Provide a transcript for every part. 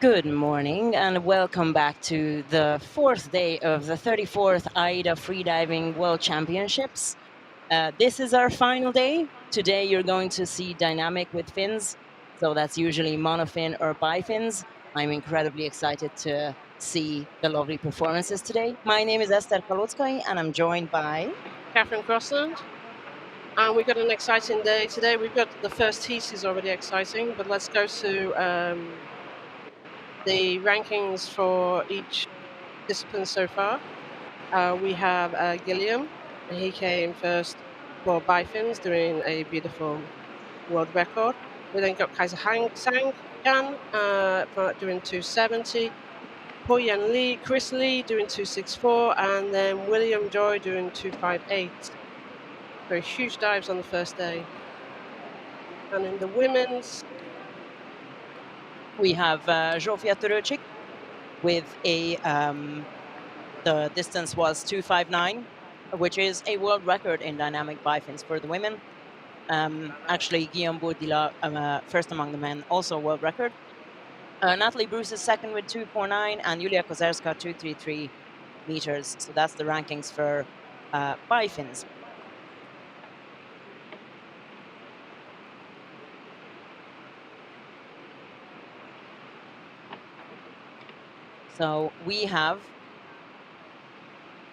Good morning and welcome back to the fourth day of the 34th AIDA Freediving World Championships. This is our final day. Today you're going to see dynamic with fins, so that's usually monofin or bifins. I'm incredibly excited to see the lovely performances today. My name is Esther Kalutskaya and I'm joined by... Catherine Crossland, and we've got an exciting day today. We've got the first heat is already exciting, but let's go to the rankings for each discipline so far. We have Gilliam, and he came first for bifins, doing a beautiful world record. We then got Kaiser Sang Chan doing 270. Puayen Lee, Chris Lee doing 264, and then William Joy doing 258. So huge dives on the first day. And in the women's, We have Zsofia Törőcsik with the distance was 259, which is a world record in dynamic bifins for the women. Actually, Guillaume Bourdila, first among the men, also a world record. Natalie Bruce is second with 249, and Julia Kozerska 233 meters. So that's the rankings for bifins. So we have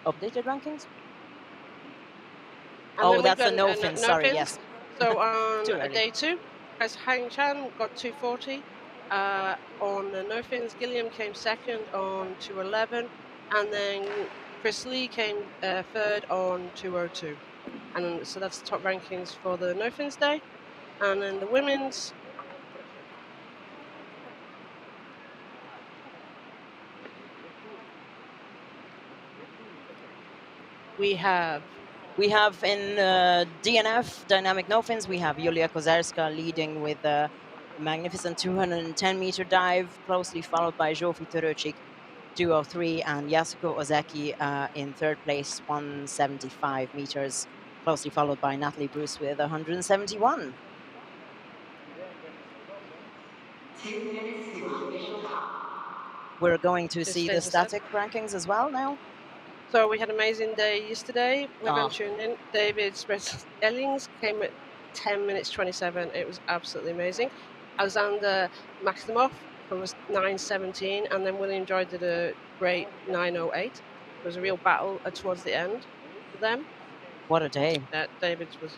updated rankings. Oh, that's a no fin. Sorry, yes. So on day 2, as Hang Chan got 240. On the no fins, Gilliam came second on 211, and then Chris Lee came third on 202. And so that's the top rankings for the no fins day. And then the women's, we have in DNF, dynamic no fins, we have Julia Kozerska leading with a magnificent 210-meter dive, closely followed by Zsofia Törőcsik, 203, and Yasuko Ozeki in third place, 175 meters, closely followed by Natalie Bruce with 171. 2 minutes to official time. We're going to see the static rankings as well now. So we had an amazing day yesterday. Everyone tuned in. David Ellings came at 10 minutes 27. It was absolutely amazing. Alexander Maximov was 9:17, and then William Joy did a great 9:08. It was a real battle towards the end for them. What a day! David's was.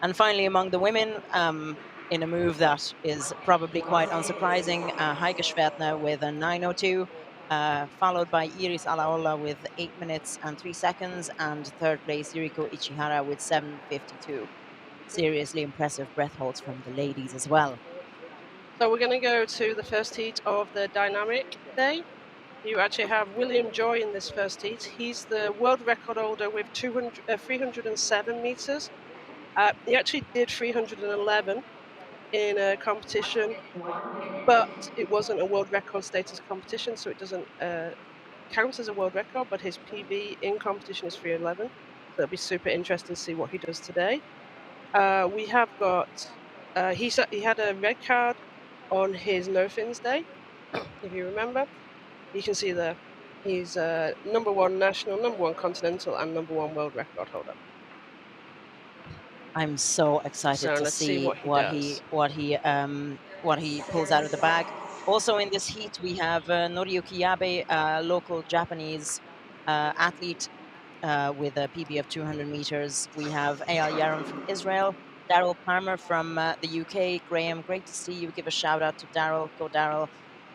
And finally, among the women, in a move that is probably quite unsurprising, Heike Schwertner with a 9:02. Followed by Iris Alaola with 8 minutes and 3 seconds, and third place Yuriko Ichihara with 7:52. Seriously impressive breath holds from the ladies as well. So we're going to go to the first heat of the dynamic day. You actually have William Joy in this first heat. He's the world record holder with 307 meters. He actually did 311 in a competition, but it wasn't a world record status competition, so it doesn't count as a world record, but his PB in competition is 311. So it'll be super interesting to see what he does today. We have got, he had a red card on his no fins day, if you remember. You can see there, he's number 1 national, number 1 continental, and number 1 world record holder. I'm so excited to see what he pulls out of the bag. Also in this heat, we have Noriyuki Yabe, a local Japanese athlete with a PB of 200 meters. We have Eyal Yaron from Israel, Darryl Palmer from the UK. Graham, great to see you. Give a shout out to Darryl. Go Darryl.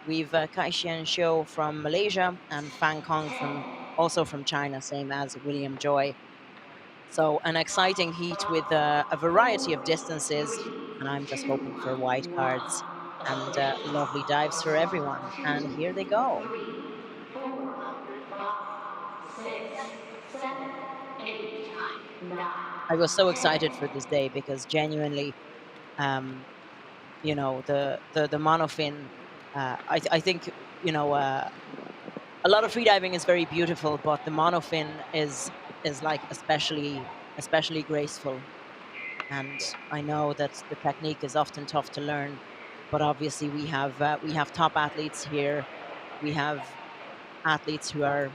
We've Xien Siow from Malaysia and Fang Kong also from China, same as William Joy. So an exciting heat with a variety of distances, and I'm just hoping for white cards and lovely dives for everyone. And here they go. 3, 4, 5, 6, 7, 8, 9. I was so excited for this day because genuinely, you know, the monofin, I think, you know, a lot of freediving is very beautiful, but the monofin is like especially graceful. And I know that the technique is often tough to learn, but obviously we have top athletes here. We have athletes who are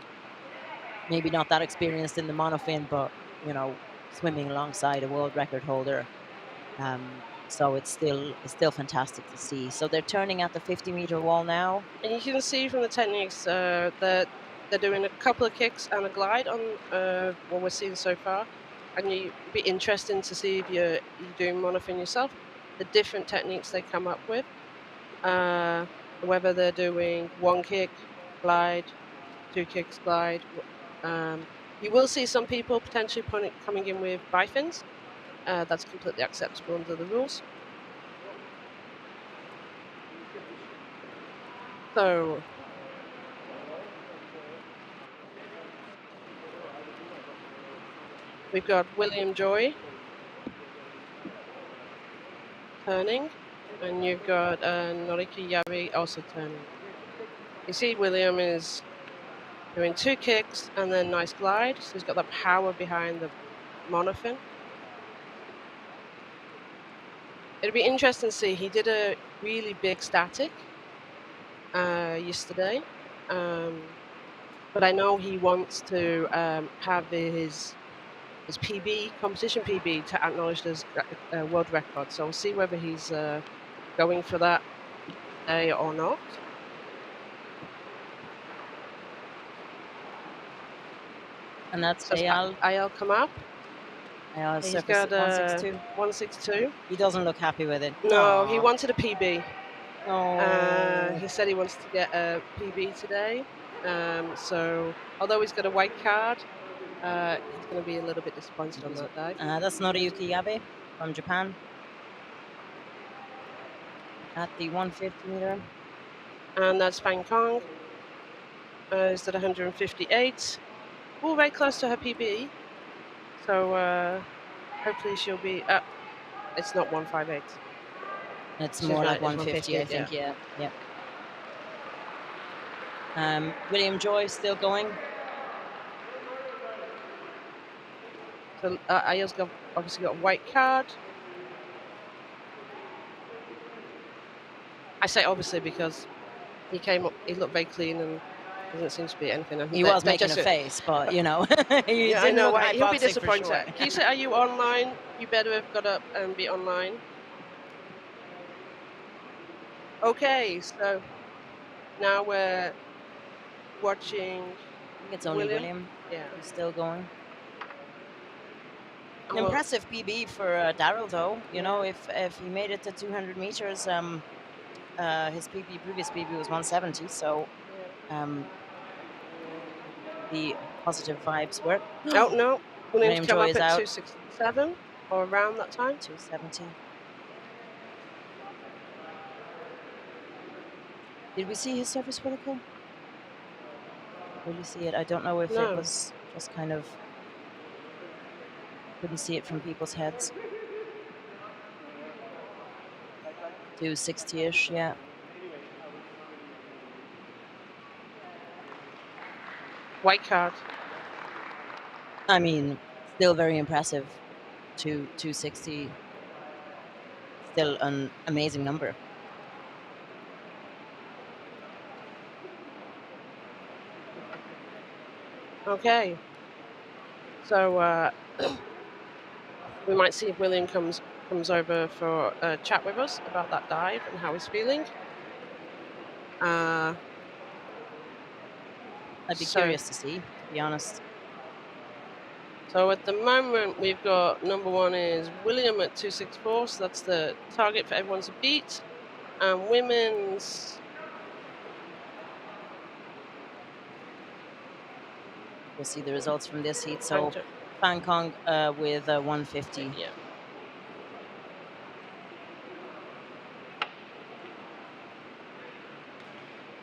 maybe not that experienced in the monofin, but you know, swimming alongside a world record holder. So it's still fantastic to see. So they're turning at the 50-meter wall now. And you can see from the techniques that they're doing a couple of kicks and a glide on what we're seeing so far. And you'd be interesting to see if you're doing monofin yourself, the different techniques they come up with, whether they're doing one kick, glide, two kicks, glide. You will see some people potentially coming in with bifins. That's completely acceptable under the rules. So we've got William Joy turning, and you've got Noriyuki Yabe also turning. You see William is doing two kicks and then nice glide, so he's got that power behind the monofin. It'll be interesting to see. He did a really big static yesterday, but I know he wants to have his PB, competition PB, to acknowledge as a world record. So we'll see whether he's going for that today or not. And that's So Eyal. Eyal come up. Eyal He's surface got 162. 162. He doesn't look happy with it. No, he Aw. wanted a PB. Oh. He said he wants to get a PB today. So although he's got a white card, he's going to be a little bit disappointed on that dive. That's Noriyuki Yabe from Japan at the 150 meter. And that's Fang Kong. Is at 158. Oh, very close to her PB. So hopefully she'll be up. It's not 158. It's She's more right, like it's 150, I 158, think. Yeah. William Joy still going. So Ayal's obviously got a white card. I say obviously because he came up, he looked very clean and doesn't seem to be anything. He was making a face, but you know, he yeah, I didn't know. look He'll be hypoxic for disappointed. sure. Can you say, are you online? You better have got up and be online. Okay, so now we're watching. I think it's only William. Yeah. Who's still going. An Well, impressive PB for Darryl, though. You know, if he made it to 200 meters, his previous PB was 170. So the positive vibes work. oh no, William's come Joy up is at out. 267 or around that time. 270. Did we see his surface vertical? Really see it? I don't know if it was just kind of couldn't see it from people's heads. 260-ish, yeah. White card. I mean, still very impressive. 260. Still an amazing number. Okay. So we might see if William comes over for a chat with us about that dive and how he's feeling. I'd be curious to see, to be honest. So at the moment, we've got number one is William at 264, so that's the target for everyone to beat. And women's... We'll see the results from this heat. So Fang Kong with 150. Yeah.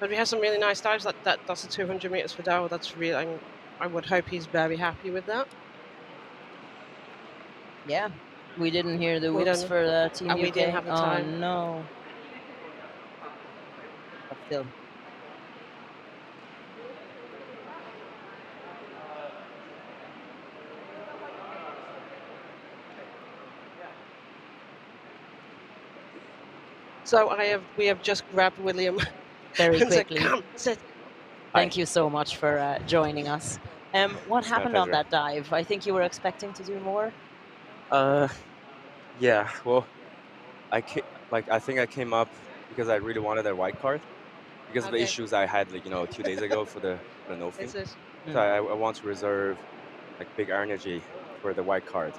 But we have some really nice dives. That's the 200 meters for Darryl. That's really... I would hope he's very happy with that. Yeah. We didn't hear the whoops for Team UK. We didn't have the time. Oh, no. But still. So we have just grabbed William Very and said, quickly. "Come, sit." Thank you so much for joining us. What It's my happened on pleasure. that dive? I think you were expecting to do more. Yeah. Well, I think I came up because I really wanted a white card because of the Okay. issues I had 2 days ago for the no fin. This is So I want to reserve big energy for the white card.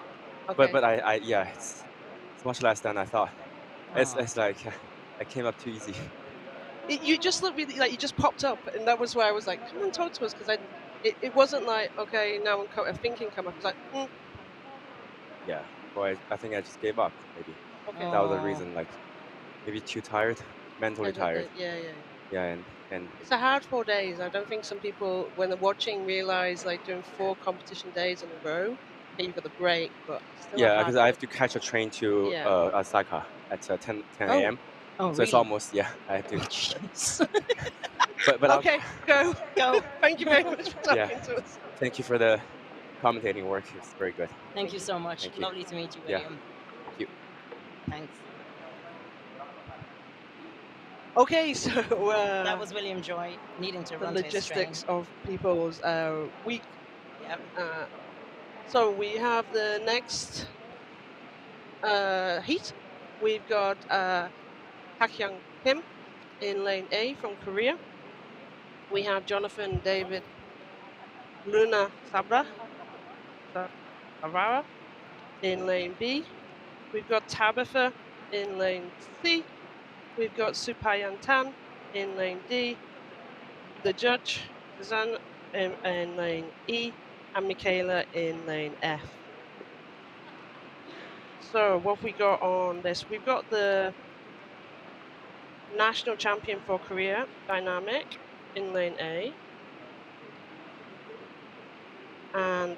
okay. But it's much less than I thought. Aw. It's like I came up too easy. You just looked really like you just popped up, and that was where I was like, "Come and talk to us," because it wasn't like, okay, now a thinking come up. It's like, Yeah. Well, I think I just gave up. Maybe okay, that was the Oh. reason. Maybe too tired, mentally tired. yeah. Yeah, and It's a hard 4 days. I don't think some people, when they're watching, realize like doing 4 competition days in a row, okay, you've got the break, but it's still a yeah, hard because I have day. to catch a train to Yeah. Osaka at 10 Oh, a.m. Oh, So it's really? almost I have to. Jeez. But I'll, okay, go. Go. Thank you very much for yeah. talking to us. Thank you for the commentating work. It's very good. Thank you so much. Thank you. Lovely to meet you, Yeah. William. Thank you. Thanks. Okay, so That was William Joy needing to the run to his train. logistics of people's week. Yep. So we have the next heat. We've got Hakyong Kim in lane A from Korea. We have Jonathan David Luna Savara in lane B. We've got Tabitha in lane C. We've got Puayen Tan in lane D. The judge, Zuzana in lane E. And Mikaela in lane F. So what have we got on this? We've got the national champion for Korea, Dynamic, in lane A. And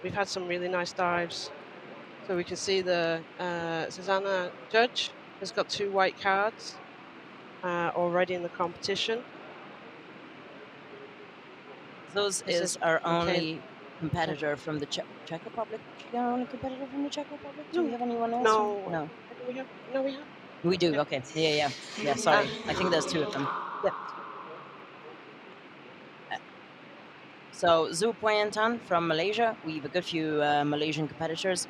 we've had some really nice dives. So we can see the Zuzana judge has got 2 white cards already in the competition. Those This is our Mikaela- only competitor from the Czech Republic. Our only competitor from the Czech Republic. Do we have anyone else? No. No. We have. We do. Okay. Yeah. Sorry. I think there's 2 of them. Yep. So Puayen Tan from Malaysia. We have a good few Malaysian competitors.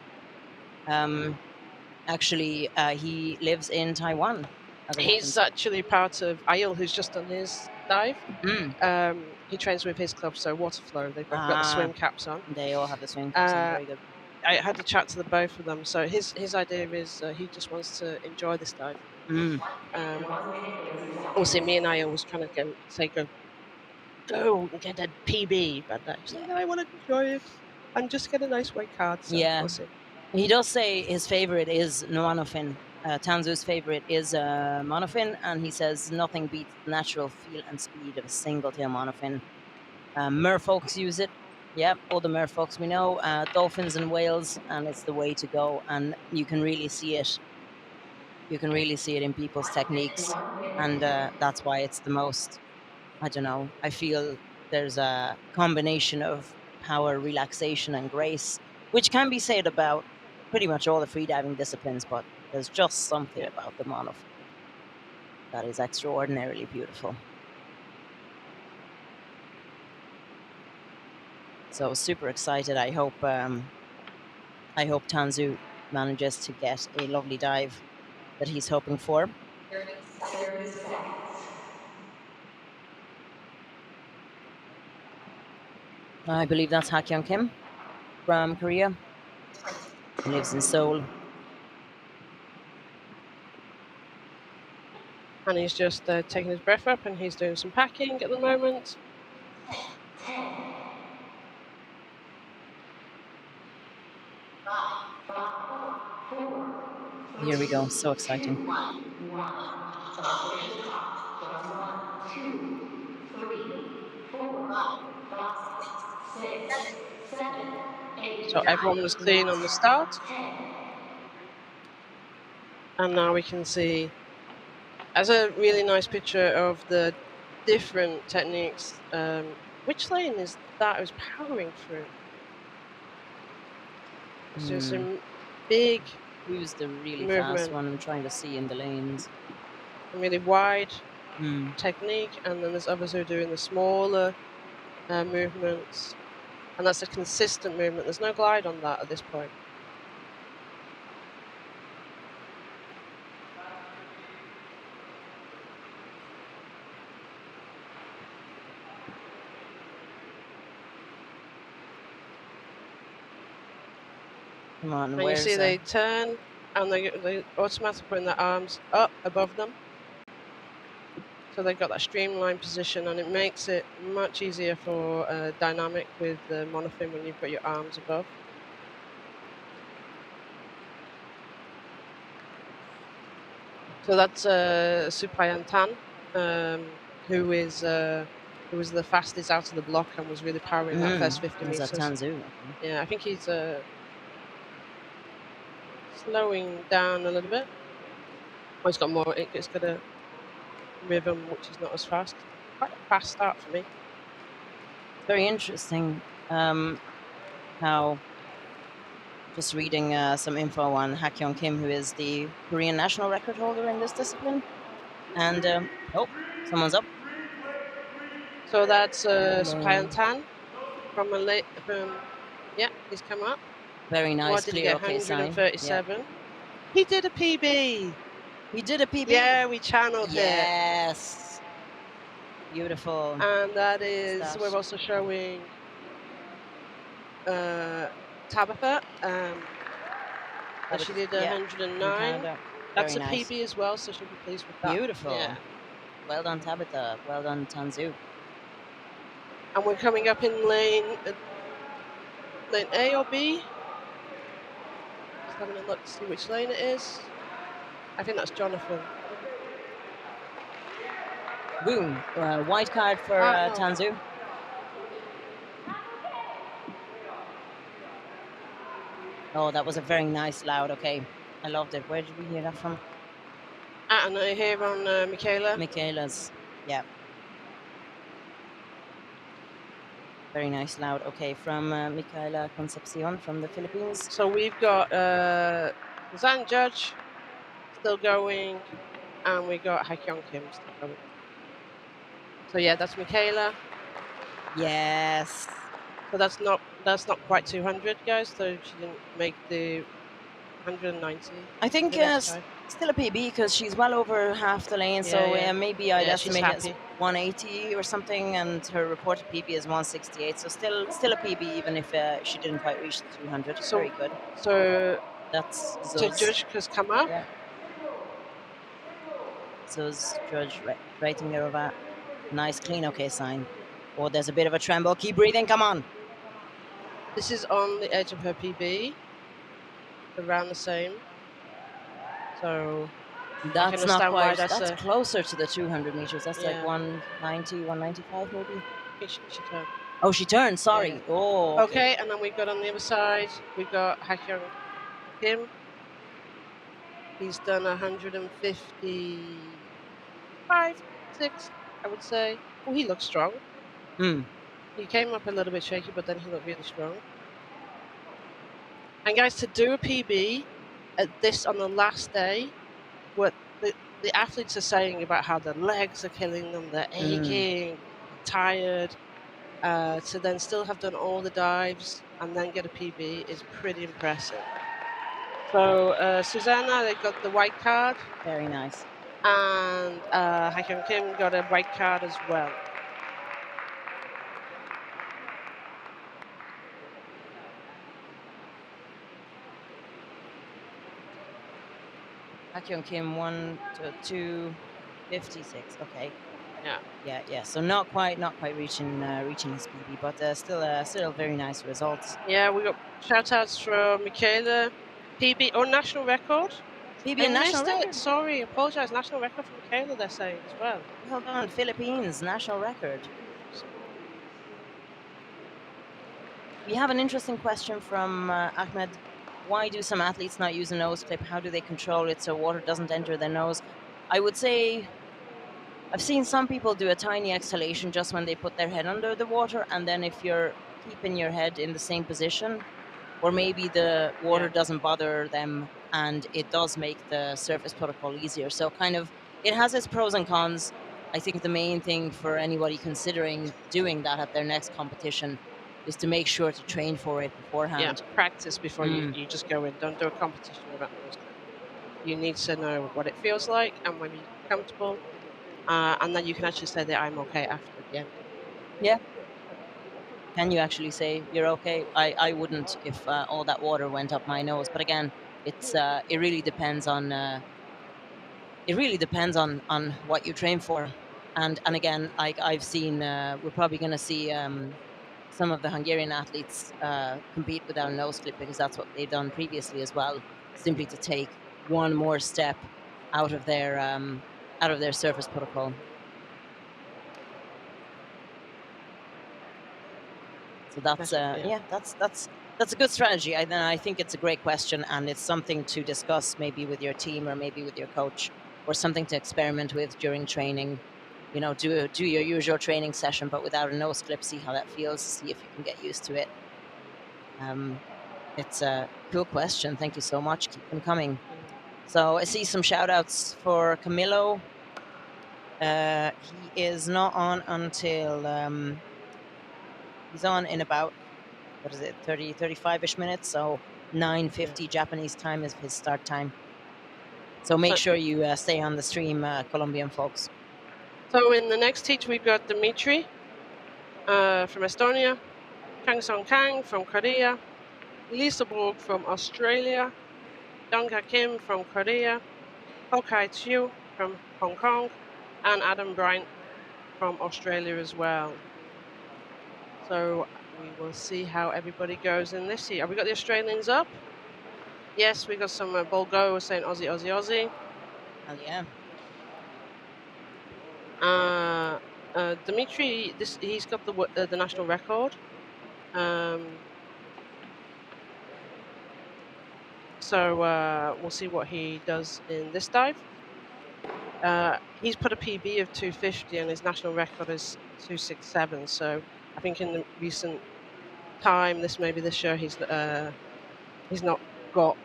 Actually, he lives in Taiwan. as it He's happens. actually part of Eyal, who's just done his dive. Mm. He trains with his club, so Waterflow. They've both got the swim caps on. They all have the swim caps on. Very good. I had a chat to the both of them. So his idea is he just wants to enjoy this dive. Mm. Obviously, me and I was trying to go and get a PB, but he's like, I want to enjoy it and just get a nice white card. So Yeah. we'll see. He does say his favorite is monofin. Tanzu's favorite is monofin, and he says nothing beats the natural feel and speed of a single-tail monofin. Merfolks use it. Yep, all the merfolks we know, dolphins and whales, and it's the way to go. And you can really see it. You can really see it in people's techniques, and that's why it's the most. I don't know. I feel there's a combination of power, relaxation, and grace, which can be said about pretty much all the freediving disciplines, but there's just something about the monofin that is extraordinarily beautiful. So super excited. I hope Tanzu manages to get a lovely dive that he's hoping for. 30 seconds. I believe that's Hakyong Kim from Korea. He lives in Seoul. And he's just taking his breath up, and he's doing some packing at the moment. 10. 4. Here we go. So exciting. 1. Official count from 1, 2, 3, 4, 5, 6, 7, 8. So everyone was clean on the start. 10. And now we can see, as a really nice picture of the different techniques. Which lane is that? It was powering through. So some big Who's the really movement. fast one? I'm trying to see in the lanes. Really wide Hmm. technique, and then there's others who are doing the smaller movements, and that's a consistent movement. There's no glide on that at this point. Come on, And you where's see they turn, and they automatically putting their arms up above them. So they've got that streamlined position, and it makes it much easier for dynamic with the monofin when you've got your arms above. So that's Puayen Tan, who was the fastest out of the block and was really powering that first 50 is meters. that Tanzu? Yeah, I think he's slowing down a little bit. Oh, he's got more. It's got a rhythm which is not as fast. Quite a fast start for me. Very interesting. How just reading some info on Hakyong Kim, who is the Korean national record holder in this discipline. And oh, someone's up. So that's Puayen Tan from yeah, he's come up. Very nice. What did he get? Okay, 137. Yeah. He did a PB. He did a PB. Yeah, we channeled Yes. Beautiful. And that is, we're also showing Tabitha. She did 109. That's a PB as well, so she'll be pleased with that. Beautiful. Yeah. Well done, Tabitha. Well done, Tanzu. And we're coming up in lane A or B. Just having a look to see which lane it is. I think that's Jonathan. Boom. White card for no. Tanzu. Oh, that was a very nice loud. Okay. I loved it. Where did we hear that from? And I hear on Mikaela. Mikaela's. Yeah. Very nice loud. Okay, from Mikaela Concepcion from the Philippines. So we've got Zan Judge still going, and we got Hakyong Kim still going. So yeah, that's Mikaela. Yes. So that's not quite 200, guys. So she didn't make the 190. I think still a PB because she's well over half the lane. So maybe I'd estimate it as 180 or something, and her reported PB is 168. So still a PB even if she didn't quite reach the 200. So, very good. So that's so Judge has come up. Yeah. So Judge Reitingerova, nice clean okay sign. Oh, there's a bit of a tremble. Keep breathing. Come on. This is on the edge of her PB. Around the same. So that's not quite. That's closer to the 200 meters. That's like 190, 195 maybe. She turned. Oh, she turned. Sorry. Yeah. Oh. Okay, and then we've got on the other side, we've got Hakyong Kim. He's done 155, 6, I would say. Oh, he looks strong. He came up a little bit shaky, but then he looked really strong. And guys, to do a PB at this on the last day, what the athletes are saying about how their legs are killing them, they're aching, tired, to then still have done all the dives and then get a PB is pretty impressive. So Zuzana, they got the white card. Very nice. And Hakyong Kim got a white card as well. Hakyong Kim 2:56. Okay. Yeah. Yeah. So not quite reaching his PB, but still very nice results. Yeah, we got shout outs from Mikaela, PB or national record. PB and national record. Sorry, apologize. National record for Mikaela, they're saying as well. Well done, Philippines national record. We have an interesting question from Ahmed. Why do some athletes not use a nose clip? How do they control it so water doesn't enter their nose? I would say I've seen some people do a tiny exhalation just when they put their head under the water, and then if you're keeping your head in the same position, or maybe the water doesn't bother them and it does make the surface protocol easier. So kind of it has its pros and cons. I think the main thing for anybody considering doing that at their next competition is to make sure to train for it Yeah, beforehand. practice before you just go in. Don't do a competition without the nose clip. You need to know what it feels like and whether you're comfortable, and then you can actually say that I'm okay after at the end. Yeah. Can you actually say you're okay? I wouldn't if all that water went up my nose. But again, it really depends on on what you train for. And again, like I've seen, we're probably going to see some of the Hungarian athletes compete without a nose clip because that's what they've done previously as well, simply to take one more step out of their surface protocol. So that's Yeah. that's a good strategy. I think it's a great question, and it's something to discuss maybe with your team or maybe with your coach, or something to experiment with during training. You know, do your usual training session, but without a nose clip. See how that feels. See if you can get used to it. It's a cool question. Thank you so much. Keep them coming. So I see some shout outs for Camilo. He is not on until he's on in about, what is it, 30, 35-ish minutes. So 9:50 Japanese time is his start time. So make sure you stay on the stream, Colombian folks. So in the next heat, we've got Dmitri from Estonia, Kang from Korea, Lisa Borg from Australia, Dongha Kim from Korea, Hoi Kai Yiu from Hong Kong, and Adam Bryant from Australia as well. So we will see how everybody goes in this heat. Have we got the Australians up? Yes, we got some Bulgo saying Aussie, Aussie, Aussie. Hell yeah. Dmitri, he's got the national record. So we'll see what he does in this dive. He's put a PB of 250 and his national record is 267. So I think in the recent time, this year, he's not got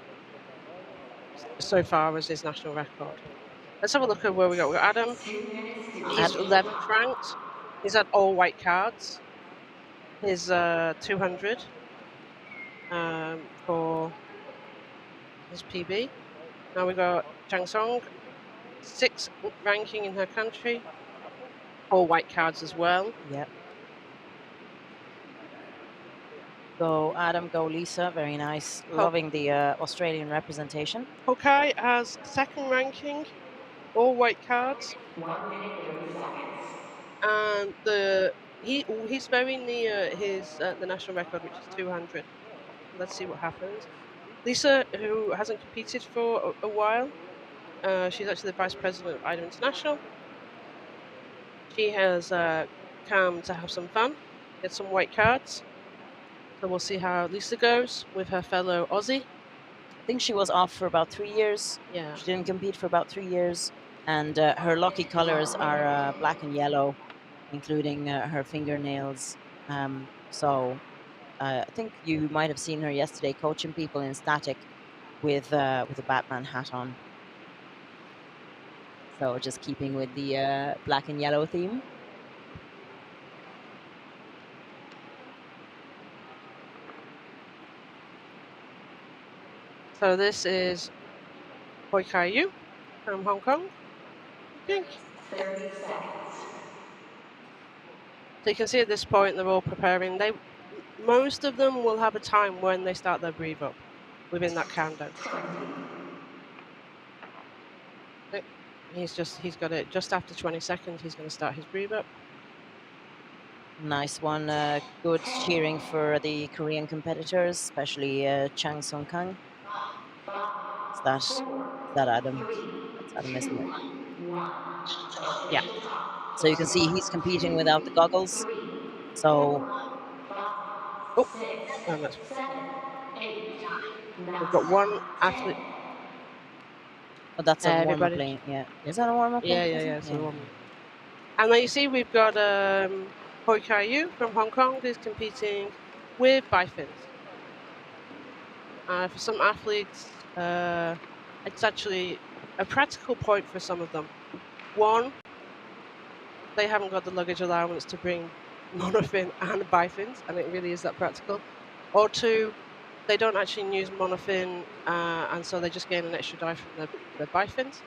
so far as his national record. Let's have a look at where we got. We got Adam. 2 minutes to He's official 11th top. ranked. He's had all white cards. His 200 for his PB. Now we got Chang Song, 6th ranking in her country. All white cards as well. Yep. Go Adam, go Lisa. Very nice. Loving the Australian representation. Hoi Kai has 2nd ranking, all white cards. 1 minute 30 seconds. And he's very near his the national record, which is 200. Let's see what happens. Lisa, who hasn't competed for a while, she's actually the vice president of AIDA International. She has come to have some fun, get some white cards. So we'll see how Lisa goes with her fellow Aussie. I think she was off for about 3 years. Yeah. She didn't compete for about 3 years. And her lucky colors are black and yellow, including her fingernails. So I think you might have seen her yesterday coaching people in static with a Batman hat on. So just keeping with the black and yellow theme. So this is Hoi Kai Yiu from Hong Kong. I think. 30 seconds. So you can see at this point they're all preparing. Most of them will have a time when they start their breathe up within that countdown. 20. He's got it just after 20 seconds. He's going to start his breathe up. Nice one. Good cheering for the Korean competitors, especially Chang Sung Kang. Is that Adam? That's Adam, isn't it? Yeah. So you can see he's competing without the goggles. So. Oh, we've got one athlete. Oh, that's a warm-up lane. Yeah. Is that a warm-up lane? Yeah. It's a warm-up. And then you see we've got Hoi Kai Yiu from Hong Kong who's competing with bifins. For some athletes, It's actually a practical point for some of them. One, they haven't got the luggage allowance to bring monofin and bifins, and it really is that practical. Or two, they don't actually use monofin, and so they just gain an extra dive from the bifins.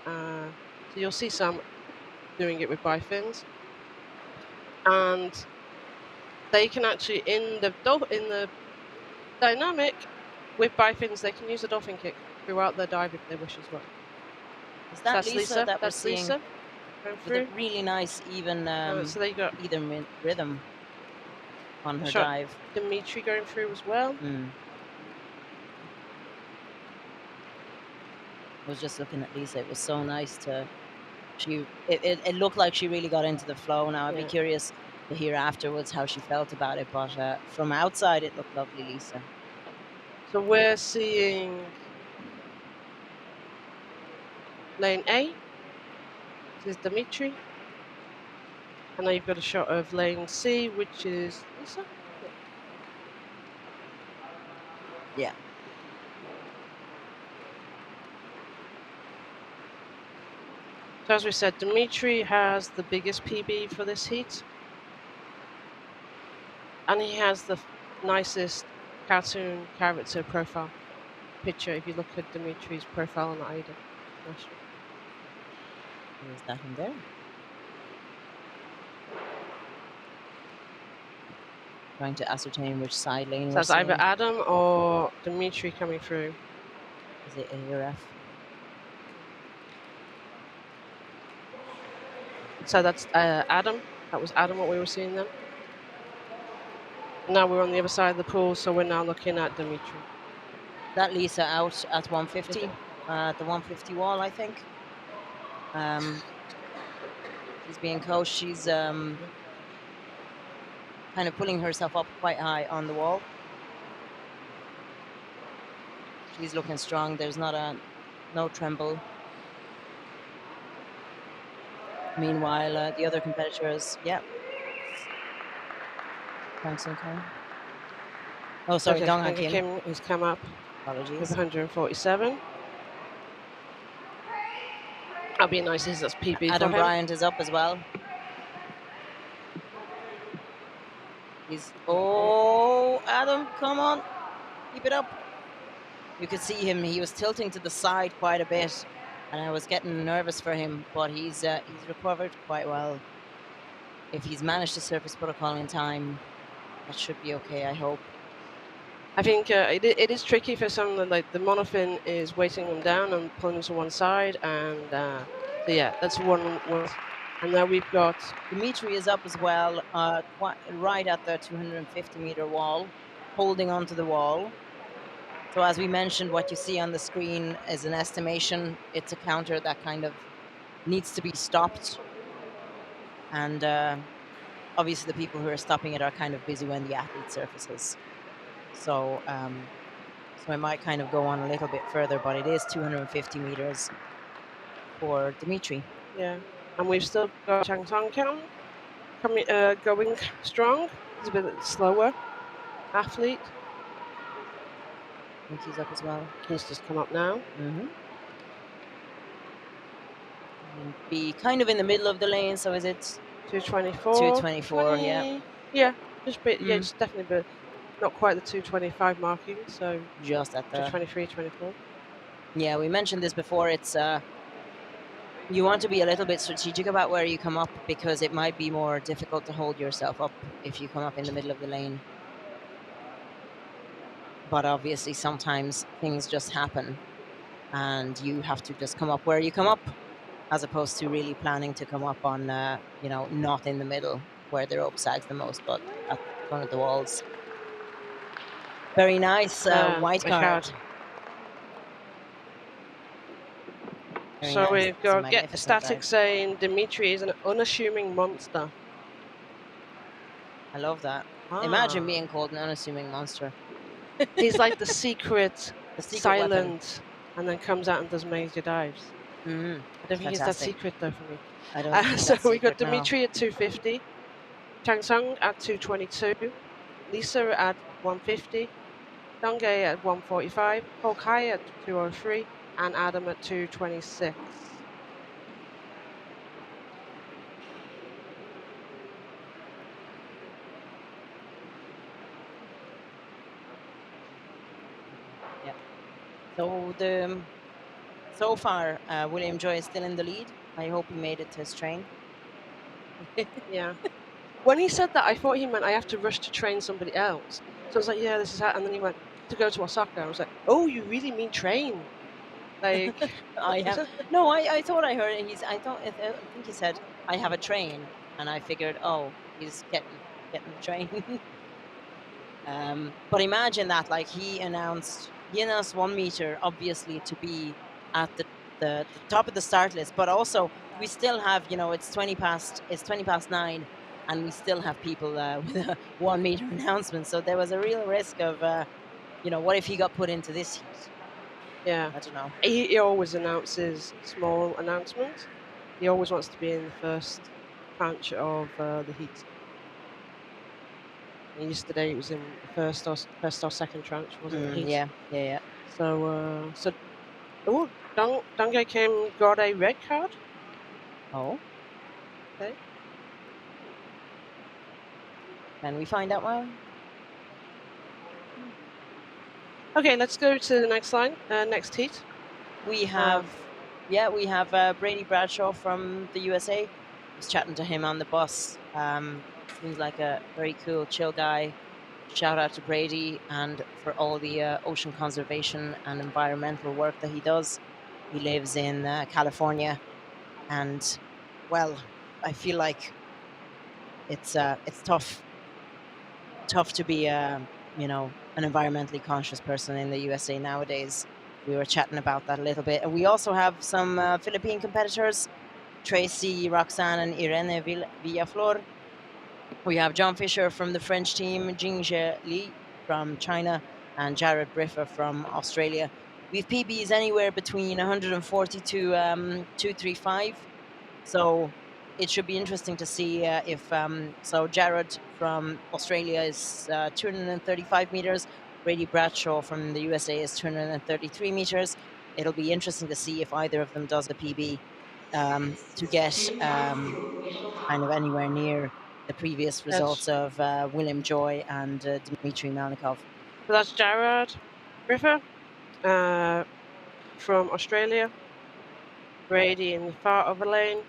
So you'll see some doing it with bifins, and they can actually in the dynamic with bifins they can use a dolphin kick throughout their dive if they wish as well. Is that That's Lisa that we're That's seeing Lisa going with a through. really nice even So there you go. either rhythm on her Shot dive. Dmitri going through as well. I was just looking at Lisa. It was so nice to. It looked like she really got into the flow. Now I'd be curious to hear afterwards how she felt about it. But from outside, it looked lovely, Lisa. So we're seeing lane A. This is Dmitri. And now you've got a shot of lane C, which is Lisa. Yeah. So as we said, Dmitri has the biggest PB for this heat. And he has the nicest cartoon character profile picture if you look at Dmitri's profile on AIDA. There's that in there. Trying to ascertain which side lane. So that's either Adam or Dmitri coming through. Is it A or F? So that's Adam. That was Adam, what we were seeing then. Now we're on the other side of the pool, so we're now looking at Dmitri. That Lisa out at 150, at the 150 wall, I think. She's being coached. She's kind of pulling herself up quite high on the wall. She's looking strong. There's no tremble. Meanwhile, the other competitors, Fang Kong. Oh, sorry, Dongha Kim has come up. Apologies. With 147. That'll be nice. That's PB. Adam Bryant is up as well. Adam, come on, keep it up. You could see him. He was tilting to the side quite a bit, and I was getting nervous for him. But he's recovered quite well. If he's managed to surface protocol in time, that should be okay, I hope. I think it is tricky for some. Like the monofin is weighting them down and pulling them to one side, and so yeah, that's one. And now we've got Dmitri is up as well, right at the 250-meter wall, holding onto the wall. So as we mentioned, what you see on the screen is an estimation. It's a counter that kind of needs to be stopped. And obviously the people who are stopping it are kind of busy when the athlete surfaces. So I might kind of go on a little bit further, but it is 250 meters for Dmitri. Yeah, and we've still got Chang coming, going strong. He's a bit slower athlete. I think he's up as well. He's just come up now. Be kind of in the middle of the lane, so is it 224? 224, yeah. Yeah, just a bit. Yeah, it's definitely a bit. Not quite the 225 marking, so just at the 223, 24. Yeah, we mentioned this before. It's you want to be a little bit strategic about where you come up, because it might be more difficult to hold yourself up if you come up in the middle of the lane. But obviously sometimes things just happen and you have to just come up where you come up, as opposed to really planning to come up on not in the middle where the rope sags the most, but at one of the walls. Very nice white card. So nice. We've got Static saying Dmitri is an unassuming monster. I love that. Imagine being called an unassuming monster. He's like the secret silent weapon. And then comes out and does major dives. I don't think he's that secret though for me. I don't think so we've got now. Dmitri at 250, Chang at 222, Lisa at 150, Dongha at 1:45, Hoi Kai at 2:03, and Adam at 2:26. Yeah. So so far, William Joy is still in the lead. I hope he made it to his train. Yeah. When he said that, I thought he meant I have to rush to train somebody else. So I was like, yeah, this is how. And then he went to go to Osaka. I was like, oh, you really mean train? Like, I have no. I thought I heard he's. I think he said I have a train, and I figured, oh, he's getting the train. But imagine that, like he announced 1 meter, obviously to be at the top of the start list, but also we still have, it's 20 past 9, and we still have people with a 1 meter announcement. So there was a real risk of, what if he got put into this heat? yeah. I don't know. He always announces small announcements. He always wants to be in the first tranche of the heat. And yesterday it was in the first or second tranche, wasn't it? Heat. Yeah. So Dongha Kim got a red card. Oh, Okay. can we find out one? Okay, let's go to the next line. Next heat. We have, Brady Bradshaw from the USA. I was chatting to him on the bus. Seems like a very cool, chill guy. Shout out to Brady and for all the ocean conservation and environmental work that he does. He lives in California, and well, I feel like it's tough to be an environmentally conscious person in the USA nowadays. We were chatting about that a little bit. And we also have some Philippine competitors, Tracy Roxanne and Irene Villaflor. We have John Fisher from the French team, Jingzhe Li from China, and Jarrod Briffa from Australia. We have PBs anywhere between 140 to 235. So it should be interesting to see if Jarrod from Australia is 235 meters. Brady Bradshaw from the USA is 233 meters. It'll be interesting to see if either of them does the PB to get 2 taps to official kind of top. anywhere near the previous results of William Joy and Dmitri Melnikov. So that's Jarrod Briffa from Australia. Brady in the far other lane.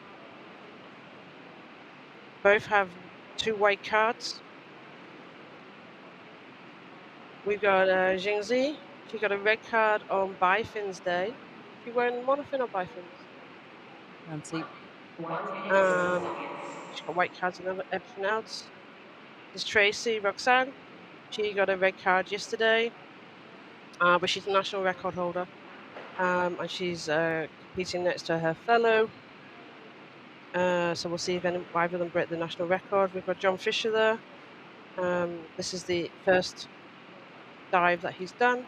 Both have 2 white cards. We've got Xien Siow. She got a red card on bifins day. She wearing monofin or bifins? And see. 1 minute 60 seconds. She's got white cards and everything else. There's Tracy Roxanne. She got a red card yesterday, but she's a national record holder, and she's competing next to her fellow. So we'll see if either of them break the national record. We've got John Fisher there. This is the first dive that he's done.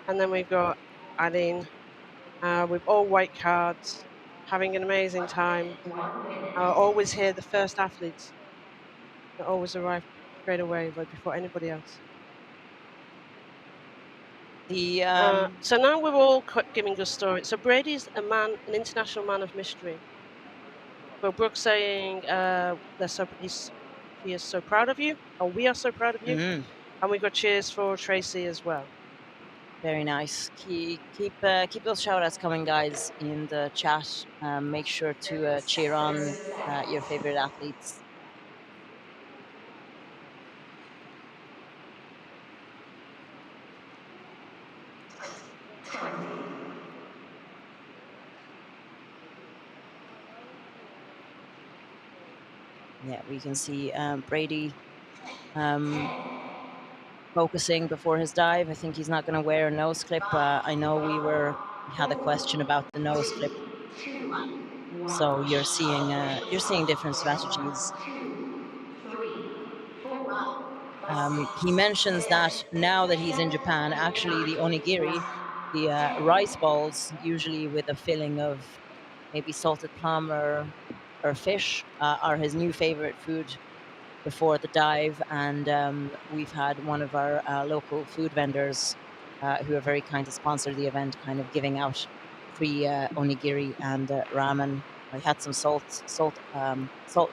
And then we've got Irene with all white cards, having an amazing time. 1 minute. Always here, the first athletes. They always arrive straight away, right before anybody else. So now we're all giving us stories. So Brady's an international man of mystery. But Brooke's saying he is so proud of you, or we are so proud of you. And we got cheers for Tracy as well. Very nice. Keep those shout outs coming, guys, in the chat. Make sure to cheer on your favorite athletes. Yeah, we can see Brady focusing before his dive. I think he's not going to wear a nose clip. I know we had a question about the nose clip. So you're seeing different strategies. 2, 3, 4, He mentions that now that he's in Japan, actually the onigiri, the rice balls, usually with a filling of maybe salted plum or fish, are his new favorite food. before the dive, and we've had one of our local food vendors who are very kind to sponsor the event, kind of giving out free onigiri and ramen. I had some salt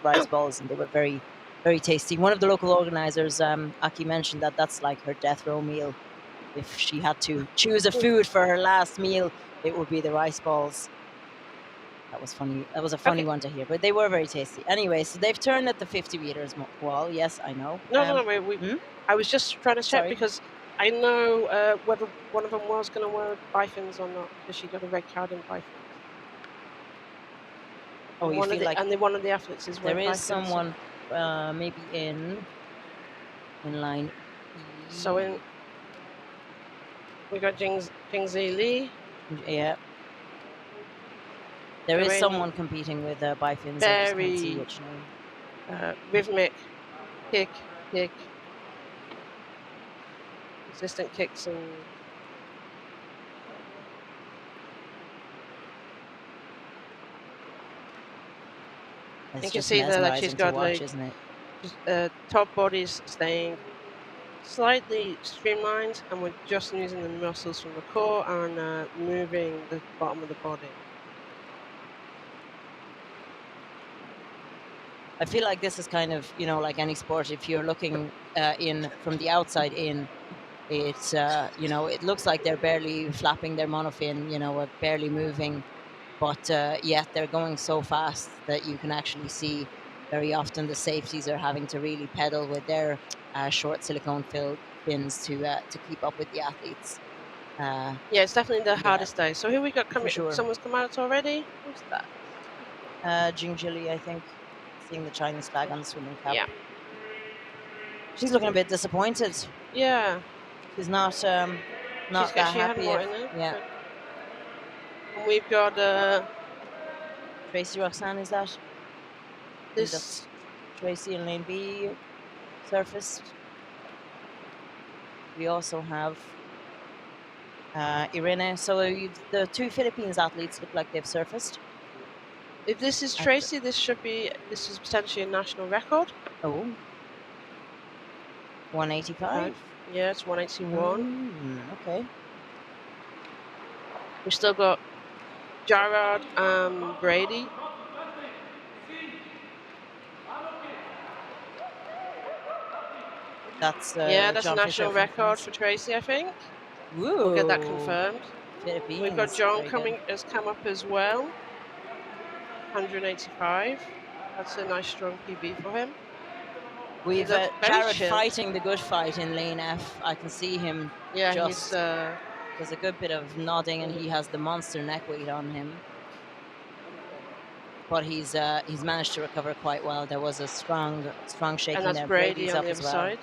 rice balls, and they were very, very tasty. One of the local organizers, Aki, mentioned that that's like her death row meal. If she had to choose a food for her last meal, it would be the rice balls. That was funny. That was a funny one to hear, but they were very tasty. Anyway, so they've turned at the 50 meters wall. Yes, I know. No, I was just trying to check Sorry. because I know whether one of them was going to wear bifins or not, because she got a red card in bifins. Oh, you feel like one of the athletes is there wearing is bifins, someone maybe in line. So we got Jingzhe Li. Yeah. There is Irene someone competing with bifins. I just can't see which name. Rhythmic kick, consistent kicks, and you can see there that she's got watch, like isn't it? top body's staying slightly streamlined, and we're just using the muscles from the core and moving the bottom of the body. I feel like this is kind of, you know, like any sport. If you're looking in from the outside in, it's you know, it looks like they're barely flapping their monofin, you know, barely moving, but yet they're going so fast that you can actually see very often the safeties are having to really pedal with their short silicone-filled fins to keep up with the athletes. Yeah, it's definitely the hardest day. So who we got coming? Sure. Someone's come out already. Who's that? Jingzhe Li, I think. Seeing the Chinese flag on the swimming cap. Yeah. She's looking a bit disappointed. Yeah. She's not that happy. Yeah. And we've got Tracy Roxanne, is that? This Tracy in lane B surfaced. We also have Irene. So the two Philippines athletes look like they've surfaced. If this is Tracy, this is potentially a national record. Oh. 185? Yeah, it's 181. Okay. We've still got Jarrod and Brady. That's that's a national record for Tracy, I think. Woo. We'll get that confirmed. Philippines. We've got John has come up as well. 185. That's a nice strong PB for him. We've Jarrod fighting the good fight in lane F. I can see him. Yeah, there's a good bit of nodding, and he has the monster neck weight on him. But he's managed to recover quite well. There was a strong shaking and that's there. Brady on the other side.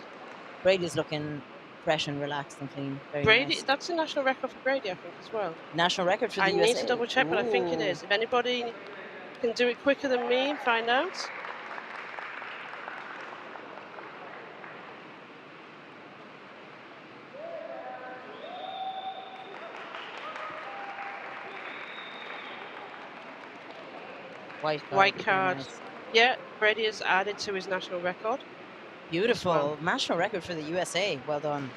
Brady's looking fresh and relaxed and clean. Very Brady, nice. That's a national record for Brady, I think, as well. National record for the USA? I need to double check, but I think it is. If anybody can do it quicker than me, find out. White card. Nice. Yeah, Brady has added to his national record. Beautiful. Well. National record for the USA. Well done.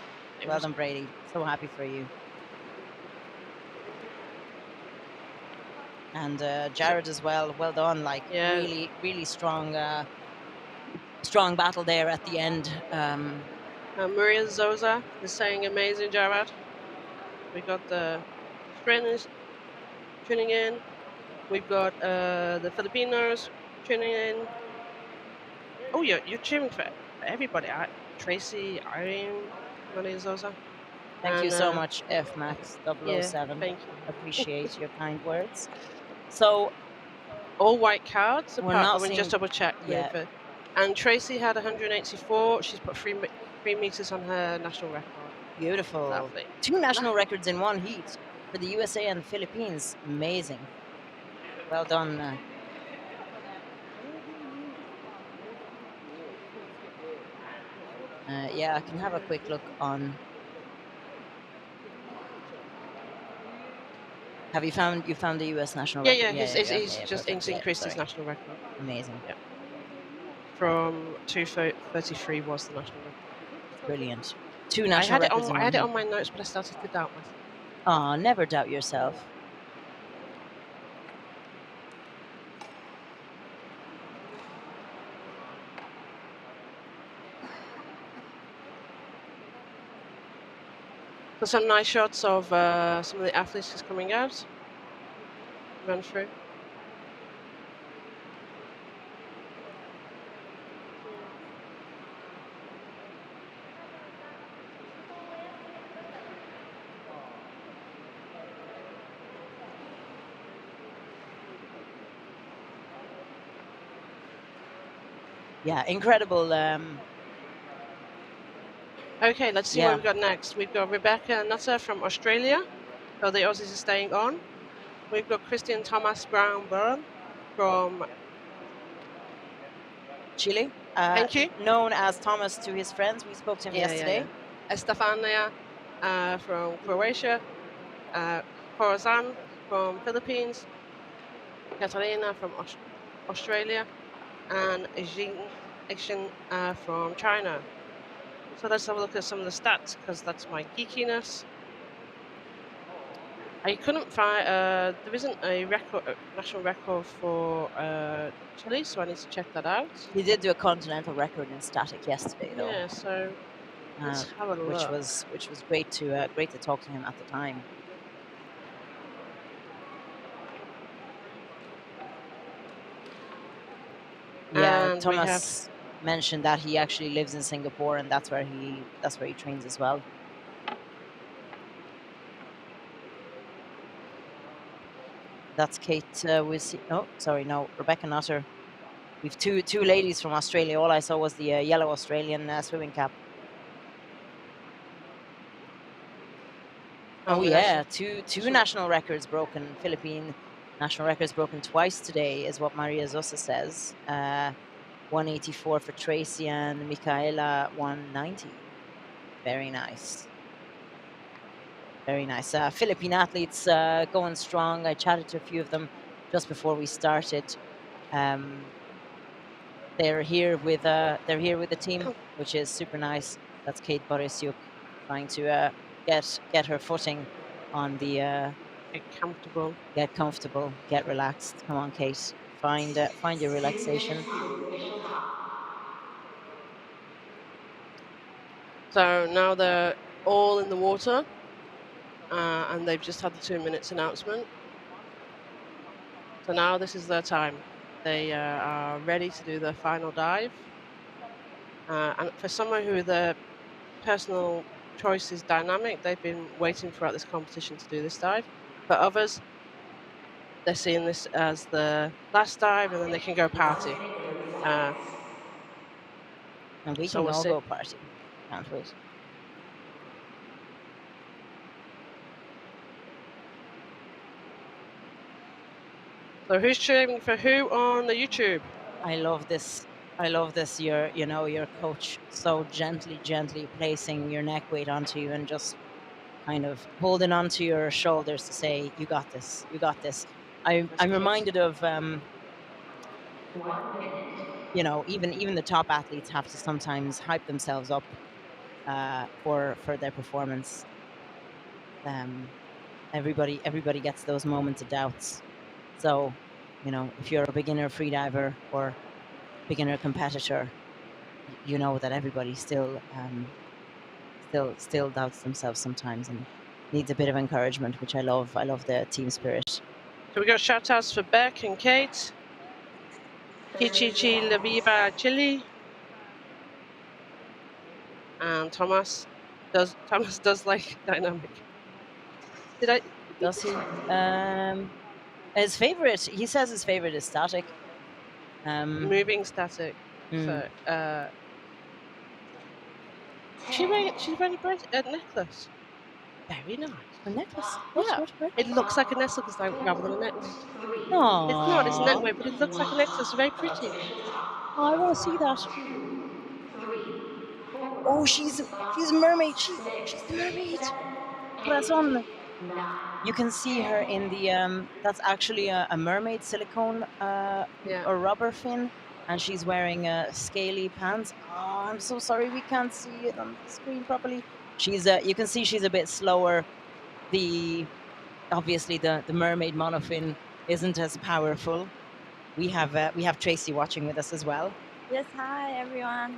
Well done, Brady. So happy for you. And Jarrod as well. Well done. Like, really, really strong strong battle there at the end. Maria Zoza is saying amazing, Jarrod. We got the sprinters tuning in. We've got the Filipinos tuning in. Oh, you're cheering for everybody. Tracy, Irene, Maria Zoza. Thank you so much, FMax 007. Thank you. Appreciate your kind words. So, all white cards. We're not seeing, just double check. Yeah. And Tracy had 184. She's put 3 meters on her national record. Beautiful. Lovely. 2 national records in one heat for the USA and the Philippines. Amazing. Well done. Yeah, I can have a quick look on. Have you found the US national record? Yeah, he's just increased his national record. Amazing. Yeah. from 2:33 was the national record. Brilliant. Two I national had it records on. in I one had it heat. on my notes, but I started to doubt myself. Oh, never doubt yourself. So some nice shots of some of the athletes just coming out. Run through. Yeah, incredible. Okay, let's see Yeah. what we've got next. We've got Rebekah Nutter from Australia. So the Aussies are staying on. We've got Christian Thomas Brown Byrne from Chile. Thank you. Known as Thomas to his friends. We spoke to him yesterday. Estefania from Croatia. Corazon from Philippines. Catalina from Australia. And Xien from China. So let's have a look at some of the stats, because that's my geekiness. I couldn't find. There isn't a national record for Chile, so I need to check that out. He did do a continental record in static yesterday, though. Yeah, so let's have a look. Which was great to talk to him at the time. Yeah, And Thomas mentioned that he actually lives in Singapore, and that's where he trains as well. That's Kate. Rebekah Nutter. We've two ladies from Australia. All I saw was the yellow Australian swimming cap. Oh yeah, two national records broken. Philippine national records broken twice today, is what Maria Zosa says. 184 for Tracy and Mikaela 190. Very nice. Very nice. Philippine athletes going strong. I chatted to a few of them just before we started. They're here with the team, which is super nice. That's Kate Borisiuk trying to get her footing on the get comfortable, get relaxed. Come on, Kate, find your relaxation. So now they're all in the water, and they've just had the 2 minutes announcement. So now this is their time. They are ready to do their final dive. And for someone who their personal choice is dynamic, they've been waiting throughout this competition to do this dive. For others, they're seeing this as the last dive, and then they can go party. And we So can we'll all see. go party. Can't wait. So who's cheering for who on the YouTube? I love this. Your coach so gently placing your neck weight onto you and just kind of holding onto your shoulders to say, "You got this. You got this." I'm reminded of, 1 minute. Even the top athletes have to sometimes hype themselves up for their performance. Everybody gets those moments of doubts. So, if you're a beginner freediver or beginner competitor, you know that everybody still doubts themselves sometimes and needs a bit of encouragement, which I love. I love the team spirit. So we got shout outs for Beck and Kate. Chichichi La Viva Chile. And Thomas does like dynamic. Does he? His favorite. He says his favorite is static. Moving static. So she's wearing a necklace. Very nice. A necklace? Yeah. What? It looks like a necklace rather than a neck weight. Aww. It's not, it's a neck weight, but it looks like a necklace. Very pretty. Oh, I want to see that. 2, 3, 4. Oh, she's a mermaid. She's the mermaid. Press on. You can see her in the that's actually a mermaid silicone or rubber fin. and she's wearing scaly pants. Oh, I'm so sorry, we can't see it on the screen properly. She's you can see she's a bit slower. Obviously the mermaid monofin isn't as powerful. We have Tracy watching with us as well. Yes, hi everyone.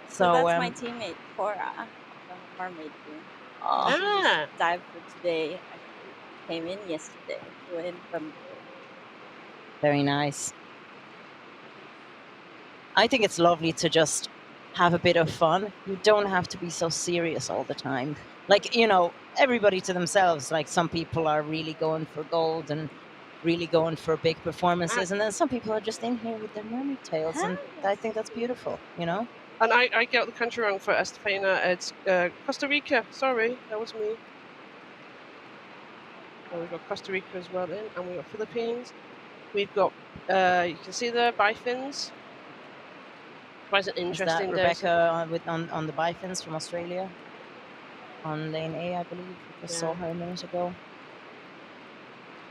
So So that's my teammate Cora from Mermaid Team. oh, She Ah. just dived for today. Actually, came in yesterday. Flew in from. very nice. I think it's lovely to just have a bit of fun. You don't have to be so serious all the time. Like, you know, everybody to themselves. Like, some people are really going for gold and really going for big performances, and then some people are just in here with their mermaid tails, and I think that's beautiful, you know? And I got the country wrong for Estefania. It's Costa Rica. Sorry, that was me. So we've got Costa Rica as well in, and we've got Philippines. We've got, you can see the bifins. Quite an Is interesting that day. Rebekah on the bifins from Australia? On lane A, I believe. I just saw Yeah. her a minute ago.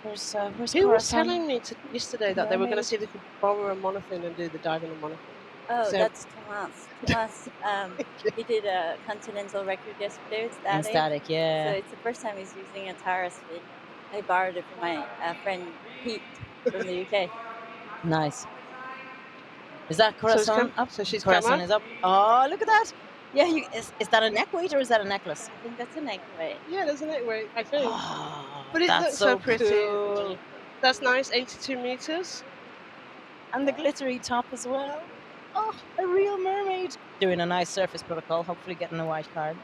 Where's Who was Corazon? telling me yesterday that they were going to Mermaid. see if they could borrow a monofin and do the diving on monofin? Oh, So- that's Tomas. Tomas, he did a continental record yesterday with In static. static, So yeah. it's the first time he's using a Taurus fin. I borrowed it from my friend Pete from the UK. Nice. Is that So it's Corazon come- up? so she's come Corazon up? is up. Oh, look at that. Yeah, is that a neck weight or is that a necklace? I think that's a neck weight. Yeah, there's a neck weight, I think. Oh, But it that's looks so so pretty. cool. That's nice, 82 meters. And the glittery top as well. Oh, a real mermaid. Doing a nice surface protocol, hopefully getting a white card.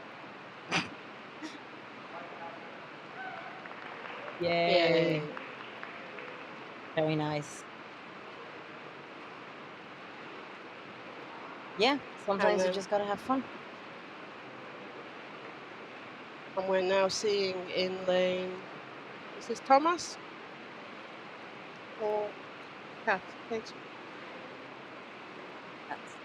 Yay. Yay. Very nice. Yeah, sometimes you then- just gotta have fun. And we're now seeing in lane, is this Thomas? Or Kat? Thanks. That's,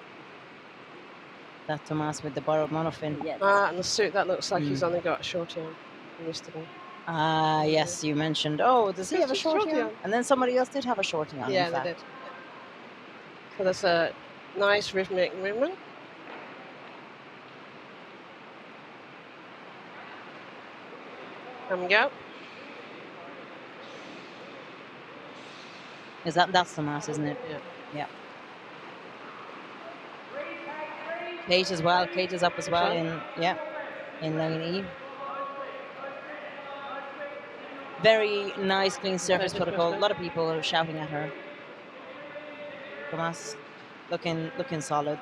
That Tomas with the borrowed monofin. yes. And the suit, that looks like he's Mm. only got a short yarn from yesterday. Ah, yes, you mentioned. Oh, does he have a Just short shorty yarn? on. And then somebody else did have a short yarn. Yeah, in they fact. did. So that's a nice rhythmic movement. Coming up. That's Tomas, isn't it? Yeah. Yeah. Kate as well. Kate is up as well Sure. in lane E. Very nice, clean surface Surface protocol. A protocol. lot of people are shouting at her. Tomas, looking solid.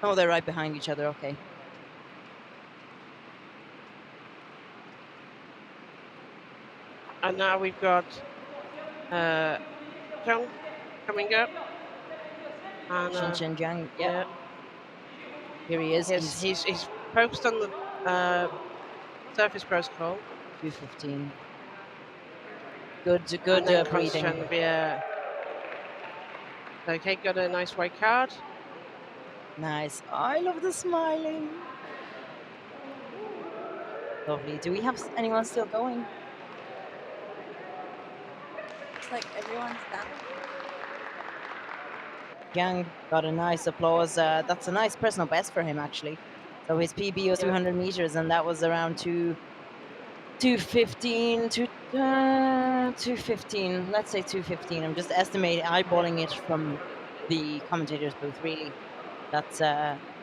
Oh, they're right behind each other. Okay. And now we've got Chang coming up. And Xinjiang. Yeah. yeah, Here he is. he's focused on the surface protocol. 2:15. Good And then breathing. concentrating, yeah. So Kate got a nice white card. Nice. Oh, I love the smiling. Lovely. Do we have anyone still going? Looks like everyone's done. Yang got a nice applause. That's a nice personal best for him, actually. So his PB was Yeah. 200 meters, and that was around 2:15, 2:15. Let's say 2:15. I'm just estimating, eyeballing it from the commentators' booth. Really, that's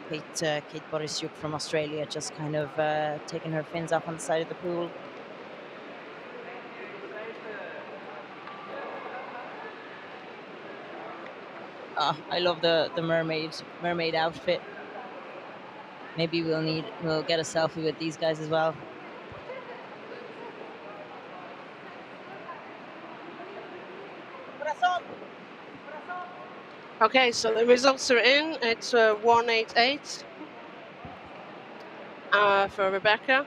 Kate Borysiuk from Australia, just kind of taking her fins off on the side of the pool. Oh, I love the mermaid outfit. Maybe we'll get a selfie with these guys as well. Okay, so the results are in. It's 188 for Rebekah.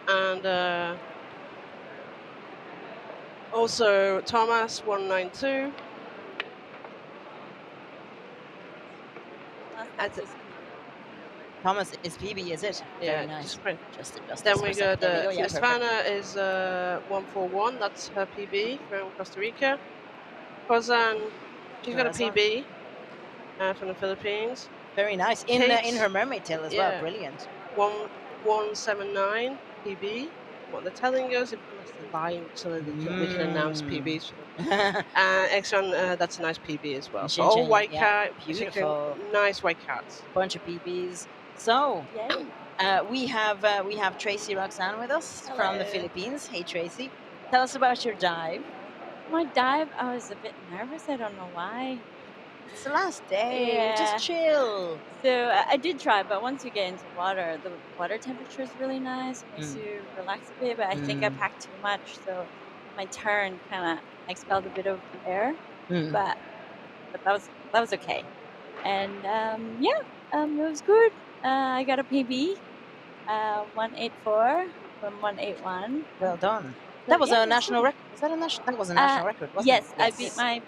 And also Thomas, 192. That's just Thomas is PB, is it? Yeah, Very nice. Just Then for we a second. got There we go. Yeah, perfect. Svana is 141. That's her PB from Costa Rica. Kozan She's got a Teresa. PB from the Philippines. Very nice. In Kate, her mermaid tail as well. yeah. Brilliant. 1179 PB. What they're telling us, unless they're lying, so we can announce PBs for them. Exxon, that's a nice PB as well. And So all Xinjiang, white yeah, cat, beautiful. nice white cats. Bunch of PBs. So Yay. we have Tracy Roxanne with us from the Hello. Philippines. Hey Tracy, tell us about your dive. My dive, I was a bit nervous. I don't know why. It's the last day. Yeah. Just chill. So I did try, but once you get into water, the water temperature is really nice. It makes you relax a bit. But I think I packed too much, so my turn kind of expelled a bit of air. But that was okay. And it was good. I got a PB, 184 from 181. Well done. So, That was yeah, a it's national good. record. Was that a national? That was a national record, wasn't Yes, it? I beat my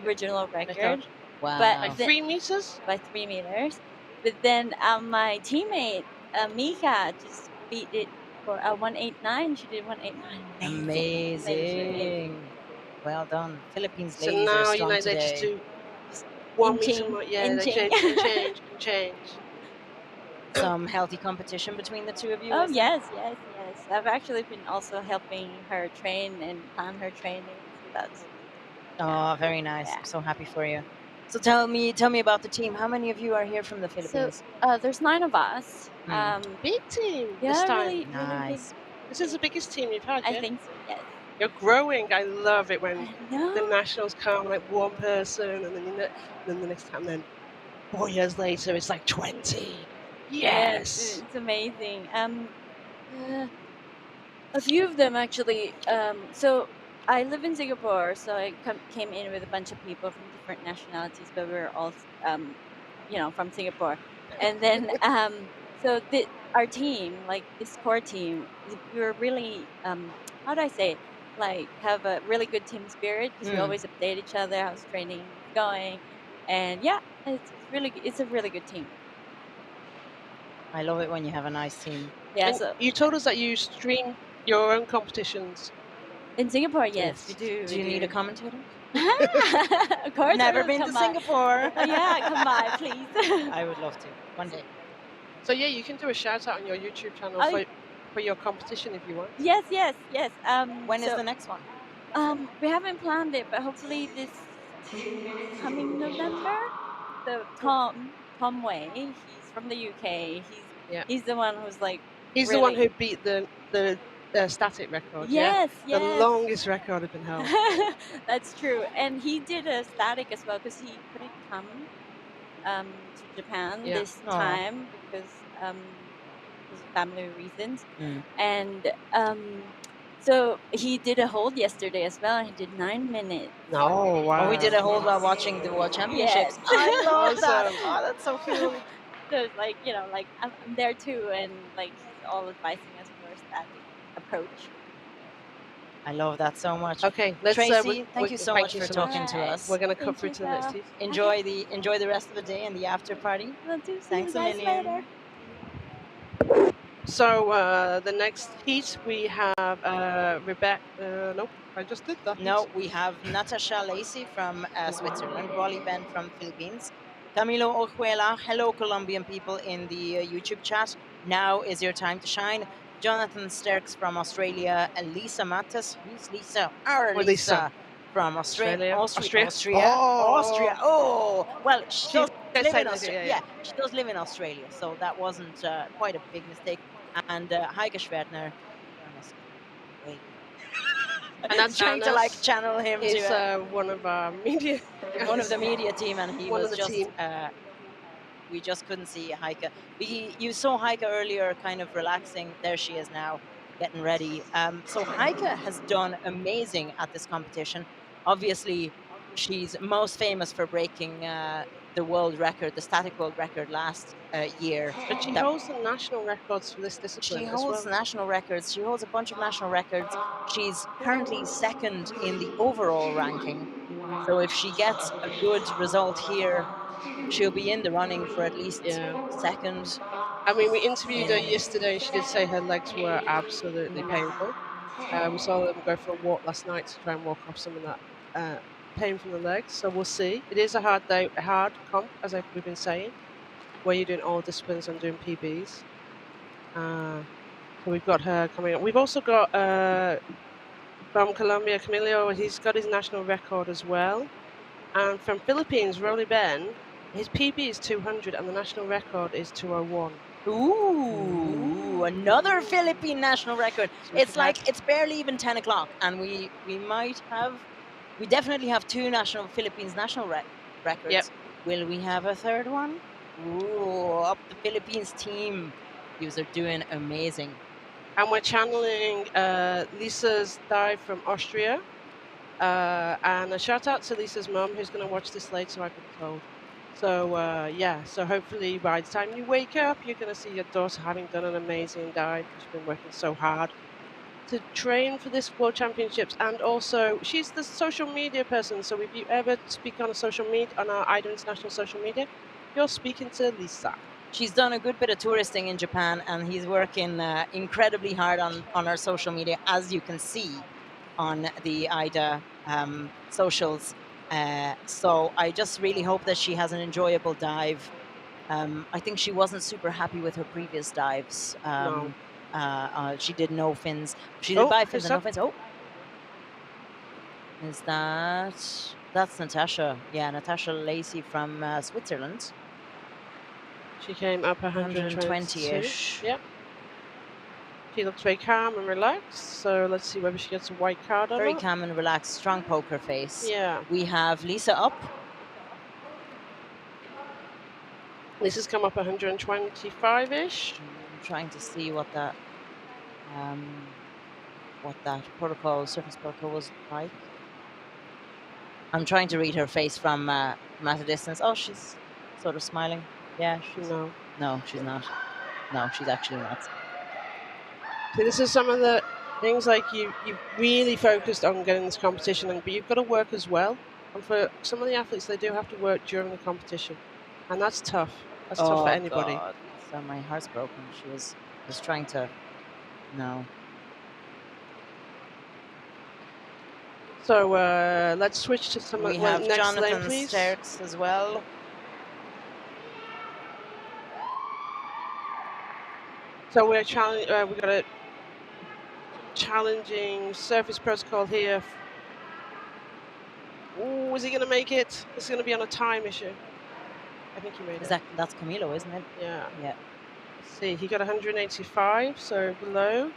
original record. Wow. But Like the- 3 meters? by 3 meters. But then my teammate Mika just beat it for 189. She did 189. Amazing. Well done. Philippines So ladies now, are strong they today. just do 1 meter Inching, more. Yeah, they inching. change and change. Some healthy competition between the two of you. Oh is there? yes. I've actually been also helping her train and plan her training. So that's Oh, very nice. Yeah. I'm so happy for you. So tell me about the team. How many of you are here from the Philippines? there's 9 of us. Big team Yeah, this time. really, really big. Nice. This is the biggest team you've had, yeah? I think so. Yes. You're growing. I love it when I know. the nationals come like one person, and then the next time, then 4 years later, it's like 20. Yes. It's amazing. A few of them actually. So I live in Singapore, so I came in with a bunch of people from different nationalities, but we were all, from Singapore. And then, our team, like this core team, we were really, how do I say it? Like have a really good team spirit because we always update each other how's training going, and yeah, it's a really good team. I love it when you have a nice team. Yeah. And So you told us that you stream your own competitions. in Singapore, yes, we do. Do you need a commentator? Of course. Never I'll been to come by. Singapore. Yeah, come by, please. I would love to one day. So yeah, you can do a shout out on your YouTube channel for your competition if you want. Yes. When is the next one? We haven't planned it, but hopefully this coming November. So Tom Way, he's from the UK. He's the one who's like. He's the one who beat the static record. Yes. The longest record had been held. That's true, and he did a static as well because he couldn't come to Japan this time because of family reasons, and so he did a hold yesterday as well, and he did 9 minutes. Oh wow! Oh, we did a hold while watching the World Championships. Yes. I love that. Awesome. Oh, that's so cool. So it's like I'm there too, and like he's all advising us for static approach. I love that so much. Okay, let's. Tracy, thank you so much for talking to much. us. We're going to cut Thank through you, to the next Val. team. Enjoy the rest of the day and the after party. We'll do. See Thanks you a guys million. later. So the next heat we have Rebecca. Nope, I just did that. No, we have Natasha Lacey from Switzerland, Rolly Ben from Philippines, Camilo Ojuela. Hello, Colombian people in the YouTube chat. Now is your time to shine. Jonathan Sterckx from Australia, and Lisa Mattes. Who's Lisa? Our Or Lisa from Australia. Austria. Austria. Oh, well, she does live in technically, Australia. yeah. She does live in Australia, so that wasn't quite a big mistake. And Heike Schwertner. Wait. And that's trying to like channel him He's to one of our media. one of the media team, and he One was of the just team. we just couldn't see Heike. You saw Heike earlier, kind of relaxing. There she is now, getting ready. So Heike has done amazing at this competition. Obviously, she's most famous for breaking the world record, the static world record last year. But she holds the national records for this discipline. She as holds well. national records. She holds a bunch of national records. She's currently second in the overall ranking. So if she gets a good result here, she'll be in the running for at least second. I mean, we interviewed her yesterday. She did say her legs were absolutely painful. We saw them go for a walk last night to try and walk off some of that pain from the legs. So we'll see. It is a hard day, a hard comp, as we've been saying, where you're doing all disciplines and doing PBs. So we've got her coming up. We've also got from Colombia, Camilo. He's got his national record as well. And from Philippines, Rolly Ben, his PB is 200 and the national record is 201. Ooh, another Philippine national record. So we It's could have- like it's barely even 10 o'clock, and we definitely have two Philippines national records. Yep. Will we have a third one? Ooh, up the Philippines team. You are doing amazing. And we're channeling Lisa's dive from Austria. And a shout out to Lisa's mum, who's going to watch this later, I've been told. So, yeah, so hopefully by the time you wake up, you're going to see your daughter having done an amazing dive. She's been working so hard to train for this World Championships. And also, she's the social media person. So if you ever speak on a social media, on our AIDA International social media, you're speaking to Lisa. She's done a good bit of touristing in Japan, and he's working incredibly hard on our social media, as you can see on the AIDA socials. So I just really hope that she has an enjoyable dive. I think she wasn't super happy with her previous dives. No. She did no fins. She did bifins and no fins. Oh, is that's Natasha? Yeah, Natasha Lacey from Switzerland. She came up 120-ish. Yep. She looks very calm and relaxed. So let's see whether she gets a white card or not. Very calm and relaxed, strong poker face. Yeah. We have Lisa up. Lisa's come up 125-ish. I'm trying to see what that surface protocol was like. I'm trying to read her face from at a distance. Oh, she's sort of smiling. Yeah, no, she's not. No, she's actually not. So this is some of the things like you've really focused on getting this competition, but you've got to work as well. And for some of the athletes, they do have to work during the competition, and that's tough. That's tough for anybody. God. So my heart's broken. She was trying to. No. So let's switch to some. We have next Jonathan lane, please. Sterckx as well. So we're we've got a challenging surface protocol here. Oh, is he going to make it? It's going to be on a time issue. I think he made it. That's Camilo, isn't it? Yeah. Yeah. Let's see, he got 185, so below.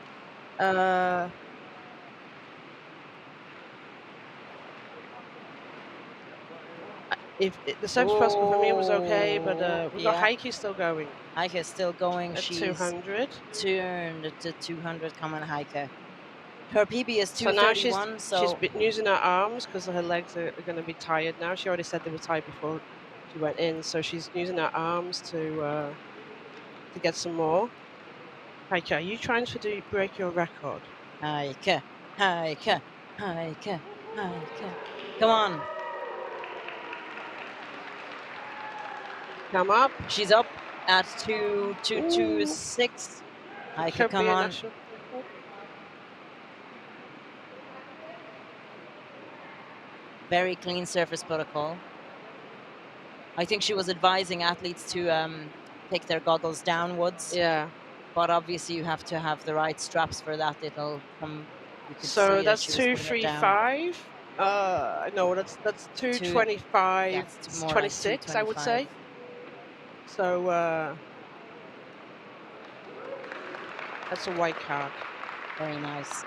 If the surface protocol for me was okay, but we've got Heike still going. Heike is still going. At She's 200. Turned to 200. Come on, Heike. Her PB is 231. So now she's been using her arms because her legs are going to be tired now. She already said they were tired before she went in, so she's using her arms to get some more. Heike, are you trying to break your record? Heike, Heike, Heike, Heike. Come on. Come up. She's up at 226. Heike, come on. Very clean surface protocol. I think she was advising athletes to take their goggles downwards. Yeah. But obviously you have to have the right straps for that. It'll come. So that's 235. No, that's 225. Yeah, it's more 26, like I would say. So that's a white card. Very nice.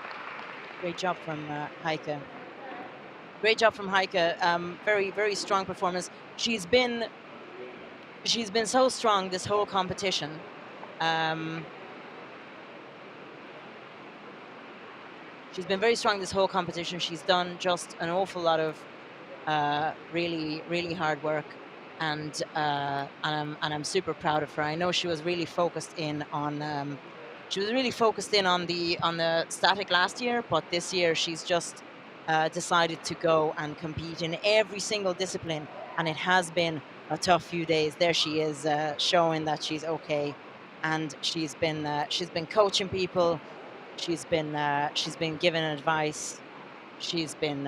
Great job from Heike. Great job from Heike. Very, very strong performance. She's been so strong this whole competition. She's been very strong this whole competition. She's done just an awful lot of really, really hard work, and I'm super proud of her. I know she was really focused in on the static last year, but this year she's just decided to go and compete in every single discipline, and it has been a tough few days. There she is, showing that she's okay, and she's been coaching people. She's been giving advice. She's been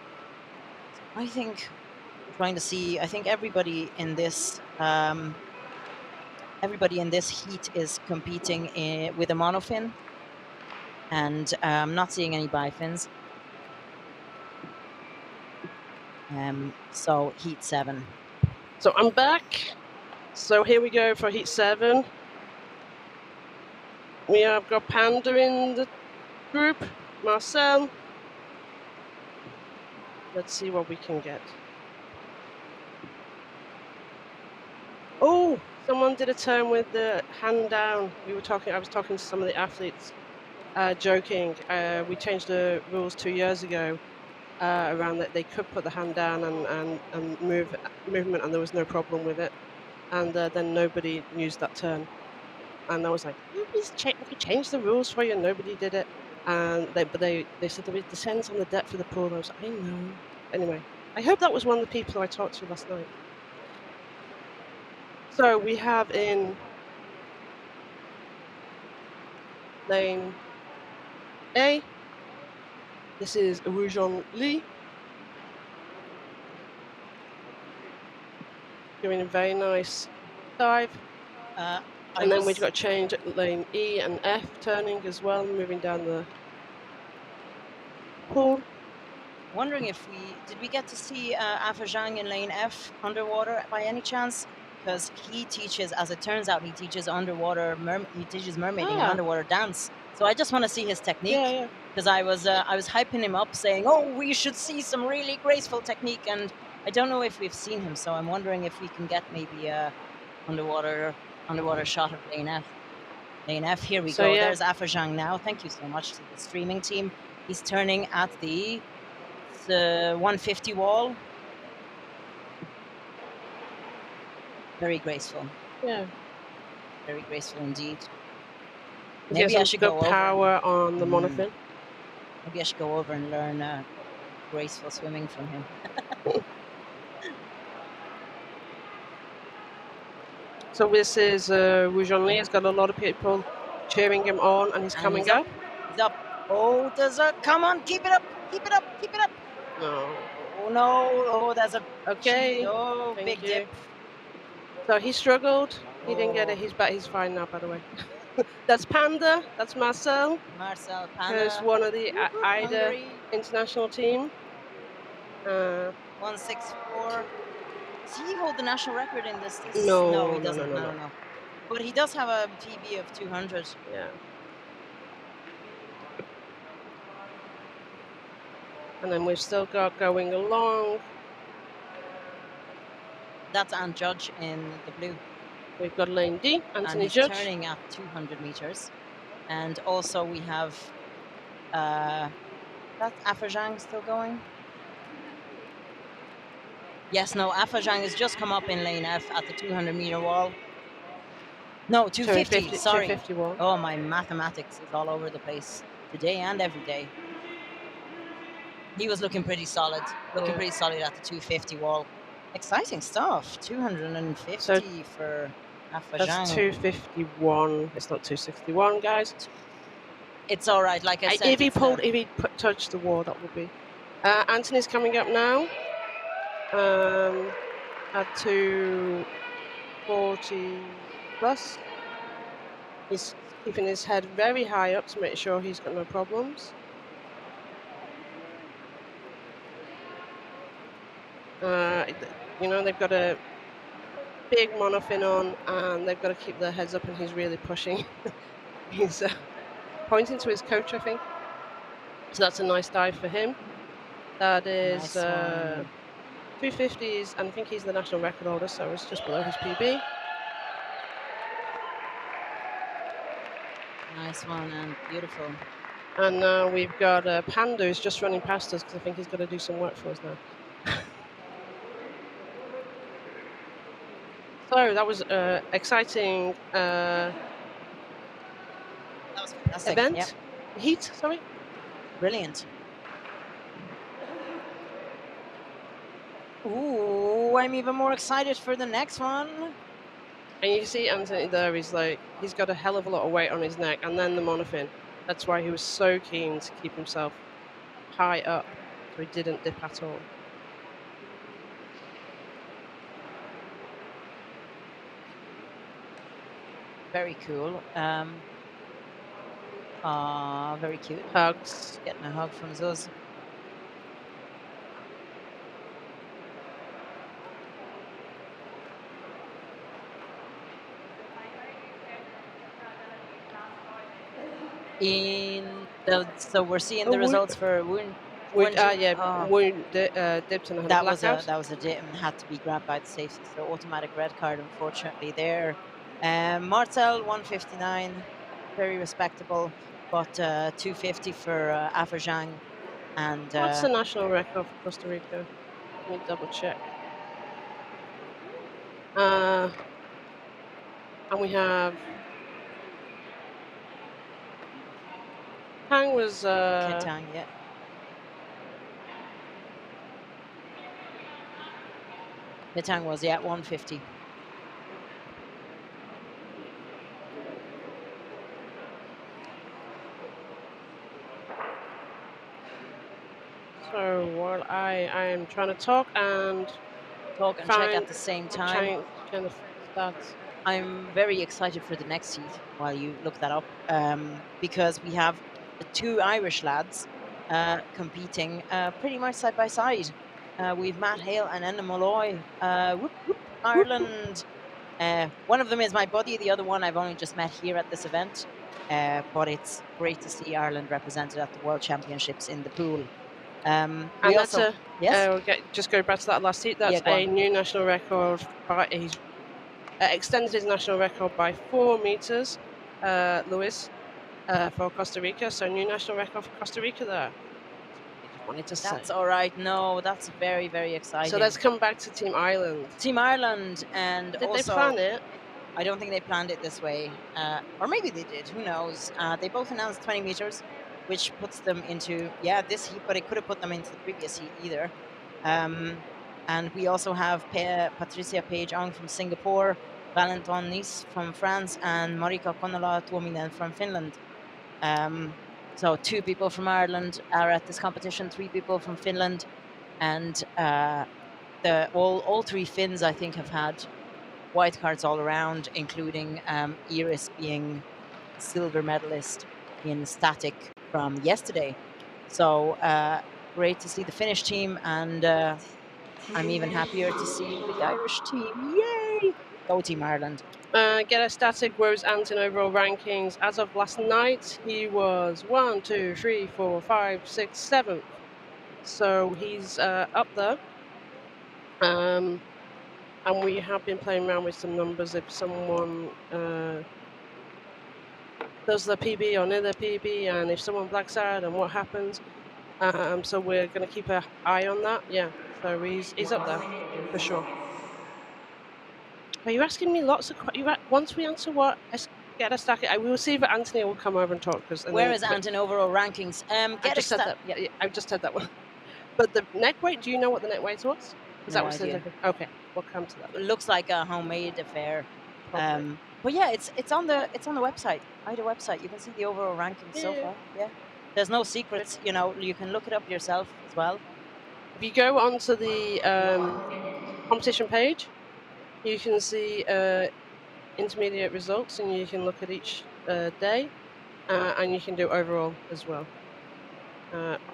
I think trying to see. I think everybody in this heat is competing with a monofin, and I'm not seeing any bifins. So heat 7. So I'm back. So here we go for heat 7. We have got Panda in the group, Marcel. Let's see what we can get. Oh, someone did a turn with the hand down. I was talking to some of the athletes, joking. We changed the rules 2 years ago around that they could put the hand down and movement, and there was no problem with it. And then nobody used that turn. And I was like, we changed the rules for you, and nobody did it. And they said it descends on the depth of the pool. I was like, I know. Anyway, I hope that was one of the people I talked to last night. So we have in lane A, this is Xien Li, doing a very nice dive. And then we've got to change at lane E and F, turning as well, moving down the pool. Wondering if did we get to see Afa Zhang in lane F underwater by any chance? Because he teaches, as it turns out, he teaches underwater. He teaches mermaiding and underwater dance. So I just want to see his technique. Because I was hyping him up, saying, "Oh, we should see some really graceful technique." And I don't know if we've seen him, so I'm wondering if we can get maybe a underwater shot of lane F. Lane F. Here we go. There's Afa Zhang now. Thank you so much to the streaming team. He's turning at the 150 wall. Very graceful. Yeah. Very graceful indeed. Maybe I should go power on the monofin. Maybe I should go over and learn graceful swimming from him. So this is Xien Li. He's got a lot of people cheering him on, and he's coming up. He's up. Oh, come on, keep it up, keep it up, keep it up. No. Oh no, oh, that's a okay. Oh, big dip. So he struggled. He didn't get it. He's back. He's fine now, by the way. That's Panda. That's Marcel. Panda. Who's one of the AIDA international team. 164. Does he hold the national record in this? No, he doesn't. No. But he does have a PB of 200. Yeah. And then we've still got going along. That's Ant Judge in the blue. We've got lane D, Anthony and Judge. Turning at 200 meters. And also we have, that's Afa Zhang still going? Yes, no, Afa Zhang has just come up in lane F at the 200 meter wall. No, 250, sorry. 250 wall. Oh, my mathematics is all over the place today and every day. He was looking pretty solid, pretty solid at the 250 wall. Exciting stuff. 250 for Afa Zhang. That's 251. It's not 261, guys. It's all right. Like I said, if he touched the wall, that would be. Anthony's coming up now. At 240 plus. He's keeping his head very high up to make sure he's got no problems. You know, they've got a big monofin on, and they've got to keep their heads up, and he's really pushing. He's pointing to his coach, I think. So that's a nice dive for him. That is 250s, and I think he's the national record holder, so it's just below his PB. Nice one, and beautiful. And now we've got Panda who's just running past us because I think he's got to do some work for us now. So that was exciting that was fantastic. Event. Yep. Heat, sorry. Brilliant. Ooh, I'm even more excited for the next one. And you see Anthony there, he's got a hell of a lot of weight on his neck, and then the monofin. That's why he was so keen to keep himself high up, so he didn't dip at all. Very cool. Very cute. Hugs. Getting a hug from Zuz. So we're seeing the results for wound. Wound dipped and had a That was blackout. a dip and had to be grabbed by the safety. So automatic red card, unfortunately, there. Marcel 159, very respectable, but 250 for Afar Zhang. And What's the national record for Costa Rica? Let me double check. And we have Tang was Tang, yeah. Tang was 150. So while I am trying to talk and check at the same time. Kind of stats. I'm very excited for the next heat while you look that up, because we have the two Irish lads competing pretty much side by side. We've Matt Hale and Enna Molloy. Whoop, whoop, Ireland. One of them is my buddy. The other one I've only just met here at this event. But it's great to see Ireland represented at the World Championships in the pool. And that's yes. Just go back to that last heat. That's a new national record. He's extended his national record by 4 meters, Luis, for Costa Rica. So new national record for Costa Rica there. Wanted to say. That's all right. No, that's very, very exciting. So let's come back to Team Ireland. Team Ireland, and did also, they plan it? I don't think they planned it this way, or maybe they did. Who knows? They both announced 20 meters, which puts them into this heat, but it could have put them into the previous heat either. And we also have Patricia Page-Ong from Singapore, Valentin Nice from France, and Marika Konola Tuominen from Finland. So 2 people from Ireland are at this competition, 3 people from Finland, and all 3 Finns, I think, have had white cards all around, including Iris being silver medalist in static from yesterday. So great to see the Finnish team, and I'm even happier to see the Irish team. Yay! Go Team Ireland. Get a static Rose Anton overall rankings. As of last night, he was 1, 2, 3, 4, 5, 6, 7th. So he's up there. And we have been playing around with some numbers. If someone does the PB or near the PB, and if someone blacks out, and what happens. So we're going to keep an eye on that. Yeah. So he's up there for sure. Are you asking me lots of questions? Once we answer what, get a stack. I will see if Anthony will come over and talk. Where is Anton overall rankings? I just said that. Yeah, I just said that one. But the neck weight, do you know what the neck weight was? Is that what idea. Okay, we'll come to that. It looks like a homemade affair. But yeah, it's on the website, AIDA website. You can see the overall rankings so far. Yeah, there's no secrets. You know, you can look it up yourself as well. If you go onto the competition page, you can see intermediate results, and you can look at each day, and you can do overall as well.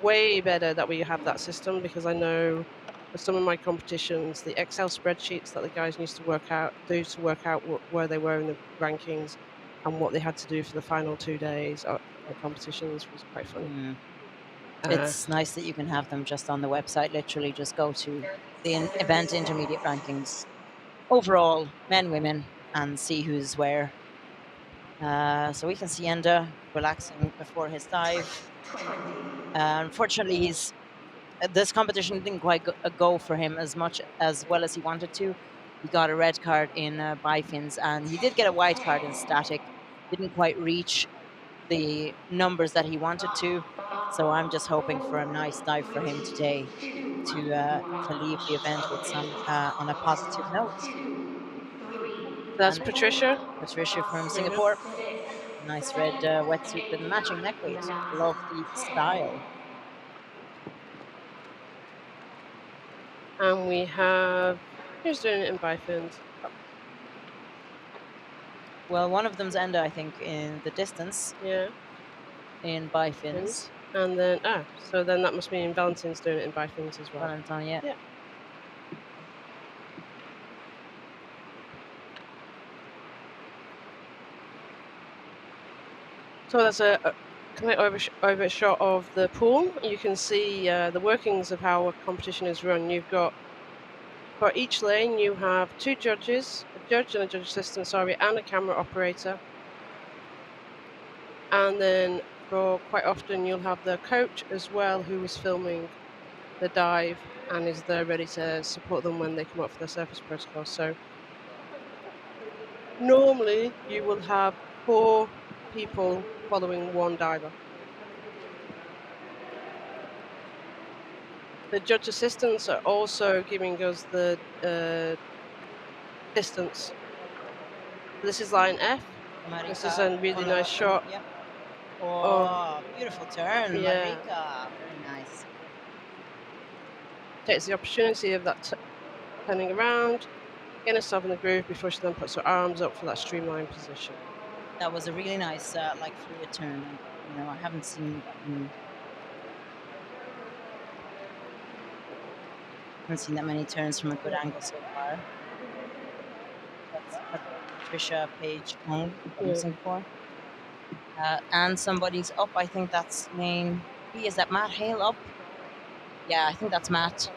Way better that we have that system, because I know for some of my competitions, the Excel spreadsheets that the guys used to work out where they were in the rankings and what they had to do for the final 2 days of competitions was quite funny. It's nice that you can have them just on the website. Literally, just go to the event intermediate rankings, overall, men, women, and see who's where. So we can see Enda relaxing before his dive. Unfortunately, this competition didn't quite go for him as well as he wanted to. He got a red card in bifins, and he did get a white card in static. Didn't quite reach the numbers that he wanted to. So I'm just hoping for a nice dive for him today to leave the event with some on a positive note. That's Patricia. Patricia from Singapore. Nice red wetsuit with matching neck weight. Love the style. And we have, who's doing it in bifins? Well, one of them's Enda, I think, in the distance Yeah. in bifins. And then, so then that must mean Valentin's doing it in bifins as well. Valentine, yeah. Yeah. So that's a complete over shot of the pool. You can see the workings of how a competition is run. You've got, for each lane, you have 2 judges, a judge and a judge assistant, and a camera operator. And then for quite often, you'll have the coach as well, who is filming the dive and is there ready to support them when they come up for their surface protocol. So normally you will have 4 people following one diver. The judge assistants are also giving us the distance. This is line F. This is a really nice shot. Yep. Oh, beautiful turn, Yeah. Marika. Very nice. Takes the opportunity of that turning around, getting herself in the groove before she then puts her arms up for that streamlined position. That was a really nice, like fluid turn. You know, I haven't seen that many turns from a good angle so far. That's Patricia Page Hong from Singapore. And somebody's up. I think that's lane B. Is that Matt Hale up? Yeah, I think that's Matt.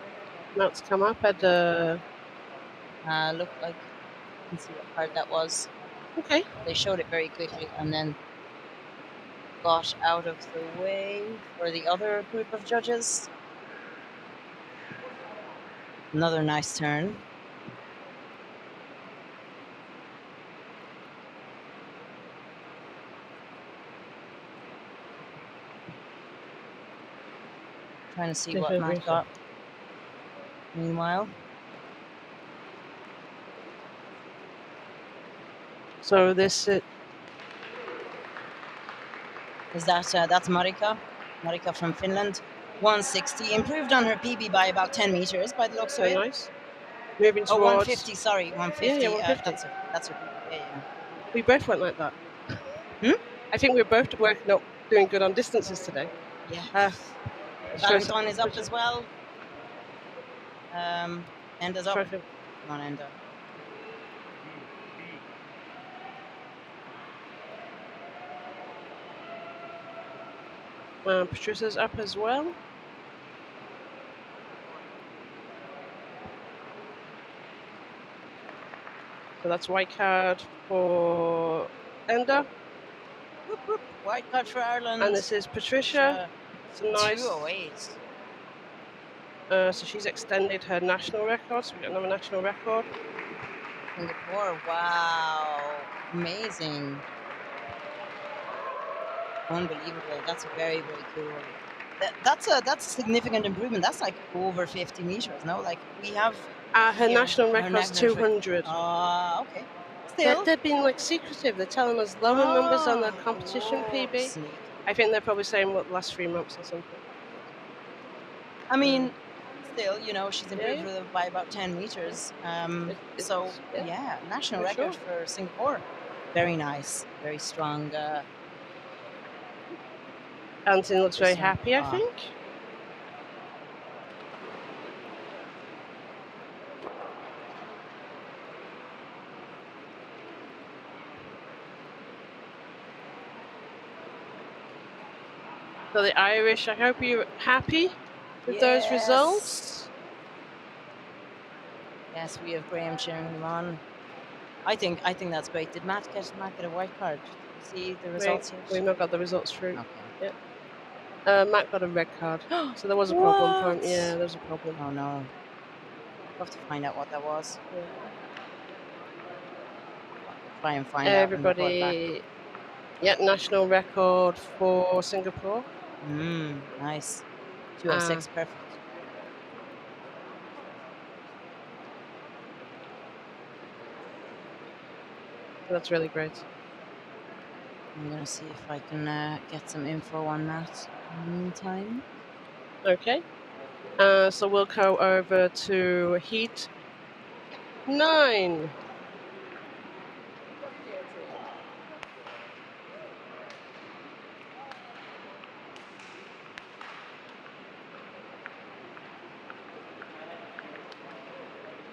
Matt's come up at Look like you can see what part that was. Okay. They showed it very quickly and then got out of the way for the other group of judges. Another nice turn. Trying to see what Matt got. Meanwhile. So this is that that's Marika from Finland. 160, improved on her PB by about 10 meters by the looks of it. nice. Moving towards 150, sorry, 150. Yeah, 150. That's her PB. Yeah. We both went like that. I think we were both doing good on distances today. Yeah. Valentine is up as well. Enda's up. Come on, Enda. Patricia's up as well. So that's white card for Enda. Whoop, whoop. White card for Ireland. And this is Patricia. It's a nice 208. So she's extended her national record. So we got another national record. Singapore. Wow. Amazing. Unbelievable. That's very, very cool. That's a significant improvement. That's like over 50 meters, no? Like we have her national record is 200. Okay. Still, they're being like secretive. They're telling us lower numbers on the competition PB. Sneak. I think they're probably saying what the last 3 months or something. I mean, still, you know, she's improved by about 10 meters. National record for Singapore. Very nice, very strong. Anthony looks very happy, I think. So the Irish, I hope you're happy with those results. Yes, we have Graham cheering them on. I think that's great. Did Matt get a white card? Did you see the results here? We've not got the results through. Okay. Matt got a red card, so there was a problem for him. Yeah, there was a problem. Oh no. We'll have to find out what that was. Yeah. Try and find everybody. National record for Singapore. Nice. 206, perfect. That's really great. I'm going to see if I can get some info on that in the meantime. Okay. So we'll go over to Heat 9.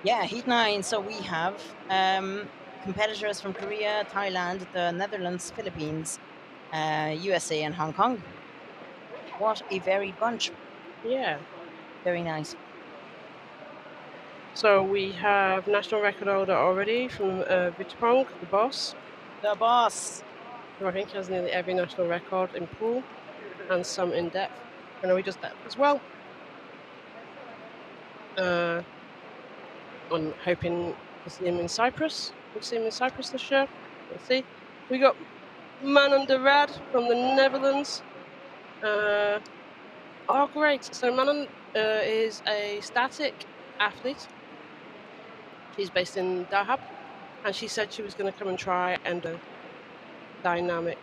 Yeah, Heat 9. So we have competitors from Korea, Thailand, the Netherlands, Philippines, USA, and Hong Kong. What a varied bunch. Yeah. Very nice. So we have national record holder already from Vitapong, the boss, The boss. who I think has nearly every national record in pool and some in depth. I know he does depth as well. I'm hoping to see him in Cyprus. We'll see him in Cyprus this year. We'll see. We got Manon de Rad from the Netherlands. Oh, great. So Manon is a static athlete. She's based in Dahab. And she said she was going to come and try and do a dynamic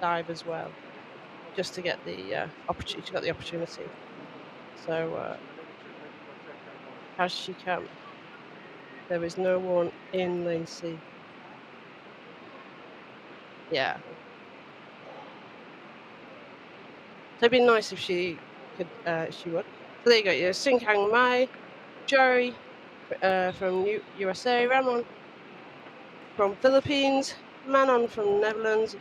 dive as well, just to get the opportunity. She got the opportunity. So has she come? There is no one in lane C. Yeah. So it'd be nice if she could. She would. So there you go. Yeah, Sing Hang Mai, Jerry from USA, Ramon from Philippines, Manon from Netherlands,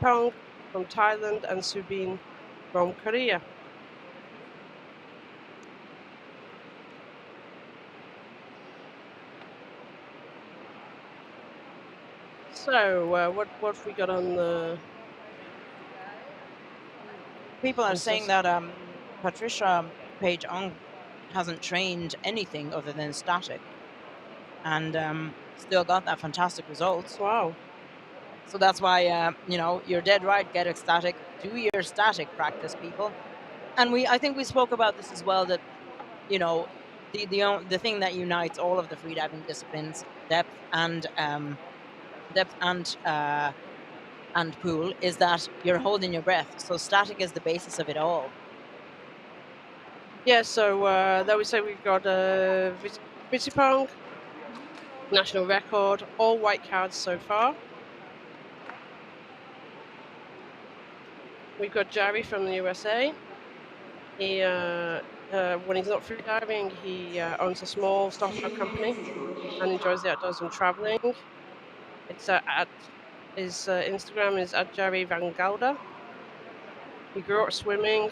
Pong from Thailand, and Subin from Korea. So what have we got on the? People are This saying is- that Patricia Page Ong hasn't trained anything other than static, and still got that fantastic results. Wow. So that's why you're dead right. Get ecstatic. Do your static practice, people. And I think we spoke about this as well. That the thing that unites all of the freediving disciplines, depth and pool, is that you're holding your breath. So static is the basis of it all. Yeah. So there we say we've got Pong, national record, all white cards so far. We've got Jerry from the USA. He, when he's not freediving, he owns a small stockpile company and enjoys the outdoors and traveling. It's at his Instagram is at Jerry Van Galda. He grew up swimming.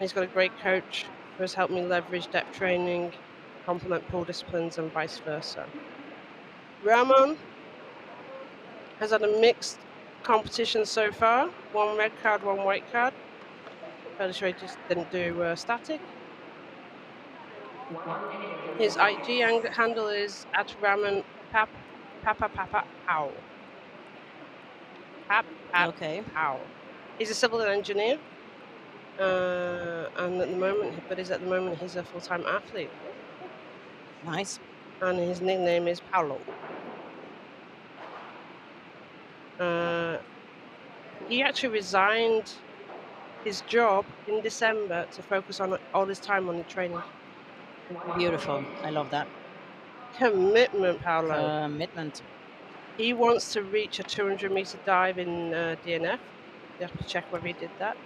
He's got a great coach who has helped me leverage depth training, complement pool disciplines, and vice versa. Ramon has had a mixed competition so far. One red card, one white card. Fairly sure he just didn't do static. His IG handle is at Ramon Papa Pow. Pap Okay. Pow. He's a civil engineer, and at the moment, he's a full-time athlete, Nice. and his nickname is Paolo. He actually resigned his job in December to focus on all his time on the training. Beautiful. I love that. Commitment, Paolo. Commitment. He wants to reach a 200-meter dive in DNF. You have to check whether he did that.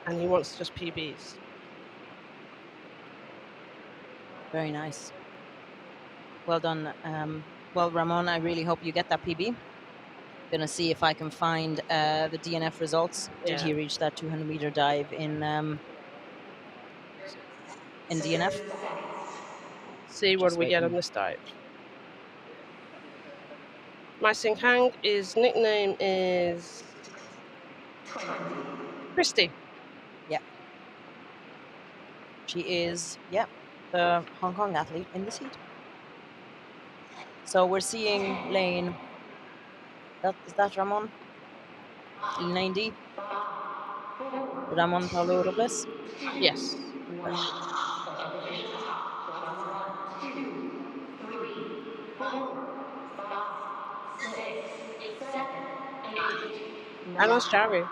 And he wants just PBs. Very nice. Well done. Well, Ramon, I really hope you get that PB. Gonna see if I can find the DNF results. Did he Yeah. reach that 200-meter dive in DNF? See what Just we get on waiting. this dive. My Sing Hang, his nickname is Christy. Yeah. She is, the Hong Kong athlete in this heat. So we're seeing lane. Is that Ramon? L9D? Ramon Paulo Robles? Yes. And that's Jerry.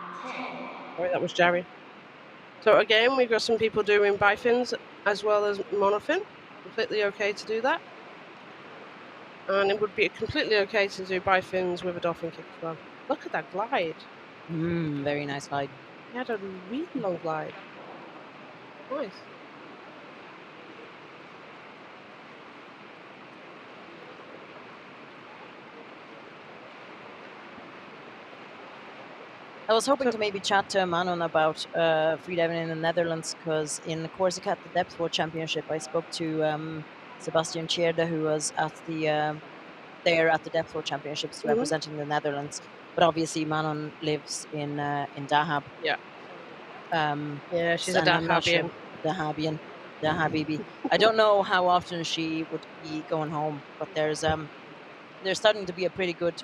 Sorry, that was Jerry. So again, we've got some people doing bifins as well as monofin. Completely okay to do that. And it would be completely okay to do bifins with a dolphin kick as well. Look at that glide. Very nice glide. He had a really long glide. Nice. I was hoping to maybe chat to Manon about freediving in the Netherlands, because in Corsica at the Depth World Championship, I spoke to Sebastian Tjerde, who was at the there at the Depth World Championships representing the Netherlands. But obviously, Manon lives in Dahab. Yeah. Yeah, she's a And I'm not sure Dahabian. Dahabibi. I don't know how often she would be going home, but there's starting to be a pretty good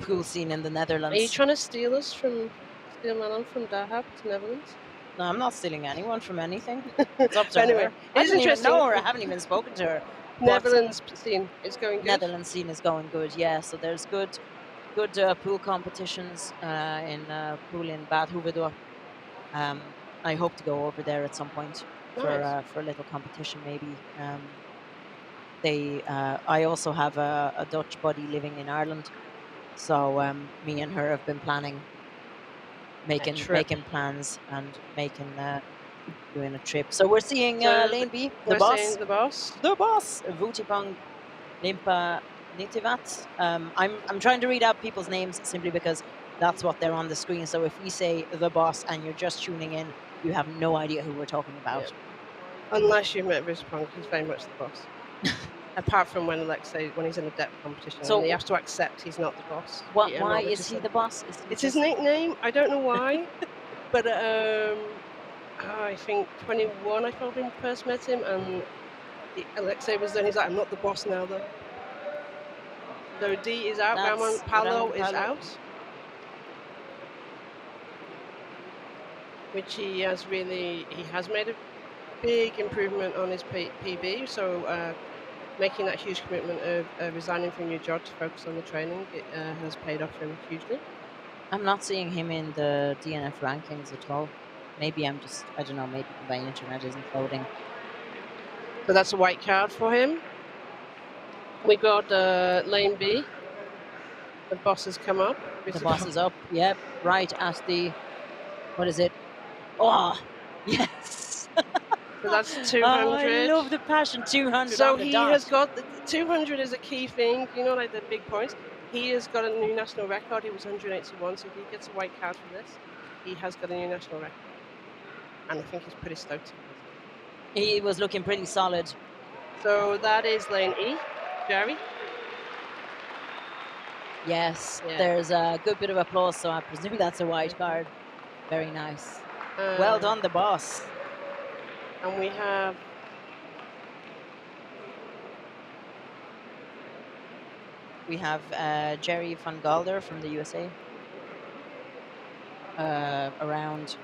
pool scene in the Netherlands. Are you trying to steal Manon from Dahab to Netherlands? No, I'm not stealing anyone from anything. It's up to Anyway, her. it I is didn't even interesting. know her. I haven't even spoken to her. But Netherlands scene is going good. Netherlands scene is going good, yeah. So there's good pool competitions in pool in Bad Hoeverdorp. I hope to go over there at some point for a little competition, maybe. I also have a Dutch buddy living in Ireland, so me and her have been planning, making plans and doing a trip. So we're seeing Lane B, the boss. Seeing the boss. The boss, Vutipang Limpa Nitivat. I'm trying to read out people's names simply because that's what they're on the screen. So if we say the boss and you're just tuning in, you have no idea who we're talking about. Yeah. Unless you met Vutipang, he's very much the boss. Apart from when he's in a depth competition, so he has to accept he's not the boss. Why is he the boss? It's his nickname. I don't know why, but I think 21. I probably first met him, and Alexei was there. He's like, I'm not the boss now, though. So D is out. Ramon Palo is out, which he has made a big improvement on his PB. So. Making that huge commitment of resigning from your job to focus on the training, it has paid off him hugely. I'm not seeing him in the DNF rankings at all. Maybe I don't know, maybe my internet isn't loading. So that's a white card for him. We got lane B. The boss has come up. The boss is up, yep, right at the, what is it? Oh, yes. So that's 200. I love the passion, 200. So he has got, 200 is a key thing, like the big points. He has got a new national record. He was 181, so if he gets a white card for this, he has got a new national record. And I think he's pretty stoked. He was looking pretty solid. So that is lane E, Jerry. Yes, there's a good bit of applause, so I presume that's a white card. Very nice. Well done, the boss. And we have Jerry van Galder from the USA. Around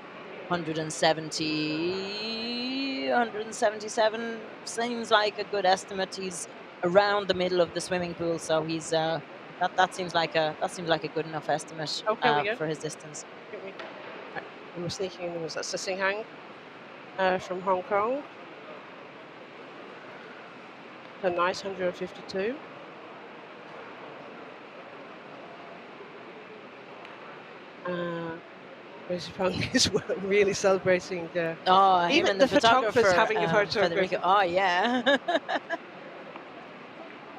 170, 177 seems like a good estimate. He's around the middle of the swimming pool, so he's that seems like a good enough estimate for his distance. We were sneaking in. Was that Sissing Hang? From Hong Kong. A nice 152. Vutipang is really celebrating. Even the photographer's having a photo. Oh yeah.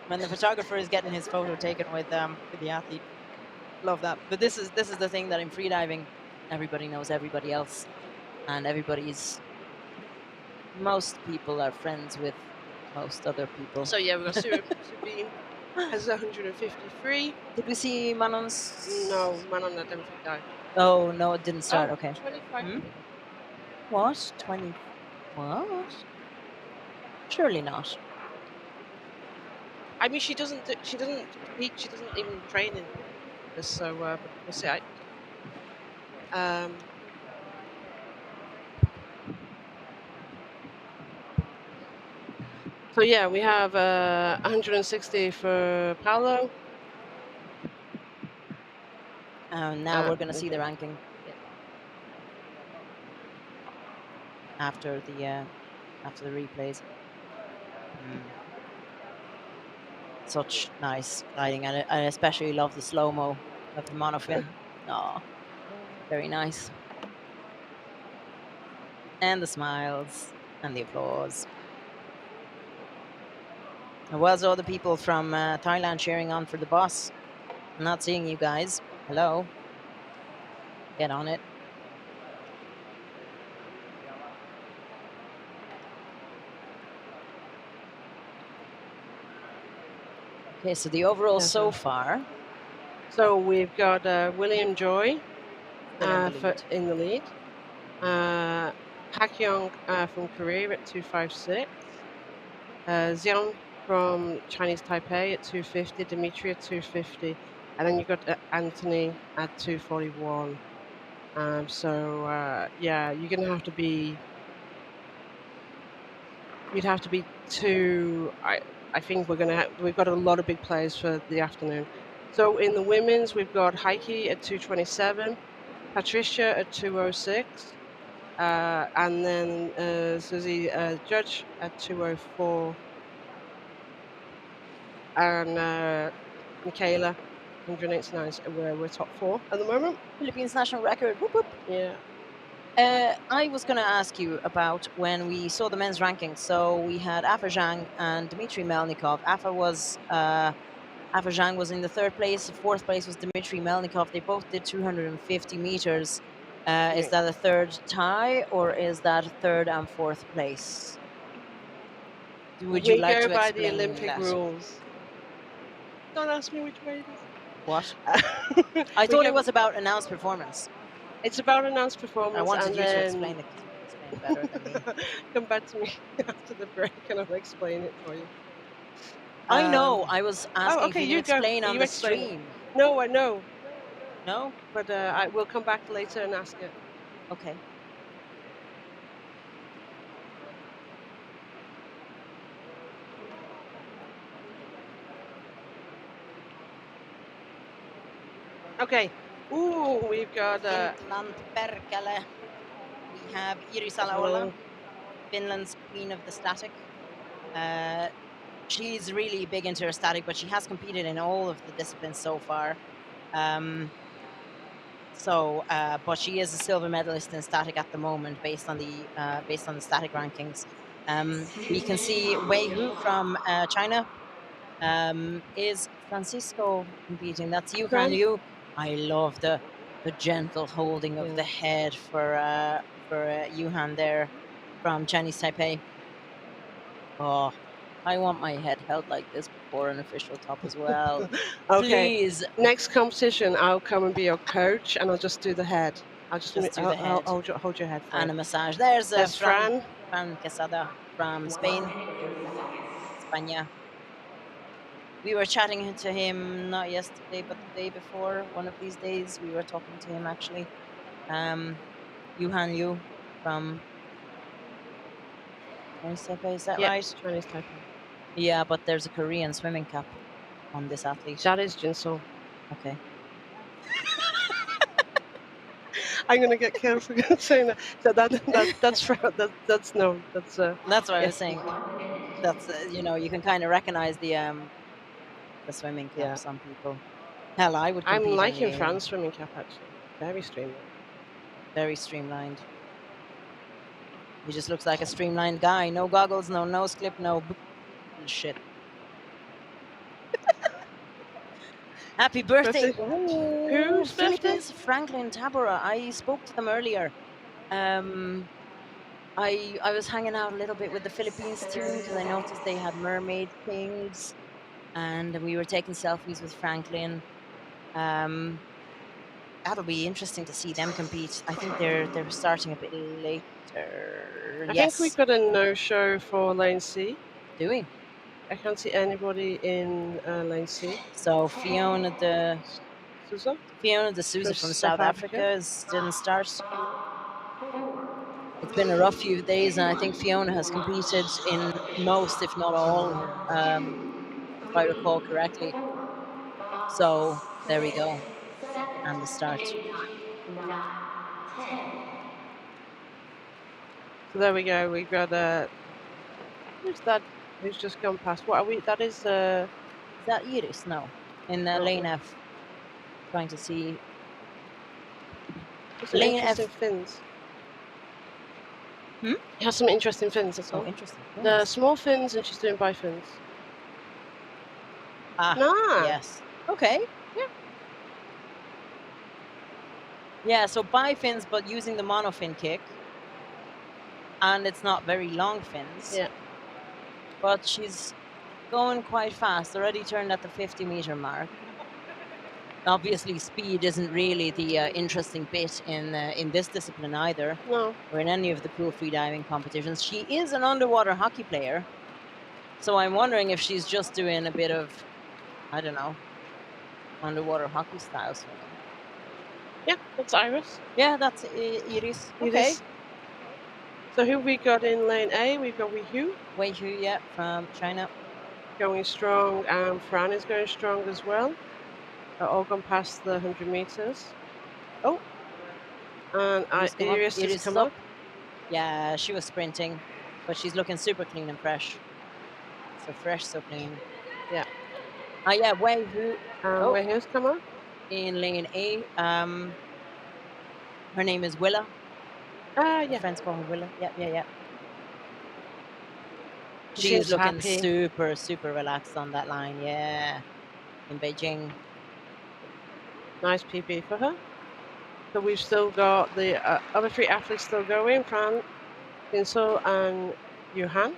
When the photographer is getting his photo taken with the athlete, love that. But this is the thing that in freediving, everybody knows everybody else, and most people are friends with most other people. So yeah, we've got Sabine has 153. Did we see Manon's? No, Manon I don't think died. Oh no, it didn't start. Okay. 25. What? 20? What? Surely not. I mean, she doesn't even train in this, so we'll see. So yeah, we have 160 for Paolo. Now we're going to see the ranking after the replays. Such nice gliding, and I especially love the slow-mo of the monofin. Oh, very nice. And the smiles and the applause. There was all the people from Thailand cheering on for the boss. I'm not seeing you guys. Hello. Get on it. Okay, so the overall so far. So we've got William Joy Still in the lead. in the lead. Hakyong from Korea at 256. Xian from Chinese Taipei at 250. Dmitri at 250. And then you've got Anthony at 241. Yeah, you're gonna have to be. You'd have to be two. I think we've got a lot of big players for the afternoon. So in the women's, we've got Heike at 227, Patricia at 206, and then Susie Judge at 204, and Mikaela 189. So we're top 4 at the moment. Philippines national record. Whoop, whoop. Yeah. I was going to ask you about when we saw the men's rankings. So we had Afa Zhang and Dmitri Melnikov. Afa Zhang was in the 3rd place. The 4th place was Dmitri Melnikov. They both did 250 meters. Is that a 3rd tie, or is that 3rd and 4th place? Would you like to go by explain the Olympic that? rules. Don't ask me which way it is. What? I thought it was about announced performance. It's about announced performance. I wanted and you then to explain it better than me. Come back to me after the break and I'll explain it for you. I know. I was asking okay, if you you could go. explain on You the explain it. stream. No, I know. No? But I will come back later and ask it. Okay. Okay. Ooh, we've got Finland Perkele. We have Iiri Salaola, Finland's queen of the static. She's really big into her static, but she has competed in all of the disciplines so far. But she is a silver medalist in static at the moment, based on the static rankings. We can see Wei Hu from China. Is Francisco competing? That's Yuhan Liu. I love the gentle holding of the head for Yuhan there from Chinese Taipei. Oh, I want my head held like this before an official top as well. Okay. Please. Next competition, I'll come and be your coach, and I'll just do the head. I'll just do the head. I'll hold your head for and it. a massage. There's Fran Quesada from Spain. España. We were chatting to him not yesterday, but the day before. One of these days, we were talking to him actually. Yuhan Liu from Chinese Taipei. Is that right? Chinese Taipei. Yeah, but there's a Korean swimming cap on this athlete. That is Xien Siow. Okay. I'm gonna get killed for saying that. So that's no. That's what I was saying. That's you can kind of recognize the swimming caps on people. Hell, I would compete. I'm liking Fran's swimming cap actually. Very streamlined. Very streamlined. He just looks like a streamlined guy. No goggles, no nose clip, no bullshit. Happy birthday! Who's Philippines? Franklin Tabora. I spoke to them earlier. I was hanging out a little bit with the Philippines team because I noticed they had mermaid things, and we were taking selfies with Franklin. That'll be interesting to see them compete. I think they're starting a bit later. I think we've got a no-show for Lane C. Do we? I can't see anybody in Lane C. So Fiona de Souza from South Africa didn't start. It's been a rough few days, and I think Fiona has competed in most, if not all, if I recall correctly. So there we go, and the start. 8, 9, 10. So there we go. We've got who's that? Who's just gone past? What are we? That is. Is that Iris? No, in lane F. Trying to see. Lane F. Fins. It has some interesting fins. That's all. Oh, interesting. Fins. The small fins, and she's doing bifins. Yes. Okay. Yeah. Yeah, so bifins, but using the monofin kick. And it's not very long fins. Yeah. But she's going quite fast, already turned at the 50-meter mark. Obviously, speed isn't really the interesting bit in this discipline either, No. or in any of the pool freediving competitions. She is an underwater hockey player, so I'm wondering if she's just doing a bit of, I don't know, underwater hockey style swimming. Yeah, that's Iris. Yeah, that's Iris. It Okay. is. So who we got in lane A? We've got Wei Hu Wei Hu, yeah, from China. going strong, and Fran is going strong as well. They're all gone past the 100 meters. Oh, and Iris has come up. Yeah, she was sprinting, but she's looking super clean and fresh. So fresh, so clean. Yeah. Oh yeah, Wei Hu And Wei Hu's come up. in lane A. Her name is Willa. Ah, Her yeah. friends call her Willa. Yeah. She She's is looking happy. super relaxed on that line. Yeah, in Beijing. Nice PB for her. So we've still got the other three athletes still going: Fran, Xien Siow, and Johan.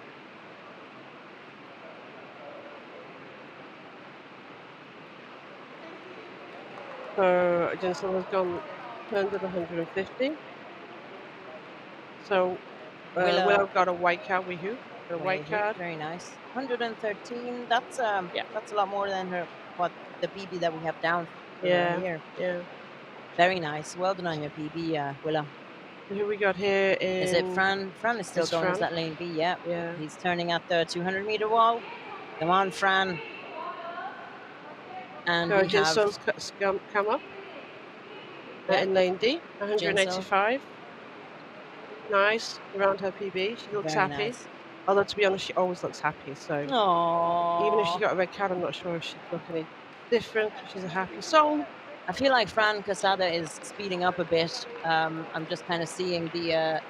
So Xien Siow has turned to the 150. So Willow got a white card. Wei Hu got a white card. Very nice. 113. That's that's a lot more than what the PB that we have down for her here. Yeah. Very nice. Well done on your PB, Willa. Who we got here Is it Fran? Fran is still going. Is that lane B? Yeah. Yeah. He's turning at the 200-meter wall. Come on, Fran. And so we Xien have Siow's come up in lane D, 185. Nice around her PB. She looks very happy. nice. Although to be honest, she always looks happy. So even if she got a red card, I'm not sure if she'd look any different. She's a happy soul. I feel like Fran Casada is speeding up a bit. I'm just kind of seeing the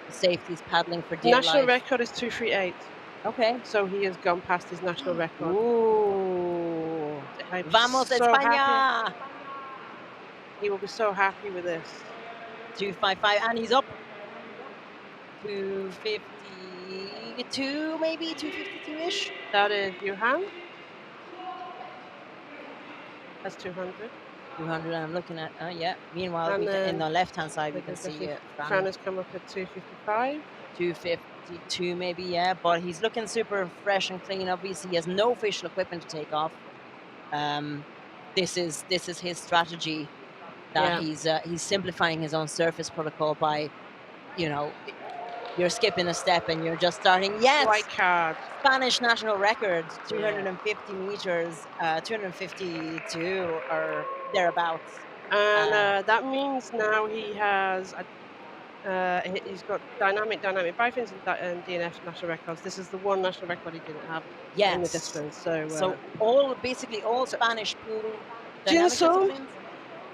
safeties paddling for dear National life. record is 238. Okay. So he has gone past his national record. Ooh. I'm Vamos, so España! Happy. He will be so happy with this. 255, and he's up. 252, maybe 252-ish. That is Johan. That's 200. 200, and I'm looking at, yeah. Meanwhile, And in the left-hand side, we can see Fran has come up at 255. 252, maybe, yeah. But he's looking super fresh and clean. Obviously, he has no facial equipment to take off. This is his strategy. That he's simplifying his own surface protocol by, you're skipping a step and you're just starting. Yes, white card. Spanish national record, 250 meters, 252 or thereabouts. And that means now he has. He's got dynamic bifins and DNF national records. This is the one national record he didn't have in the discipline. So basically all Spanish pool Xien Siow disciplines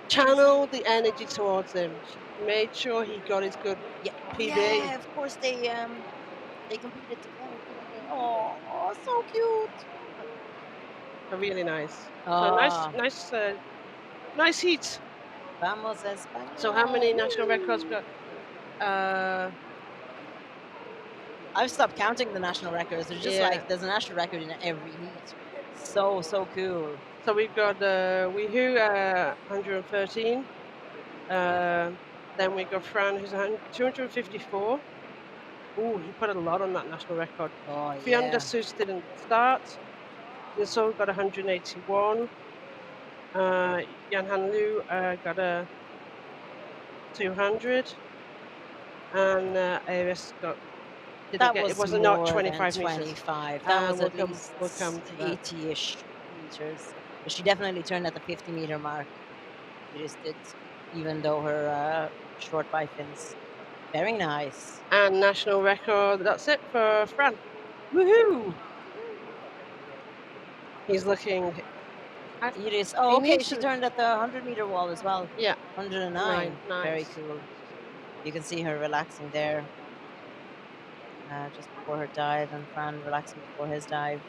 channeled the energy towards him. She made sure he got his good PB. Yeah, of course they competed together. Oh, so cute. Really nice. So nice heat. Vamos España. So how many national records we got? I've stopped counting the national records. There's just there's a national record in every heat. So cool. So we've got Wei Hu 113. Then we got Fran who's 254. Ooh, he put a lot on that national record. Oh, Fiona Sus didn't start. Xien Siow got 181. Yan Han Liu got a 200. And Iris got. It was not 25 meters. 25. That was at least 80-ish meters. But she definitely turned at the 50-meter mark. She just did, even though her short bifins. Very nice. And national record. That's it for Fran. Woohoo! He's looking. Iris. Oh, okay. She turned at the 100-meter wall as well. Yeah. 109. Nice. Very cool. You can see her relaxing there. Just before her dive, and Fran relaxing before his dive.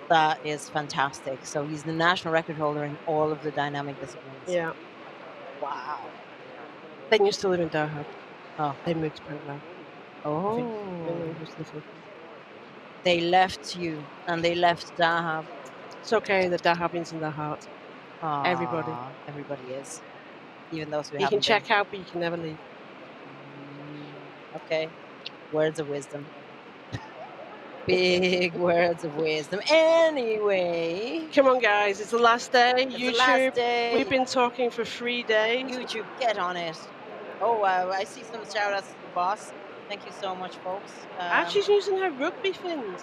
That is fantastic. So he's the national record holder in all of the dynamic disciplines. Yeah. Wow. They used to live in Doha. Oh. They moved to Bangladesh. Oh. Used to live in- They left you and they left Dahab. It's okay. The Dahabins in their heart. Everybody. Aw, everybody is. Even those who You can haven't been. check out, but you can never leave. Okay. Words of wisdom. Big words of wisdom. Anyway, Come on, guys. It's the last day. it's YouTube. the last day. We've been talking for 3 days. YouTube, get on it. Oh, I see some shout outs to the boss. Thank you so much, folks. She's using her rugby fins.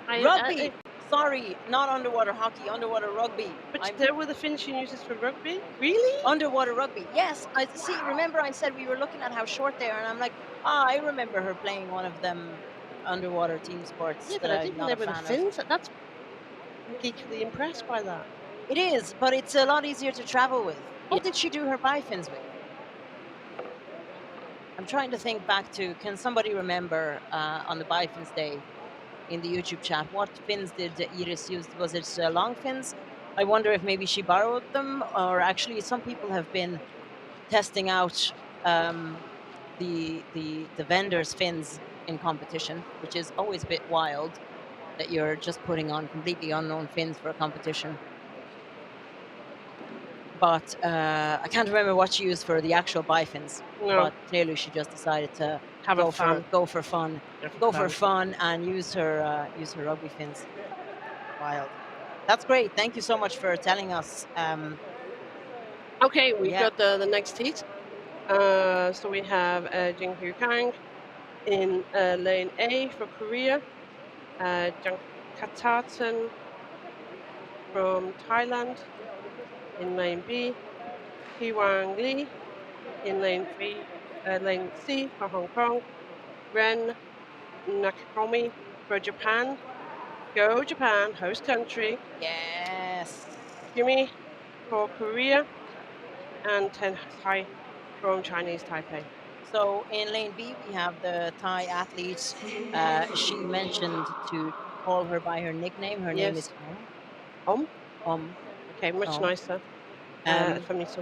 Rugby. Sorry, not underwater hockey, underwater rugby. But there were the fins she uses for rugby? Really? Underwater rugby. Yes, I see. Remember, I said we were looking at how short they are, and I'm like, I remember her playing one of them underwater team sports. Yeah, that but I I'm didn't not know a were the fan of. fins. That's I'm geekily impressed by that. It is, but it's a lot easier to travel with. What Yeah. did she do her bifins with? I'm trying to think back to, can somebody remember on the bifins day in the YouTube chat, what fins did Iris use? Was it long fins? I wonder if maybe she borrowed them, or actually some people have been testing out the vendors' fins in competition, which is always a bit wild that you're just putting on completely unknown fins for a competition. But I can't remember what she used for the actual bifins. No. But clearly she just decided to Have go a fun. go for fun, go for fun, and use her rugby fins. Wild. That's great. Thank you so much for telling us. Okay, we've Yeah. got the next heat. So we have Jingzhe Kang in lane A for Korea, Jang Katatan from Thailand in lane B, Hiwang Li in lane C for Hong Kong, Ren Nakakomi for Japan. Go Japan, host country. Yes. Yumi for Korea, and Ten Tai from Chinese Taipei. So in lane B, we have the Thai athlete. She mentioned to call her by her nickname. Her name is Om. Om. Okay, much Om. nicer for me to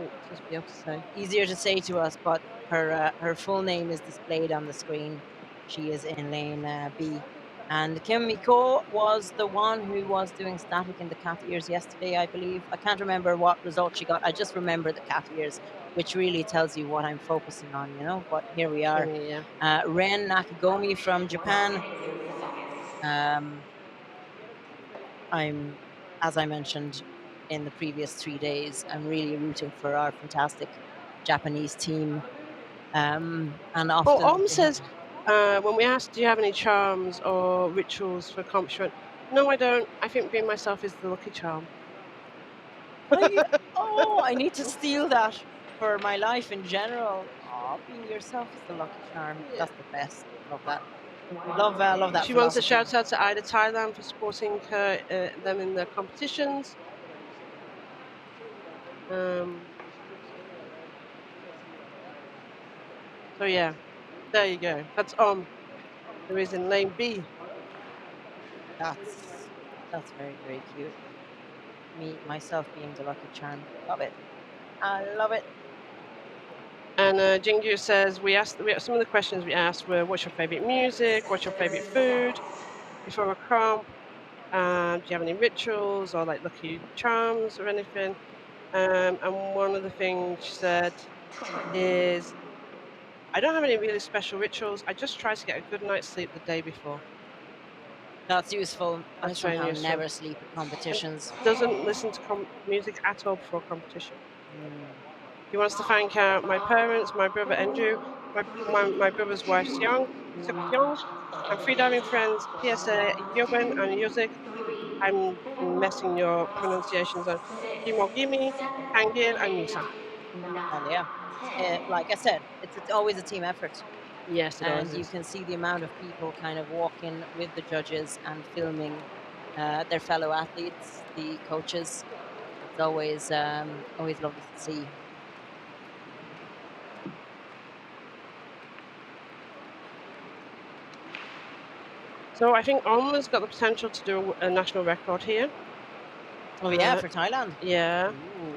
be able to say. Easier to say to us, but her full name is displayed on the screen. She is in lane B. And Kim Miko was the one who was doing static in the cat ears yesterday, I believe. I can't remember what result she got. I just remember the cat ears, which really tells you what I'm focusing on, you know. But here we are. Yeah. Ren Nakagomi from Japan. I'm, as I mentioned in the previous 3 days, I'm really rooting for our fantastic Japanese team. And often. Om says, when we asked, do you have any charms or rituals for accomplishment? No, I don't. I think being myself is the lucky charm. I need to steal that for my life in general. Oh, being yourself is the lucky charm. Yeah. That's the best. Love that. Love that. She wants to shout out to AIDA Thailand for supporting her, them in their competitions. So yeah, there you go. That's who is in lane B. That's very, very cute. Me myself being the lucky charm. Love it. I love it. And Jingju says some of the questions we asked were, what's your favorite music? What's your favorite food? Before a comp, do you have any rituals or like lucky charms or anything? And one of the things she said is, I don't have any really special rituals. I just try to get a good night's sleep the day before. That's useful. I very somehow useful. never sleep at competitions. Doesn't listen to music at all before competition. He wants to thank my parents, my brother Andrew, my brother's wife Xiang, and freediving friends PSA, Yoben and Yuzik. I'm messing your pronunciations on. Kimogimi, Hangil, and Misa. And yeah, like I said, it's always a team effort. Yes, it And always you is. can see the amount of people kind of walking with the judges and filming their fellow athletes, the coaches. It's always lovely to see. So I think Om's got the potential to do a national record here. Oh yeah, for Thailand. Yeah. Ooh.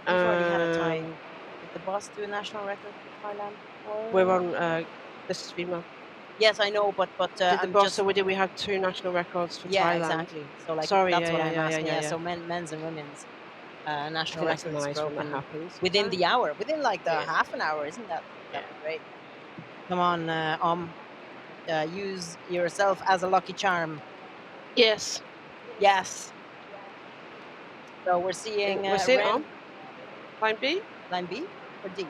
You've already had a time. Um, Did the boss do a national record for Thailand before? we're on. This is female. Yes, I know, but Did the I'm boss? just So we had 2 national records for yeah, Thailand. exactly. So like Sorry, that's yeah, what yeah, I'm yeah, asking. yeah, Yeah, yeah. so men's and women's I national think that's records nice when that broken happens. within the hour, within like the Yeah. half an hour. Isn't that Yeah. great? Come on, use yourself as a lucky charm. Yes. Yes. So we're seeing We're seeing Ren, line B. line B or D?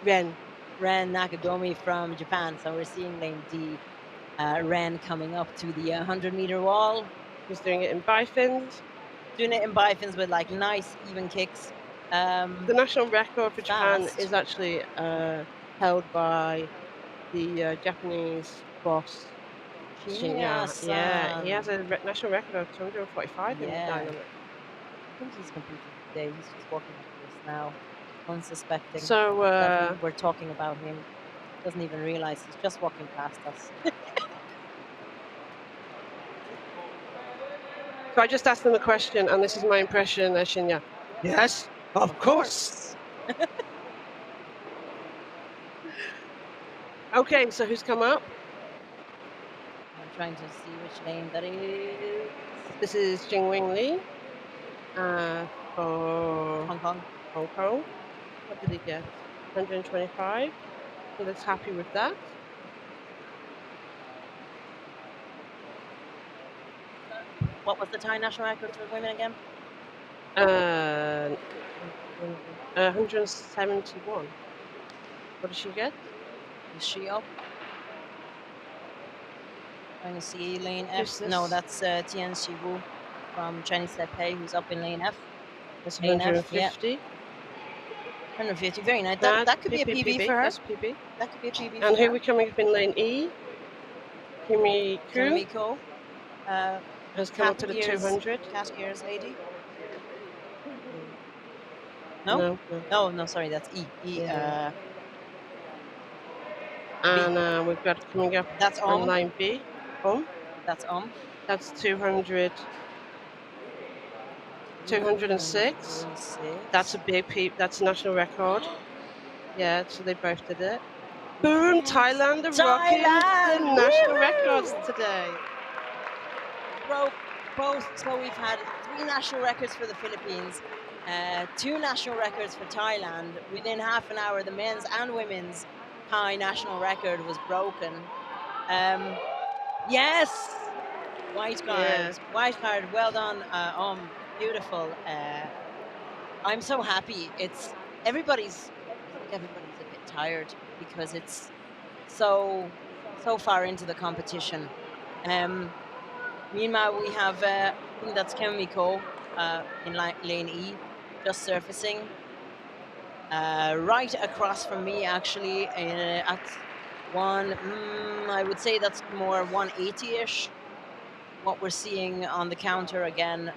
Ren. Ren Nakagomi from Japan. So we're seeing lane D. Ren coming up to the 100-meter wall. He's doing it in bifins. Doing it in bifins with like nice even kicks. The national record for Japan Fast. is actually held by the Japanese boss. Xien Yeah, Siow. he has a national record of 245 in Yeah. dynamic. I think he's competing today. He's just walking up to us now, unsuspecting So that we're talking about him. Doesn't even realize he's just walking past us. so I just asked him a question, and this is my impression, Shinya. Yes, of course. Okay, so who's come up? I'm trying to see which lane that is. This is Jingwing Li for Hong Kong. Hong Kong. What did he get? 125. He looks happy with that. What was the Thai national record for women again? 171. What did she get? Is she up? Trying to see lane Who's F. No, this? that's Tian Shiwu from Chinese Taipei, who's up in lane F. That's Lane F, 150. yeah. 150, very nice. That could be a PB for her. That's PB. That could be a PB And for here her. we're coming up in lane E. Kimiko. Has come up to the 200. Cat ears lady. No? No? No, sorry, that's E. Yeah. And we've got coming up That's on line B. That's That's 200. 206. That's a big peep. That's a national record. Yeah, so they both did it. Boom! Thailand are rocking the national records today. Broke both. So we've had 3 national records for the Philippines, 2 national records for Thailand. Within half an hour, the men's and women's Thai national record was broken. Yes! White card. Yeah. White card. Well done. Beautiful. I'm so happy. Everybody's a bit tired because it's so far into the competition. Meanwhile, we have I think that's Kimiko in lane E, just surfacing. Right across from me, actually, at one. I would say that's more 180-ish. What we're seeing on the counter again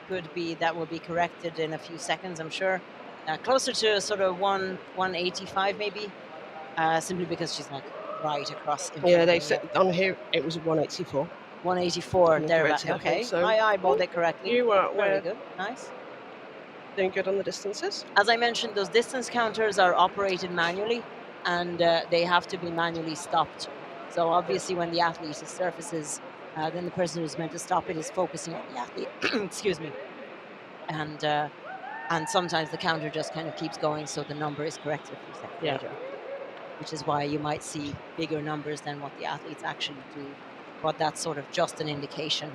could be that will be corrected in a few seconds, I'm sure. Closer to sort of 185 maybe, simply because she's like right across. Yeah, they said on here it was 184. 184. There, okay. So I eyeballed it correctly. You are very good. Nice. Doing good on the distances. As I mentioned, those distance counters are operated manually, and they have to be manually stopped. So obviously, when the athlete surfaces, then the person who's meant to stop it is focusing on the athlete. Excuse me. And sometimes the counter just kind of keeps going, so the number is corrected a few seconds later. Which is why you might see bigger numbers than what the athletes actually do. But that's sort of just an indication.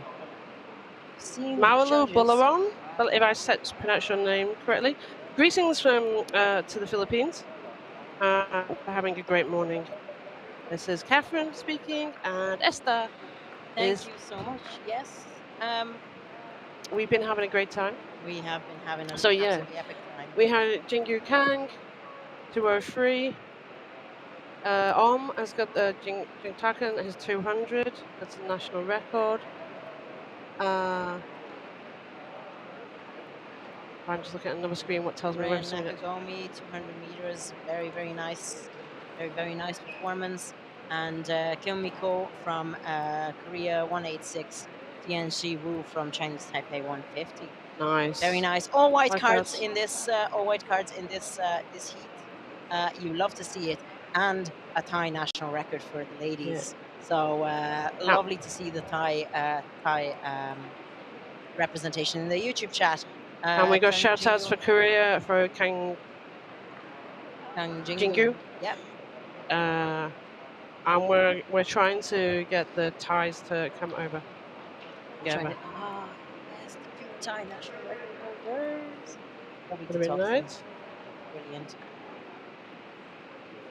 Maulu Bularon, if I pronounce your name correctly. Greetings from to the Philippines. For having a great morning. This is Catherine speaking, and Esther. Thank you so much. Yes. We've been having a great time. We have been having an absolutely epic time. We had Jingyu Kang, 203. Has got Jing Taken, his 200. That's a national record. I'm just looking at another screen. What tells me where I'm seeing it? Nakagomi, 200 meters. Very, very nice. Very, very nice performance. And Kimiko from Korea, 186. Tianxi Wu from Chinese Taipei 150. Nice. Very nice. All white Like cards that. in this. This heat. You love to see it, and a Thai national record for the ladies. So lovely to see the Thai representation in the YouTube chat. And we got Kang shout outs for Jingu- Korea for Kang Kang Jingu. Yep. And we're trying to get the Thais to come over. Trying Together. to, yes, the two Thai national record holders. Lovely to Would have talk been to them. nice. Brilliant.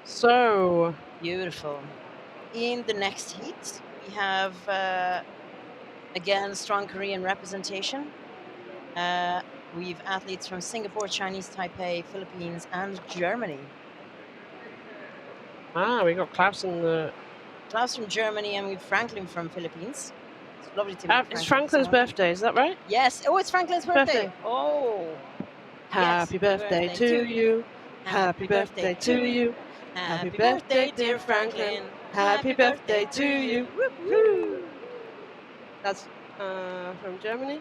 So Beautiful. In the next heat, we have again strong Korean representation. We've athletes from Singapore, Chinese Taipei, Philippines, and Germany. we got Klaus in the. Klaus from Germany, and we've Franklin from Philippines. It's lovely to meet It's Franklin. Franklin's birthday, is that right? Yes. Oh, it's Franklin's birthday. Birthday. Oh. Happy birthday to you. Happy birthday to you. Happy birthday, dear Franklin. Happy birthday to you. Woo! That's from Germany.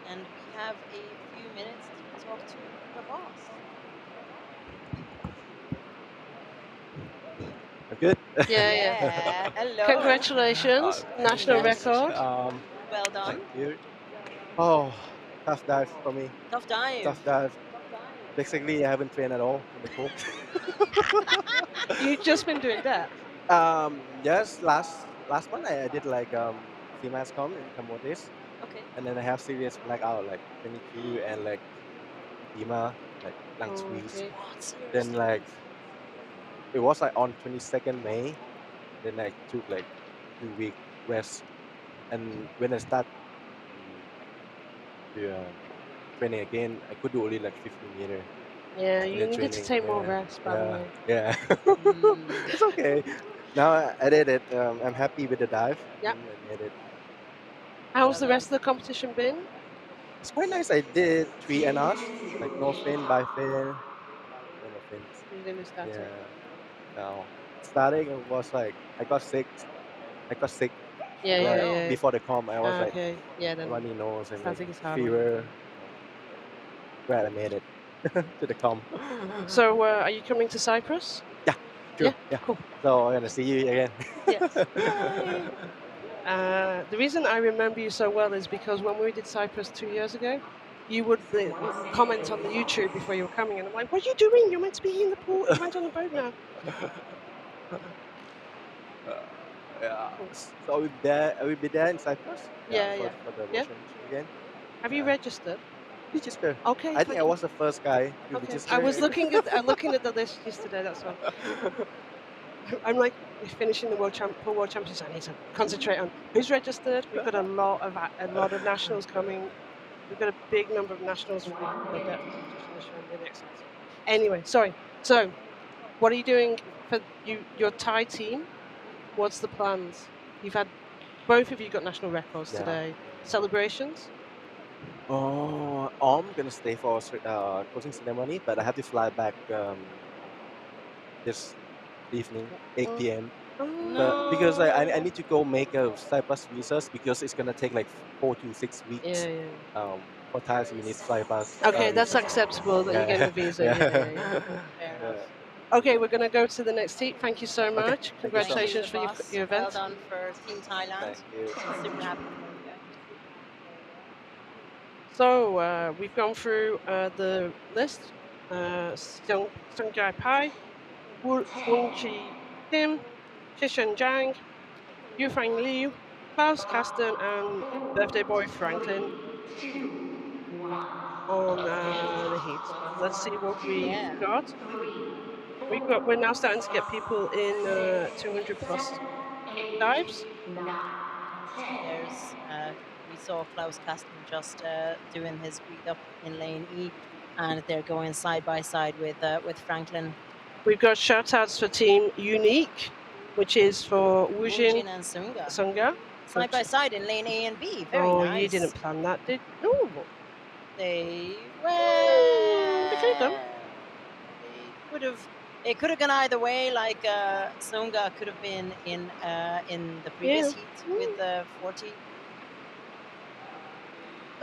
And we have a few minutes to talk to the boss. I'm good. Yeah. Hello. Congratulations, national record. Well done. Thank you. Oh, tough dive for me. Tough dive. Tough dive. Basically, I haven't trained at all in the pool. You've just been doing that. Yes, last month I did like females com in Cambodia, Okay. and then I have serious blackout like 22 and like edema, like lung squeeze. Okay. Then like it was like on 22nd May. Then I took like 2 week rest, and when I start to training again, I could do only like 50 meter. Yeah, you the needed to training, take more yeah, rest, by the way. Yeah. Mm. It's okay. Now I did it. I'm happy with the dive. Yep. I made it. How's the rest of the competition been? It's quite nice. I did 3 NRs, like no fin, bifin, monofins. You didn't start Yeah. it. Now starting it was like I got sick. Yeah, like, yeah. before the comp. I was like Okay, yeah, then runny nose and like, starting is hard. fever. Glad I made it to the comp. So, are you coming to Cyprus? True. Yeah, cool. So I'm gonna see you again. Yes. The reason I remember you so well is because when we did Cyprus 2 years ago, you would comment on the YouTube before you were coming, and I'm like, "What are you doing? You're meant to be in the pool. You went on the boat now." Yeah. So I will be there in Cyprus. Yeah. For the Yeah. Russian again. Have you registered? Register. Okay. I think I was the first guy to Okay. register. I was looking at the list yesterday. That's all. I'm like finishing the World Championships. I need to concentrate on who's registered. We've got a lot of nationals coming. We've got a big number of nationals for the depth competition this year. I'm really excited. Anyway, sorry. So, what are you doing for your Thai team? What's the plans? Both of you got national records today. Celebrations? Oh, I'm gonna stay for closing ceremony, but I have to fly back this evening, 8 p.m. But because I need to go make a Cyprus visas because it's gonna take like 4 to 6 weeks. Yeah. For Thais we need Cyprus. Okay, that's acceptable that you're getting a visa. Yeah. Fair enough. Okay, we're going to go to the next heat. Thank you so much. Congratulations for your event. Well done for Team Thailand. Thank you. Super happy. So we've gone through the list. Sungjai Pai, Wungchi Kim, Shishan Zhang, Yufang Liu, Klaus Kasten, and birthday boy Franklin on the heat. Let's see what we've got. We're now starting to get people in 200 plus dives. We saw Klaus Kasten just doing his read up in lane E, and they're going side by side with Franklin. We've got shout outs for Team Unique, which is for Woojin and Sunga. Side by side in lane A and B. Very nice. You didn't plan that, did you? No. They could have done. They would have. It could have gone either way. Like Songa could have been in the previous heat with the 40.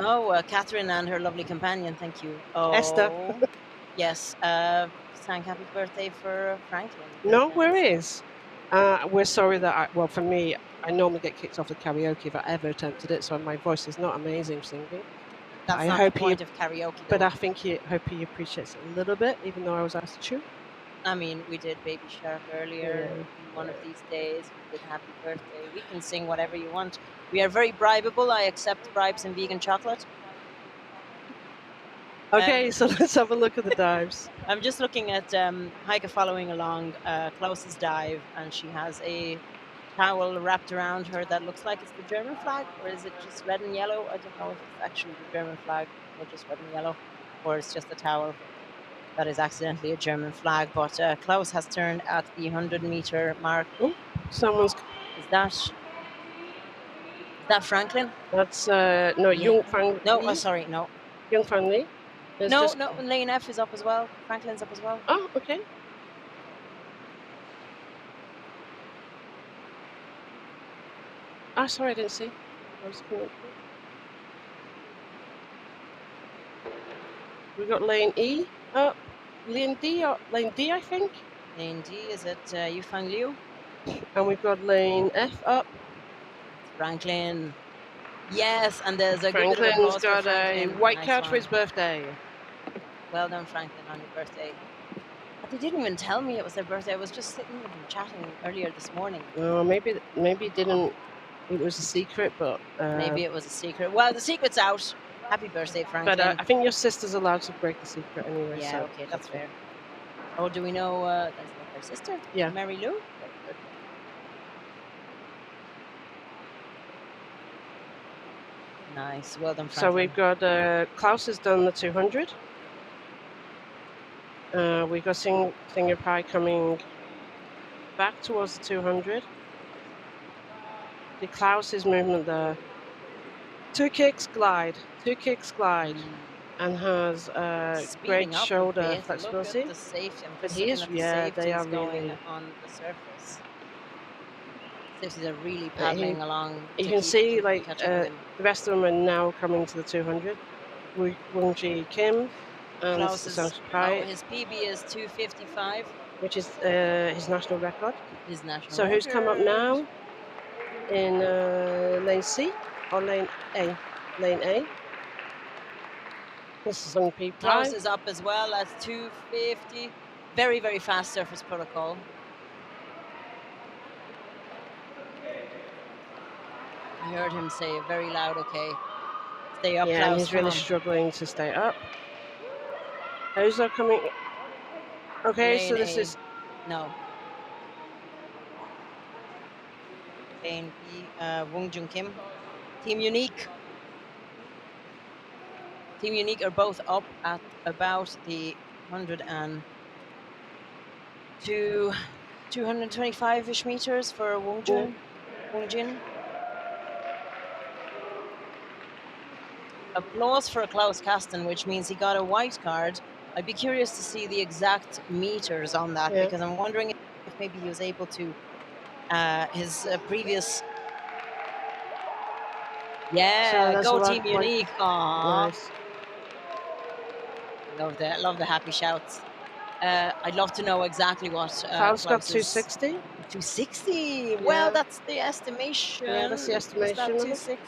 Oh, Catherine and her lovely companion. Thank you. Oh, Esther. Yes. Sang happy birthday for Franklin. No, Very where nice. is? We're sorry that well, for me, I normally get kicked off the karaoke if I ever attempted it, so my voice is not amazing singing. That's I not hope the you- point of karaoke, But though. I think hope he appreciates it a little bit, even though I was asked to. I mean, we did Baby Shark earlier. Yeah. One of these days, we did Happy Birthday. We can sing whatever you want. We are very bribable. I accept bribes and vegan chocolate. Okay, so let's have a look at the dives. I'm just looking at Heike following along Klaus's dive, and she has a towel wrapped around her that looks like it's the German flag, or is it just red and yellow? I don't know if it's actually the German flag or just red and yellow, or it's just a towel that is accidentally a German flag. But Klaus has turned at the 100-meter mark. Oh, someone's. Is that Franklin? That's no, Yeah. Jung Fang. No, Li? sorry, no. Jung Fang Li. There's No, just- no, lane F is up as well. Franklin's up as well. Oh, okay. Oh, sorry, I didn't see. I was looking at- We got lane E up, lane D, I think, Lane D, is it Yufang Liu? and we've got lane F up. Franklin. Yes, and there's a good bit of Franklin's applause for got a Franklin. white Nice card for one. his birthday. Well done, Franklin, on your birthday. But they didn't even tell me it was their birthday. I was just sitting with them chatting earlier this morning. Oh, maybe it didn't. It was a secret, but Maybe it was a secret. Well, the secret's out. Happy birthday, Franklin. But I think your sister's allowed to break the secret anyway. yeah, so okay, that's fair. Oh, do we know that's her sister? Yeah. Mary Lou? Very good. Nice. Well done, Franklin. So we've got Klaus has done the 200. We've got Singer Pie coming back towards the 200. The Klaus's movement there. Two kicks glide, and has Speeding great up a shoulder bit. flexibility. Look at the safety. I'm But just he looking is- at the yeah, they safeties are going really- on the surface. Safeties are really But he- paddling along. You to can keep see like catching them. the rest of them are now coming to the 200. Jingzhe Kim and Klaus's, Solich Pie, his PB is 2:55. which is his national record. His national. So who's come up record. now in lane C or lane A? Lane A. This is on P Klaus Pie. is up as well at 2:50. Very, very fast surface protocol. I heard him say very loud, okay. Stay up, Yeah, Klaus. and he's come really on. struggling to stay up. Those are coming. Okay, so Lane this A. is No. Lane B, Wongjun Kim. Team Unique. Team Unique are both up at about the 225-ish meters for Wongjun. Wongjin. Applause for Klaus Kasten, which means he got a white card. I'd be curious to see the exact meters on that Yeah. because I'm wondering if maybe he was able to his previous. Yeah, that's go a lot Team quite Unique. Aww. nice. Love the happy shouts. I'd love to know exactly what Klaus got Klaus's- 260. 260. Well, Yeah. that's the estimation. Yeah, that's the Is estimation that of it. 260?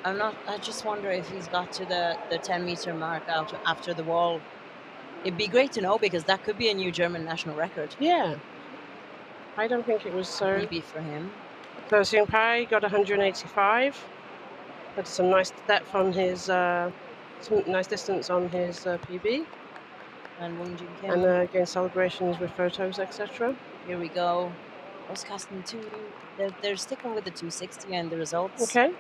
I just wonder if he's got to the 10-meter mark out after the wall. It'd be great to know because that could be a new German national record. Yeah. I don't think it was so. Maybe for him. So Xien Pai got 185. That's some nice depth on his, some nice distance on his PB. And Wongjin Kim. And again, celebrations with photos, etc. Here we go. Oscaston 2. They're sticking with the 260 and the results. Okay.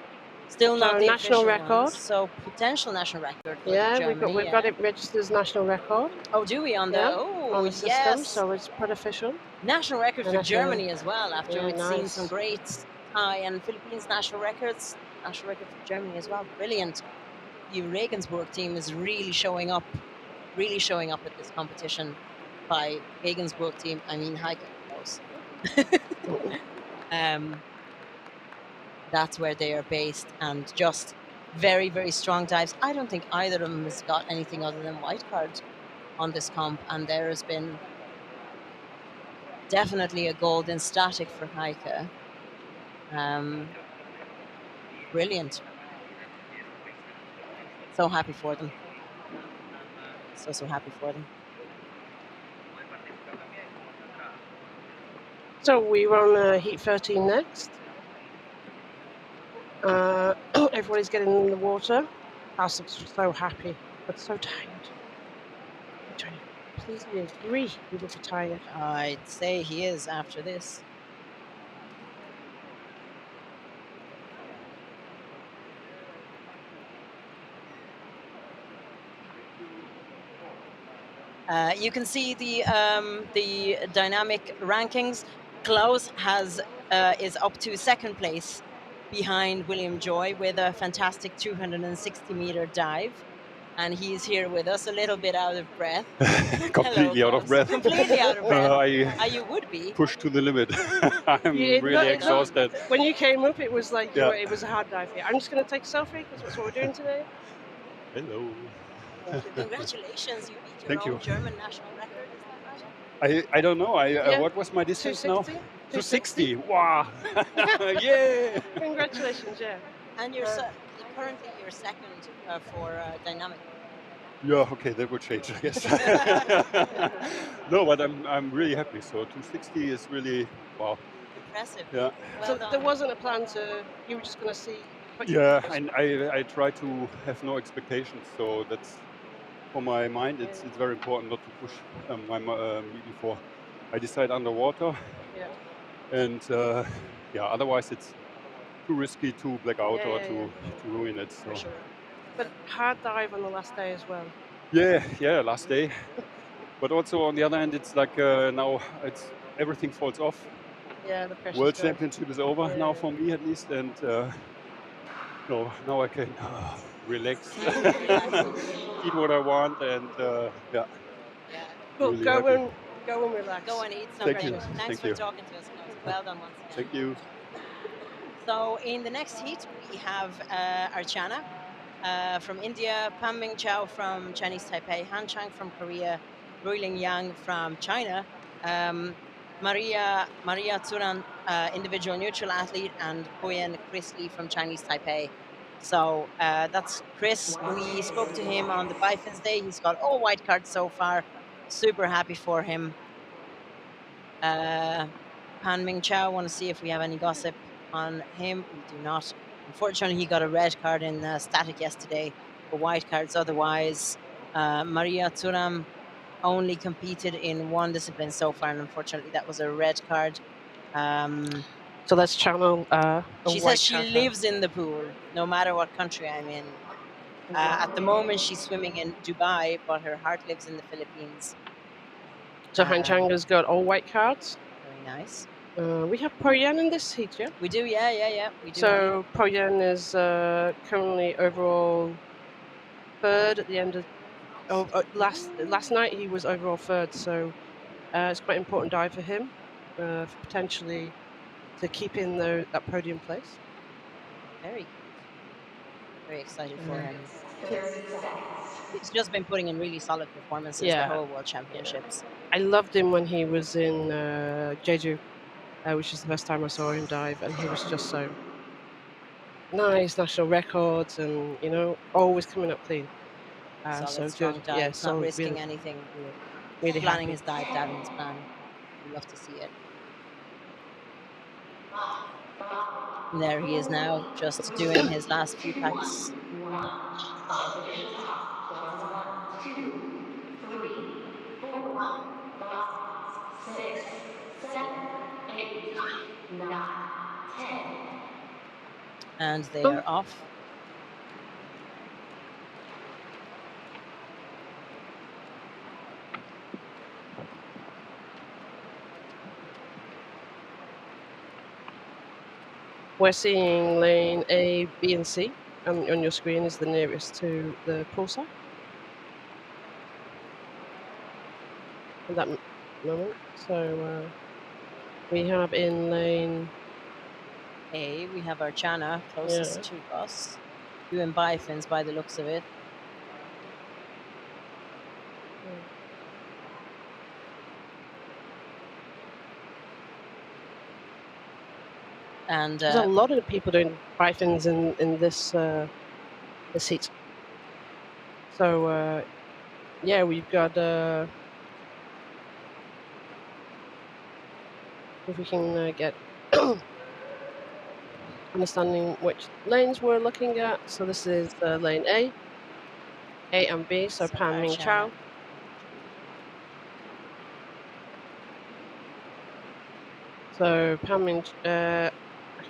Still not So the national official record. ones, so potential national record for Yeah, Germany. we've got it registered as national record. Oh, do we on the? Yeah, Oh, on the system, yes. so it's put official. National record for National- Germany as well. After Yeah, we'd seen nice. some great Thai and Philippines national records, national record for Germany as well. Brilliant. The Regensburg team is really showing up really showing up at this competition by Hagen's world team. I mean, Heike knows. That's where they are based, and just very, very strong dives. I don't think either of them has got anything other than white card on this comp, and there has been definitely a golden static for Heike. Brilliant. So happy for them. So happy for them. So we run heat 13 next. Everybody's getting in the water. House looks so happy, but so tired. Please agree you look tired. I'd say he is after this. You can see the dynamic rankings. Klaus is up to second place behind William Joy with a fantastic 260-meter dive. And he's here with us, a little bit out of breath. Completely Hello, out of Klaus. breath. Completely out of breath. I you would be. pushed to the limit. I'm really exhausted. When you came up, it was like Yeah. it was a hard dive for you. I'm just going to take a selfie because that's what we're doing today. Hello. Congratulations, you beat your Thank own you. German national record, is that right? I don't know. Yeah. What was my distance 260? now? 260. Wow. Yeah. Congratulations, yeah. And you're currently you're second for dynamic. Yeah, okay, that would change, I guess. No, but I'm really happy. So 260 is really wow. Impressive. Yeah. Well So done. there wasn't a plan to. You were just going to see. Yeah, and I try to have no expectations. So that's for my mind. It's very important not to push my before I decide underwater. Yeah. And yeah, otherwise it's too risky to black out or to ruin it. So. For sure. But hard dive on the last day as well. Yeah, last day. But also on the other hand, it's like now everything falls off. Yeah, the pressure. World Championship is over now for me at least, and no, now I can relax, eat what I want, and yeah. Cool. Really Go happy. and relax. Go and eat Thank something. you. Thanks Thank for you. talking to us, Klaus. Well done once again. Thank you. So in the next heat, we have Archana from India, Pan Ming Chao from Chinese Taipei, Han Chang from Korea, Ruiling Yang from China, Maria Tsuran, individual neutral athlete, and Puayen Lee from Chinese Taipei. So that's Chris. We spoke to him on the Bifins Day. He's got all white cards so far. Super happy for him. Pan Ming Chao, want to see if we have any gossip on him. We do not. Unfortunately, he got a red card in static yesterday, but white cards otherwise. Maria Tsuram only competed in one discipline so far, and unfortunately, that was a red card. So let's channel. She says she lives in the pool, no matter what country I'm in. At the moment, she's swimming in Dubai, but her heart lives in the Philippines. So Han Chang has got all white cards. Very nice. We have Puayen in this heat, yeah? We do, yeah. We do. So Puayen is currently overall third at the end of last night. He was overall third, so it's quite an important dive for him, potentially to keep in that podium place. Very excited for him. He's just been putting in really solid performances the whole World Championships. I loved him when he was in Jeju, which is the first time I saw him dive, and he was just so nice, national records, and always coming up clean. Solid, so strong good. dive, Yeah, not so risking really, anything. really planning happy. his dive, having his plan. We love to see it. And there he is now, just doing his last few packs. 1. Official top. Plus 1, 2, 3, 4, 5, 6, 7, 8, 9, 10. And they are off. We're seeing lane A, B, and C on your screen is the nearest to the pool side. at that moment. So we have in lane A, we have our Chana closest to us, doing bifins by the looks of it. And there's a lot of people doing bifins in this heat. So yeah, we've got if we can get understanding which lanes we're looking at. So this is lane A and B. So Pan Ming Chao. So Pan Ming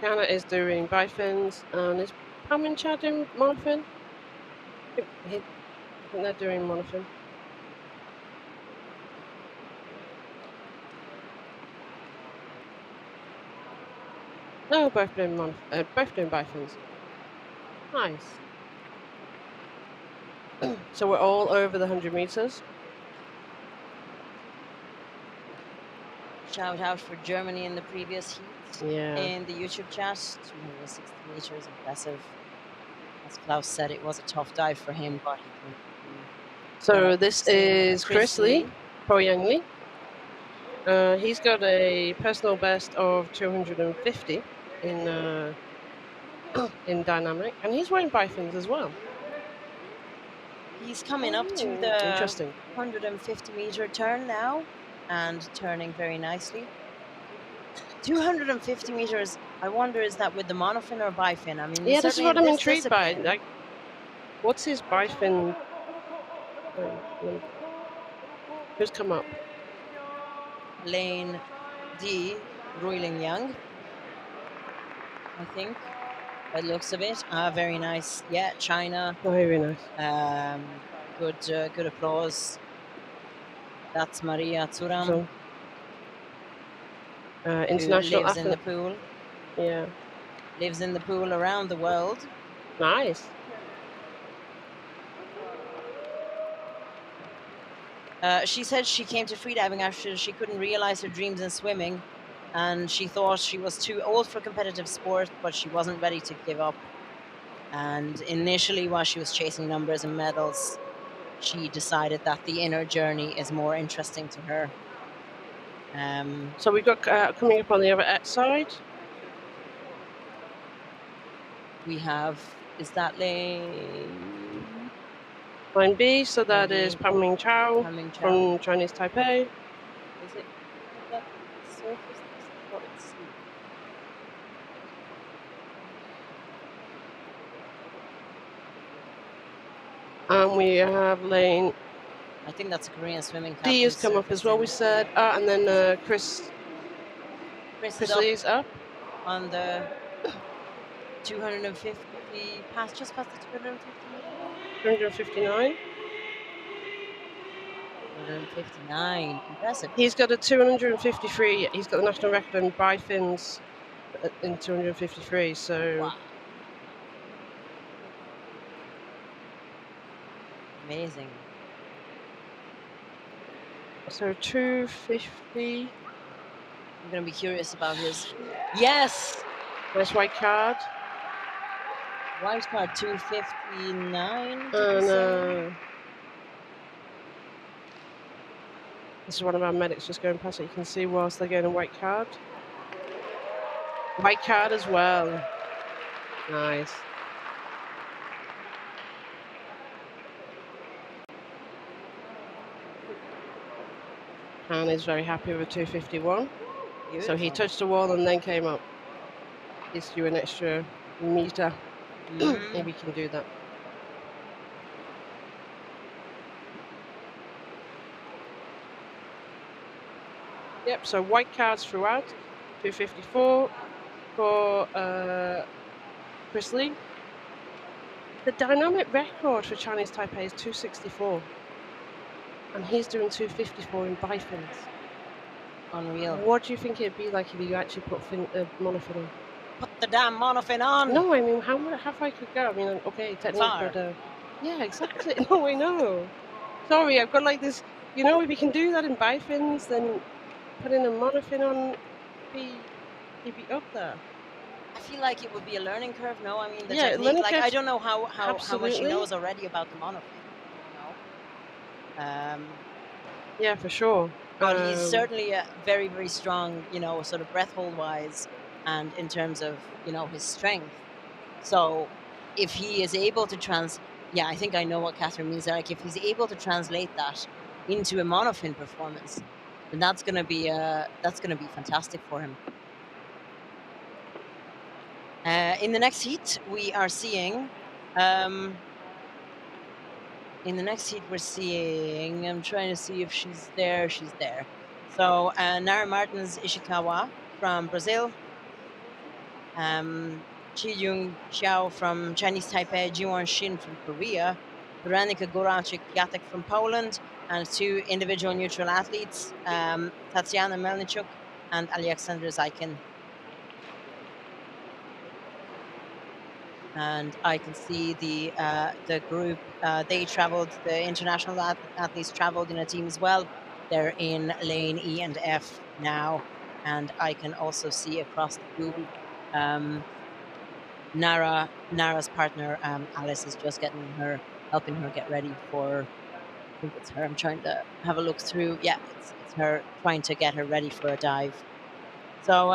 Hannah is doing bifins, and is Pan Ming Chao doing monofin? I think they're doing monofin. No, both doing bifins. Nice. So we're all over the 100 meters. Shout out for Germany in the previous heat. Yeah. In the YouTube chat, 260 meters, impressive. As Klaus said, it was a tough dive for him, but he can. So this is Chris Lee, Puayen Li. He's got a personal best of 250 in in dynamic, and he's wearing bifins as well. He's coming up to the 150 meter turn now, and turning very nicely. 250 meters. I wonder, is that with the monofin or bifin? I mean, yeah, this is what I'm intrigued by. Like, what's his bifin? Who's come up? Lane D, Ruiling Yang, I think. By the looks of it, very nice. Yeah, China. Very nice. Good applause. That's Maria Tsuran. International lives in the pool. Yeah. Lives in the pool around the world. Nice. She said she came to freediving after she couldn't realize her dreams in swimming, and she thought she was too old for competitive sport, but she wasn't ready to give up. And initially, while she was chasing numbers and medals, she decided that the inner journey is more interesting to her. So we've got coming up on the other side. We have, is that lane B? So that is Pan Ming Chao from Chinese Taipei. Is it that surface? Let's see. And we have lane. I think that's a Korean swimming. D has come up as well. We said, and then Chris Lee's up on the 250 just past the 250. 259. 259, impressive. He's got a 253. He's got the national record in bifins in 253. So. Wow. Amazing. So 250. I'm going to be curious about his. Yes! Nice white card. White card 259. This is one of our medics just going past it. You can see whilst they're getting a white card. White card as well. Nice. And he's very happy with 251. Beautiful. So he touched the wall and then came up. Gives you an extra meter. Maybe we can do that. Yep, so white cards throughout. 254 for Chris Lee. The dynamic record for Chinese Taipei is 264. And he's doing 254 in bifins. Unreal. What do you think it'd be like if you actually put monofin on? Put the damn monofin on! No, I mean, how far I could go? I mean, okay, technically, but yeah, exactly. No, I know. Sorry, I've got like this You know, if you can do that in bifins, then putting a monofin on, he'd be up there. I feel like it would be a learning curve. No, I mean the Yeah, technique. learning Like I curve, don't know how much he absolutely. knows already about the monofin. You know, Yeah, for sure. but he's certainly very very strong. You know, sort of breath hold wise, and in terms of his strength. So if he is able to yeah, I think I know what Catherine means there. Like if he's able to translate that into a monofin performance, then that's gonna be fantastic for him. In the next heat, we are seeing. In the next heat, we're seeing. I'm trying to see if she's there. She's there. So Nara Martins Ishikawa from Brazil. Xien Siow from Chinese Taipei, Jiwon Shin from Korea, Veronika Góralczyk-Piatek from Poland, and 2 individual neutral athletes, Tatiana Melnichuk and Alexander Zaikin. And I can see the group. They traveled. The international athletes traveled in a team as well. They're in lane E and F now, and I can also see across the pool. Nara's partner Alice is just helping her get ready for. I think it's her. I'm trying to have a look through. Yeah, it's her trying to get her ready for a dive. So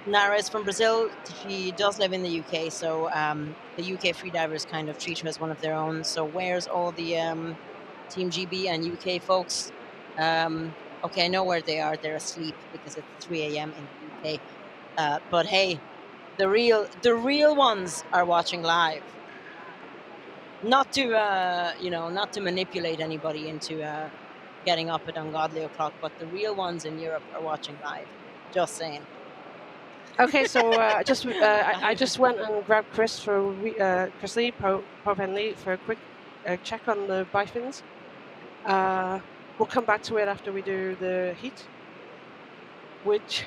Nara is from Brazil. She does live in the UK. So the UK freedivers kind of treat her as one of their own. So where's all the Team GB and UK folks? Okay, I know where they are. They're asleep because it's 3 a.m. in the UK. But hey, the real ones are watching live. Not to not to manipulate anybody into getting up at ungodly o'clock, but the real ones in Europe are watching live. Just saying. Okay, so I just went and grabbed Chris Lee, Puayen Lee, for a quick check on the bifins. We'll come back to it after we do the heat, which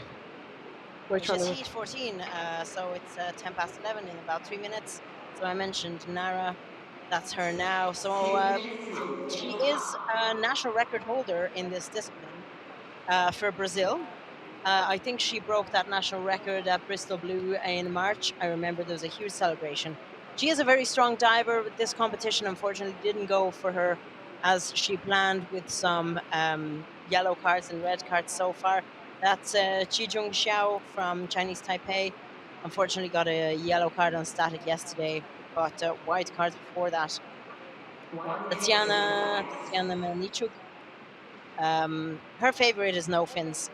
is heat 14. So it's 10 past 11 in about 3 minutes. So I mentioned Nara. That's her now. So she is a national record holder in this discipline for Brazil. I think she broke that national record at Bristol Blue in March. I remember there was a huge celebration. She is a very strong diver, but this competition unfortunately didn't go for her as she planned, with some yellow cards and red cards so far. That's Xien Siow from Chinese Taipei. Unfortunately got a yellow card on static yesterday, but white cards before that. Tatiana Melnichuk. Her favorite is no fins,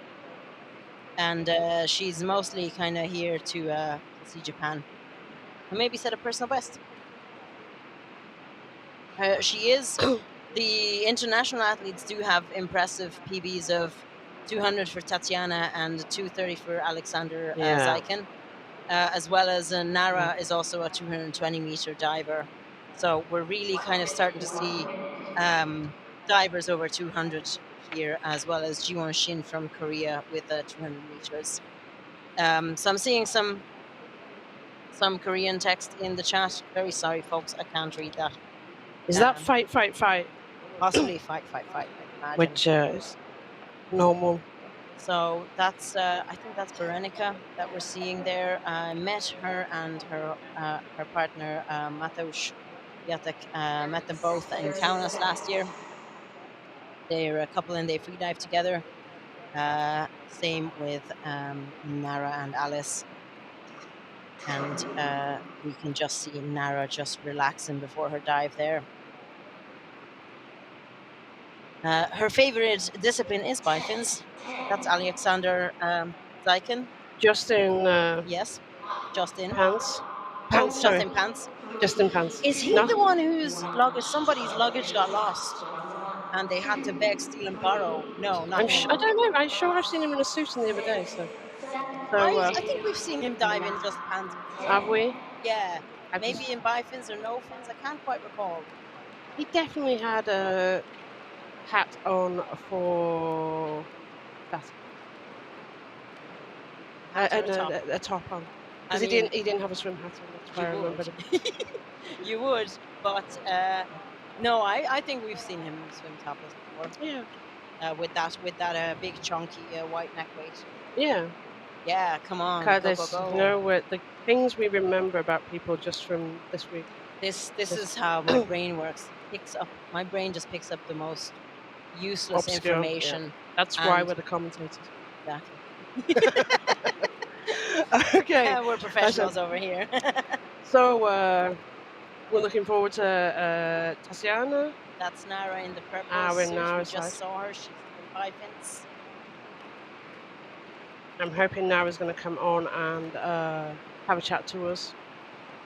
and she's mostly kind of here to see Japan and maybe set a personal best. She is. The international athletes do have impressive PBs of 200 for Tatiana and 230 for Alexander Zaikin, as well as Nara is also a 220-meter diver. So we're really kind of starting to see divers over 200 here, as well as Jiwon Shin from Korea with 200 meters. So I'm seeing some Korean text in the chat. Very sorry, folks, I can't read that. Is that fight? Possibly fight. I imagine. Which is normal. So that's I think that's Veronika that we're seeing there. I met her and her partner Mateusz Piatek. Met them both in Kaunas last year. They're a couple and they free dive together. Same with Nara and Alice. And we can just see Nara just relaxing before her dive there. Her favorite discipline is bifins. That's Alexander Zaikin. Justin. Yes, Justin. Pants. Justin Pants. Justin Pants. Is he the one whose somebody's luggage got lost and they had to beg, steal, and borrow? No, not him. I don't know. I'm sure I've seen him in a suit the other day. So I think we've seen him dive in just pants before. Have we? Yeah, maybe in bifins or no fins. I can't quite recall. He definitely had a hat on for that. A top on. Because he didn't have a swim hat on. That's why I remembered him. You would, but no, I think we've seen him swim topless before. Yeah. with that big chunky white neck weight. Yeah. Yeah, come on, God, go go there's go. the things we remember about people just from this week. This This- is how my brain works. My brain just picks up the most useless Obscure, yeah. information. That's why And- we're the commentators. Exactly. Okay. We're professionals over here. So we're looking forward to Tatiana. That's Nara in the purple We're suit. Nara's We just side. saw her. She's doing bifins. I'm hoping Nara's going to come on and have a chat to us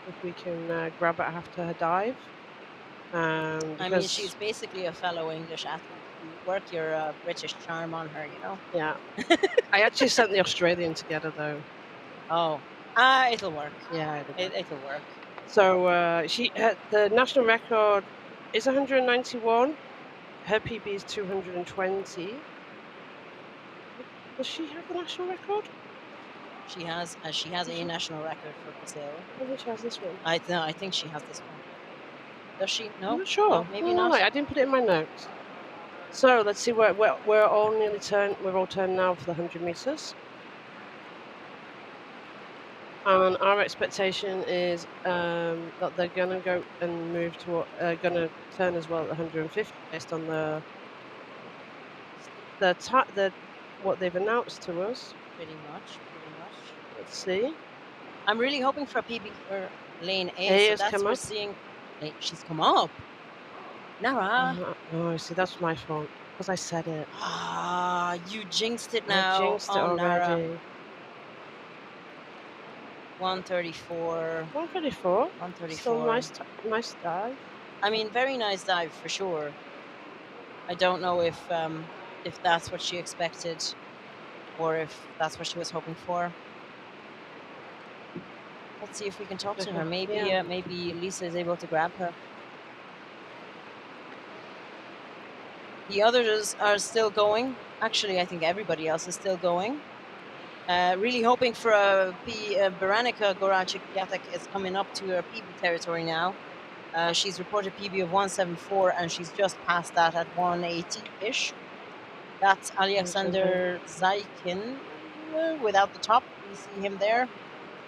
if we can grab it after her dive. I mean, Because she's basically a fellow English athlete. You work your British charm on her, you know? yeah, I actually sent the Australian together though. Oh, it'll work. Yeah, It'll work. So the national record is 191. Her PB is 220. Does she have the national record? She has a national record for Brazil. I think she has this one. I think she has this one. Does she? No, I'm not sure. No, maybe No, not. I didn't put it in my notes. So let's see. We're all nearly turned. We're all turned now for the 100 meters. And our expectation is that they're going to go and move to going to turn as well at 150 based on the what they've announced to us. Pretty much. Let's see. I'm really hoping for a PB for lane A. A so has that's come we're up. seeing. She's come up. Nara. Oh, see, that's my fault because I said it. You jinxed it now. I jinxed it already. Nara. 134. 134. 134. Still nice dive. I mean, very nice dive for sure. I don't know if that's what she expected, or if that's what she was hoping for. Let's see if we can talk to her. Maybe maybe Lisa is able to grab her. The others are still going. Actually, I think everybody else is still going. Really hoping for Beranica Gorachik-Yatek is coming up to her PB territory now. She's reported PB of 174 and she's just passed that at 180-ish. That's Alexander Zaykin without the top. We see him there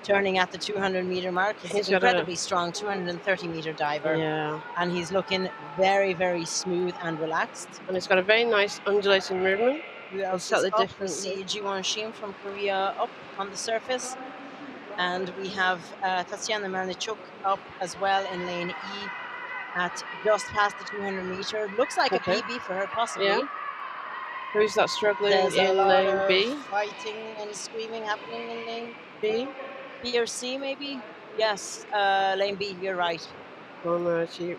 turning at the 200-meter mark. He's an incredibly strong 230-meter diver. Yeah. And he's looking very, very smooth and relaxed. And he's got a very nice undulating movement. Who else is up? We see Jiwon Shim from Korea up on the surface. And we have Tatiana Melnichuk up as well in lane E at just past the 200-meter. Looks like a PB for her, possibly. Yeah. Who's that struggling There's in lane B? Fighting and screaming happening in lane B? B or C, maybe? Yes, lane B, you're right. It'd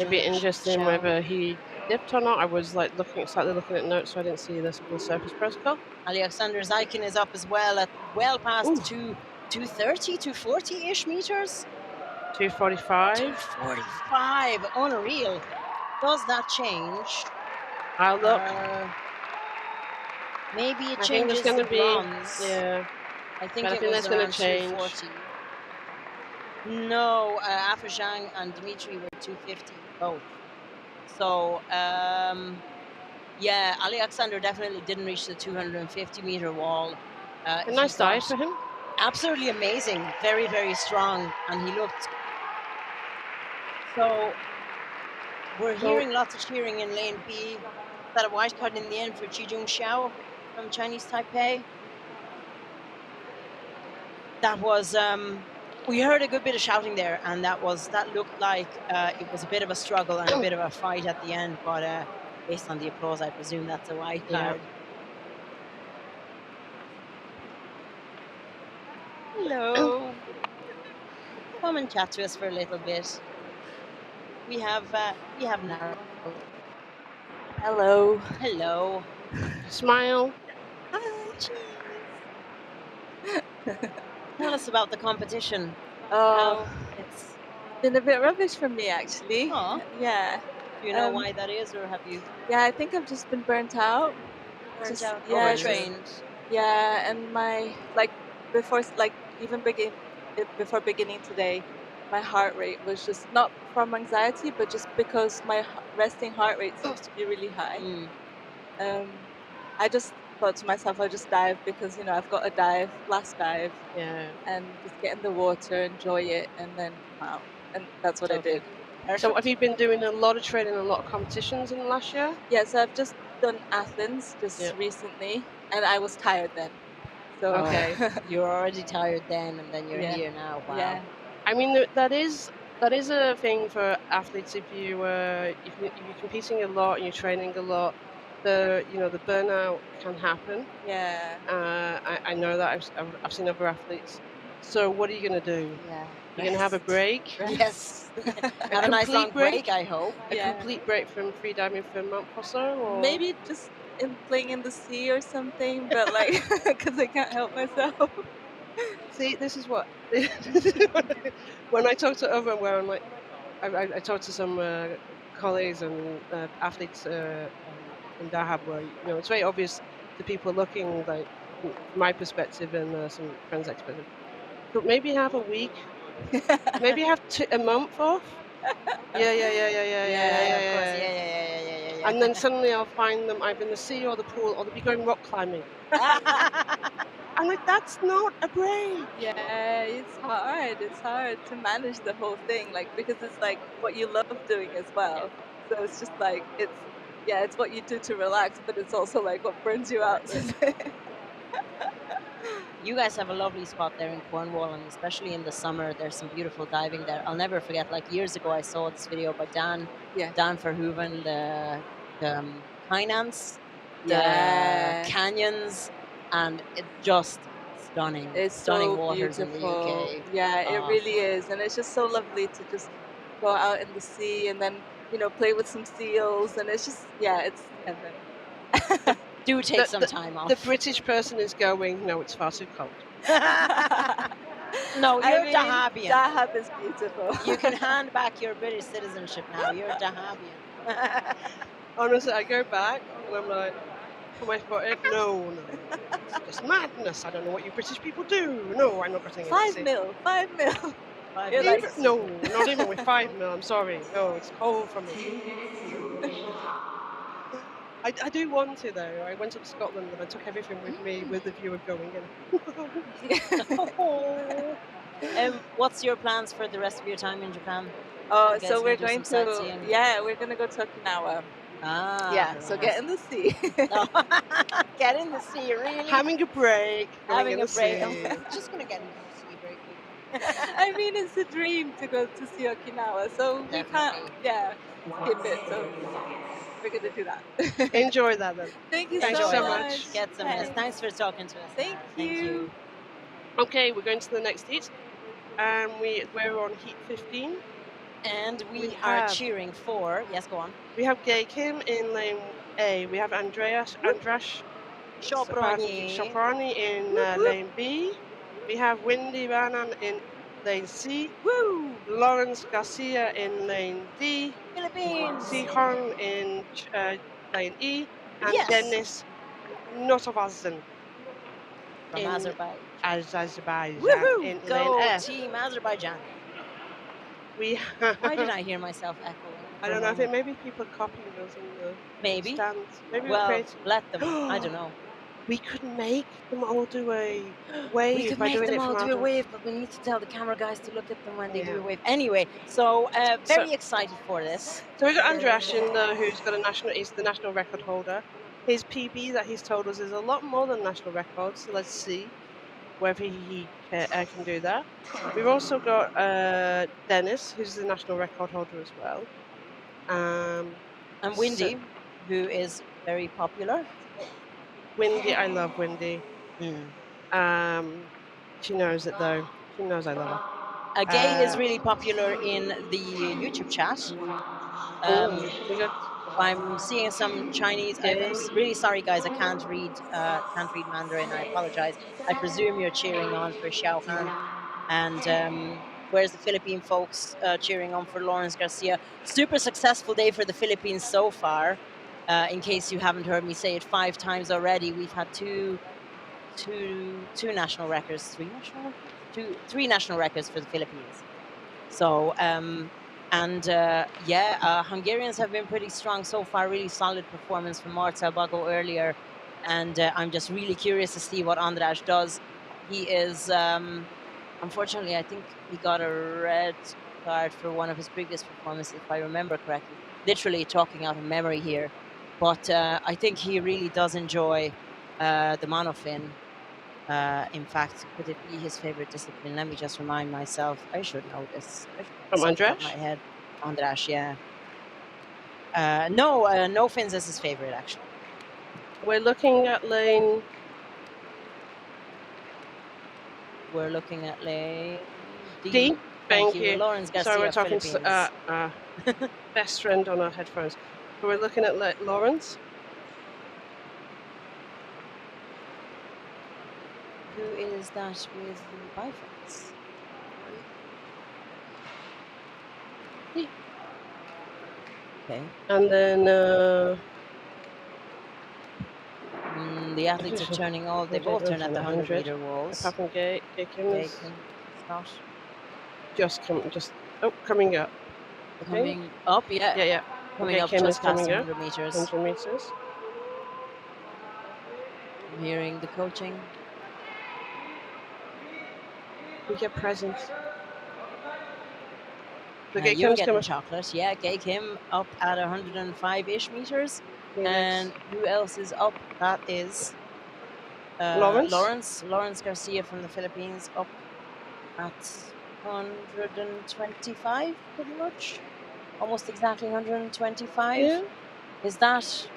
be interesting whether he dipped or not. I was like slightly looking at notes, so I didn't see this full surface protocol. Alexander Zaykin is up as well at well past 230, 240-ish meters. 245. 245, unreal. Does that change? I'll look. Maybe it I think changes it's going to be. bronze. Yeah. I think that's going to change. 240. No, Afra Zhang and Dmitri were 250 both. So, yeah, Alexander definitely didn't reach the 250-meter wall. A nice dive for him. Absolutely amazing. Very, very strong. And he looked... So, we're hearing lots of cheering in lane B. Is that a white card in the end for Xien Siow from Chinese Taipei? That was... we heard a good bit of shouting there, and that looked like it was a bit of a struggle and a bit of a fight at the end, but based on the applause, I presume that's a white card. Hello. Come and chat to us for a little bit. We have Nara. Hello. Hello. Smile. Hi, cheese. Tell us about the competition. Oh, it's been a bit rubbish for me, actually. Aw. Yeah. Do you know why that is, or have you? Yeah, I think I've just been burnt out. Yeah, overtrained. Yeah, and my before beginning today, my heart rate was just not from anxiety, but just because my resting heart rate seems to be really high. I just thought to myself, I'll just dive because, I've got a last dive, Yeah. and just get in the water, enjoy it, and then come out. And that's what I Totally. did. So have you been doing a lot of training, a lot of competitions in the last year? Yeah, so I've just done Athens Yeah. recently, and I was tired then. So Okay. You were already tired then, and then you're Yeah. here now. Wow. Yeah. I mean, that is a thing for athletes. If you're competing a lot and you're training a lot, the burnout can happen. Yeah. I know that I've seen other athletes. So what are you gonna do? Yeah. You're gonna have a break, Yes. Have a nice long break, I hope. a Yeah. complete break from freediving for a month or so, or Maybe just playing in the sea or something, but like, because I can't help myself. See, this is what when I talk to other, where I'm like, I talked to some colleagues and athletes in Dahab, where it's very obvious to people looking, like from my perspective and some friends' perspective. But maybe have a week, maybe have a month off. Yeah, yeah, yeah, yeah, yeah, yeah, Yeah, of yeah, course. yeah. Yeah. And then suddenly I'll find them either in the sea or the pool, or they'll be going rock climbing. I'm like, that's not a break. Yeah, it's hard. It's hard to manage the whole thing, like, because it's like what you love doing as well. So it's just like it's what you do to relax, but it's also like what burns you out. You guys have a lovely spot there in Cornwall, and especially in the summer, there's some beautiful diving there. I'll never forget, like years ago, I saw this video by Dan Yeah. Verhoeven, the Hainan, the Yeah. canyons, and it just stunning, It's stunning so waters in the beautiful. UK. Yeah, it Oh. really is. And it's just so lovely to just go out in the sea and then, play with some seals. And it's just, it's heaven. Do take some time off. The British person is going, no, it's far too cold. No, you're I mean, Dahabian. Dahab is beautiful. You can hand back your British citizenship now. You're Dahabian. Honestly, I go back and I'm like, put my foot in. No, it's just madness. I don't know what you British people do. No, I'm not getting it. 5 mil. 5 mil. Five You're like, minutes. No, not even with 5 mil. I'm sorry. No, it's cold for me. 2 minutes to official top. I do want to though. I went up to Scotland and I took everything with me with the view of going in. What's your plans for the rest of your time in Japan? Oh, You guys so we're gonna do going some to, sightseeing? we're going to go to Okinawa. Ah, Yeah, so get in the sea. get in the sea, really. Having a break. Going Having in a the break. sea. I'm just gonna get into the sea very quickly. I mean, it's a dream to go to see Okinawa, so we can't, skip it. So 130 seconds. we're going to do that. Enjoy that then. Thank you Thanks so so much. much. Get some rest. Thanks for talking to us. Thank you. Okay, we're going to the next heat. And we're on heat 15. And we We are have- cheering for. Yes, go on. We have Gay Kim in lane A. We have Andrash Shoprani in lane B. We have Windy Banan in lane C. Woo! Lawrence Garcia in lane D. Philippines. Sihon in lane E. And Yes. Dennis Notovazan From in Azerbaijan. Azerbaijan in Go lane F. Team Azerbaijan. We Why did I hear myself echoing? I don't know. I think maybe people are copying us in the Maybe. stands. Maybe Well, we're let them. I don't know. We could make them all do a wave We could by make doing them it all from do a our- wave, but we need to tell the camera guys to look at them when they do Yeah. a wave. Anyway, so very So- excited for this. So we've got Andrash in there, who's got he's the national record holder. His PB that he's told us is a lot more than national record, so let's see whether he can do that. We've also got Dennis, who's the national record holder as well. And Windy, who is very popular. Windy, I love Windy. Mm. She knows it though. She knows I love her. Gay is really popular in the YouTube chat. We got I'm seeing some Chinese. I'm really sorry, guys. I can't read Mandarin. I apologize. I presume you're cheering on for Xiaohan, and where's the Philippine folks cheering on for Lawrence Garcia? Super successful day for the Philippines so far. In case you haven't heard me say it 5 times already, we've had two national records, 3 national records for the Philippines. So And Hungarians have been pretty strong so far. Really solid performance from Marcel Bago earlier. And I'm just really curious to see what András does. He is, unfortunately, I think he got a red card for one of his previous performances, if I remember correctly. Literally talking out of memory here. But I think he really does enjoy the monofin. In fact, could it be his favorite discipline? Let me just remind myself. I should know this. I should know From this off the top of András? my head. András, yeah. No fins is his favorite, actually. We're looking at lane. We're looking at lane D. D. Thank Thank you. you. Lawrence Garcia, Sorry, we're talking Philippines. best friend on our headphones. So we're looking at Lawrence. Who is that with the bifins? D. Okay. And then the athletes are turning all. They both turn at the 100-meter walls. Apart from Gay Kim's not coming up. Coming up, yeah. Yeah. Coming up just past 100 meters. 100 meters. I'm hearing the coaching. We get presents. The You're getting chocolate. Yeah, Gay Kim up at 105-ish meters. And who else is up? That is Lawrence Garcia from the Philippines, up at 125, pretty much. Almost exactly 125. Yeah. Is that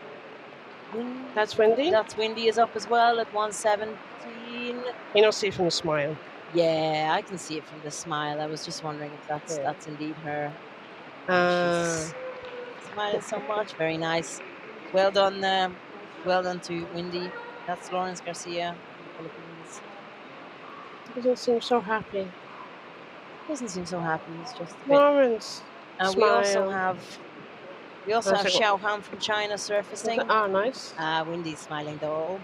Windy? That's Windy? That's Windy is up as well at 117. You don't see it from the smile. Yeah, I can see it from the smile. I was just wondering if that's indeed her. She's smiling so much. Very nice. Well done to Windy. That's Lawrence Garcia from the Philippines. He doesn't seem so happy. Doesn't seem so happy. He's just Lawrence. We also have Xiao Han from China surfacing. Nice. Windy's smiling though.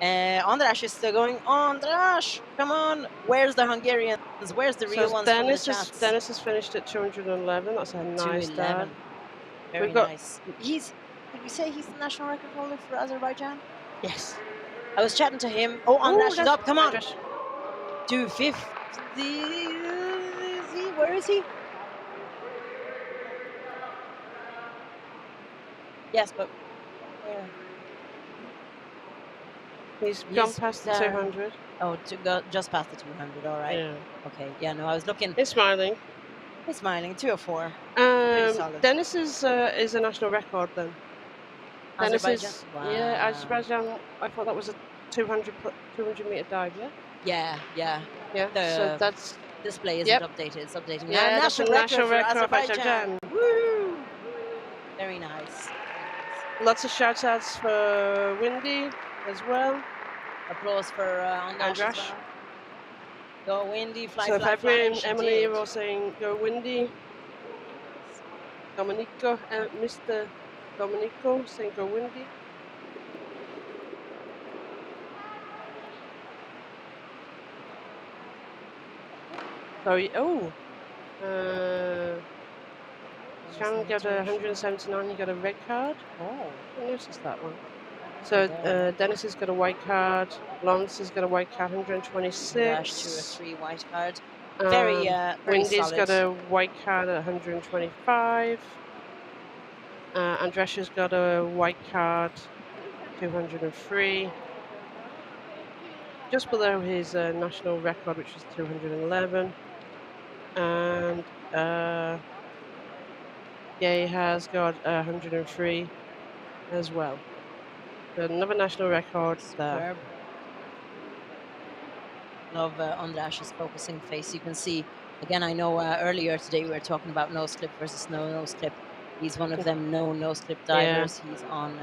András is still going. András, come on! Where's the Hungarians? Where's the real ones from the chats? Dennis has finished at 211. That's a nice start. Very nice. Did we say he's the national record holder for Azerbaijan? Yes. I was chatting to him. Oh, András is up. Come on. 250. Where is he? Yes, but where? He's gone past the 200. Oh, just past the 200. All right. Yeah. Okay. Yeah. No, I was looking. He's smiling. He's smiling. 204. Pretty solid. Dennis is a national record then. Azerbaijan. Wow. Yeah, Azerbaijan. I thought that was a 200 meter dive. Yeah. Yeah. So that's display isn't updated. It's updating. Yeah, that's a national record for Azerbaijan. Woo! Very nice. Lots of shout outs for Windy as well. Applause for András. Well. Go Windy, fly. So February and Emily are all saying go Windy. Domenico, Mr. Domenico saying go Windy. Sorry. Chang got a 179. He got a red card. Oh, I noticed that one. So Dennis has got a white card. Lawrence has got a white card, 126. 2 or 3 white card. Very Wendy's solid. got a white card at 125. András has got a white card, 203. Just below his national record, which is 211. And Gay has got 103 as well. So another national record there. Love András's focusing face. You can see, again, I know earlier today we were talking about nose clip versus no nose clip. He's one of them no nose clip divers. Yeah. He's on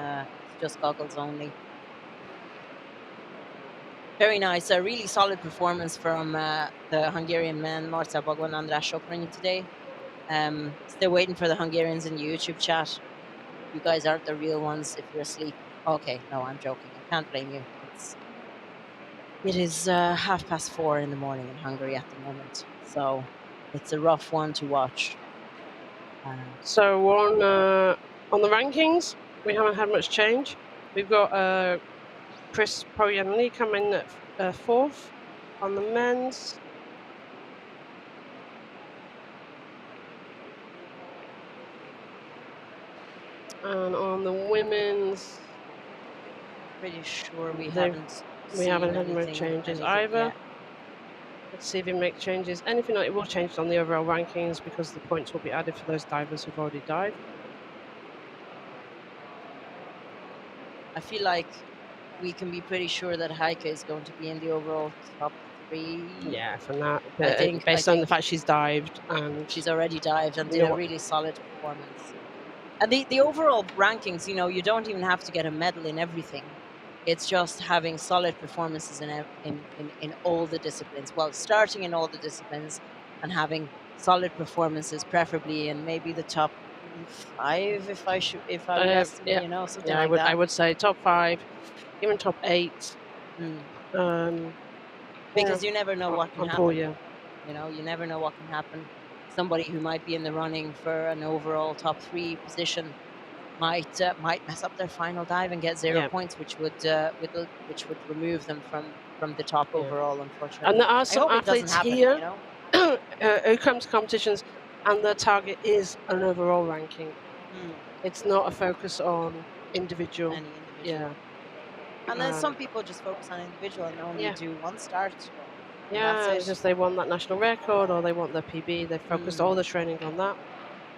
just goggles only. Very nice. A really solid performance from the Hungarian men, Marcel Bogwan and András Sokranyi today. Still waiting for the Hungarians in the YouTube chat. You guys aren't the real ones if you're asleep. Okay, no, I'm joking. I can't blame you. It is 4:30 in the morning in Hungary at the moment, so it's a rough one to watch. So on the rankings, we haven't had much change. We've got Puayen Tan coming at 4th on the men's. And on the women's, Pretty sure we They've- haven't we haven't had seen more anything- changes anything either. yet. Let's see if it makes changes. And if not, it will change on the overall rankings because the points will be added for those divers who've already dived. I feel like we can be pretty sure that Heike is going to be in the overall top 3. Yeah, for now. I think- based I on the think- fact she's dived and She's already dived and You did know a what? really solid performance. And the overall rankings, you don't even have to get a medal in everything. It's just having solid performances in all the disciplines. Well, starting in all the disciplines and having solid performances, preferably in maybe the top 5, if I would estimate, yeah. something yeah, like that. I would say top 5, even top 8. Mm. Because you never know what can on happen. pool, yeah. You never know what can happen. Somebody who might be in the running for an overall top 3 position might mess up their final dive and get 0 Yeah. points, which would remove them from the top Yeah. overall, unfortunately. And there are I some hope it doesn't athletes happen, here who come to competitions and their target is an overall ranking. It's not a focus on individual. Any individual. Yeah. And then some people just focus on individual and only Yeah. do one start. Yeah, That's it. because they want that national record or they want their PB. They've focused all their training on that.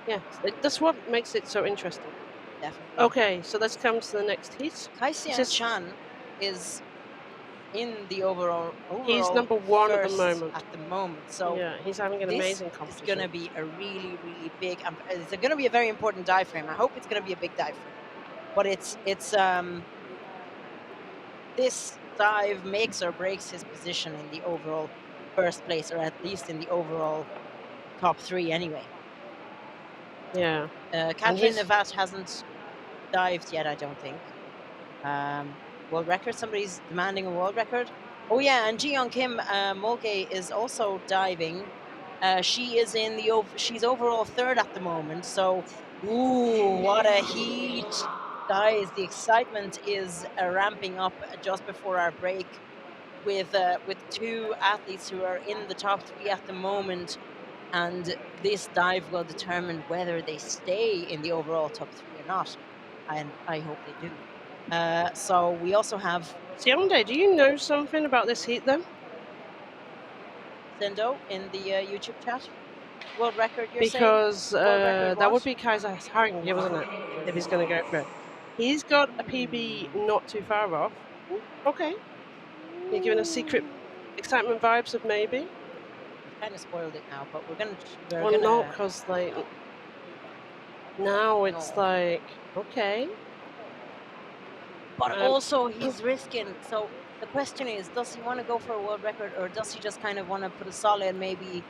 Yeah, that's what makes it so interesting. Definitely. Okay, so let's come to the next heat. Xien Siow is in the overall He's number 1 at the first moment. At the moment, so yeah, he's having an amazing It's competition. going to be a really, really big. It's going to be a very important dive frame. I hope it's going to be a big dive frame, but it's this dive makes or breaks his position in the overall first place, or at least in the overall top 3 anyway. Yeah. Catherine Navat hasn't dived yet, I don't think. World record. Somebody's demanding a world record. Oh yeah, and Hakyong Kim Mulgay is also diving. She is in the she's overall 3rd at the moment. So, ooh, what a heat, guys! The excitement is ramping up just before our break, with 2 athletes who are in the top 3 at the moment, and this dive will determine whether they stay in the overall top 3 or not. And I hope they do. So we also have Sionde, do you know something about this heat then? Sendo in the YouTube chat. World record, you're Because saying? World record that would what? be Kaiser Haring, wasn't it? If he's going to go for it. He's got a PB not too far off. Okay. You're giving us secret excitement vibes of maybe? We've kind of spoiled it now, but we're gonna. Well, no, because like now it's No. like okay. But also he's risking. So the question is, does he want to go for a world record, or does he just kind of want to put a solid, maybe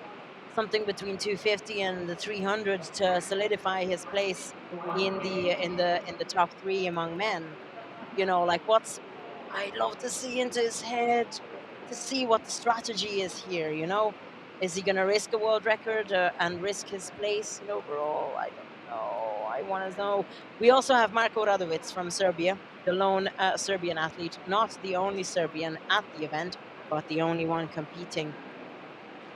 something between 250 and the 300 to solidify his place in the top 3 among men? Like I'd love to see into his head to see what the strategy is here. Is he going to risk a world record and risk his place in overall? I don't know. I want to know. We also have Marko Radovic from Serbia, the lone Serbian athlete, not the only Serbian at the event, but the only one competing.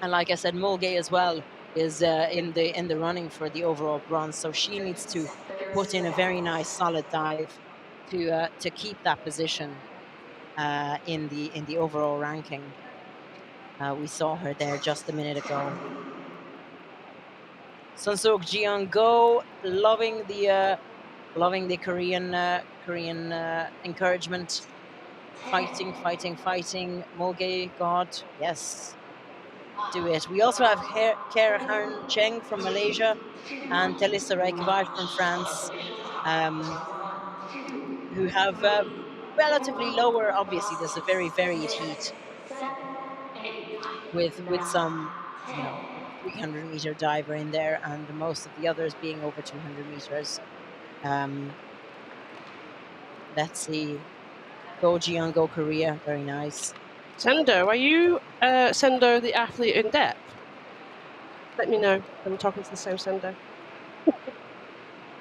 And like I said, Mulgay as well is in the running for the overall bronze. So she needs to put in a very nice, solid dive to keep that position in the overall ranking. We saw her there just a minute ago. Sunsuk Jeong-go loving the Korean encouragement. Fighting. Mulgay, God, yes, do it. We also have Ker Han Cheng from Malaysia and Telisa Reykjavik from France, who have relatively lower. Obviously, there's a very varied heat with some, 300-meter diver in there, and most of the others being over 200 meters. Let's see. Go Jeong, go Korea. Very nice. Sendo, are you Sendo the athlete in depth? Let me know. I'm talking to the same Sendo.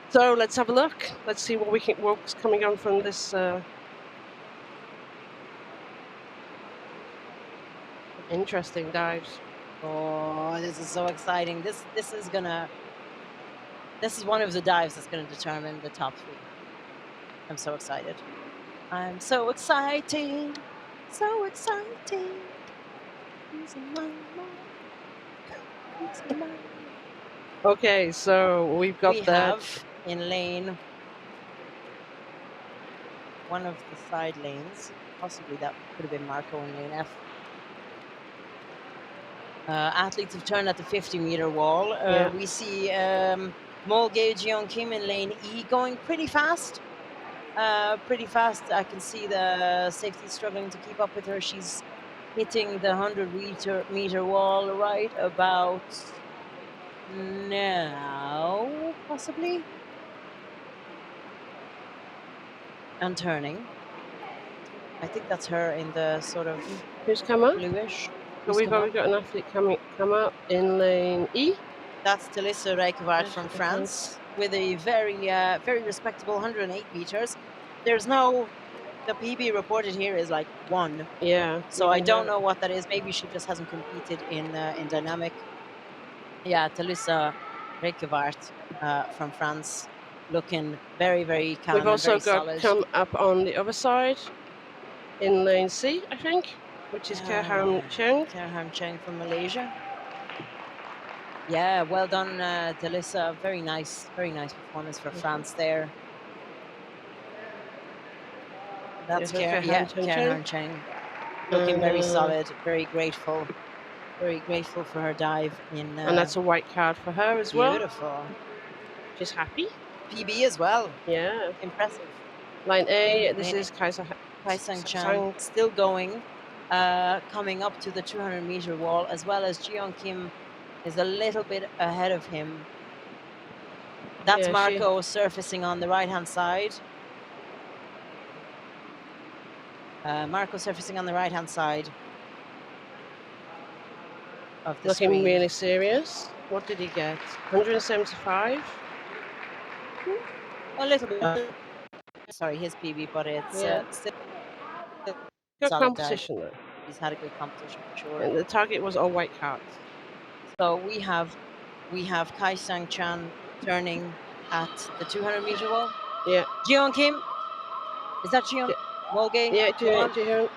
So let's have a look. Let's see what's coming on from this interesting dives. Oh, this is so exciting. This is one of the dives that's going to determine the top 3. I'm so excited. I'm so exciting. So exciting. Okay, so we've got We that. have in lane one of the side lanes. Possibly that could have been Marco in lane F. Athletes have turned at the 50-meter wall. Yeah. We see Molge Jeong Kim in lane E going pretty fast. I can see the safety struggling to keep up with her. She's hitting the 100-meter wall right about now, possibly. And turning. I think that's her in the sort of Who's come up? bluish. So we've already got an athlete come up in lane E. That's Tabitha Sterckx from France with a very respectable 108 meters. There's no, the PB reported here is like 1. Yeah. So I don't know what that is. Maybe she just hasn't competed in dynamic. Yeah, Tabitha Sterckx from France, looking very, very calm. We've also and very got solid. come up on the other side in lane C, I think, which is Kerhan Chang. Kerhan Chang from Malaysia. Yeah, well done, Tabitha. Very nice performance for France there. That's Kerhan Chang. Looking very solid, very grateful for her dive in. And that's a white card for her as well. Beautiful. She's happy. PB as well. Yeah. Impressive. Line A, this is Kaisang Chang still going, coming up to the 200-meter wall, as well as Jeong Kim is a little bit ahead of him. That's Marco surfacing on the right-hand side. Marco surfacing on the right-hand side of the Looking screen. really serious. What did he get? 175? A little bit. Sorry, his PB, but it's still good solid competition dive. though. He's had a good competition for sure. And the target was all white cards. So we have Kaisang Chan turning at the 200-meter wall. Yeah. Jeong Kim. Is that Jeong? Molge? Yeah, Jeong.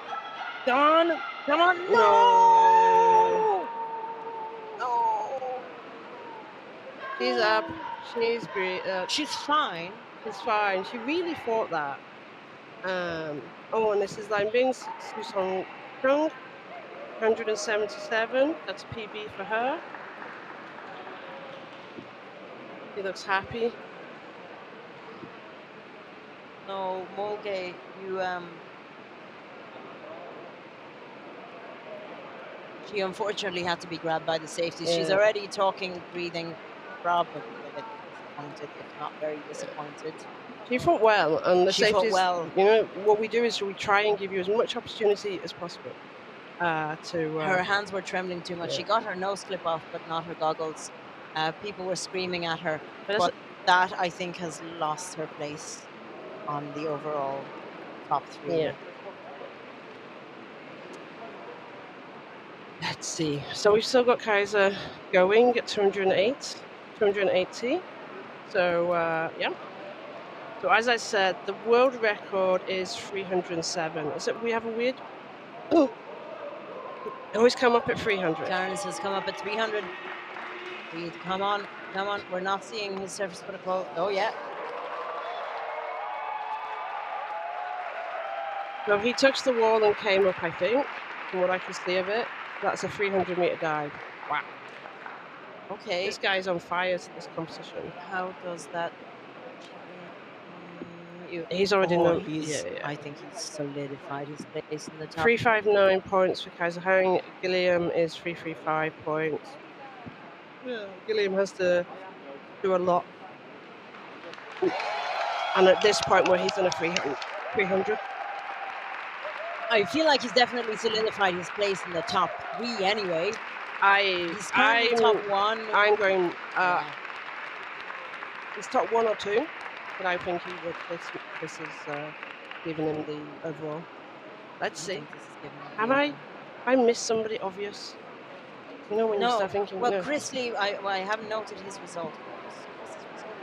Come on. No. She's up. She's great. She's fine. She's fine. She really fought that. Oh, and this is line Ming Susong Chung, 177. That's PB for her. He looks happy. No, Molge, she unfortunately had to be grabbed by the safeties. She's already talking, breathing, probably a bit disappointed, if not very disappointed. She fought well, and the safeties. Fought well. You know what we do is we try and give you as much opportunity as possible. Her hands were trembling too much. She got her nose clip off, but not her goggles. People were screaming at her, but that I think has lost her place on the overall top 3. Yeah. Let's see. So we've still got Kaiser going at 280. So yeah. So as I said, the world record is 307. Is it? We have a weird. Oh, always come up at 300. Clarence has come up at 300. Come on. We're not seeing his surface protocol. Oh yeah. So he touched the wall and came up, I think, from what I can see of it. That's a 300-meter dive. Wow. Okay. This guy's on fire to this competition. How does that? He's already known. I think he's solidified his place in the top. 359 points for Kaiser Hang. Gilliam is 335 points. Yeah, Gilliam has to do a lot. And at this point where he's on a 300. I feel like he's definitely solidified his place in the top 3 anyway. He's currently top 1. I'm going. He's top 1 or 2, but I think he would. This is giving him the overall. Let's I see. think this is giving him Have the I? overall. I missed somebody obvious. You know when you No. start thinking. Well, No. Chris Lee, I haven't noted his result. What was Chris's result?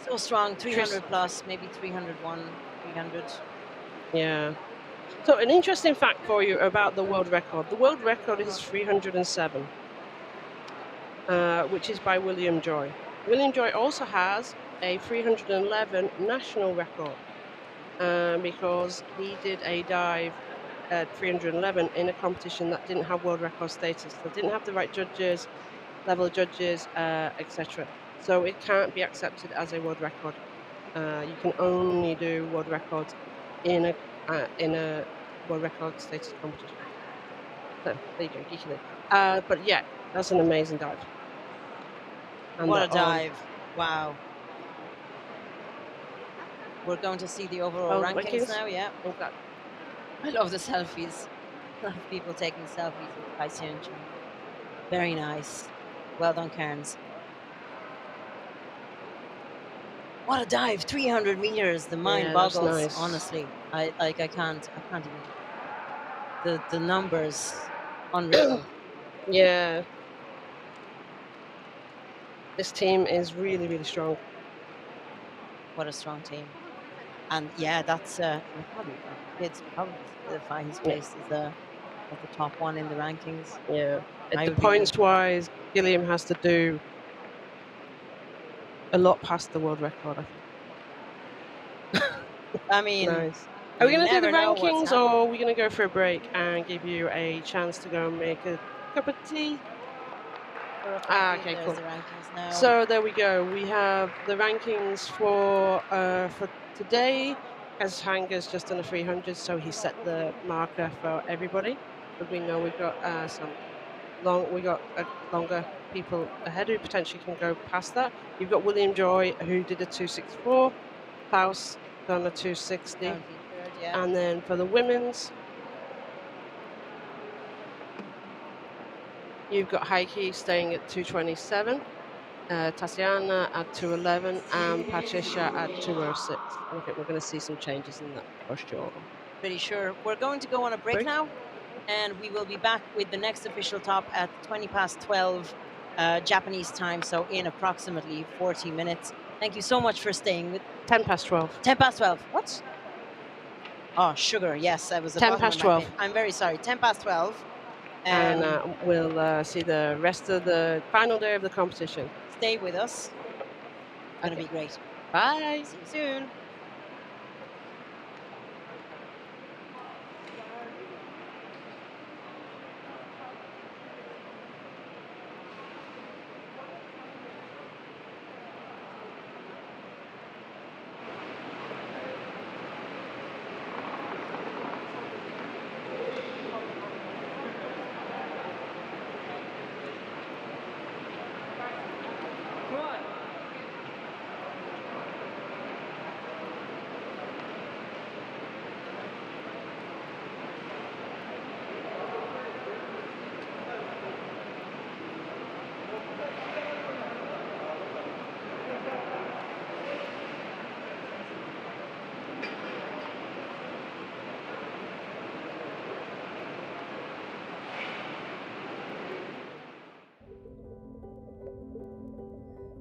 So strong, 300 plus, maybe 301, 300. Yeah. So an interesting fact for you about the world record. The world record is 307, which is by William Joy. William Joy also has a 311 national record because he did a dive at 311 in a competition that didn't have world record status. So didn't have the right judges, level of judges, etc. So it can't be accepted as a world record. You can only do world records in a world record status competition. So there you go, geeking it. But yeah, that's an amazing dive. And What a they're on- dive. Wow. We're going to see the overall rankings now, yeah. Okay. I love the selfies. A lot of people taking selfies with Kai Siow Chang. Very nice. Well done, Cairns. What a dive! 300 meters. The mind Yeah, that's boggles. nice. Honestly, I can't even. The numbers, unreal. Yeah. This team is really, really strong. What a strong team. And yeah, that's probably kids probably solidify his place as the top one in the rankings. Yeah. I At the would be- points wise, Gilliam has to do a lot past the world record, I think. I mean, Nice. Are we you going to do the never know what's rankings, happening. or are we going to go for a break and give you a chance to go and make a cup of tea? Okay, There's cool. the rankings now. So there we go. We have the rankings for today. As Hanger's just done a 300, so he set the marker for everybody. But we know we've got longer people ahead who potentially can go past that. You've got William Joy who did a 264, Klaus done a 260, Currently third, yeah. and then for the women's, you've got Heike staying at 227. Tatiana at 211 and Patricia at 206. And I think we're going to see some changes in that for sure. Pretty sure. We're going to go on a break now, and we will be back with the next official top at 12 Japanese time, so in approximately 40 minutes. Thank you so much for staying with 10 past 12. 10 past 12. What? Oh, sugar. Yes, that was the 10 bottom past of my 12. pin. I'm very sorry. 10 past 12. And we'll see the rest of the final day of the competition. Stay with us. It's going to be great. Bye. See you soon.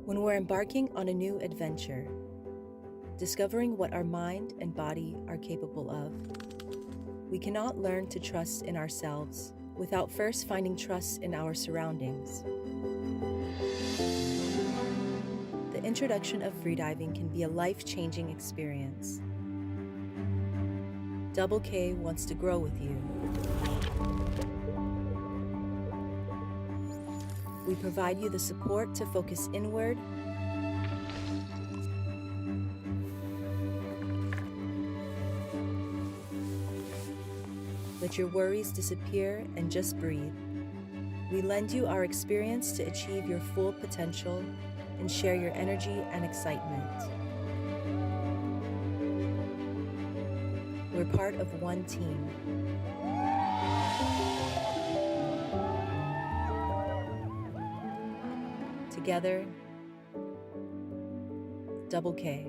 When we're embarking on a new adventure, discovering what our mind and body are capable of, we cannot learn to trust in ourselves without first finding trust in our surroundings. The introduction of freediving can be a life-changing experience. Double K wants to grow with you. We provide you the support to focus inward, let your worries disappear and just breathe. We lend you our experience to achieve your full potential and share your energy and excitement. We're part of one team. Together, double K.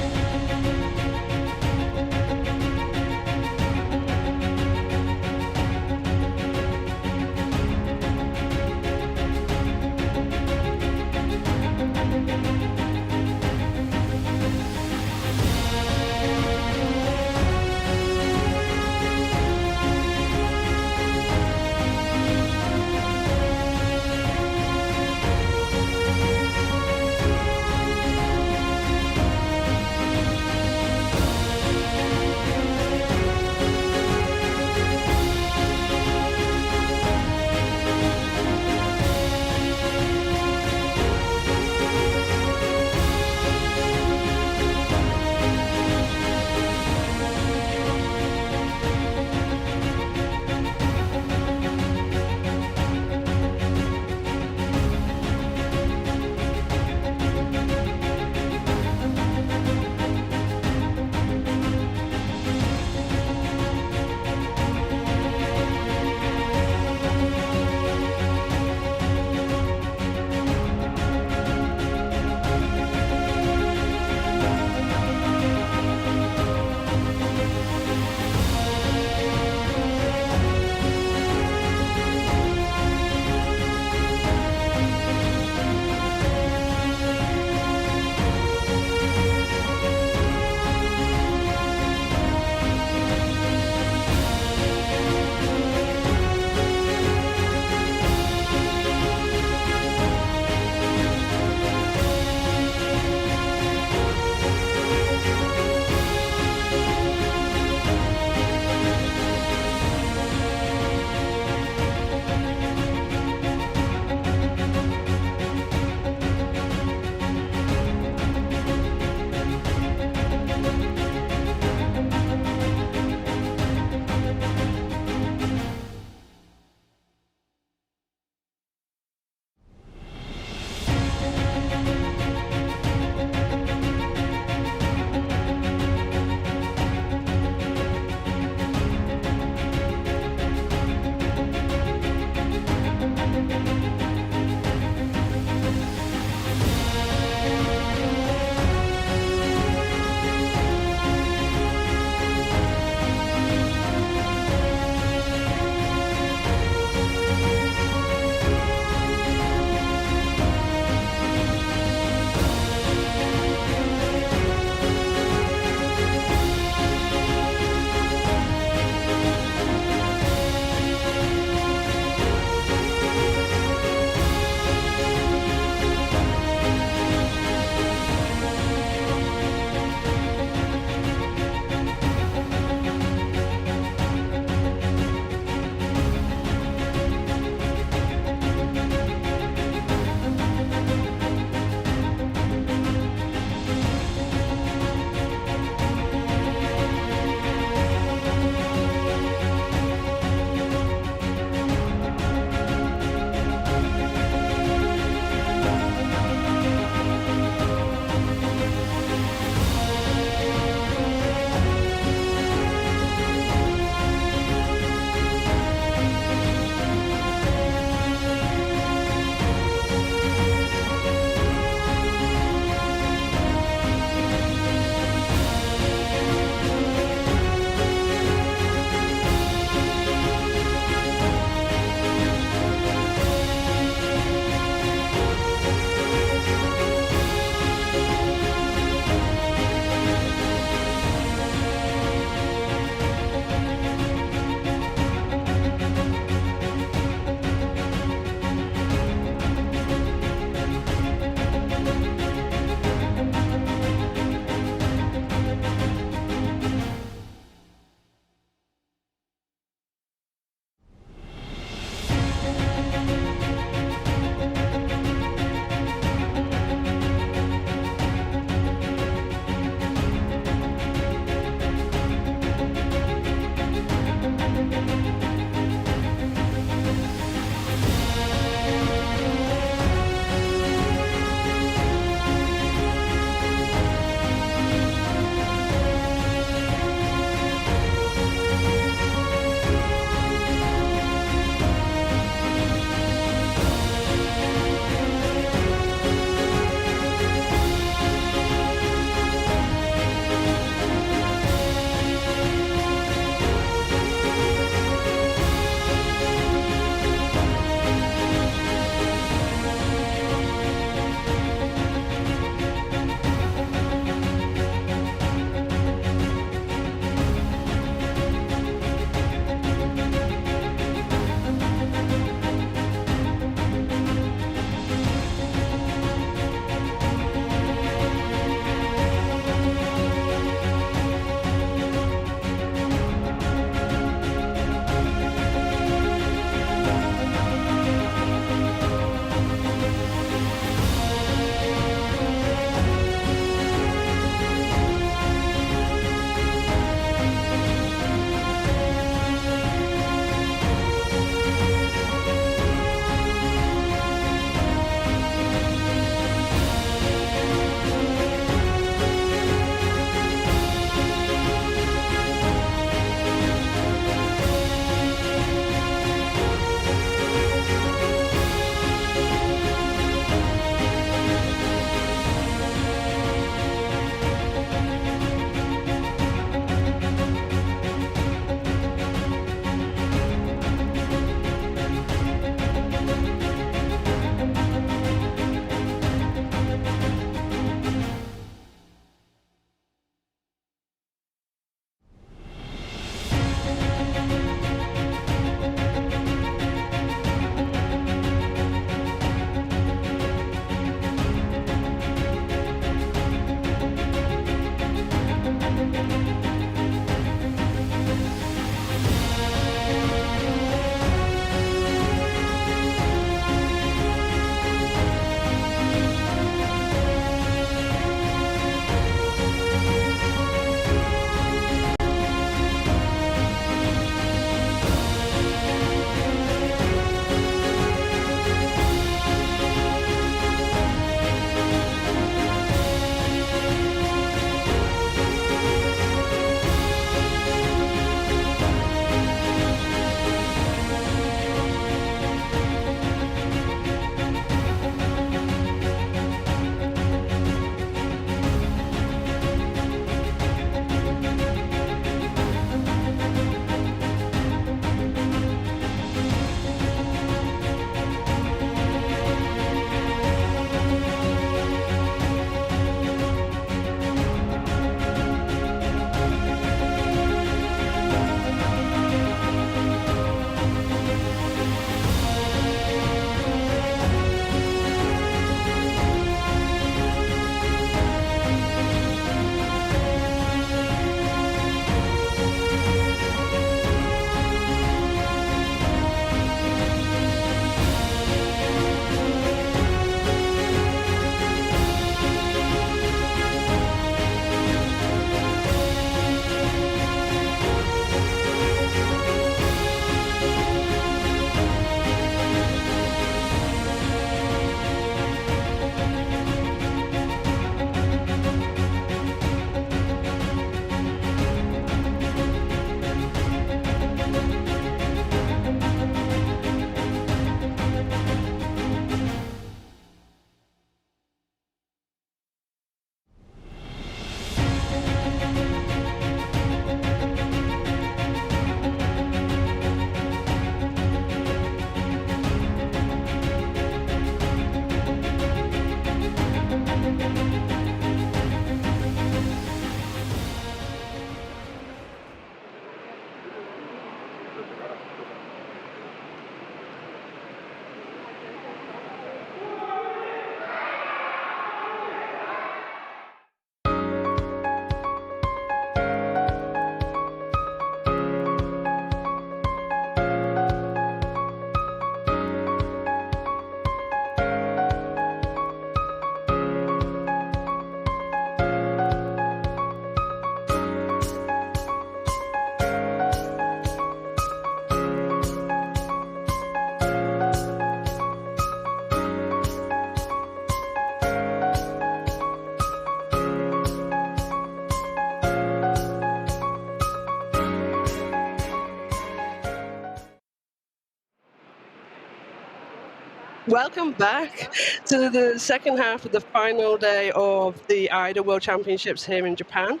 Welcome back to the second half of the final day of the AIDA World Championships here in Japan.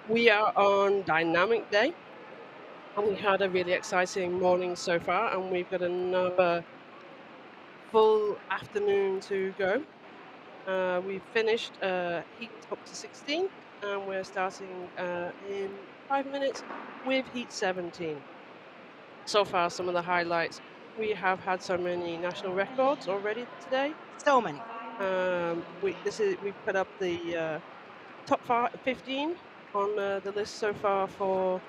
We are on Dynamic Day, and we had a really exciting morning so far, and we've got another full afternoon to go. We've finished heat up to 16, and we're starting in 5 minutes with heat 17. So far, some of the highlights. We have had so many national records already today. So many. We put up the top 15 on the list so far for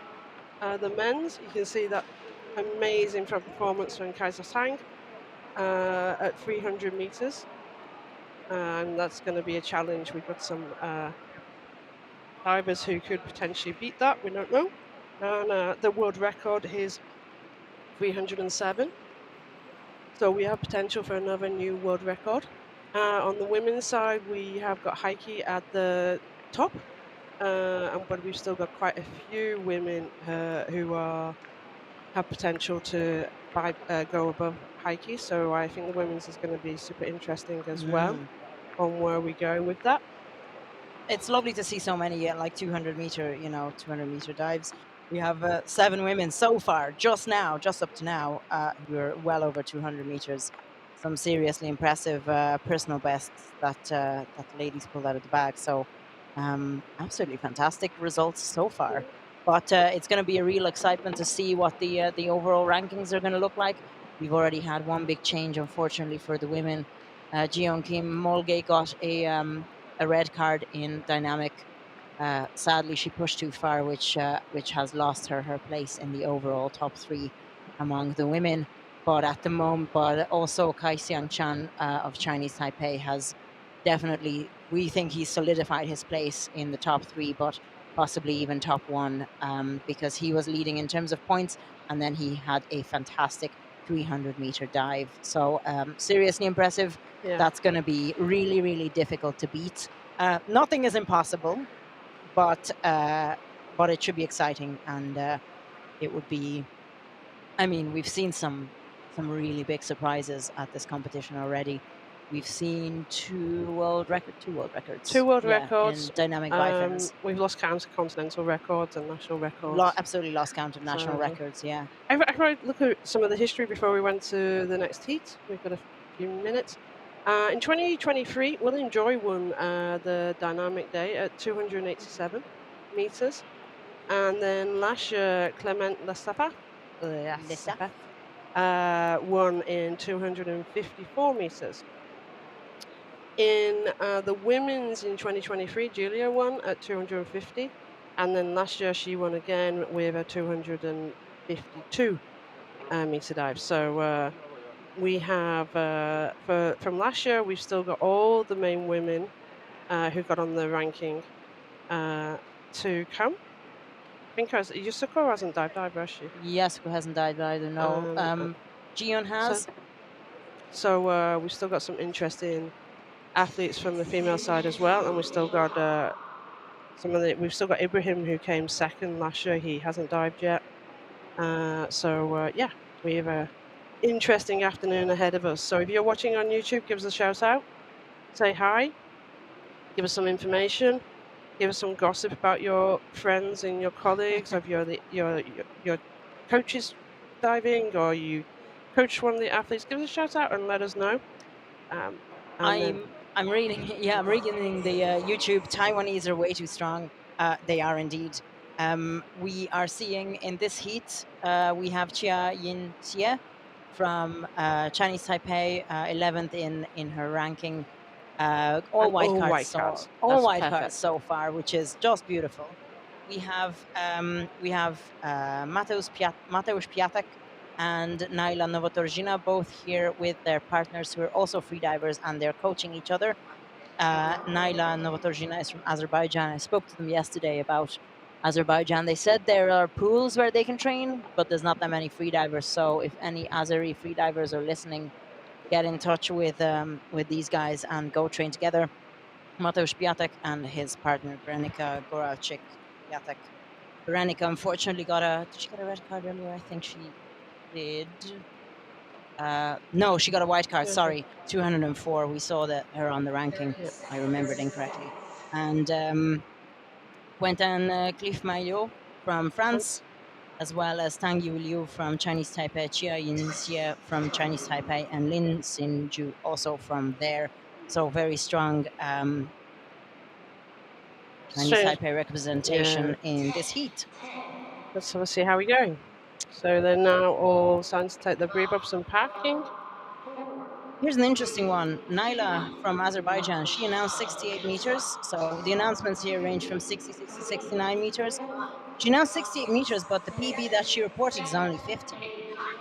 the men's. You can see that amazing performance from Kaiser Sang at 300 meters, and that's going to be a challenge. We've got some divers who could potentially beat that. We don't know. And the world record is 307. So we have potential for another new world record. On the women's side, we have got Heike at the top, but we've still got quite a few women who have potential to go above Heike. So I think the women's is going to be super interesting as well on where we go with that. It's lovely to see so many like 200 meter dives. We have 7 women so far, just up to now, who are well over 200 meters. Some seriously impressive personal bests that the ladies pulled out of the bag. So absolutely fantastic results so far. But it's going to be a real excitement to see what the overall rankings are going to look like. We've already had one big change, unfortunately, for the women. Hakyong Kim Mulgay got a red card in dynamic. Sadly, she pushed too far, which has lost her place in the overall top 3 among the women. But at the moment, also Kai Xian of Chinese Taipei has definitely, we think he's solidified his place in the top 3, but possibly even top 1, because he was leading in terms of points, and then he had a fantastic 300-meter dive. So seriously impressive. Yeah. That's going to be really, really difficult to beat. Nothing is impossible, but it should be exciting, and it would be. I mean, we've seen some really big surprises at this competition already. We've seen 2 world records. 2 world records in dynamic bifins. We've lost count of continental records and national records. Absolutely lost count of national records. Yeah. I look at some of the history before we went to the next heat. We've got a few minutes. In 2023, William Joy won the dynamic day at 287 meters, and then last year Clement Lestafa won in 254 meters. In the women's in 2023, Julia won at 250, and then last year she won again with a 252 meter dive. So we have from last year, we've still got all the main women who got on the ranking to come. I think Yusuko hasn't dived either, has she? Yasuko hasn't dived either. No. Jiyeon has. So we've still got some interesting athletes from the female side as well, and we've still got we've still got Ibrahim, who came second last year. He hasn't dived yet. Yeah, we have a interesting afternoon ahead of us. So if you're watching on YouTube, give us a shout out, say hi, give us some information, give us some gossip about your friends and your colleagues, of your coaches diving, or you coach one of the athletes. Give us a shout out and let us know. I'm reading the YouTube. Taiwanese are way too strong. They are indeed. We are seeing in this heat, we have Chia Yin Xie from Chinese Taipei, 11th in her ranking. All white cards so far, which is just beautiful. We have Mateusz Piatek and Naila Novotorjina, both here with their partners who are also freedivers, and they're coaching each other. Naila Novotorjina is from Azerbaijan. I spoke to them yesterday about Azerbaijan. They said there are pools where they can train, but there's not that many freedivers. So if any Azeri freedivers are listening, get in touch with these guys and go train together. Mateusz Piatek and his partner Berenika Goralczyk Piatek. Berenika unfortunately did she get a red card earlier? I think she did. No, she got a white card. Okay. Sorry, 204. We saw that her on the ranking. Yeah. I remembered incorrectly. And Puayen Tan Cliff-Maillot from France, as well as Tang Yu Liu from Chinese Taipei, Yin Xie from Chinese Taipei, and Lin Xin-ju also from there. So very strong Chinese Strange. Taipei representation in this heat. Let's have a see how we're going. So they're now all starting to take the brief-ups and packing. Here's an interesting one. Naila from Azerbaijan, she announced 68 meters. So the announcements here range from 66 to 69 meters. She announced 68 meters, but the PB that she reported is only 50.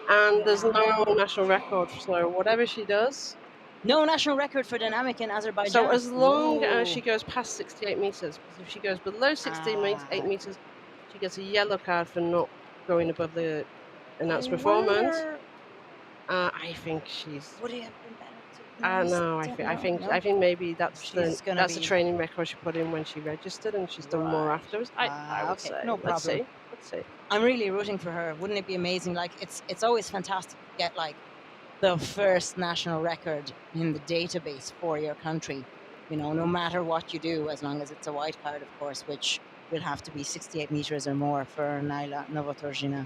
And there's no national record, so whatever she does. No national record for dynamic in Azerbaijan. So as long as Ooh. she goes past 68 meters, because if she goes below 68 meters, she gets a yellow card for not going above the announced performance. I think she's. Would it have been better to No, I think maybe that's the be... training record she put in when she registered, and she's done more afterwards. I would okay, say. no problem. Let's see. I'm really rooting for her. Wouldn't it be amazing? Like it's always fantastic to get like the first national record in the database for your country. You know, no matter what you do, as long as it's a white card, of course, which will have to be 68 meters or more for Naila Novotorjina.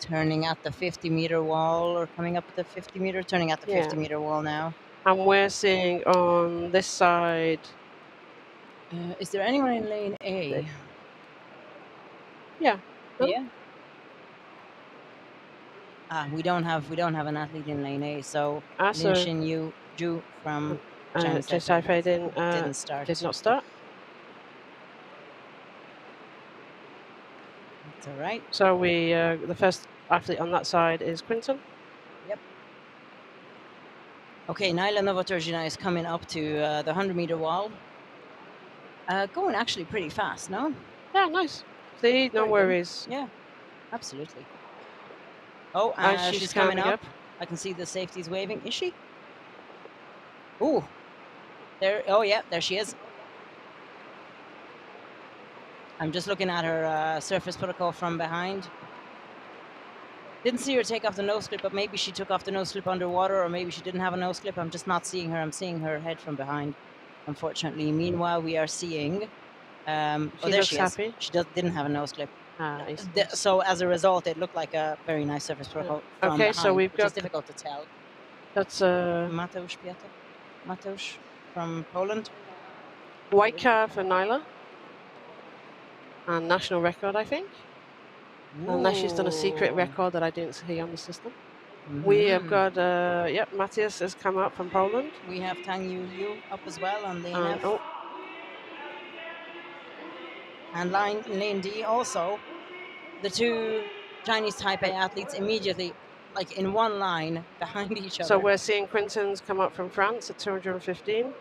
Turning at the 50-meter wall, or coming up at the 50-meter, turning at the 50-meter wall now. And we're seeing on this side. Is there anyone in lane A? Yeah. Yeah. We don't have an athlete in lane A, so Lin Xin-ju from Chinese Taipei didn't start. Did not start. That's all right. So we the first athlete on that side is Quinton. Yep. Okay, Naila Novotorjina is coming up to the 100-meter wall. Going actually pretty fast, no? Yeah, nice. See, no worries. Yeah, absolutely. Oh, she's coming up. I can see the safety's waving. Is she? Ooh. There. Oh, yeah, there she is. I'm just looking at her surface protocol from behind. Didn't see her take off the nose clip, but maybe she took off the nose clip underwater, or maybe she didn't have a nose clip. I'm just not seeing her. I'm seeing her head from behind, unfortunately. Meanwhile, we are seeing... there she is. Happy. She didn't have a nose clip. So as a result, it looked like a very nice surface protocol from behind, so we've got... It's difficult to tell. That's Mateusz from Poland. White card for Naila. And national record, I think. Ooh. Unless she's done a secret record that I didn't see on the system. We have got, Matthias has come up from Poland. We have Tang Yu Liu up as well on lane F. And lane D also. The two Chinese Taipei athletes immediately, like in one line, behind each other. So we're seeing Quinton's come up from France at 215.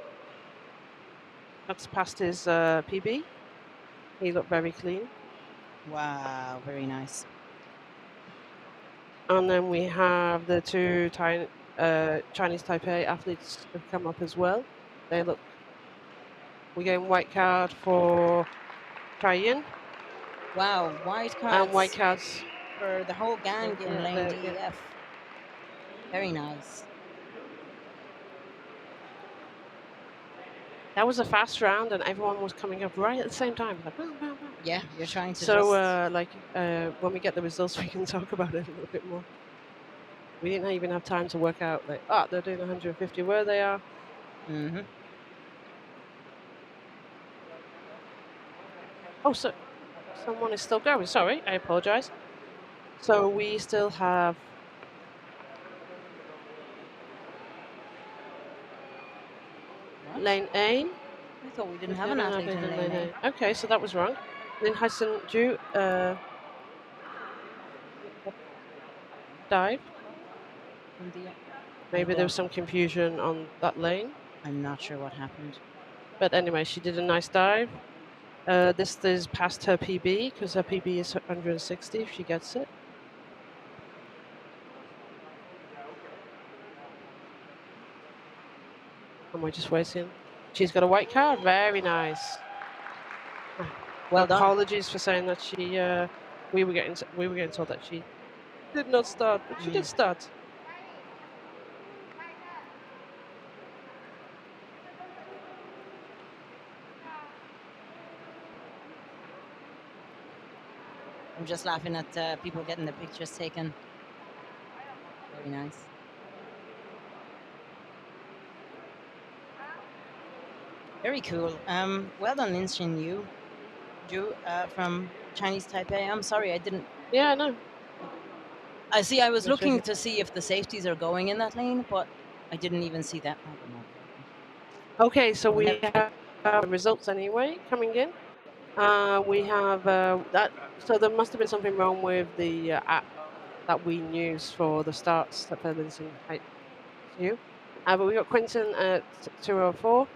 That's past his PB. He looked very clean. Wow, very nice. And then we have the two Chinese Taipei athletes have come up as well. They look... We're getting white card for Puayen. Wow, white cards. And white cards for the whole gang in lane DEF. Very nice. That was a fast round, and everyone was coming up right at the same time. Like, bam, bam, bam. Yeah, you're trying to. So, when we get the results, we can talk about it a little bit more. We didn't even have time to work out, like, they're doing 150 where they are. Mm-hmm. Oh, so someone is still going. Sorry, I apologize. So we still have... Lane A. I thought we didn't have an athlete in lane A. Okay, so that was wrong. Lin Xin-ju dive. Maybe there was some confusion on that lane. I'm not sure what happened. But anyway, she did a nice dive. This is past her PB, because her PB is 160 if she gets it. And we're just waiting. She's got a white card. Very nice. Well done. Apologies for saying that she. We were getting told that she did not start, but she did start. I'm just laughing at people getting their pictures taken. Very nice. Very cool. Well done, Lin Xin Yu from Chinese Taipei. I'm sorry, I didn't. Yeah, no. I see. I was That's looking really- to see if the safeties are going in that lane, but I didn't even see that. I don't know. Okay, so we have results anyway coming in. We have that. So there must have been something wrong with the app that we use for the starts for Lin Xin Yu. But we got Quinton at 204,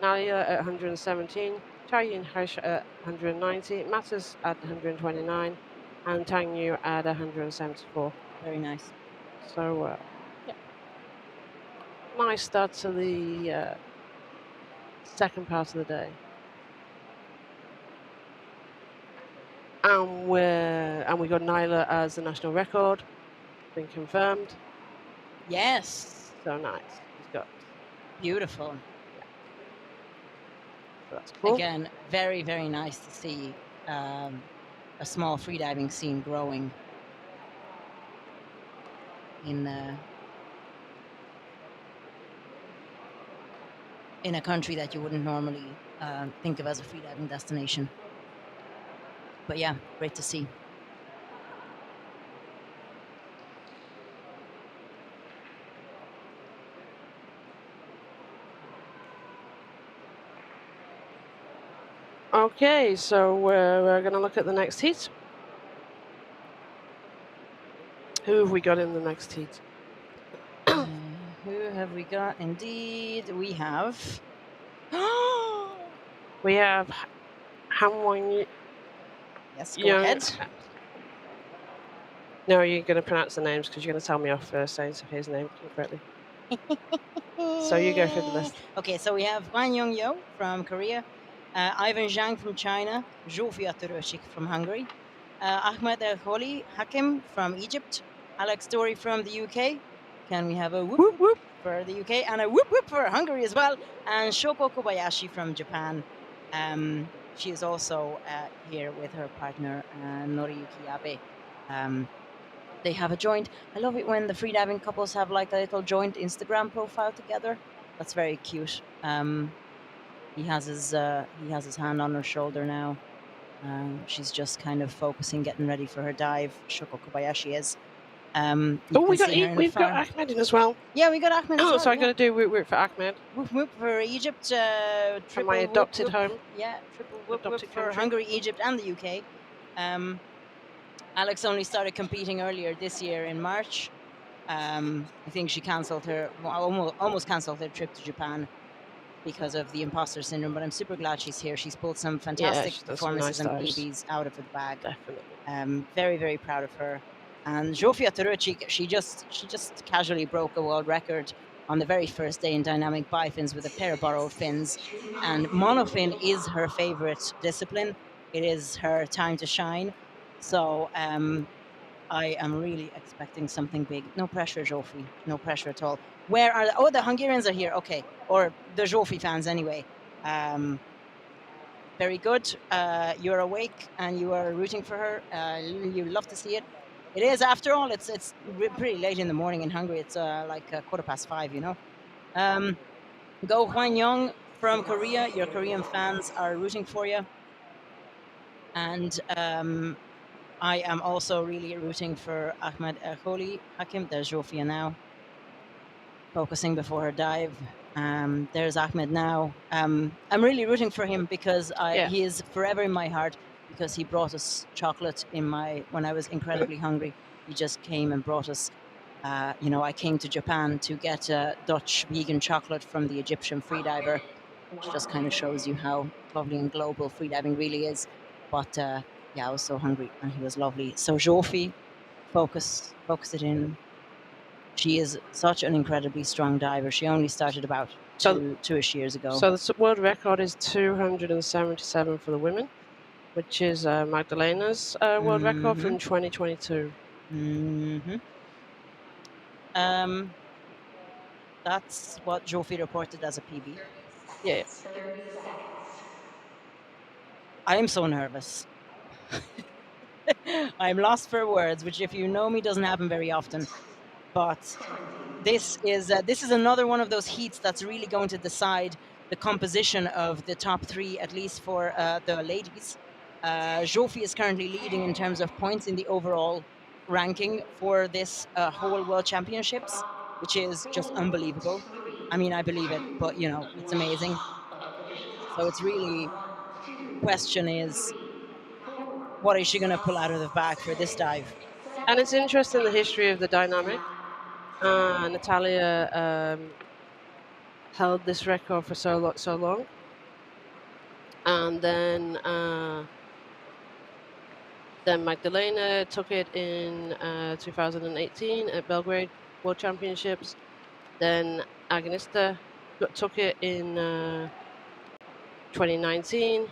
Nalia at 117, Chayin Hesh at 190, Matters at 129, and Tang Yu at 174. Very nice. So, yeah. Nice start to the second part of the day. And we got Nyla as the national record, been confirmed. Yes. So nice. He's got. Beautiful. So that's cool. Again, very, very nice to see a small freediving scene growing in a country that you wouldn't normally think of as a freediving destination. But yeah, great to see. Okay, so we're going to look at the next heat. Who have we got in the next heat? Who have we got? Indeed, we have. We have Han Wang. Yes, go ahead. No, you're going to pronounce the names because you're going to tell me off for saying his name correctly. So you go through the list. Okay, so we have Hwan Young-yo from Korea, Ivan Zhang from China, Zsófia Törőcsik from Hungary, Ahmed El-Kholi Hakim from Egypt, Alex Story from the UK. Can we have a whoop whoop whoop for the UK and a whoop whoop for Hungary as well? And Shoko Kobayashi from Japan. She is also here with her partner Noriyuki Yabe. They have a joint. I love it when the freediving couples have like a little joint Instagram profile together. That's very cute. He has his hand on her shoulder now. She's just kind of focusing, getting ready for her dive. Shoko Kobayashi is. We've got Ahmed in as well. Yeah, we got Ahmed as well. So I'm going to do whoop whoop for Ahmed. Whoop whoop for Egypt. From my adopted home. Yeah, triple whoop whoop for Hungary, Egypt, and the UK. Alex only started competing earlier this year in March. I think she almost cancelled her trip to Japan because of the imposter syndrome, but I'm super glad she's here. She's pulled some fantastic performances and PBs out of the bag. Definitely. Very, very proud of her. And Zsófia Törőcsik, she just casually broke a world record on the very first day in dynamic bifins with a pair of borrowed fins. And monofin is her favorite discipline. It is her time to shine. So I am really expecting something big. No pressure, Zsófi. No pressure at all. Where are the Hungarians are here. Okay. Or the Zsófi fans anyway. Very good. You're awake and you are rooting for her. You love to see it. It is, after all, it's pretty late in the morning in Hungary. It's like 5:15, you know. Go Hwan Young from Korea. Your Korean fans are rooting for you. And I am also really rooting for Ahmed El-Kholi Hakim. There's Zsófia now, focusing before her dive. There's Ahmed now. I'm really rooting for him because he is forever in my heart, because he brought us chocolate when I was incredibly hungry. He just came and brought us, I came to Japan to get Dutch vegan chocolate from the Egyptian freediver, which just kind of shows you how lovely and global freediving really is. But I was so hungry and he was lovely. So Zsófi, focus it in. She is such an incredibly strong diver. She only started about two-ish years ago. So the world record is 277 for the women, which is Magdalena's world record from 2022. That's what Zsófi reported as a PB. Yeah. I am so nervous. I'm lost for words, which, if you know me, doesn't happen very often. But this is another one of those heats that's really going to decide the composition of the top three, at least for the ladies. Jofi is currently leading in terms of points in the overall ranking for this whole World Championships, which is just unbelievable. I mean, I believe it, but you know, it's amazing. So it's really, question is, what is she going to pull out of the bag for this dive? And it's interesting the history of the dynamic. Natalia held this record for so long, and then Magdalena took it in 2018 at Belgrade World Championships. Then Agnista took it in 2019,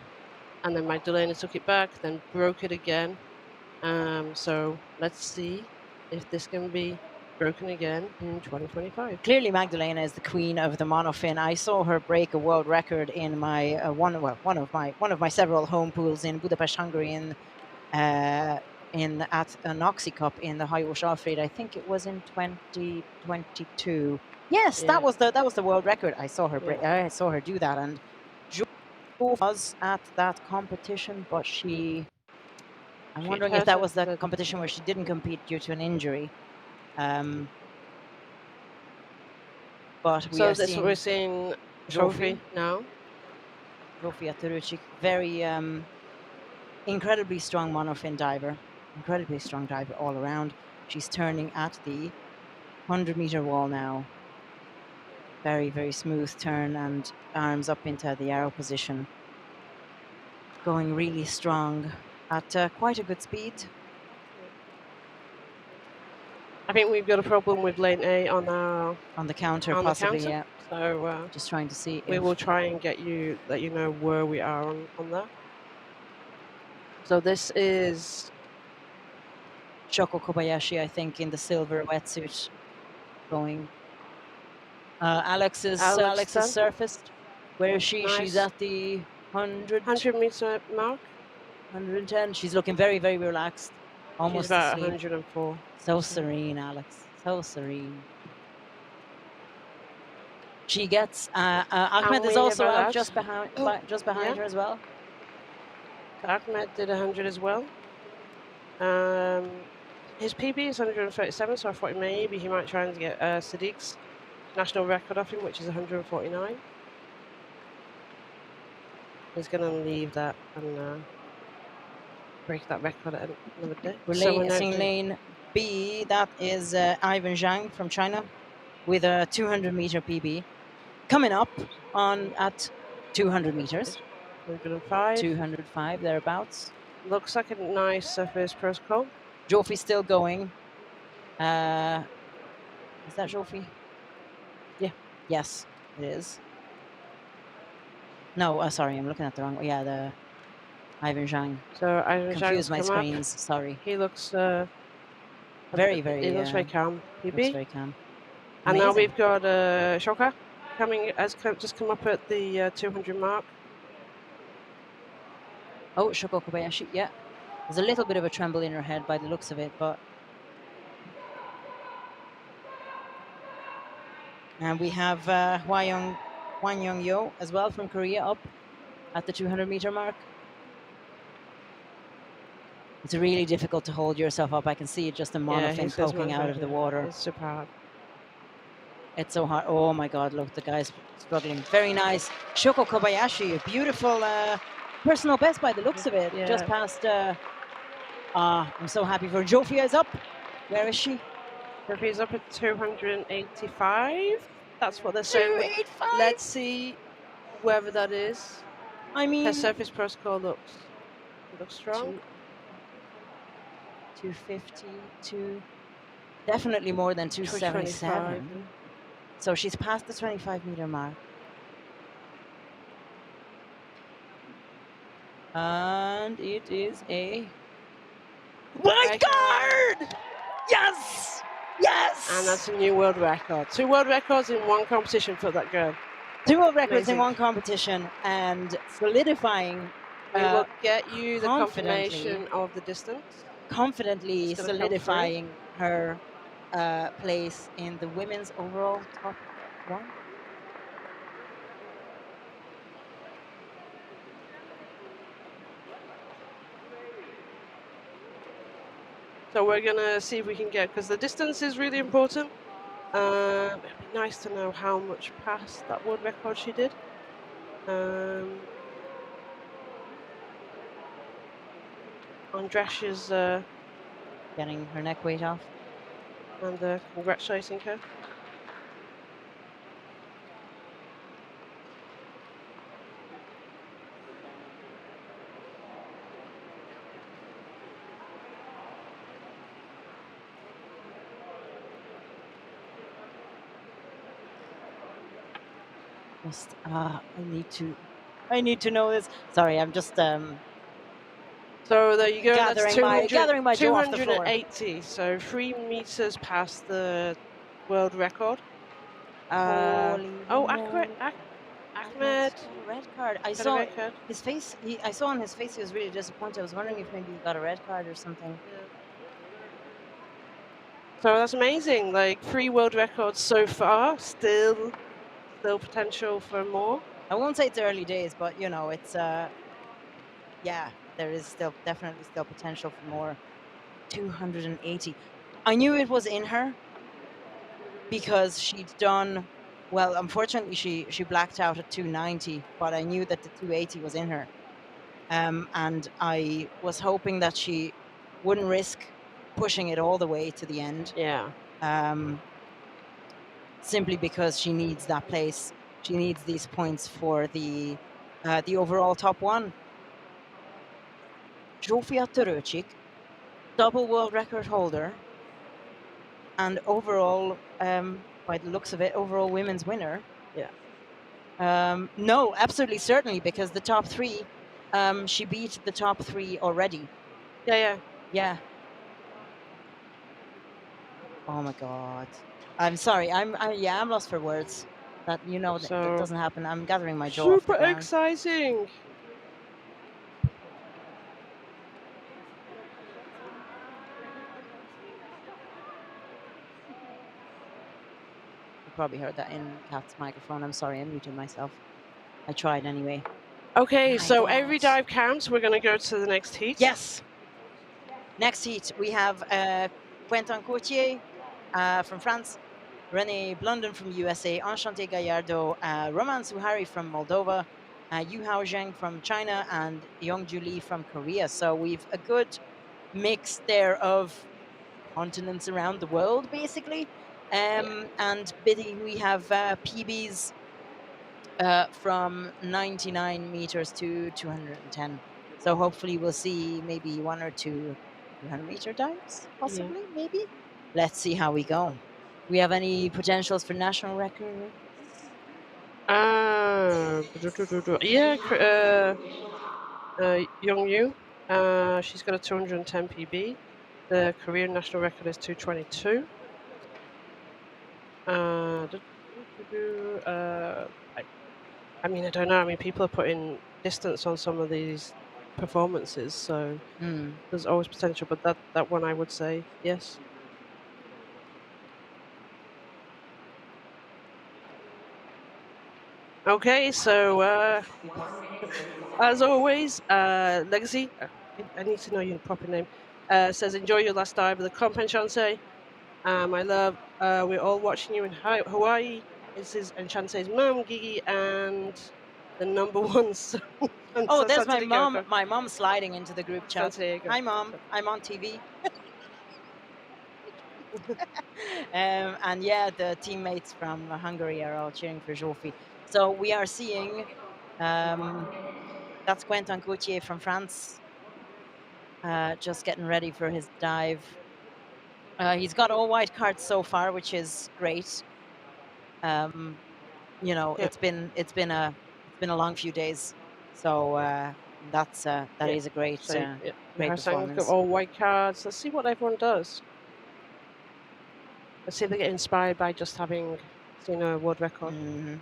and then Magdalena took it back, then broke it again. So let's see if this can be broken again in 2025. Clearly, Magdalena is the queen of the monofin. I saw her break a world record in my one of my several home pools in Budapest, Hungary, at an Oxy Cup in the High Ocean. I think it was in 2022. Yes, Yeah. that was the world record. I saw her break. I saw her do that, and Jo was at that competition, but I'm wondering if that was the competition where she didn't compete due to an injury. But we're seeing Jofi now. Jofi Ataruchi, very incredibly strong monofin diver, incredibly strong diver all around. She's turning at the 100-meter wall now. Very, very smooth turn and arms up into the arrow position. Going really strong at quite a good speed. I think we've got a problem with lane A on the counter, possibly, yeah. So just trying to see. We will try and let you know where we are on that. So this is Shoko Kobayashi, I think, in the silver wetsuit, going. Alex is surfaced. Where is she? Nice. She's at the 100-meter mark. 110. She's looking very, very relaxed. Almost She's about asleep. 104. So serene, Alex. So serene. She gets. Ahmed is also out just behind her as well. Ahmed did 100 as well. His PB is 137, so I thought maybe he might try and get Sadiq's national record off him, which is 149. He's going to leave that and break that record at another day. We're seeing lane B. That is Ivan Zhang from China with a 200-meter PB. Coming up at 200 meters. 205. 205, thereabouts. Looks like a nice surface protocol. Jofi still going. Is that Jofi? Yeah. Yes, it is. No, sorry, I'm looking at the wrong one. Yeah, the Ivan Zhang. So Ivan confused my screens. Up. Sorry. He looks very, very. He looks very calm. Looks very calm. And now we've got Shoka just come up at the 200 mark. Oh, Shoko Kobayashi, yeah. There's a little bit of a tremble in her head by the looks of it, but. And we have Hwang Young-yo as well from Korea up at the 200-meter mark. It's really difficult to hold yourself up. I can see it just a monofin poking out of the water. It's super hard. It's so hard. Oh my God, look, the guy's struggling. Very nice. Shoko Kobayashi, a beautiful personal best by the looks of it. Yeah. Just past, I'm so happy for her. Jofi is up. Where is she? Jofi is up at 285. That's what they're saying. 285? Let's see whether that is. I mean, her surface protocol looks strong. 250, definitely more than 277. So she's past the 25-meter mark. And it is a white card! Yes! Yes! And that's a new world record. 2 world records in one competition for that girl. 2 world records in one competition and solidifying We uh, will get you the confidently, confirmation of the distance. confidently It's gonna come through. solidifying her place in the women's overall top one. So we're gonna see if we can get, because the distance is really important. It'd be nice to know how much past that world record she did. Andresh is Getting her neck weight off. and congratulating her. Just I need to know this. Sorry, I'm just So there you go. gathering That's my jaw off the floor. 280. So 3 meters past the world record. Holy Ahmed. Ahmed got a red card. I got a saw red card. his face. I saw on his face he was really disappointed. I was wondering if maybe he got a red card or something. Yeah. So that's amazing. Like 3 world records so far. Still potential for more. I won't say it's early days, but you know, it's yeah, there is still definitely still potential for more. 280. I knew it was in her because she'd done well. Unfortunately, she blacked out at 290, but I knew that the 280 was in her, and I was hoping that she wouldn't risk pushing it all the way to the end. Yeah. Simply because she needs that place. She needs these points for the overall top one. Zsófia Törőcsik, double world record holder, and overall, by the looks of it, overall women's winner. Yeah. No, absolutely, certainly, because the top 3, she beat the top 3 already. Yeah. Oh my God. I'm sorry. I'm lost for words. That that doesn't happen. I'm gathering my jaw off the Super ground. exciting. You probably heard that in Kat's microphone. I'm sorry, I muted myself. I tried anyway. Okay, My so God. every dive counts. We're going to go to the next heat. Yes. Next heat, we have Quentin Courtier from France, René Blunden from USA, Enchanté Gallardo, Roman Suhari from Moldova, Yu Hao Zheng from China, and Jingzhe Li from Korea. So we've a good mix there of continents around the world, basically. And Biddy, we have PBs from 99 meters to 210. So hopefully we'll see maybe 1 or 2 200-meter dives, possibly, maybe. Let's see how we go. We have any potentials for national record? Yeah, Young Yu. She's got a 210 PB. The Korean national record is 222. I mean, I don't know. I mean, people are putting distance on some of these performances, so there's always potential. But that one, I would say yes. Okay, so as always, Legacy, I need to know your proper name, says enjoy your last dive of the Compensante. My love, we're all watching you in Hawaii. This is Enchante's mom, Gigi, and the number 1 son. Oh, there's my mom. My mom sliding into the group chat. Hi, Mom. I'm on TV. And yeah, the teammates from Hungary are all cheering for Zsófi. So we are seeing, that's Quentin Courtier from France, just getting ready for his dive. He's got all white cards so far, which is great. You know, it's been a long few days, so that is a great great performance. Got all white cards. Let's see what everyone does. Let's see if they get inspired by just having seen a world record. Mm-hmm.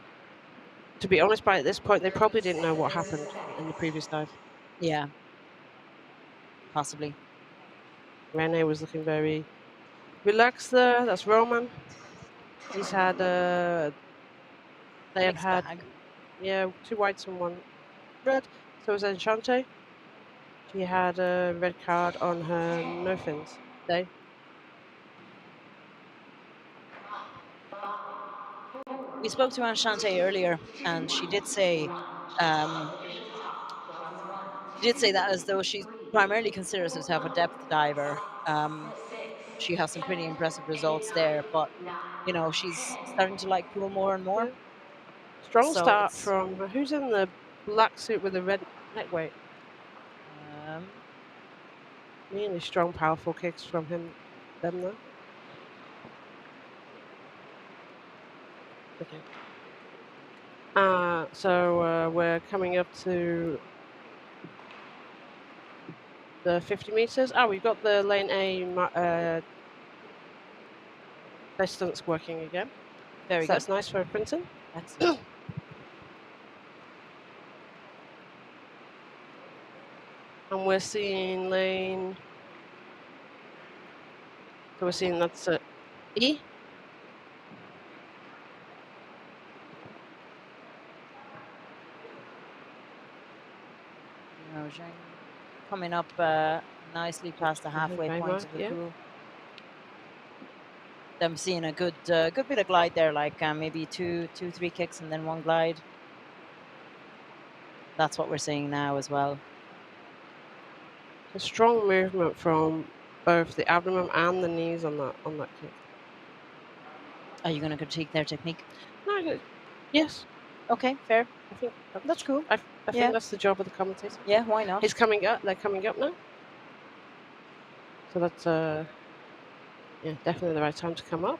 To be honest, by at this point, they probably didn't know what happened in the previous dive. Yeah. Possibly. Rene was looking very relaxed there. That's Roman. He's had they have Mixed had bag. 2 whites and 1 red. So was Enchante. She had a red card on her no fins day. We spoke to Enchante earlier, and she did say that as though she primarily considers herself a depth diver. She has some pretty impressive results there, but you know she's starting to like pool more and more. Yeah. Strong So start it's from who's in the black suit with the red neck weight. Really strong, powerful kicks from them though. Okay. So we're coming up to the 50 meters. Oh, we've got the lane A distance working again. very So good. that's nice for Quinton. Excellent. And we're seeing lane. So we're seeing that's E. Zhang coming up nicely past the halfway Very point much, of the yeah. pool. I'm seeing a good bit of glide there, like maybe two, 3 kicks and then 1 glide. That's what we're seeing now as well. A strong movement from both the abdomen and the knees on that kick. Are you going to critique their technique? No, yes. Okay, fair. I think that's cool. I think that's the job of the commentator. Yeah, why not? He's coming up. They're coming up now. So that's definitely the right time to come up.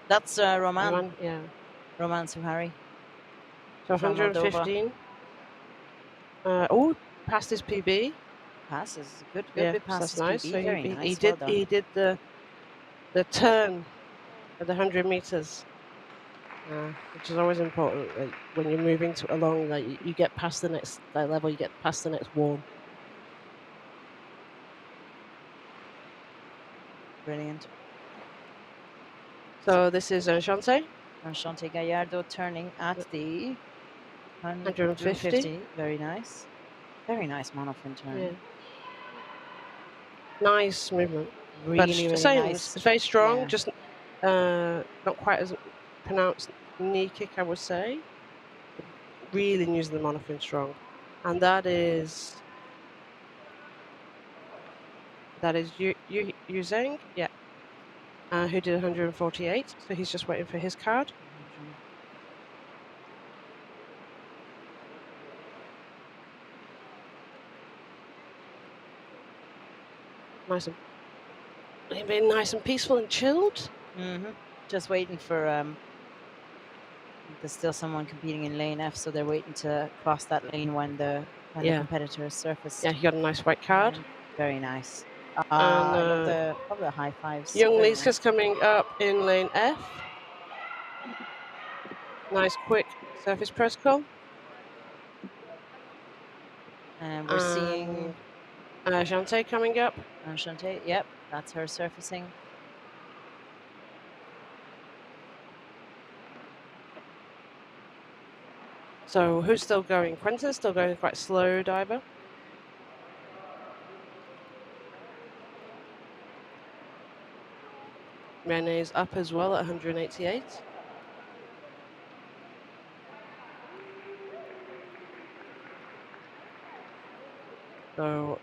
That's Roman. Roman, yeah. Roman Suhari. So from 115. Passed his PB. Passes good Yeah, bit past that's his nice. PB. So Very he nice. did Well he done. did the turn at the 100 meters, which is always important. When you're moving along, you get past the next level, you get past the next wall. Brilliant. So this is Enchante. Enchante Gallardo turning at the 150. Very nice. Very nice monofin turn. Yeah. Nice movement. Really, really same, nice. It's very strong, Yeah. just not quite as pronounced knee kick, I would say. Really using the monofin strong. And that is Yu Zhang, yeah, who did 148. So he's just waiting for his card. Nice and been nice and peaceful and chilled. Just waiting for there's still someone competing in lane F, so they're waiting to cross that lane when the competitor is surfaced. Yeah, he got a nice white card. Very nice. And I love the high fives. Young Very Lee's nice. coming up in lane F. Nice quick surface protocol. And we're seeing Enchante coming up. Enchante, yep, that's her surfacing. So who's still going? Quentin's still going quite slow diver. Rene's up as well at 188. So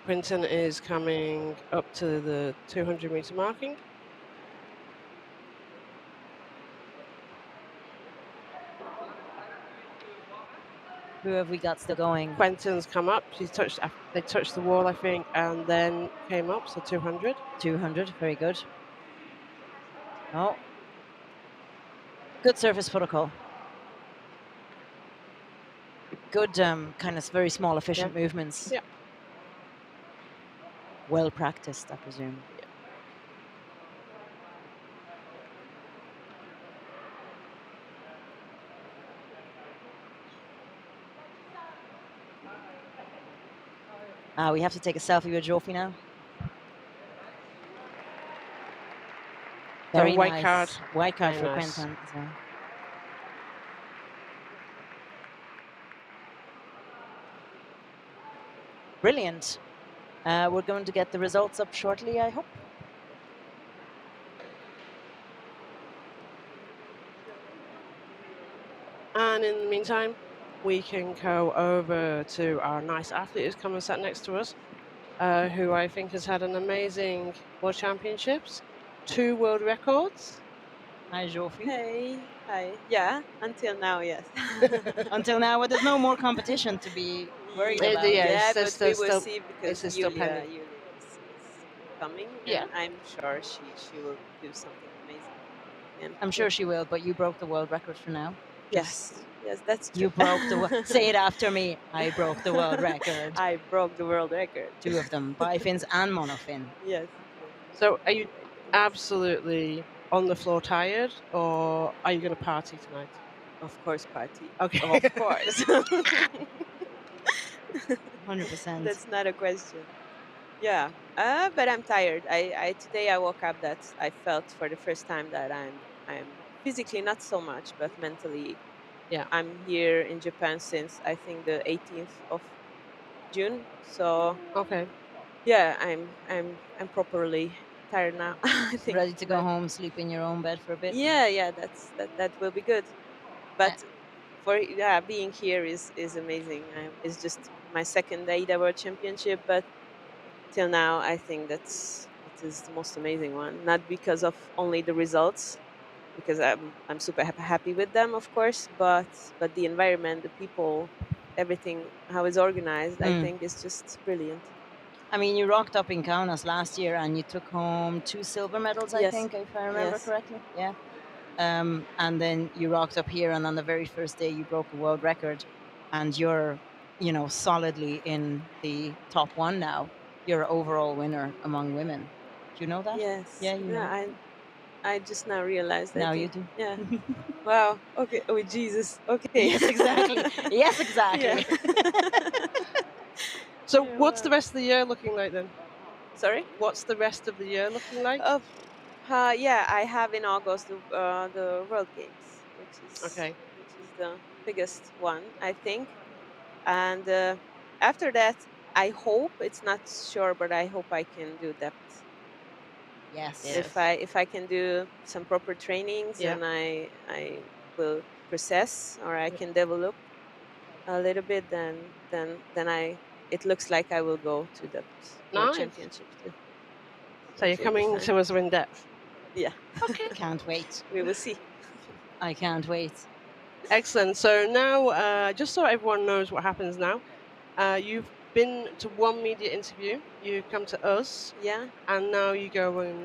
Quinton is coming up to the 200-meter marking. Who have we got still going? Quentin's come up. They touched the wall, I think, and then came up. So 200. 200. Very good. Oh, good surface protocol. Good, kind of very small, efficient movements. Yeah. Well practiced, I presume. Yeah. We have to take a selfie with Jofi now. So Very white nice. card. White card Very for nice. Quentin as well. Brilliant. We're going to get the results up shortly, I hope. And in the meantime, we can go over to our nice athlete who's come and sat next to us, who I think has had an amazing World Championships, 2 world records. Hi, Jofi. Hey, hi. Yeah, until now, yes. Until now, well, there's no more competition to be worried Yeah, about. yeah, Yeah, it's but we still- will see because this is still Julia pending. is coming, Yeah. and I'm sure she will do something amazing. And I'm sure she will, but you broke the world record for now. Yes, yes, that's true. You broke the say it after me. I broke the world record. I broke the world record. 2 of them, bifins and monofin. Yes. So are you absolutely on the floor tired, or are you going to party tonight? Of course, party. Okay. Of course. 100%. That's not a question. Yeah, but I'm tired. Today I woke up that I felt for the first time that I'm physically not so much, but mentally. Yeah. I'm here in Japan since I think the 18th of June. So Okay. yeah, I'm properly tired now. I think. Ready to go but- home, sleep in your own bed for a bit? Yeah, yeah, that will be good. But for being here is amazing. It's just my second AIDA World Championship, but till now I think it is the most amazing one. Not because of only the results, because I'm super happy with them, of course, but the environment, the people, everything, how it's organized, I think is just brilliant. I mean, you rocked up in Kaunas last year and you took home 2 silver medals, I Yes. think, if I remember Yes. correctly. Yeah. And then you rocked up here, and on the very first day, you broke a world record, and you're, solidly in the top 1 now. You're overall winner among women. Do you know that? Yes. Yeah, you know. I just now realized that. Now you do. Yeah. Wow. Okay. Oh Jesus. Okay. Yes, exactly. Yes, exactly. So Yeah, what's the wow. rest of the year looking like then? Sorry. What's the rest of the year looking like? Yeah, I have in August the World Games, which is the biggest one, I think. And after that, I hope, it's not sure, but I hope I can do depth. Yes. If I can do some proper trainings, Yeah. and I will process, or I can develop a little bit, then it looks like I will go to the World Nice. Championships too. So you're Which will be coming fun. to us in depth. Yeah. Okay. Can't wait. We will see. I can't wait. Excellent. So now, just so everyone knows what happens now, you've been to one media interview. You come to us. Yeah. And now you go and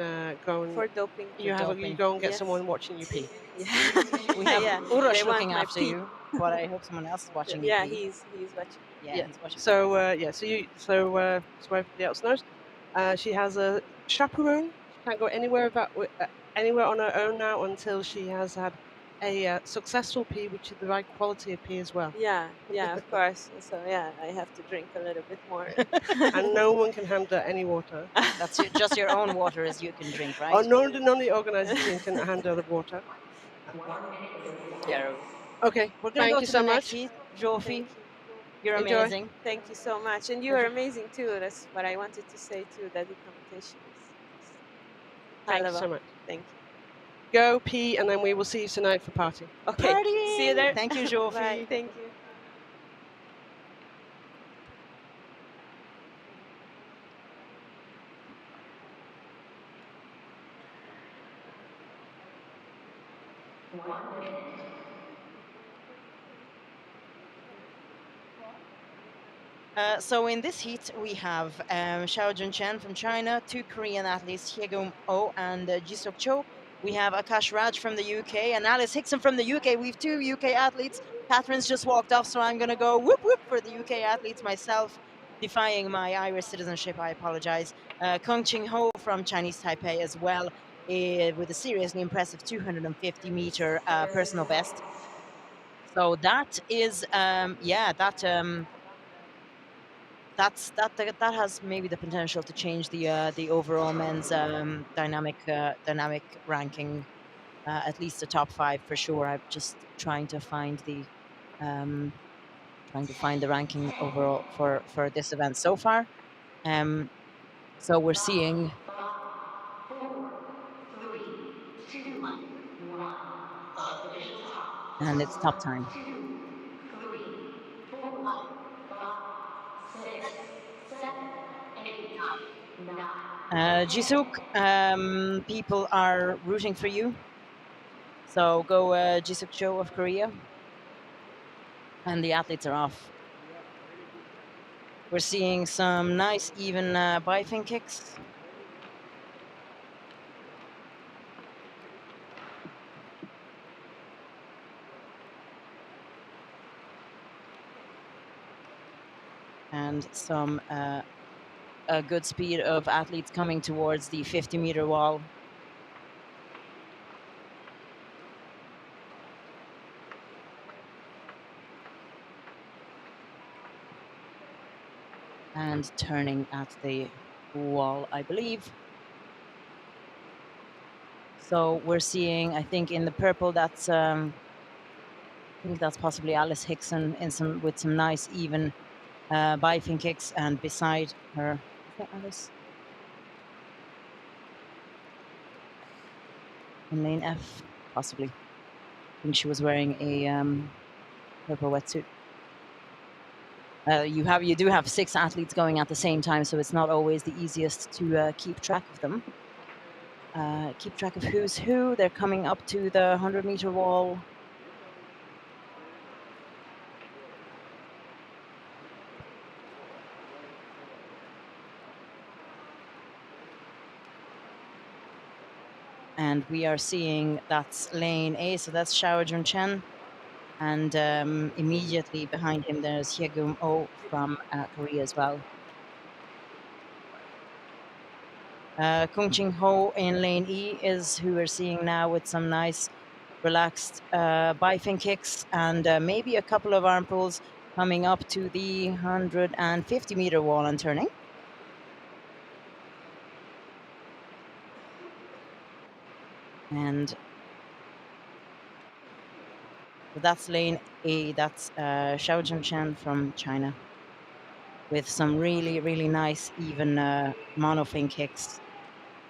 For doping. You doping. go and get Yes. someone watching you pee. Yeah. We have Yeah. Urosh They want looking my after pee. you, but I hope someone else is watching you Yeah, pee. he's watching. Yeah, he's watching. So so everybody else knows, she has a chaperone. She can't go anywhere on her own now until she has had a successful pee, which is the right quality of pee as well. Yeah, of course. So yeah, I have to drink a little bit more. And no one can hand her any water. That's just your own water as you can drink, right? Oh, none of the organising can hand her the water. Terrible. Okay, We're gonna thank go you to so the much. next heat. Jofi, you're Enjoy. amazing. Thank you so much, and you are amazing too. That's what I wanted to say too. That the competition is high Thank you level. so much. Thank you. Go pee, and then we will see you tonight for party. Okay. Partying. See you there. Thank you, Jofi. Bye. Thank you. So in this heat, we have Xiao Junchen from China, 2 Korean athletes, Hyegum Oh and Jisok Cho. We have Akash Raj from the UK and Alice Hickson from the UK. We have 2 UK athletes. Catherine's just walked off, so I'm going to go whoop whoop for the UK athletes myself, defying my Irish citizenship. I apologize. Kong Ching Ho from Chinese Taipei as well, with a seriously impressive 250-meter personal best. So that is, that has maybe the potential to change the overall men's dynamic ranking, at least the top 5 for sure. I'm just trying to find the ranking overall for this event so far. So we're seeing 4, 3, 2, 1. All officials hot. and it's top time. 2, 3, 4, 5, 6, 7, 8, 9. Jisuk, people are rooting for you. So go Jisuk Cho of Korea. And the athletes are off. We're seeing some nice even bifin kicks. And some a good speed of athletes coming towards the 50-meter wall. And turning at the wall, I believe. So we're seeing, I think in the purple, that's I think that's possibly Alice Hickson in with some nice even bifin kicks, and beside her, is that Alice? In lane F, possibly. I think she was wearing a purple wetsuit. You do have 6 athletes going at the same time, so it's not always the easiest to keep track of them. Keep track of who's who. They're coming up to the 100-meter wall. And we are seeing that's lane A, so that's Xiao Junchen. And immediately behind him, there's Hyegum Oh from Korea as well. Kung Ching Ho in lane E is who we're seeing now with some nice relaxed bifin kicks and maybe a couple of arm pulls coming up to the 150-meter wall and turning. And so that's lane A, that's Xiao Junchen from China with some really, really nice even monofin kicks.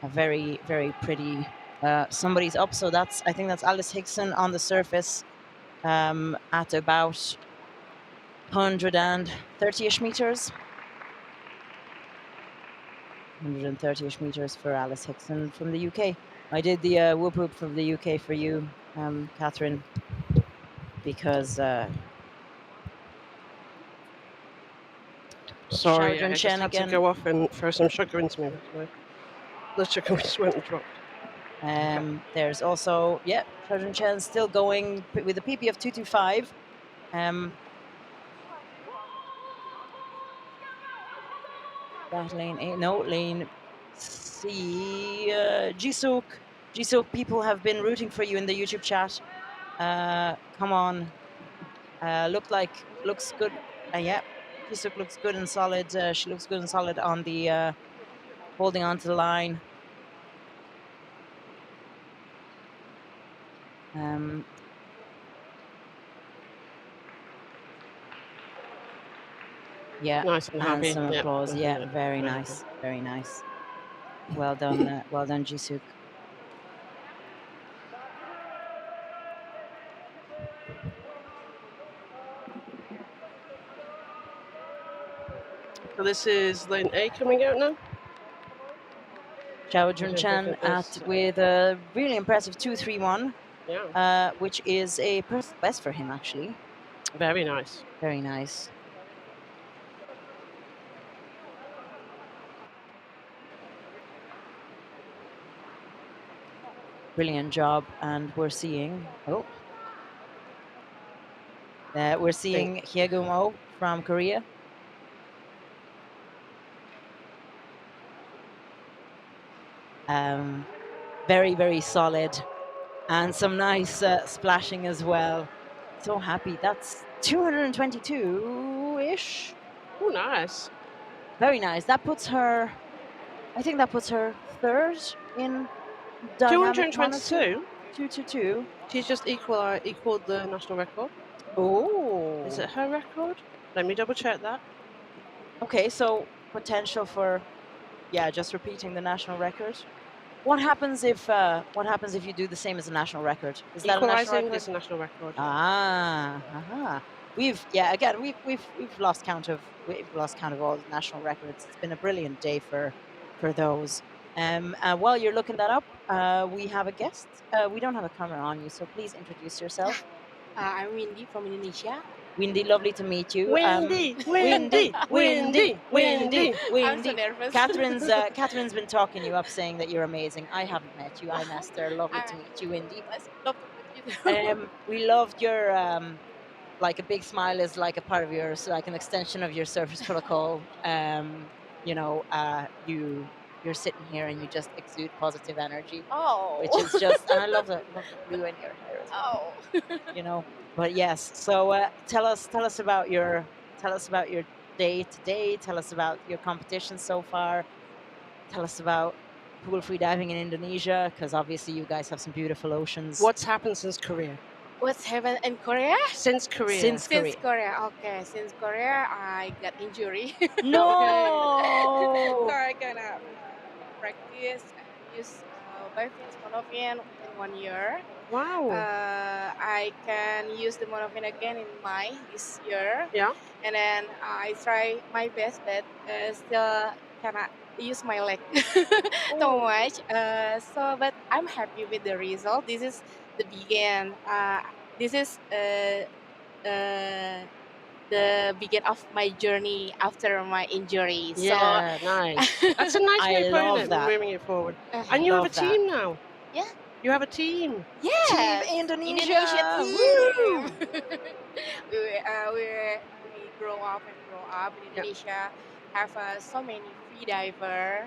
A very, very pretty, somebody's up, so I think that's Alice Hickson on the surface at about 130-ish meters. 130-ish meters for Alice Hickson from the UK. I did the whoop whoop from the UK for you, Catherine, because Sorry, I just Shen had again. to go off and throw some sugar into me. The sugar just went and dropped. There's also, yeah, Xiao Chen still going with a PB of 225. That lane A, no, lane C, Jisuk. Jisuk, people have been rooting for you in the YouTube chat. Come on. Looks good. Yeah, Jisuk looks good and solid. She looks good and solid on the, holding on to the line. Yeah, nice and happy. some applause. Yeah, very nice, very nice. Well done, Jisuk. So this is lane A coming out now. Xiao Junchen with a really impressive 2:31. Yeah. Which is a personal best for him, actually. Very nice. Very nice. Brilliant job, and we're seeing Hyegum Oh from Korea. Very, very solid, and some nice splashing as well. So happy. That's 222-ish. Oh, nice. Very nice. That puts her, I think that puts her third in dynamic monofin. 222. 222. She's just equaled the national record. Oh. Is it her record? Let me double check that. Okay, so potential for, yeah, just repeating the national record. What happens if you do the same as the national record? Is that a national Equalising record? is a national record. We've lost count of all the national records. It's been a brilliant day for those. While you're looking that up, we have a guest. We don't have a camera on you, so please introduce yourself. I'm Windy from Indonesia. Windy, lovely to meet you. Windy. I'm so nervous. Catherine's been talking you up, saying that you're amazing. I haven't met you. I'm Esther. Lovely to meet you, Windy. Love to meet you. We loved your like a big smile is like a part of yours, like an extension of your surface protocol. You're sitting here and you just exude positive energy. Oh. Which is just, and I love the blue in your hair as well. Oh. But yes. So tell us about your day today. Tell us about your competition so far. Tell us about pool freediving in Indonesia, because obviously you guys have some beautiful oceans. What's happened since Korea? What's happened in Korea? Since Korea. Since Korea. Okay. Since Korea, I got injury. No. So I gonna practice and use bifins monofin in 1 year. Wow. I can use the monofin again in May this year. Yeah. And then I try my best, but still cannot use my leg too much. But I'm happy with the result. This is the begin. This is the begin of my journey after my injury. Yeah, nice. That's a nice way of putting it, moving it forward. And you have a team now. Yeah. You have a team. Yeah. Team Indonesia. Team. we grow up in Indonesia. Have so many free diver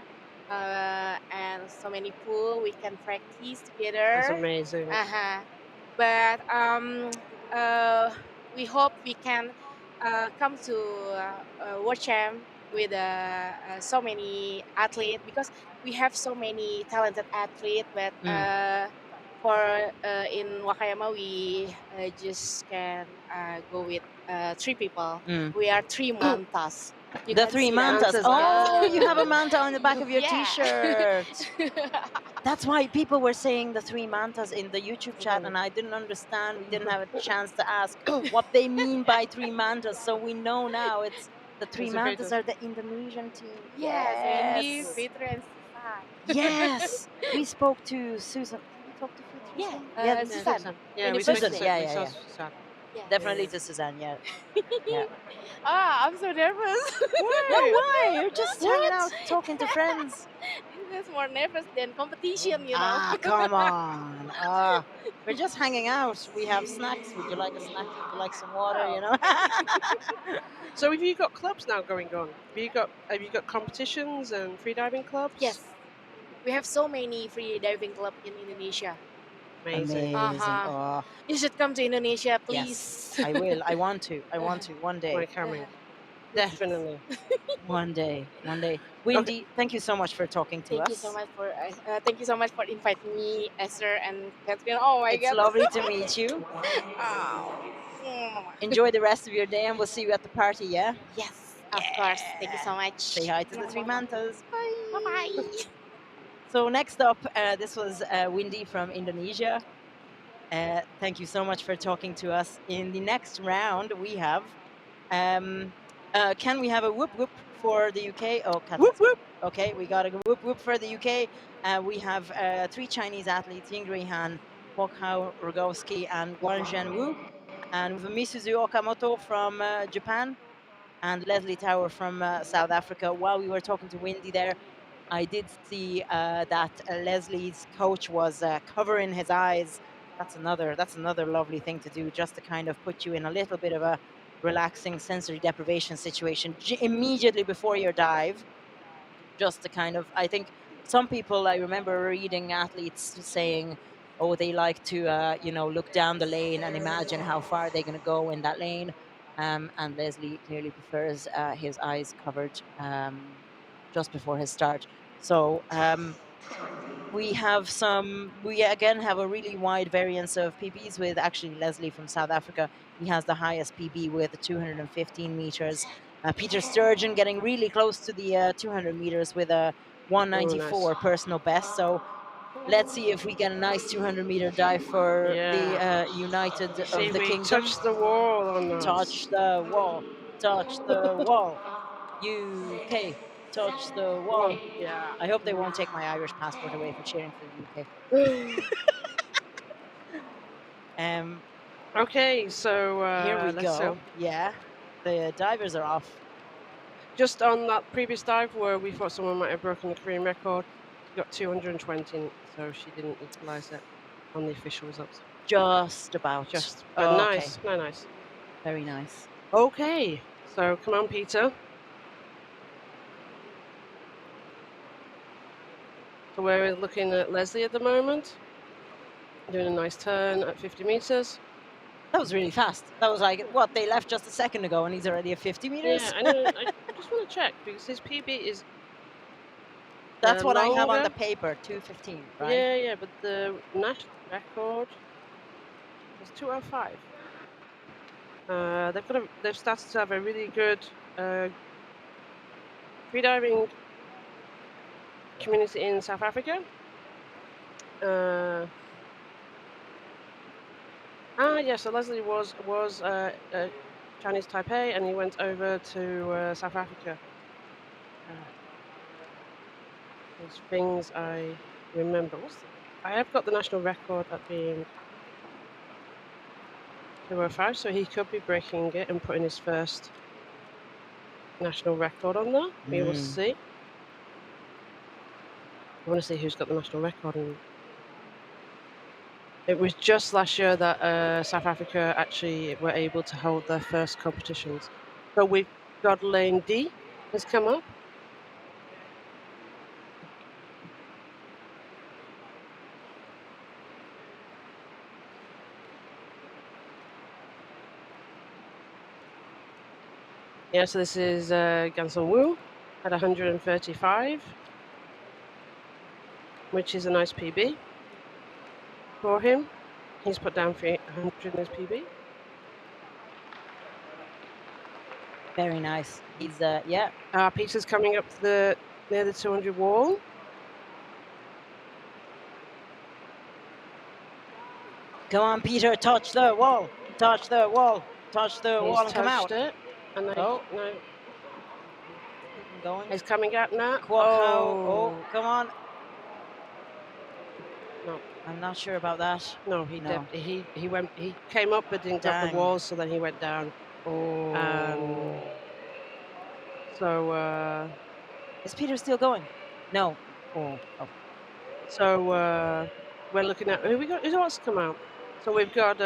and so many pool we can practice together. That's amazing. But we hope we can come to World Champ with so many athletes, because we have so many talented athletes. But in Wakayama we just can go with 3 people. We are 3 mantas. The 3 mantas. Oh, you have a manta on the back of your T-shirt. That's why people were saying the 3 mantas in the YouTube chat, and I didn't understand. We didn't have a chance to ask what they mean by 3 mantas. So we know now it's the 3 mantas are the Indonesian team. Yes. Windy, Fitri, and Zuzana. Yes. We spoke to Susan. Did we talk to Fitri? Yeah. Susan. Yeah, we Susan. spoke Yeah. Susan. Definitely to Suzanne. Yeah. I'm so nervous. Why? You're just hanging out, talking to friends. This is more nervous than competition, you know. Come on. We're just hanging out. We have snacks. Would you like a snack? Would you like some water? You know. So have you got clubs now going on? Have you got competitions and freediving clubs? Yes. We have so many free diving clubs in Indonesia. Amazing. You should come to Indonesia, please. Yes, I will. I want to one day. We're coming. Definitely. One day. Windy, thank you so much for talking to us. Thank you so much for inviting me, Esther and Catherine. Oh my God. It's lovely to meet you. Enjoy the rest of your day, and we'll see you at the party, yeah? Yes, of course. Thank you so much. Say hi to the 3 mantas. Bye. Bye-bye. So next up, this was Windy from Indonesia. Thank you so much for talking to us. In the next round, we have... can we have a whoop whoop for the UK? Oh, whoop whoop. Okay, we got a whoop whoop for the UK. We have 3 Chinese athletes: Yingzhe Han, Hokhao Rogowski, and Guanzhen Wu. And we have Misuzu Okamoto from Japan and Leslie Tower from South Africa. While we were talking to Windy there, I did see that Leslie's coach was covering his eyes. That's another lovely thing to do, just to kind of put you in a little bit of a relaxing sensory deprivation situation immediately before your dive. Just to kind of, I think some people, I remember reading athletes saying, oh, they like to look down the lane and imagine how far they're going to go in that lane. and Leslie clearly prefers his eyes covered just before his start. So we again have a really wide variance of PBs with actually Leslie from South Africa. He has the highest PB with 215 meters. Peter Sturgeon getting really close to the 200 meters with a 194 personal best. So let's see if we get a nice 200-meter dive for the United See, of the we Kingdom. touched the wall on that. Touch the wall. Touch the wall. UK. Touch the wall. Yeah. I hope they won't take my Irish passport away for cheering for the UK. Okay, so here we let's go. go. Yeah, the divers are off. Just on that previous dive where we thought someone might have broken the Korean record, she got 220, so she didn't equalise it on the official results. Just about. But nice, nice. Very nice. Okay, so come on, Peter. So we're looking at Leslie at the moment, doing a nice turn at 50 meters. That was really fast. That was like, what, they left just a second ago and he's already at 50 meters? Yeah, I know. I just want to check because his PB is. That's what longer. I have on the paper, 2:15, right? Yeah, but the national record was 2:05. They've started to have a really good freediving community in South Africa. So Leslie was Chinese Taipei, and he went over to South Africa. Those things I remember. I have got the national record at being 2:05, so he could be breaking it and putting his first national record on there. We will see. I want to see who's got the national record. And it was just last year that South Africa actually were able to hold their first competitions. So we've got Lane D has come up. Yeah, so this is Ganson Wu at 135, which is a nice PB for him. He's put down 300 in his PB. Very nice. He's yeah. Peter's coming up to near the 200 wall. Go on, Peter, touch the wall. Touch the wall. Touch the wall and come out. It, and no. Keep him going. He's coming out now. Oh, come on. No. I'm not sure about that. No, he came up but didn't grab the wall, so then he went down. Oh. So is Peter still going? No. Oh. So we're looking at who else come out. So we've got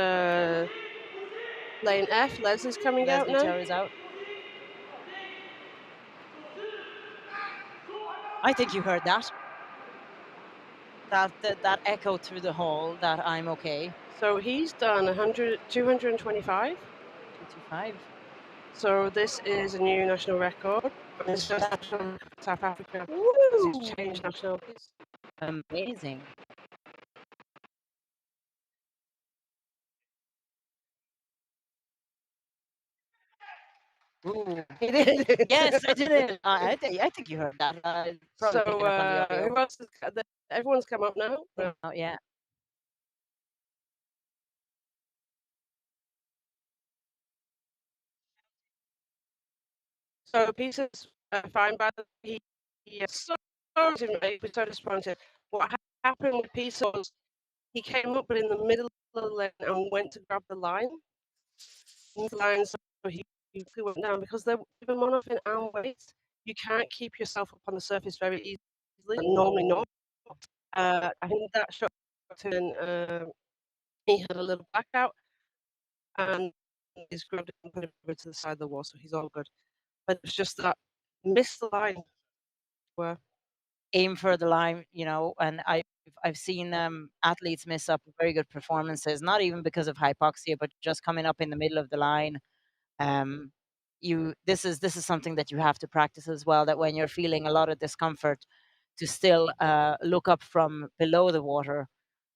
Lane F. Leslie's coming out now. Leslie is out. I think you heard that. That echoed through the hall that I'm okay. So he's done 225. 225. So this is a new national record. It's just South Africa. He's changed nationalities. Amazing. Ooh. He did. Yes, I did it. I think you heard that. So who else? Everyone's come up now. Oh yeah. So Peter's fine, but he so disappointed. What happened with Peter was he came up, but in the middle of the lane and went to grab the line. So he went down because they're even monofin and weight. You can't keep yourself up on the surface very easily. Normally not. I think that shot and he had a little blackout and he's grabbed it and put it over to the side of the wall, so he's all good. But it's just that missed the line. Where aim for the line, and I've seen athletes miss up very good performances, not even because of hypoxia, but just coming up in the middle of the line This is something that you have to practice as well, that when you're feeling a lot of discomfort, to still look up from below the water,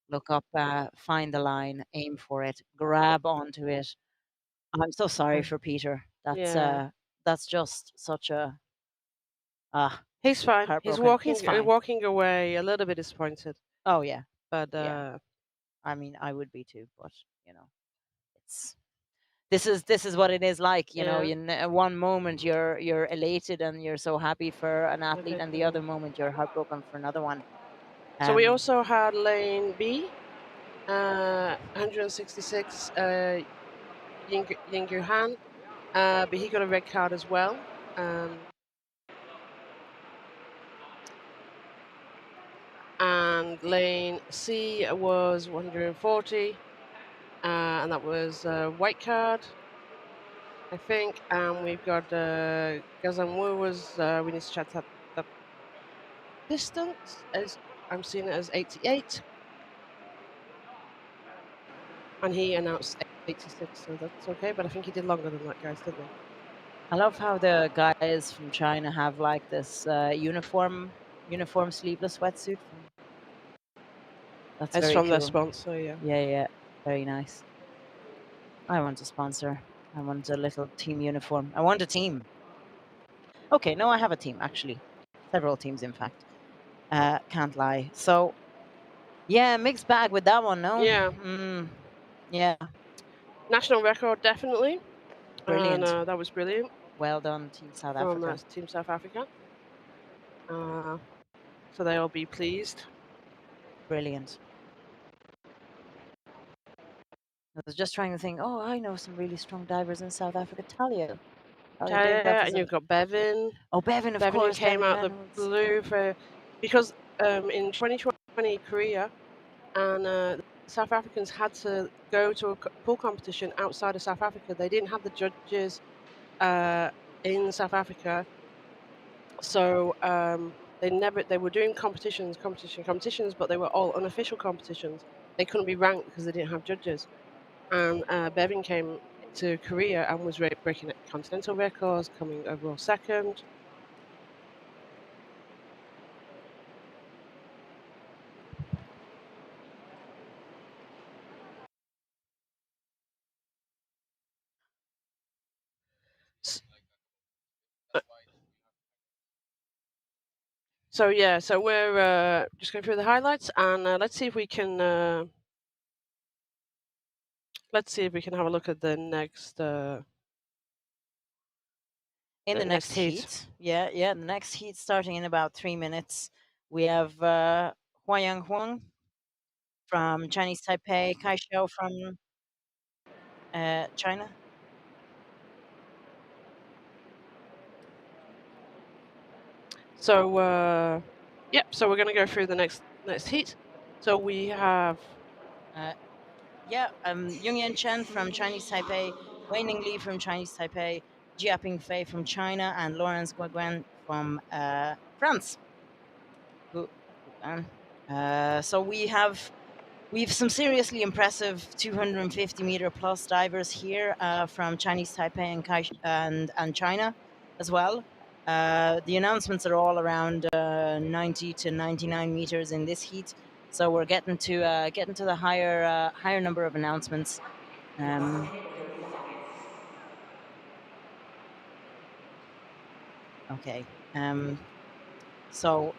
look up, find the line, aim for it, grab onto it. I'm so sorry for Peter. Yeah. That's just such a He's fine. He's heartbroken. walking He's fine. walking away a little bit disappointed. Oh yeah, But yeah. I mean, I would be too, but you know, it's this is what it is like. You know, one moment you're elated and you're so happy for an athlete, and the other moment you're heartbroken for another one. So we also had lane B, 166, Ying Han, but he got a red card as well. And lane C was 140, and that was a white card, I think. And we've got Gazan Wu was, we need to check that distance, as I'm seeing it as 88. And he announced 86, so that's okay. But I think he did longer than that, guys, didn't he? I love how the guys from China have like this uniform sleeveless wetsuit. That's it's very from cool. their sponsor, yeah. Yeah, very nice. I want a sponsor. I want a little team uniform. I want a team. Okay, no, I have a team actually. Several teams, in fact. Can't lie. So, yeah, mixed bag with that one, no? Yeah. Yeah. National record, definitely. Brilliant. And that was brilliant. Well done, Team South From Africa. Team South Africa. So they'll be pleased. Brilliant. I was just trying to think, oh, I know some really strong divers in South Africa. Talia. And you've got Bevan. Oh, Bevan, of Bevan course. Who came Bevan out the blue because in 2020 Korea, and the South Africans had to go to a pool competition outside of South Africa. They didn't have the judges in South Africa, so they were doing competitions, but they were all unofficial competitions. They couldn't be ranked because they didn't have judges. And Bevan came to Korea and was breaking continental records, coming overall second. So yeah, so we're just going through the highlights, and let's see if we can have a look at the next. In the next heat. Yeah, the next heat starting in about 3 minutes. We have Huayang Huang from Chinese Taipei, Kai Xiao from China. So so we're going to go through the next heat. So we have Yongyan Chen from Chinese Taipei, Weining Li from Chinese Taipei, Jiaping Fei from China, and Lawrence Guaguan from France. So we have some seriously impressive 250-meter plus divers here from Chinese Taipei and China as well. The announcements are all around 90 to 99 meters in this heat, so we're getting to the higher number of announcements. Okay. So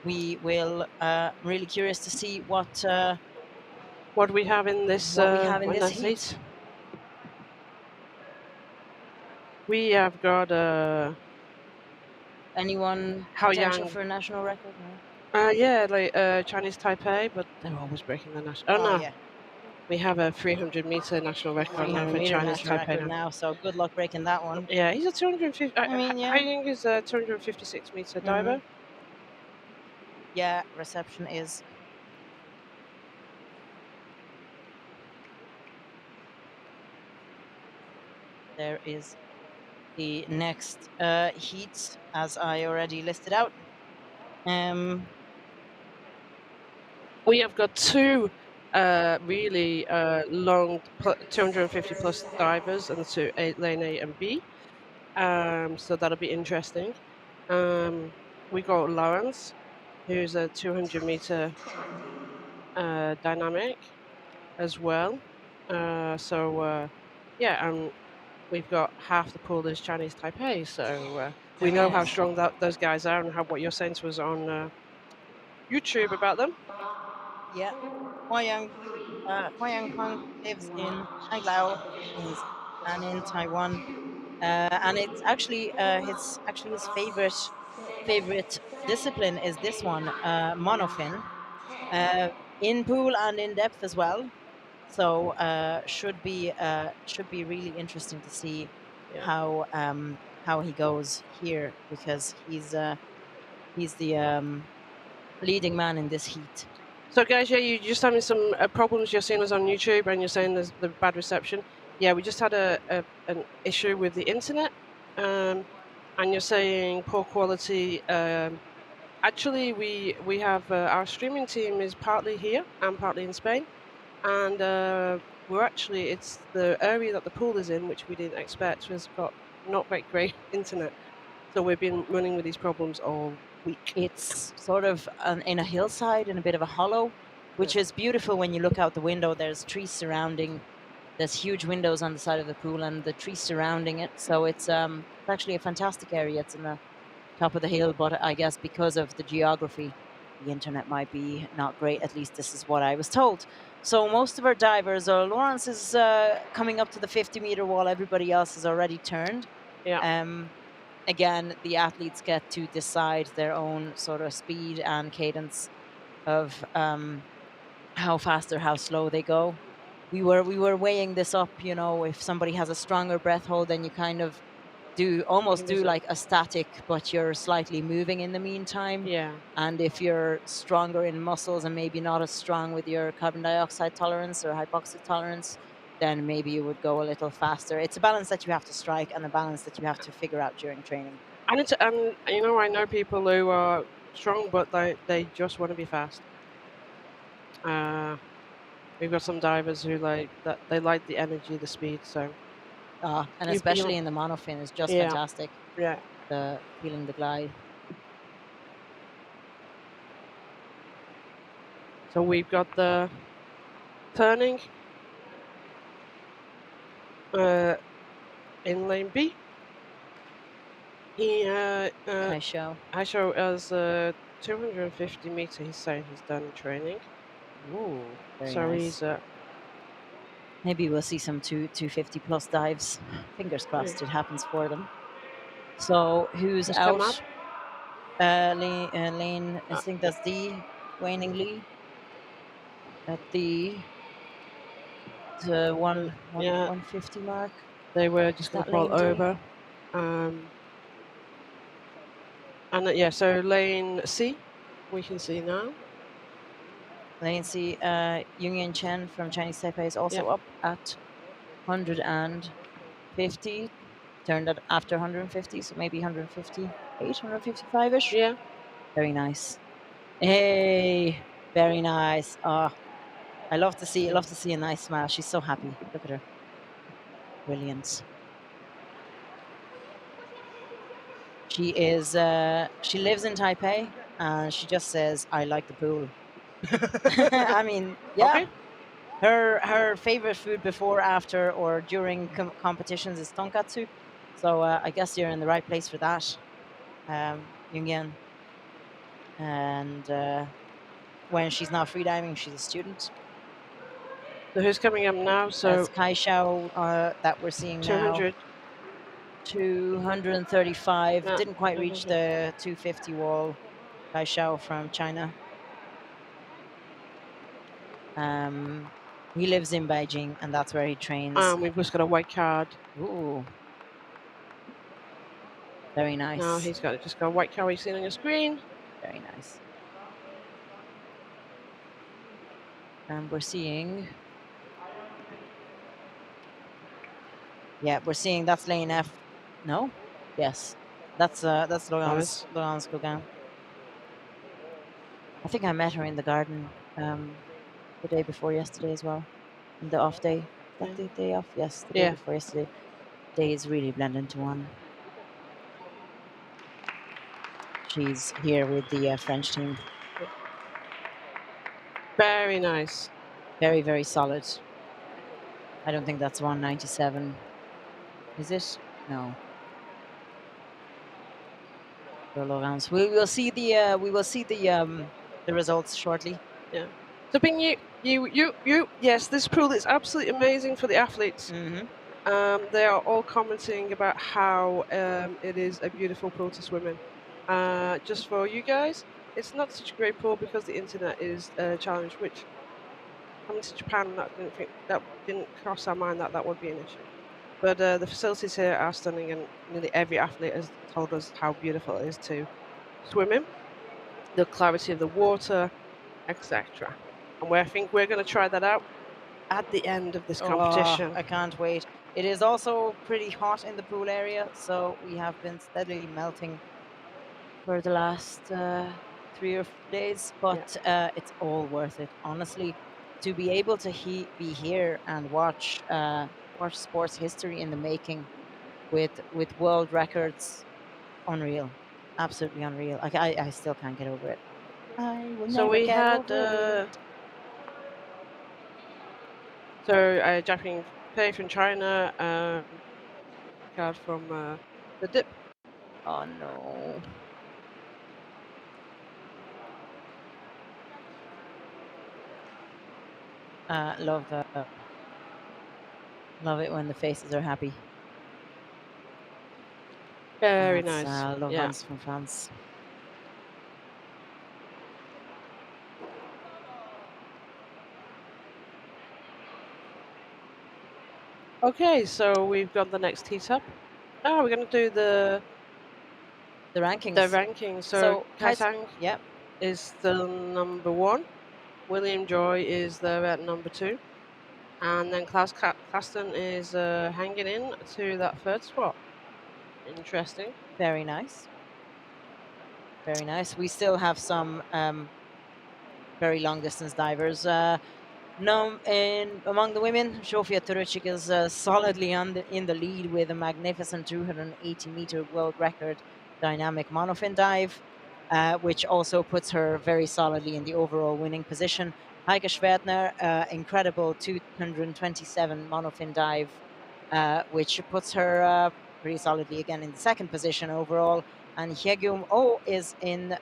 we will really curious to see what we have in this heat. We have got anyone potential for a national record? No? Yeah, like Chinese Taipei, but they're always breaking the national. Oh no, yeah. We have a 300-meter national record now for Chinese Taipei now. So good luck breaking that one. Yeah, he's a 250. I mean, yeah. Hakyong is a 256-meter diver. Yeah, reception is. There is the next heat, as I already listed out. We have got two really long 250 plus divers and to lane A and B. So that'll be interesting. We got Lawrence, who's a 200-meter dynamic as well. Yeah, and we've got half the pool is Chinese Taipei, so we Very know how nice. strong those guys are and how what your sense was on YouTube about them. Yeah. Puayen Tan lives in Hanglao, Philippines, and in Taiwan. And it's actually his favorite discipline is this one, monofin, in pool and in depth as well. So should be really interesting to see Yeah. how he goes here, because he's the leading man in this heat. So, guys, yeah, you're just having some problems. You're seeing us on YouTube, and you're saying there's the bad reception. Yeah, we just had an issue with the internet, and you're saying poor quality. Actually, we have our streaming team is partly here and partly in Spain, and it's the area that the pool is in, which we didn't expect, has got not very great internet. So we've been running with these problems all week. It's sort of in a hillside, in a bit of a hollow, which is beautiful when you look out the window. There's trees surrounding. There's huge windows on the side of the pool and the trees surrounding it. So it's actually a fantastic area. It's in the top of the hill, but I guess because of the geography, the internet might be not great. At least this is what I was told. So most of our divers, Lawrence is coming up to the 50-meter wall. Everybody else has already turned. Yeah. Again, the athletes get to decide their own sort of speed and cadence of how fast or how slow they go. We were weighing this up. You know, if somebody has a stronger breath hold, then you kind of do like a static, but you're slightly moving in the meantime. Yeah. And if you're stronger in muscles and maybe not as strong with your carbon dioxide tolerance or hypoxic tolerance, then maybe you would go a little faster. It's a balance that you have to strike and a balance that you have to figure out during training. And you know, I know people who are strong, but they just want to be fast. We've got some divers who like that. They like the energy, the speed. So, and especially in the monofin is just fantastic. Yeah. The feeling the glide. So we've got the turning in lane B. High show as 250 meter. He's saying he's done training. Ooh, very so nice. He's maybe we'll see some 250 plus dives. Fingers crossed it happens for them. So who's out? Lane, I think that's the waning Li at the 150 mark. They were just going to fall over. So lane C, we can see now. Lane C, Yungyuan Chen from Chinese Taipei is also up at 150. Turned at after 150, so maybe 158, 155-ish. Yeah. Very nice. Hey, very nice. Oh, I love to see a nice smile. She's so happy. Look at her. Brilliant. She is. She lives in Taipei, and she just says, "I like the pool." I mean, yeah. Okay. Her favorite food before, after, or during competitions is tonkatsu. So I guess you're in the right place for that, Yungyan. And when she's not freediving, she's a student. So who's coming up now? So that's Kai Siow that we're seeing 200. now. 235. Didn't quite reach the 250 wall. Kai Siow from China. He lives in Beijing, and that's where he trains. We've just got a white card. Ooh. Very nice. Now he's got just got a white card. You've seen on your screen. Very nice. And we're seeing. Yeah, we're seeing that's lane F. No? Yes. That's Laurence Gauguin. I think I met her in the garden the day before yesterday as well, and the off day. Is that the day off? Yes, the day Yeah. before yesterday. Days really blend into one. She's here with the French team. Very nice. Very, very solid. I don't think that's 197. Is it? No. For Laurence. We will see the results shortly. Yeah. So, Bing, yes, this pool is absolutely amazing for the athletes. They are all commenting about how it is a beautiful pool to swim in. Just for you guys, it's not such a great pool because the internet is a challenge. Which coming to Japan, that didn't cross our mind that would be an issue. But the facilities here are stunning, and nearly every athlete has told us how beautiful it is to swim in. The clarity of the water, etc. And I think we're going to try that out at the end of this competition. I can't wait. It is also pretty hot in the pool area, so we have been steadily melting for the last 3 or 4 days, but it's all worth it, honestly. To be able to be here and watch sports history in the making with world records, unreal, absolutely unreal. Like I still can't get over it. I will So never we get had over it. Japanese Pei from China, card from the dip. Oh no. Love it when the faces are happy. Very That's, nice. love Yeah. Hans from France. Okay, so we've got the next heat up. Oh, we're going to do the rankings. The rankings. So Kaisang yep, is still number 1. William Joy is there at number 2. And then Klaus Kasten is hanging in to that 3rd spot. Interesting. Very nice. Very nice. We still have some very long distance divers. Among the women, Zsofia Turucic is solidly in the lead with a magnificent 280-meter world record dynamic monofin dive, which also puts her very solidly in the overall winning position. Heike Schwertner, incredible 227 monofin dive, which puts her pretty solidly again in the 2nd position overall. And Hakyong Kim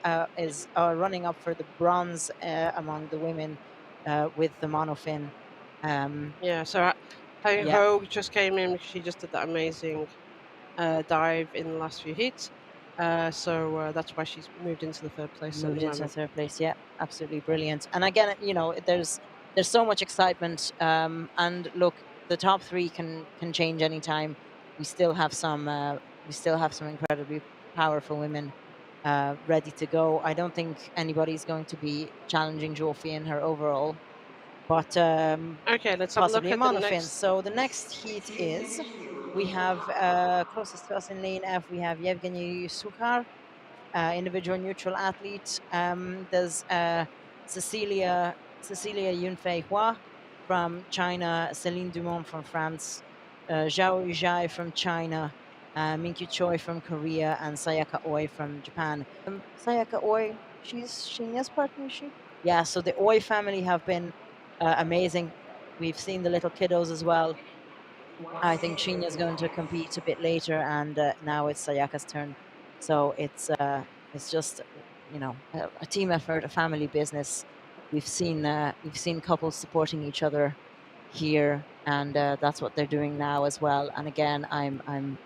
is running up for the bronze among the women with the monofin. Yeah, so Ho just came in because she just did that amazing dive in the last few heats. So that's why she's moved into the 3rd place Moved at the into moment. 3rd place, yeah, absolutely brilliant. And again, there's so much excitement. And look, the top 3 can change anytime. We still have some incredibly powerful women ready to go. I don't think anybody's going to be challenging Jofi in her overall, but okay, let's have a look possibly at monofin. the next. So the next heat is, we have closest to us in lane F, we have Yevgeny Sukhar, individual neutral athlete. There's Cecilia Yunfei Hua from China, Céline Dumont from France, Zhao Yuzhai from China, Minkyu Choi from Korea, and Sayaka Oi from Japan. Sayaka Oi, she's Shinya's partner, is she? Yeah, so the Oi family have been amazing. We've seen the little kiddos as well. I think Shinya's going to compete a bit later, and now it's Sayaka's turn. So it's just a team effort, a family business. We've seen couples supporting each other here, and that's what they're doing now as well. And again, I'm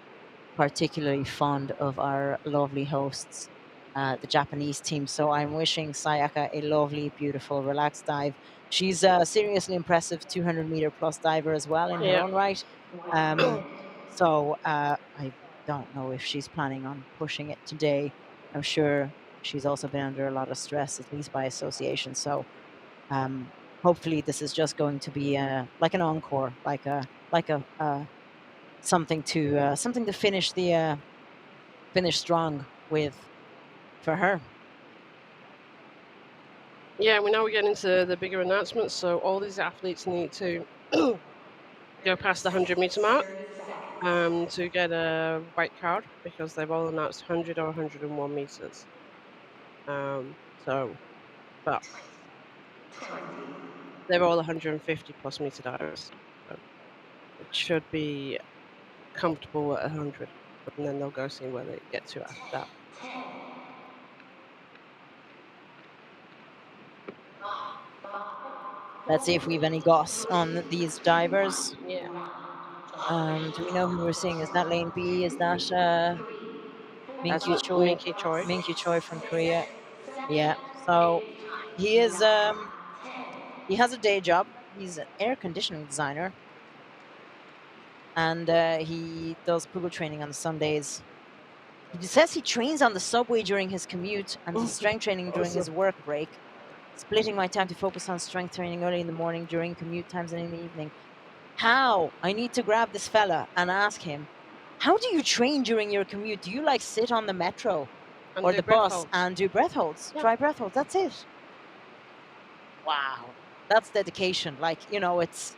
particularly fond of our lovely hosts, the Japanese team. So I'm wishing Sayaka a lovely, beautiful, relaxed dive. She's a seriously impressive 200-meter plus diver as well in her own right. So I don't know if she's planning on pushing it today. I'm sure she's also been under a lot of stress, at least by association. So hopefully this is just going to be like an encore, like a something to finish strong with for her. Yeah, we now we get into the bigger announcements. So all these athletes need to go past the 100-meter mark to get a white card because they've all announced 100 or 101 meters. But they're all 150 plus meter divers, so it should be comfortable at 100, and then they'll go see where they get to after that. Let's see if we've any goss on these divers. Yeah. Do we know who we're seeing? Is that lane B? Is that Ming That's Kyu what Choi? Ming Kyu Choi. Ming Kyu Choi from Korea. Yeah. So he is. He has a day job. He's an air conditioning designer, and he does pool training on Sundays. He says he trains on the subway during his commute and does strength training during his work break, splitting my time to focus on strength training early in the morning, during commute times, and in the evening. How? I need to grab this fella and ask him, how do you train during your commute? Do you like sit on the metro And or do the breath bus holds. and do breath holds, Yeah. dry breath holds? That's it. Wow, that's dedication. Like, you know, it's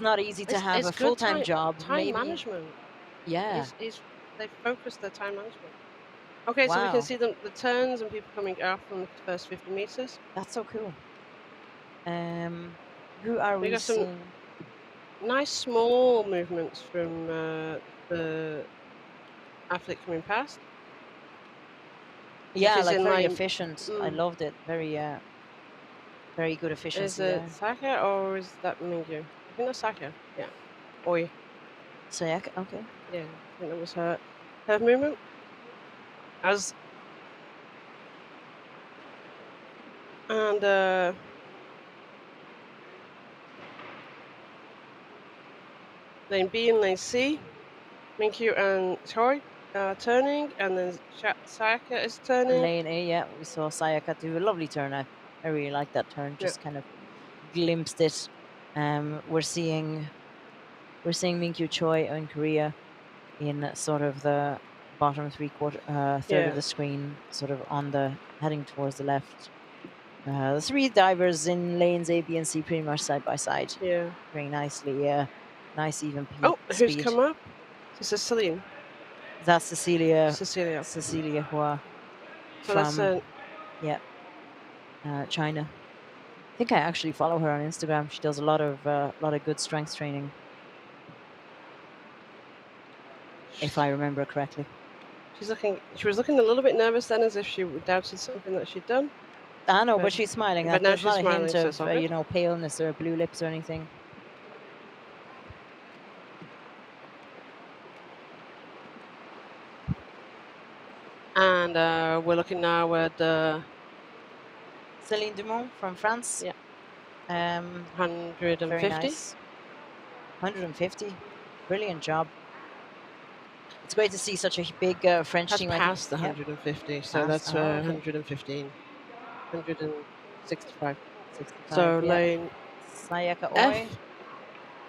not easy to have It's a good full-time job. Time maybe management. Yeah. They focus their time management. Okay, so we Wow. can see the turns and people coming out from the first 50 meters. That's so cool. Who are we got some seeing? nice small movements from the athlete coming past. Yeah, is like in very line- efficient. I loved it. Very very good Is efficiency it there. Saka or is that Mingyu? I think that's Saka. Yeah. Oi. Sayaka, okay. Yeah, I think that was her movement. And lane B and lane C, Minkyu and Choi turning, and then Sayaka is turning. Lane A, yeah, we saw Sayaka do a lovely turn. I really like that turn. Just kind of glimpsed it. We're seeing Minkyu Choi in Korea in sort of the bottom third of the screen, sort of on the heading towards the left. The three divers in lanes A, B, and C pretty much side by side. Yeah. Very nicely, yeah. Nice even speed. Oh, who's come up? This is Celine. That's Cecilia Hua So that's from China. I think I actually follow her on Instagram. She does a lot of good strength training, if I remember correctly. She was looking a little bit nervous then, as if she doubted something that she'd done. I know, but she's smiling. But now There's she's not a smiling, hint so of it's all good. you know, paleness or blue lips or anything. And we're looking now at Céline Dumont from France. Yeah. 150. Very nice. 150. Brilliant job. It's great to see such a big French Has team. passed the 150, so that's 115, 165. So lane Sayaka F.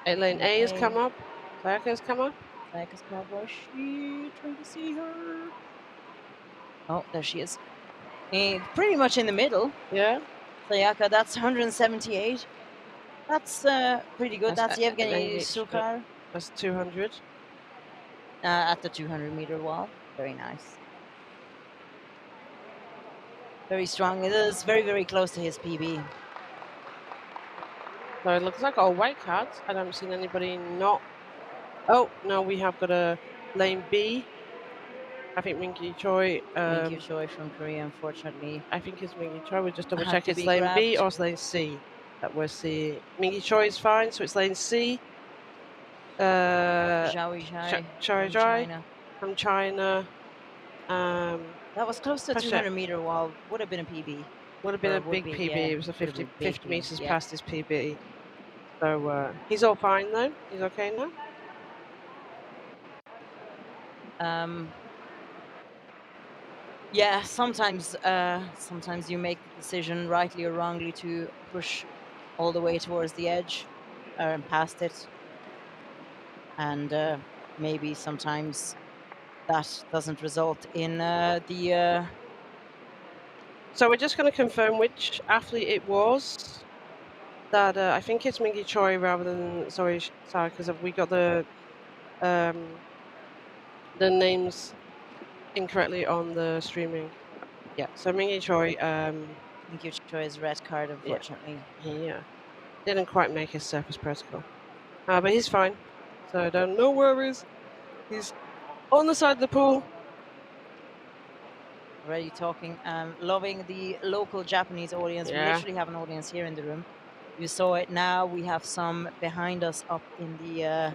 Lane A has come up. Sayaka has come up. Sayaka's come up. Where's she? Trying to see her. Oh, there she is. Pretty much in the middle. Yeah. Sayaka, that's 178. That's pretty good. That's Yevgeny Sukhar. That's 200. At the 200-meter wall. Very nice. Very strong. It is very, very close to his PB. So it looks like all white cards. I haven't seen anybody not. Oh, no, we have got a lane B. I think Minkyu Choi. Minkyu Choi from Korea, unfortunately. I think it's Minkyu Choi. We'll just double Had check. to It's be lane grabbed. B or it's lane C that we're seeing. Minkyu Choi is fine, so it's lane C. Zhao Chai from China. That was close to the 200-meter wall. Would have been a PB. Would have been Or a big PB. yeah, It was a 50 meters yeah. past his PB. So he's all fine though. He's okay now. Yeah, sometimes you make the decision, rightly or wrongly, to push all the way towards the edge or past it, and maybe sometimes that doesn't result in the So we're just going to confirm which athlete it was. That I think it's Mingy Choi rather than sorry, because we got the names incorrectly on the streaming. Yeah, so Mingy Choi. Mingy Choi's red card, unfortunately. He didn't quite make his surface protocol, but he's fine. So no worries. He's on the side of the pool. Already talking, loving the local Japanese audience. We Yeah. literally have an audience here in the room. You saw it. Now we have some behind us up in the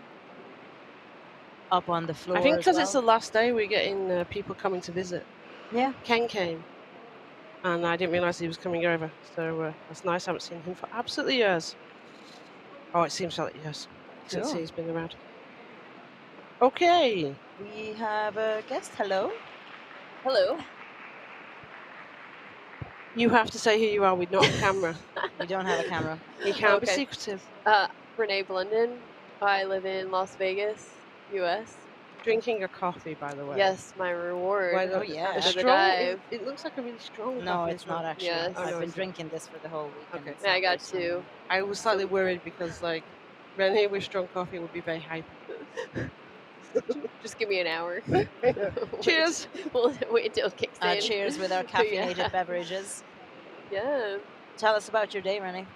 up on the floor. I think because as it's the well. last day, we're getting people coming to visit. Yeah. Ken came, and I didn't realise he was coming over. So that's nice. I haven't seen him for absolutely years. Oh, it seems like years since Cool. he's been around. Okay. We have a guest. Hello. Hello. You have to say who you are. We're not on camera. We don't have a camera. You can't be Okay. secretive. Renee Blunden. I live in Las Vegas, U.S. Drinking a coffee, by the way. Yes, my reward. Why Oh, yeah. After the strong. dive. It looks like a really strong No, coffee. it's not actually. Yes. I've no, been it's not. drinking this for the whole week. and Okay. it's Yeah, I not got very two. I was slightly worried because, like, Renee with strong coffee would be very hyper. Just give me an hour. Cheers. We'll wait until it kicks in. Cheers with our caffeinated beverages. Yeah. Tell us about your day, Renee.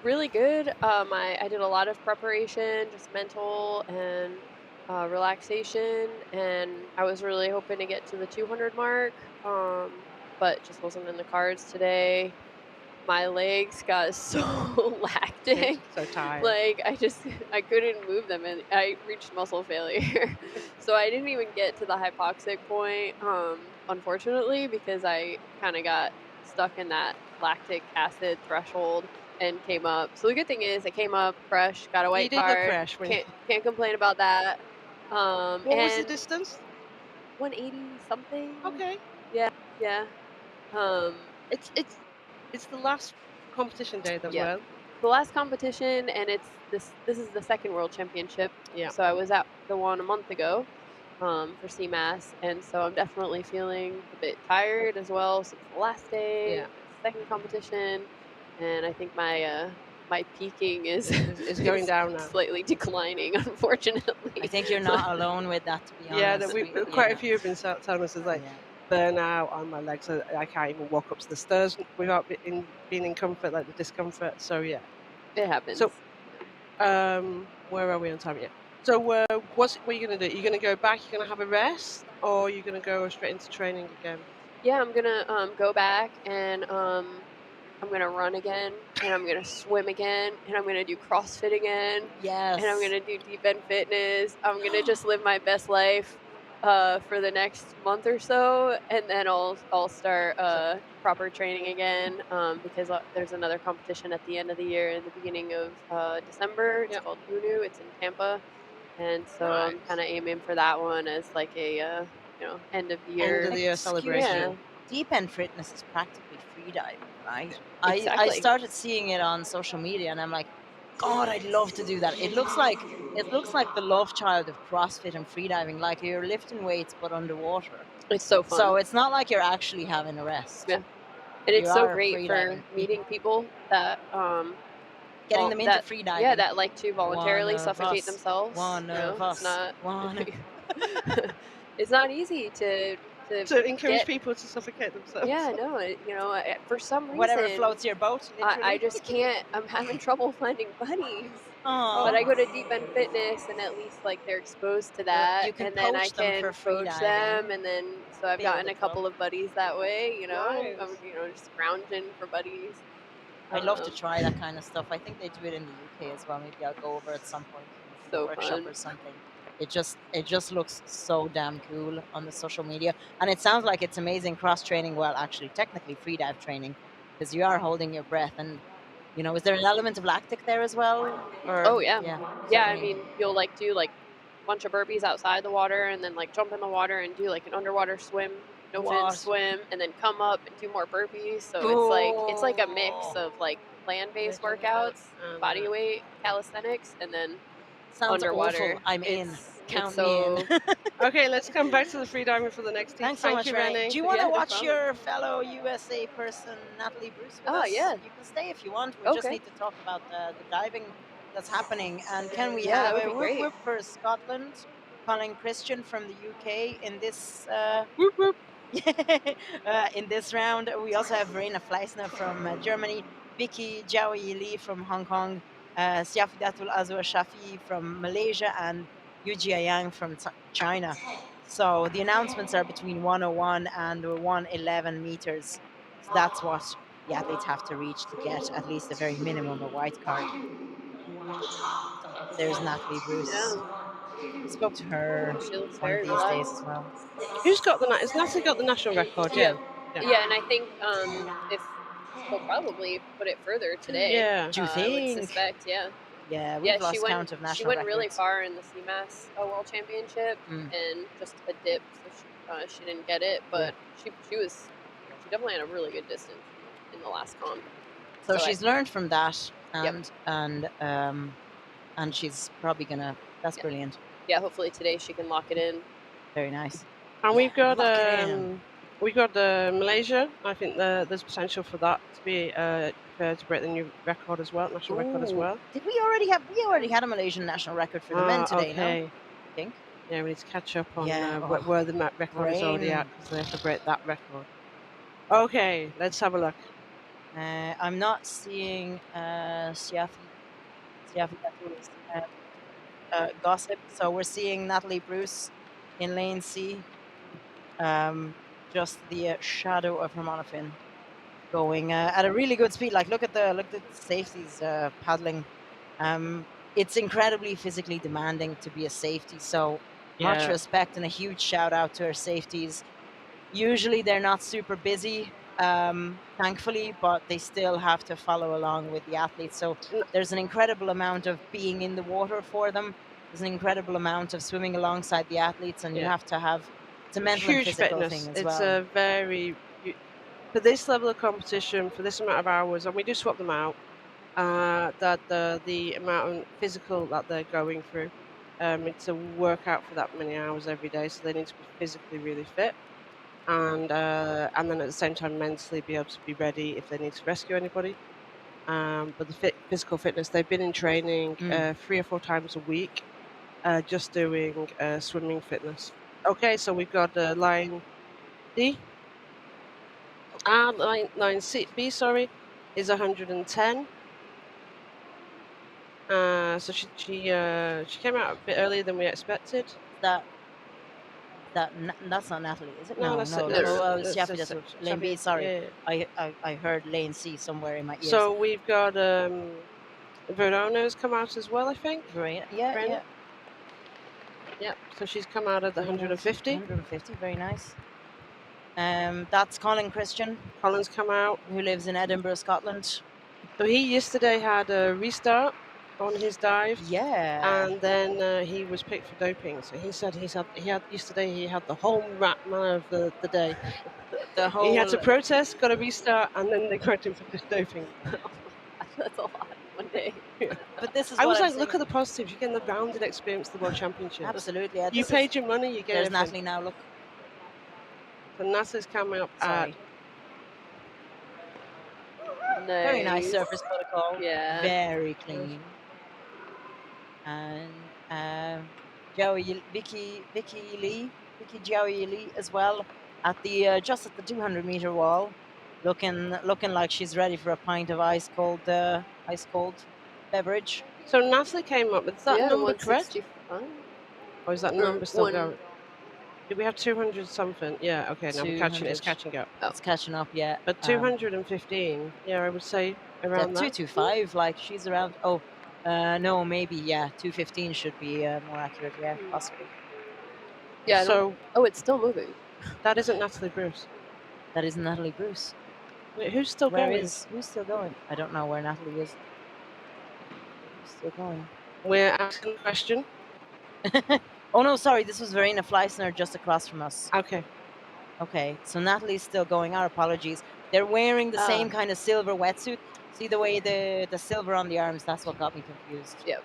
Really good. I did a lot of preparation, just mental and relaxation, and I was really hoping to get to the 200 mark, but just wasn't in the cards today. My legs got so lactic. So tired. Like I couldn't move them, and I reached muscle failure. So I didn't even get to the hypoxic point, unfortunately, because I kind of got stuck in that lactic acid threshold and came up. So the good thing is I came up fresh, got a white You did look card. fresh when Can't complain about that. What was the And distance? 180 something. Okay. Yeah. It's the last competition day that Yeah. we're. The last competition, and this is the second world championship. Yeah. So I was at the one a month ago, for CMAS, and so I'm definitely feeling a bit tired as well since the last day. Yeah. Second competition, and I think my my peaking is going down now. slightly declining, unfortunately. I think you're not alone with that, to be honest. Yeah, quite a few have been telling us, it's like, burnout on my legs. I can't even walk up to the stairs without being in comfort, like the discomfort. So, yeah. It happens. So, where are we on time? Yeah. So, what are you going to do? Are you going to go back? You're going to have a rest? Or are you going to go straight into training again? Yeah, I'm gonna go back, and I'm gonna run again, and I'm gonna swim again, and I'm gonna do CrossFit again. Yes. And I'm gonna do deep end fitness. I'm gonna just live my best life for the next month or so, and then I'll start proper training again, because there's another competition at the end of the year in the beginning of December. It's called UNU. It's in Tampa, and so I'm kind of aiming for that one as like a end of the year. End of the year celebration. Yeah. Deep end fitness is practically freediving, right? Exactly. I started seeing it on social media, and I'm like, God, I'd love to do that. It looks like the love child of CrossFit and freediving. Like you're lifting weights but underwater. It's so fun. So it's not like you're actually having a rest. Yeah. And it's You so are great for freediving. meeting people that Getting them into that, freediving. Yeah, that like to voluntarily One of suffocate us. themselves. One of It's us. not One. it's not easy to encourage get- people to suffocate themselves. Yeah, no, for some reason Whatever floats your boat. I literally. just can't. I'm having trouble finding buddies. Aw. But I go to Deep End Fitness, and at least like they're exposed to that, you can and then I poach them can for coach freediving. them, and then so I've Build gotten a a couple of buddies that way. Nice. I'm just scrounging for buddies. I'd love to try that kind of stuff. I think they do it in the UK as well. Maybe I'll go over at some point in So a workshop fun. or something. It just looks so damn cool on the social media, and it sounds like it's amazing cross training. Well, actually, technically free dive training, because you are holding your breath, and is there an element of lactic there as well? Or, Oh yeah, yeah. I mean, you'll like do like a bunch of burpees outside the water, and then like jump in the water and do like an underwater swim, no fin What? swim, and then come up and do more burpees. So it's like a mix of like land-based workouts, body weight, calisthenics, and then Sounds underwater. awful. I'm in. Count so me in. Okay, let's come back to the freediving for the next heat. Thanks so much, you, Renee. Renee. Do you want Yeah, to no watch problem. your fellow USA person, Natalie Bruce, with Ah, us? yeah. You can stay if you want. We just Okay. need to talk about the diving that's happening. And can we Yeah, that have would a be whoop great. whoop for Scotland, Colin Christian from the UK in this Whoop, whoop. in this round? We also have Verena Fleissner from Germany, Vicky Jiaoyi Li from Hong Kong, Siafidatul Azur Shafi from Malaysia, and Yujia Yang from China. So the announcements are between 101 and 111 meters. So that's what the athletes have to reach to get at least a very minimum a white card. There's Natalie Bruce. Yeah. We spoke to her She looks one of very these days relaxed. as well. Who's got the has Natalie got the national record? Yeah. Yeah. Yeah, and I think if she'll probably put it further today. Yeah. Do you I would think? suspect, yeah. Yeah, we've Yeah, lost count of she national went really records. far in the CMAS World Championship and just a dip, so she didn't get it. But she definitely had a really good distance in the last comp. So So she's learned from that, Yep. and she's probably gonna. That's Yeah. brilliant. Yeah, hopefully today she can lock it in. Very nice. And we've got lock it in. Malaysia. I think there's potential for that to be to break the new record as well, national record as Ooh. well. Did we already have? We already had a Malaysian national record for the men today. Okay. No, I think. Yeah, we need to catch up on Yeah, where the record is already at because they have to break that record. Okay, let's have a look. I'm not seeing Siafi Datu's gossip. So we're seeing Natalie Bruce in lane C. Just the shadow of her monofin going at a really good speed. Like look at the safeties paddling. It's incredibly physically demanding to be a safety. So much Yeah. respect and a huge shout out to our safeties. Usually they're not super busy, thankfully, but they still have to follow along with the athletes. So there's an incredible amount of being in the water for them. There's an incredible amount of swimming alongside the athletes, and you Yeah. have to have it's a mental and Huge physical fitness. thing as It's well. a very for this level of competition, for this amount of hours, and we do swap them out. That the amount of physical that they're going through, it's a workout for that many hours every day, so they need to be physically really fit, and then at the same time mentally be able to be ready if they need to rescue anybody. But the physical fitness, they've been in training 3 or 4 times a week, just doing swimming fitness. Okay, so we've got line D. Line B, sorry, is 110. So she came out a bit earlier than we expected. That's not Natalie, is it? No, No, that's no. that's Siafi, that's lane B. Sorry, yeah. I heard lane C somewhere in my ears. So we've got Verona's come out as well, I think. Verena, yeah. So she's come out at the 150. 150, very nice. That's Colin Christian. Colin's come out, who lives in Edinburgh, Scotland. So he yesterday had a restart on his dive. Yeah. And then he was picked for doping. So he said he had yesterday he had the whole rat manner of the day. The whole. He had to protest, got a restart, and then they cracked him for doping. That's a lot one day. But this is. I was what like, I'm look at the positives. You're getting the rounded experience of the World Championship. Absolutely. Yeah, you paid your money. You get. There's everything. Natalie now. Look. So Natalie's coming up. Sorry. Nice. Very nice surface protocol. Yeah. Very clean. And Vicky Jiaoyi Li as well at the just at the 200-meter wall, looking like she's ready for a pint of ice cold beverage. So Natalie came up. Is that number correct? 165. Or is that number still going? Did we have 200 something? Yeah. Okay. Now we're catching. It's catching up. Oh. It's catching up. Yeah. But 215. Yeah, I would say around that. 225. Like she's around. Oh. No, maybe, yeah. 215 should be more accurate, yeah, possibly. Yeah, so... Oh, it's still moving. That isn't Natalie Bruce. That isn't Natalie Bruce. Wait, who's still going? Who's still going? I don't know where Natalie is. Who's still going? We're asking a question. Oh, no, sorry. This was Verena Fleissner just across from us. Okay. Okay, so Natalie's still going. Our apologies. They're wearing the same kind of silver wetsuit. See the way the silver on the arms, that's what got me confused. Yep.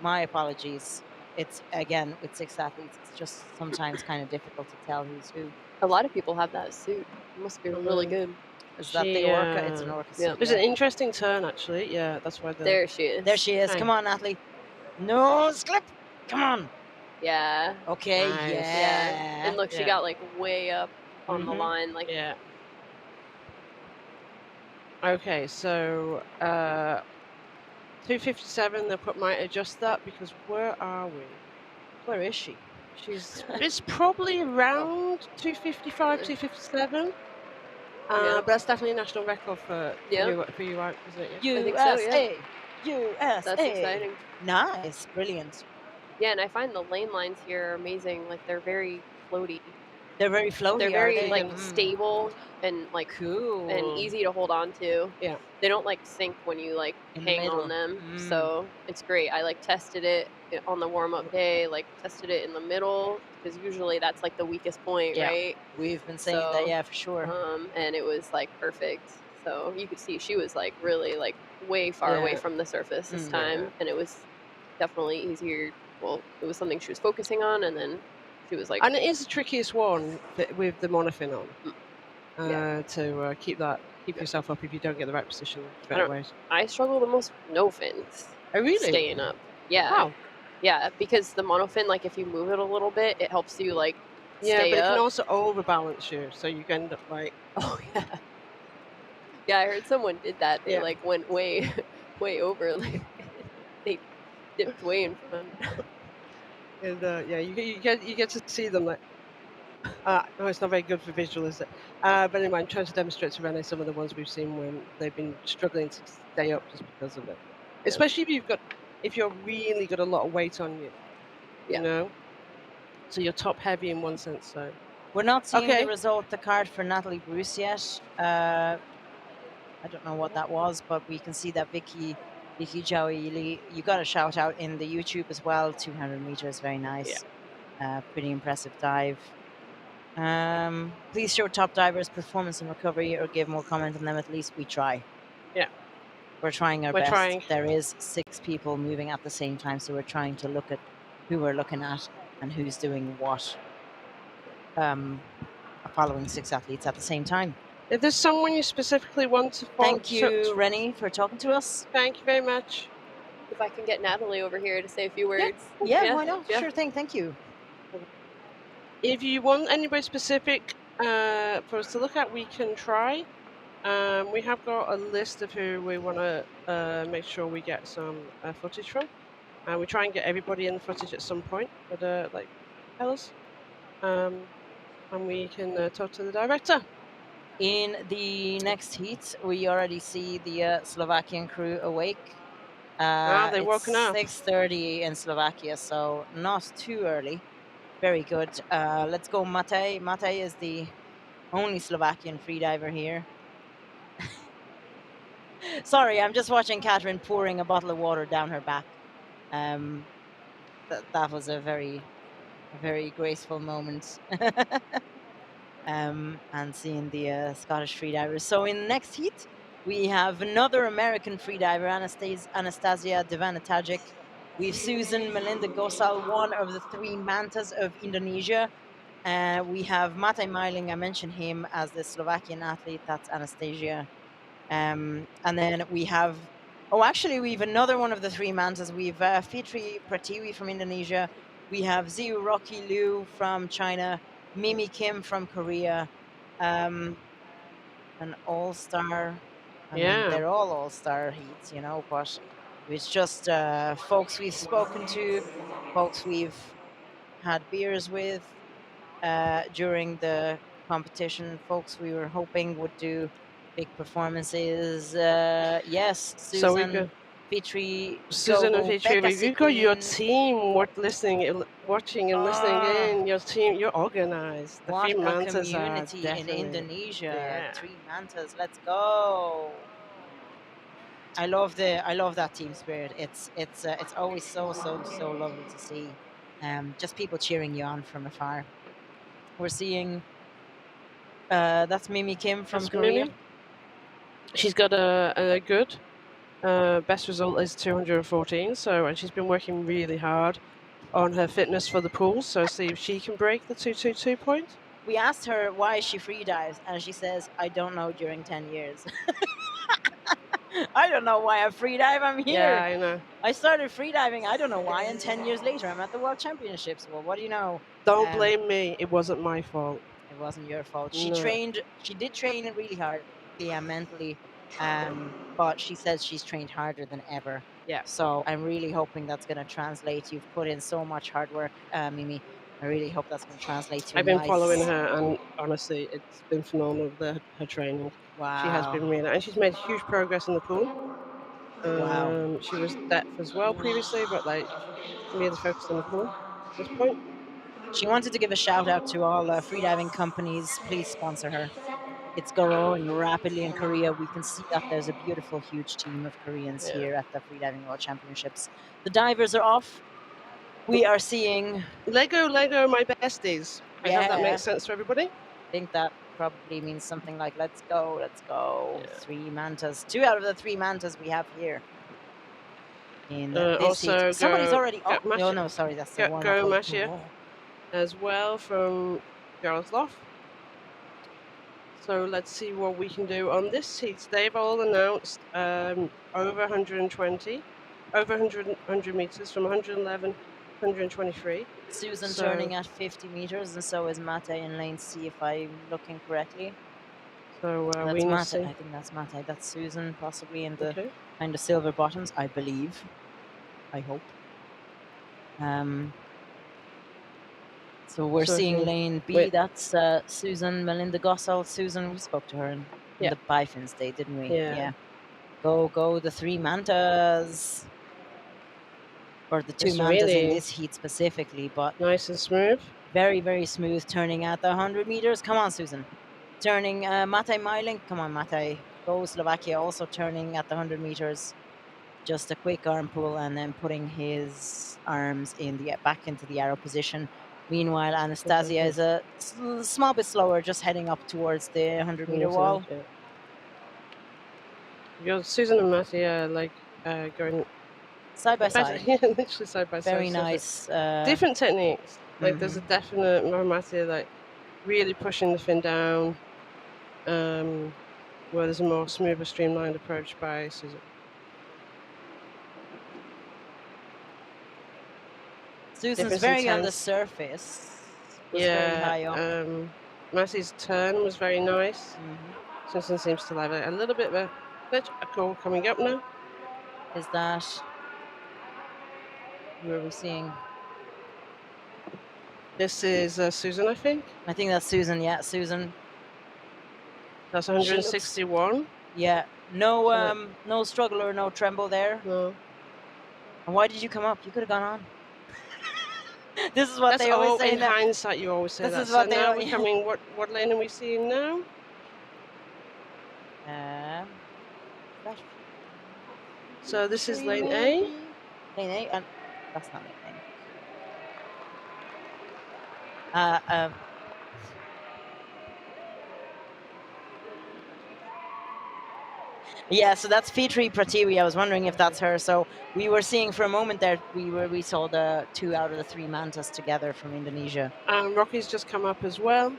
My apologies. it's again with 6 athletes, it's just sometimes kind of difficult to tell who's who. A lot of people have that suit. It must be really good. Is that the orca? It's an orca Yeah. suit. There's an interesting turn actually. Yeah, that's why. There she is. There she is. Hi. Come on, athlete. No slip. Come on. Yeah. Okay. Nice. Yeah. And look, she Yeah. got like way up on the Mhm. line. Like, Yeah. Okay, so 257. They might adjust that because where are we? Where is she? It's probably around 255, 257. Yeah. But that's definitely a national record for Yeah. you out, isn't it? I think so, USA. USA. That's exciting. Nice. Brilliant. Yeah, and I find the lane lines here are amazing. Like, they're very floaty. They're very floaty. They're are very they? like stable and like cool and easy to hold on to. Yeah. They don't like sink when you like In the hang middle. on them. Mm. So it's great. I like tested it on the warm up day, like tested it in the middle because usually that's like the weakest point, Yeah. right? We've been saying that, So, yeah, for sure. And it was like perfect. So you could see she was like really like way far away Yeah. from the surface this Mm. time, and it was definitely easier. Well, it was something she was focusing on, and then she was like, And it is the trickiest one with the monofin on. To keep yourself up if you don't get the right position straight away. I struggle the most with no fins. Oh, really? Staying up. Yeah. Wow. Yeah, because the monofin, like if you move it a little bit, it helps you like Yeah, stay but it up. can also overbalance you, so you end up like. Oh yeah. Yeah, I heard someone did that. They Yeah. like went way, way over. Like they dipped way in front. And yeah, you get to see them like. No, it's not very good for visual, is it? But anyway, I'm trying to demonstrate to Renee some of the ones we've seen when they've been struggling to stay up just because of it. Especially if you're really got a lot of weight on you. Yeah. You know. So you're top heavy in one sense. So. We're not seeing Okay. the result, the card for Natalie Bruce yet. I don't know what that was, but we can see that Vicky Zhao Li, you got a shout out in the YouTube as well. 200 meters, very nice. Pretty impressive dive. Please show top divers' performance and recovery, or give more comment on them. At least we try. Yeah. We're trying our We're best. trying. There is 6 people moving at the same time, so we're trying to look at who we're looking at and who's doing what. Following 6 athletes at the same time. If there's someone you specifically want to follow, Thank you, Rennie, for talking to us. Thank you very much. If I can get Natalie over here to say a few words. Yeah, why not? Sure thing. Thank you. If you want anybody specific for us to look at, we can try. We have got a list of who we want to make sure we get some footage from. We try and get everybody in the footage at some point, but like, tell us. And we can talk to the director. In the next heat, we already see the Slovakian crew awake. They've woken up. 6:30 in Slovakia, so not too early. Very good. Let's go, Matej. Matej is the only Slovakian freediver here. Sorry, I'm just watching Catherine pouring a bottle of water down her back. That was a very graceful moment. And seeing the Scottish freedivers. So in the next heat, we have another American freediver, Anastasia Devanatajic. We have Susan Melinda Gosal, one of the 3 mantas of Indonesia. We have Matej Meiling, I mentioned him as the Slovakian athlete, that's Anastasia. And then we have, we have another one of the 3 mantas. We have Fitri Pratiwi from Indonesia. We have Ziu Rocky Liu from China. Mimi Kim from Korea, an all-star. I mean, they're all all-star heats, you know, but it's just folks we've spoken to, folks we've had beers with during the competition, folks we were hoping would do big performances. Yes, Susan. Susan and Fitri, you've got your team watching and listening in. Your team, you're organized. The What 3 a mantas community are in definitely. Indonesia. Yeah. 3 mantas. Let's go. I love that team spirit. It's always so lovely to see. Just people cheering you on from afar. We're seeing that's Mimi Kim from Korea. Mimi. She's got a good best result is 214. So, and she's been working really hard. on her fitness for the pool. So see if she can break the 2:22 point. We asked her why she free dives, and she says, "I don't know. During 10 years, I don't know why I free dive. I'm here. Yeah, I know. I started free diving. I don't know why. And 10 years later, I'm at the World Championships. Well, what do you know? Don't blame me. It wasn't my fault. It wasn't your fault. She No. trained. She did train really hard, and mentally, but she says she's trained harder than ever. Yeah. So I'm really hoping that's going to translate. You've put in so much hard work, Mimi. I really hope that's going to translate to. I've been following her, and honestly, it's been phenomenal. Her training. Wow. She has been really, and she's made huge progress in the pool. Wow. She was depth as well previously, but like really focused on the pool at this point. She wanted to give a shout out to all freediving companies. Please sponsor her. It's growing rapidly in Korea. We can see that there's a beautiful, huge team of Koreans here at the Freediving World Championships. The divers are off. We are seeing Lego, my besties. I hope that makes sense to everybody. I think that probably means something like let's go, let's go. Yeah. 3 mantas. 2 out of the 3 mantas we have here. In this also heat. Somebody's already up. Oh no, sorry, that's the one. Go Masha as well from Jaroslav. So let's see what we can do on this heat. They've all announced over 120, over 100 meters from 111, 123. Susan turning at 50 meters, and so is Mate in lane C, if I'm looking correctly. So that's we Mate. I think that's Mate. That's Susan, possibly in the kind of silver bottoms, I believe. I hope. So we're seeing lane B. That's Susan, Melinda Gossel. Susan, we spoke to her in the bifins day, didn't we? Yeah. Go, the 3 mantas. Or the 2 mantas in this heat specifically, but nice and smooth. Very, very smooth turning at the 100 meters. Come on, Susan. Turning Matej Majlink. Come on, Matej. Go Slovakia, also turning at the 100 meters. Just a quick arm pull and then putting his arms in the into the arrow position. Meanwhile, Anastasia is a small bit slower, just heading up towards the 100-meter wall. Yeah. Susan and Matty are like going side by side. Yeah, literally side by side. Very nice. Different techniques. Like there's a definite Matty like really pushing the fin down, where there's a more smoother, streamlined approach by Susan. Susan's very on the surface. Very high up. Matty's turn was very nice. Susan seems to have a little bit of a call coming up now. Is that who are we seeing? This is Susan, I think. I think that's Susan. Yeah, Susan. That's 161. Yeah. No, no struggle or no tremble there. No. And why did you come up? You could have gone on. This is what they always say. In hindsight, you always say this that. Is what so they now we're coming. What lane are we seeing now? So this is lane A. Lane A, and that's not lane A. Yeah, so that's Fitri Pratiwi. I was wondering if that's her. So we were seeing for a moment there, we saw the 2 out of the 3 mantas together from Indonesia. Rocky's just come up as well.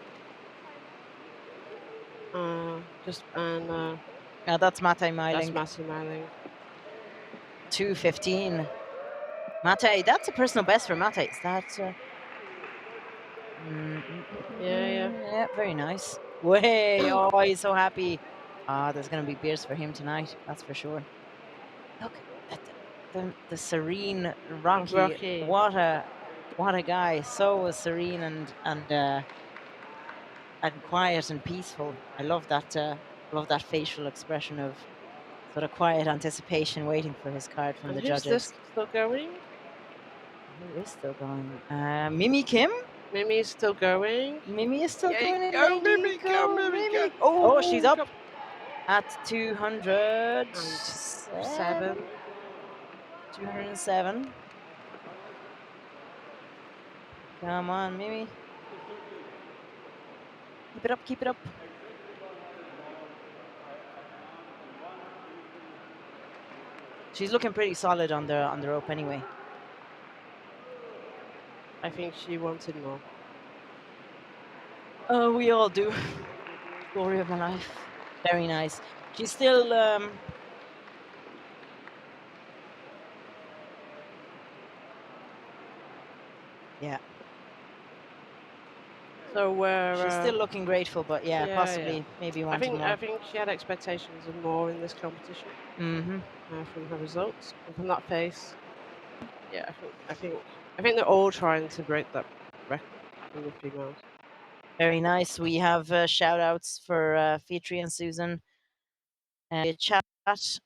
That's Matej Majlink. That's Matej Majlink. 2:15. Matej, that's a personal best for Matej. Is that? Yeah, very nice. Way, oh, he's so happy. There's going to be beers for him tonight, that's for sure. Look at the serene Rocky. What a guy. So serene and quiet and peaceful. I love that facial expression of sort of quiet anticipation, waiting for his card from the judges. Is this still going? Who is still going? Mimi Kim? Mimi is still going. Mimi is still going. Go, Mimi, go, Mimi, go. Oh, she's up at 207. 207. Come on, Mimi. Keep it up, keep it up. She's looking pretty solid on the rope anyway. I think she wanted more. Oh, we all do. Story of my life. Very nice. She's still yeah. So we're She's still looking grateful, but yeah, yeah, possibly yeah. maybe I wanting more. think she had expectations of more in this competition Mm-hmm. From her results and from that pace. Yeah, I think they're all trying to break that record in the females. Very nice. We have shout outs for Fitri and Susan. Chat.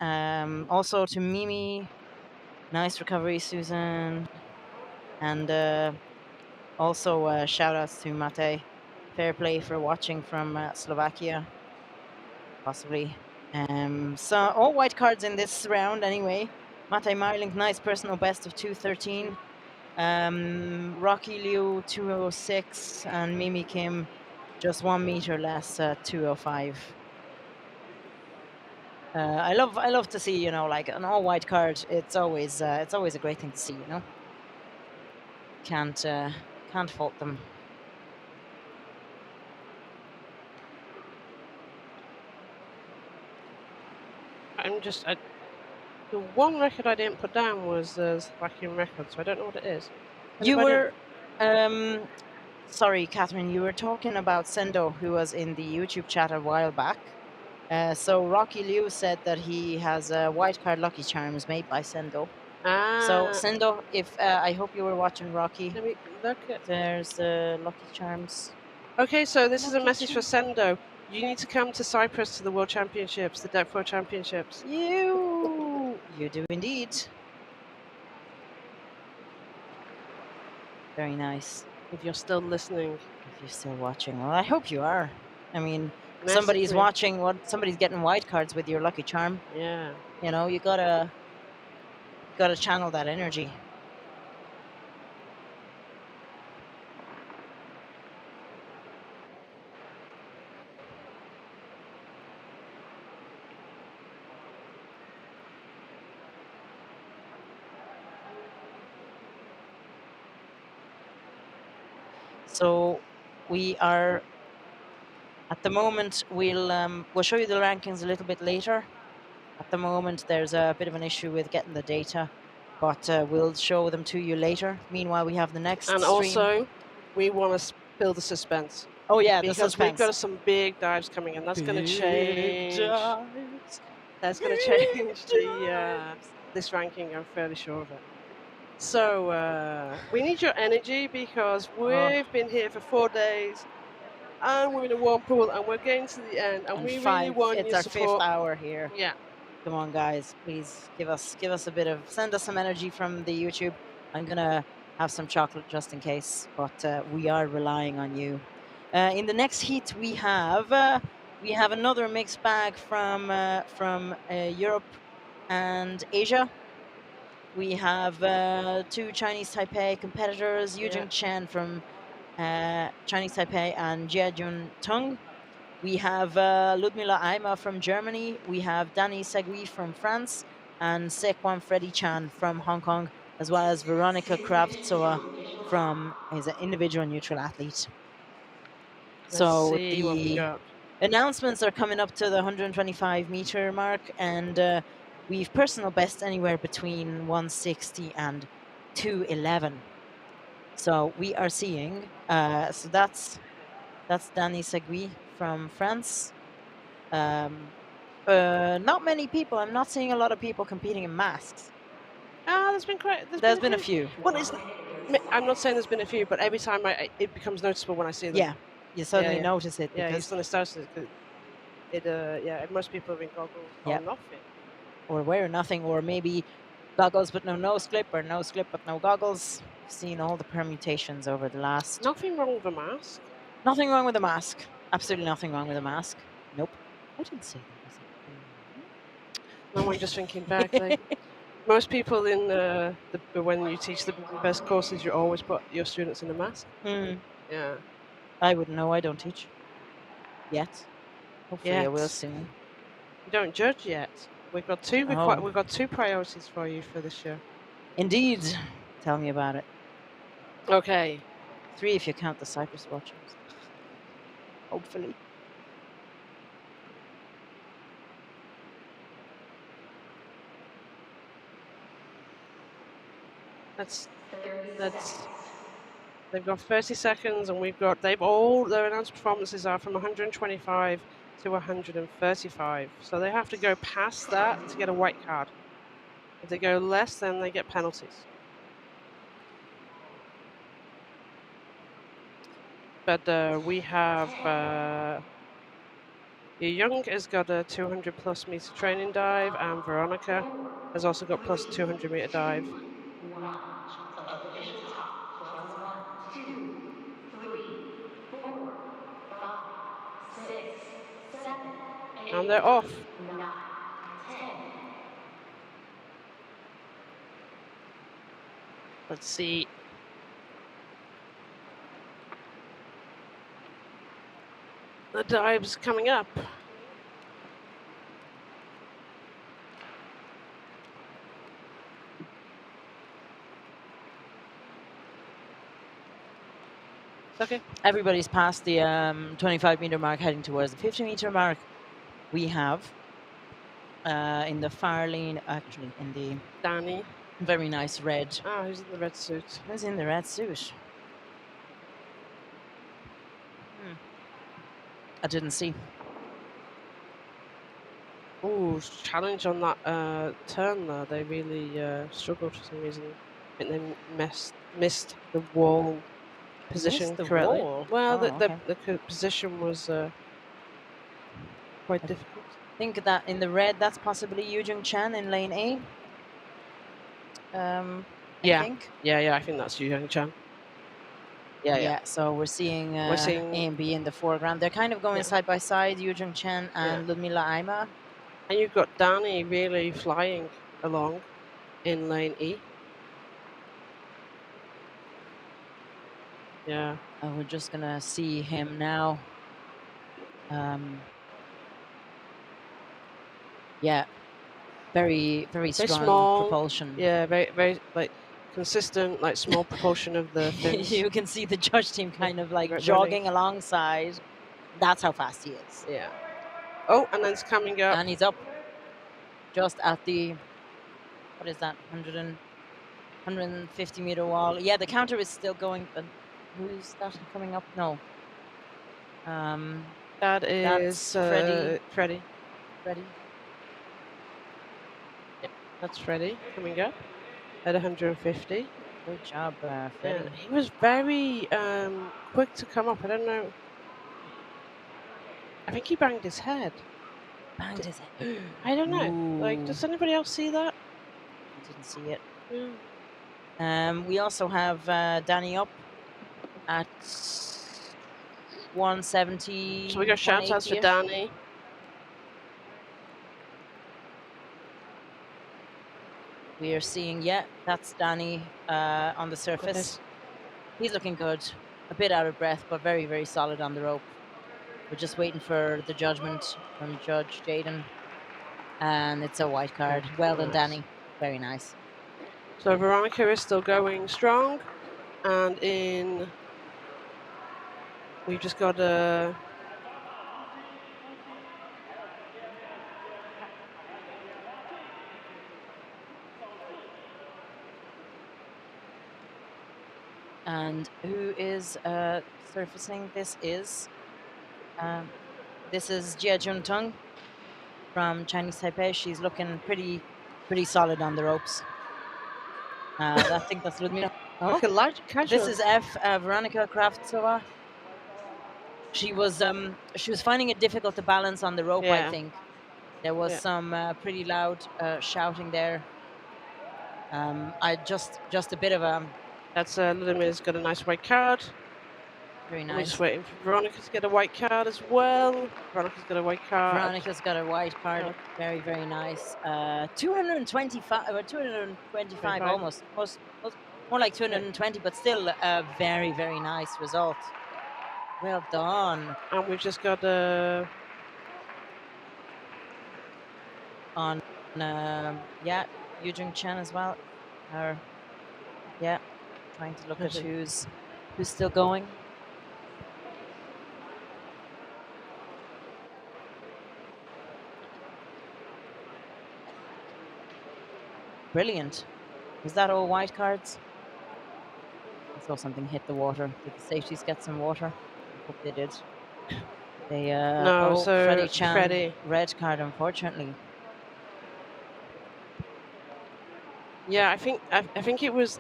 Also to Mimi. Nice recovery, Susan. And also shout outs to Mate. Fair play for watching from Slovakia. Possibly. So all white cards in this round anyway. Mate Marling, nice personal best of 2:13. Rocky Liu 2:06 and Mimi Kim just 1 meter less 2:05. I love to see, you know, like an all white card. It's always a great thing to see, you know. Can't fault them. The one record I didn't put down was the Slovakian record, so I don't know what it is. You were sorry, Catherine, you were talking about Sendo, who was in the YouTube chat a while back. So Rocky Liu said that he has a white card Lucky Charms made by Sendo. So Sendo, if I hope you were watching Rocky. Let me look at. There's the Lucky Charms. Okay, so this is a message for Sendo. You need to come to Cyprus to the World Championships, the Depth World Championships. You do indeed. Very nice. If you're still listening. If you're still watching. Well, I hope you are. I mean, somebody's watching, somebody's getting white cards with your Lucky Charm. Yeah. You know, you gotta channel that energy. So we are at the moment, we'll show you the rankings a little bit later. At the moment, there's a bit of an issue with getting the data, but we'll show them to you later. Meanwhile, we have the next And stream. also, we want to build the suspense. Oh yeah, because the suspense. we've got some big dives coming, and that's going to change. That's going to change this ranking. I'm fairly sure of it. So we need your energy because we've been here for 4 days, and we're in a warm pool, and we're getting to the end, and we really want it's your our support. 5th hour here. Yeah. Come on, guys, please give us a bit of, send us some energy from the YouTube. I'm gonna have some chocolate just in case, but we are relying on you. In the next heat, we have another mixed bag from Europe and Asia. We have 2 Chinese Taipei competitors, Yujing Chen from Chinese Taipei and Jiajun Tung. We have Ludmila Aima from Germany. We have Danny Segui from France and Sequan Freddy Chan from Hong Kong, as well as Veronica Kravtsova from is an individual neutral athlete. So the announcements are coming up to the 125 meter mark, and we've personal best anywhere between 160 and 211. So we are seeing. So that's Danny Segui from France. Not many people. I'm not seeing a lot of people competing in masks. There's been quite. There's been a few. Well, I'm not saying there's been a few, but every time it becomes noticeable when I see them. Yeah, you suddenly notice it. Yeah, you suddenly start it. Most people are in goggles or nothing. Or wear nothing, or maybe goggles but no nose clip, or nose clip but no goggles. I've seen all the permutations over the last. Nothing wrong with a mask. Nothing wrong with a mask. Absolutely nothing wrong with a mask. Nope. I didn't say that. No, I'm just thinking back. Like, most people in when you teach the best courses, you always put your students in a mask. Yeah. I wouldn't know. I don't teach yet. Hopefully, I will soon. You don't judge yet. We've got two. We've got 2 priorities for you for this year. Indeed. Tell me about it. Okay. 3 if you count the Cyprus watchers. Hopefully. That's they've got 30 seconds, and we've got their announced performances are from 125 to 135. So they have to go past that to get a white card. If they go less, then they get penalties. But we have Young has got a 200 plus meter training dive, and Veronica has also got plus 200 meter dive. Launch of official top +1, 2, 3, 4, 5, 6, 7, 8, And they're off. 9, 10. Let's see. The dive's coming up. Okay. Everybody's past the 25-meter mark, heading towards the 50-meter mark. We have in the far lane, actually in the Danny. very nice red. Oh, who's in the red suit? Who's in the red suit? I didn't see. Oh, challenge on that turn there. They really struggled for some reason. I think they missed the wall position Missed the correctly. wall? Well, Oh, okay. the position was quite difficult. I think that in the red, that's possibly Yujing Chen in lane A. Yeah. I think. Yeah, I think that's Yu Chan. Yeah. So we're seeing, We're seeing A and B in the foreground. They're kind of going side by side, Yujing Chen and Ludmila Aima. And you've got Danny really flying along in lane E. Yeah. And we're just gonna see him now. Yeah, very strong small propulsion. Yeah, very like consistent, like small propulsion of the fins. You can see the judge team kind of like Running. jogging alongside. That's how fast he is. Yeah. Oh, and then it's coming up. And he's up just at the, what is that, 150 meter wall. Yeah, the counter is still going, but who's that coming up? No. That is that's Freddie. Freddie. Freddie. Yeah, that's Freddie coming up at 150. Good job, Freddie. Yeah, he was very quick to come up. I don't know. I think he banged his head. Banged his head. I don't know. Ooh. Like, does anybody else see that? I didn't see it. Yeah. We also have Danny up at 170. So we got shout outs for Danny. We are seeing, that's Danny on the surface. He's looking good. A bit out of breath, but very, very solid on the rope. We're just waiting for the judgment from Judge Jaden. And it's a white card. Well done, Danny. Very nice. So Veronica is still going strong. And we've just got a... And who is surfacing? This is Jia Juntung from Chinese Taipei. She's looking pretty solid on the ropes. I think that's Ludmila. Oh, this is Veronica Kravtsova. She was finding it difficult to balance on the rope. I think there was some pretty loud shouting there. I just a bit of a. That's Lumila's got a nice white card. Very nice. We're just waiting for Veronica to get a white card as well. Veronica's got a white card. Veronica's got a white card. Very, very nice. 225 or 225 almost. More like 220, but still a very, very nice result. Well done. And we've just got a... on Yujing Chen as well. trying to look at who's still going. Brilliant. Was that all white cards? I saw something hit the water. Did the safeties get some water? I hope they did. They No, oh, so Freddie Chang, Freddie. red card, unfortunately. Yeah, I think it was.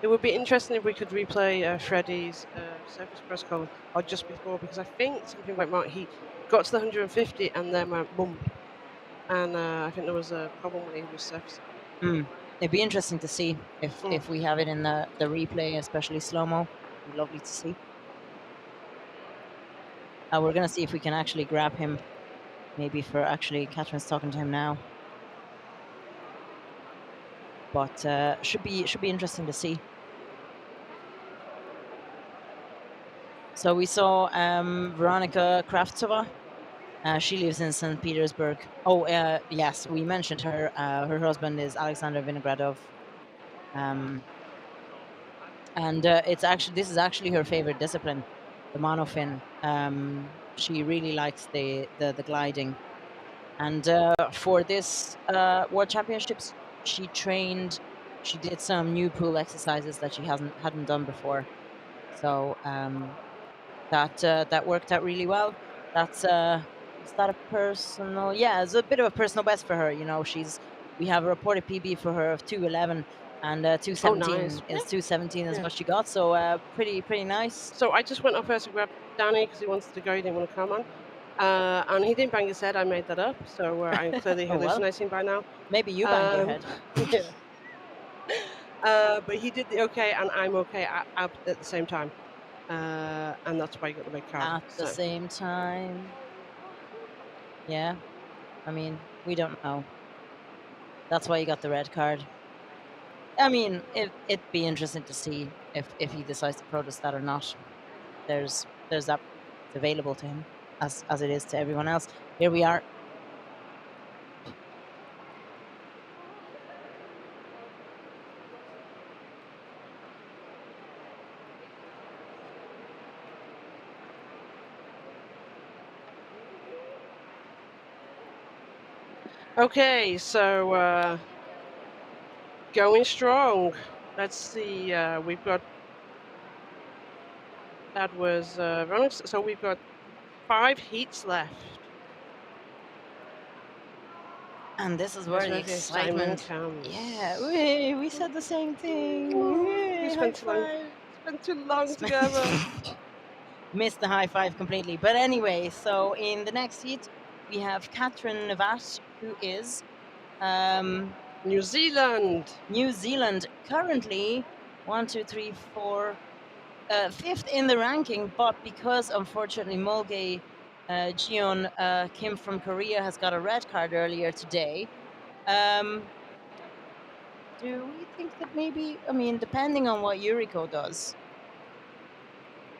It would be interesting if we could replay Freddie's surface press con or just before, because I think something went wrong. He got to the 150 and then went boom, and I think there was a problem when he was surfacing. It'd be interesting to see if we have it in the replay, especially slow-mo. It'd be lovely to see. We're gonna see if we can actually grab him, maybe for actually Catherine's talking to him now. But should be interesting to see. So we saw Veronika Kravtsova. She lives in St. Petersburg. Oh, yes, we mentioned her. Her husband is Alexander Vinogradov. And this is actually her favorite discipline, the monofin. She really likes the gliding. And for this World Championships, she did some new pool exercises that she hadn't done before. So that worked out really well. That's is that a personal? Yeah, it's a bit of a personal best for her. You know, we have a reported PB for her of 2:11, and 2:17 nice. is 2:17 is what she got. So pretty nice. So I just went up there to grab Danny because he wanted to go. He didn't want to come on. And he didn't bang his head. I made that up. So I'm clearly hallucinating by now. Maybe you banged your head. Yeah. But he did the okay, and I'm okay at the same time. And that's why you got the red card. At the same time. Yeah. I mean, we don't know. That's why you got the red card. I mean, it'd be interesting to see if he decides to protest that or not. There's that available to him as it is to everyone else. Here we are. Okay, so going strong. Let's see. We've got that was running. So we've got 5 heats left. And this is where the excitement comes. Yeah, we said the same thing. We spent too long together. Missed the high five completely. But anyway, so in the next heat, we have Catherine Navat, who is New Zealand. New Zealand, currently 1, 2, 3, 4, 5th in the ranking, but because unfortunately Mulgay Jeon Kim from Korea has got a red card earlier today. Do we think that maybe, I mean, depending on what Yuriko does,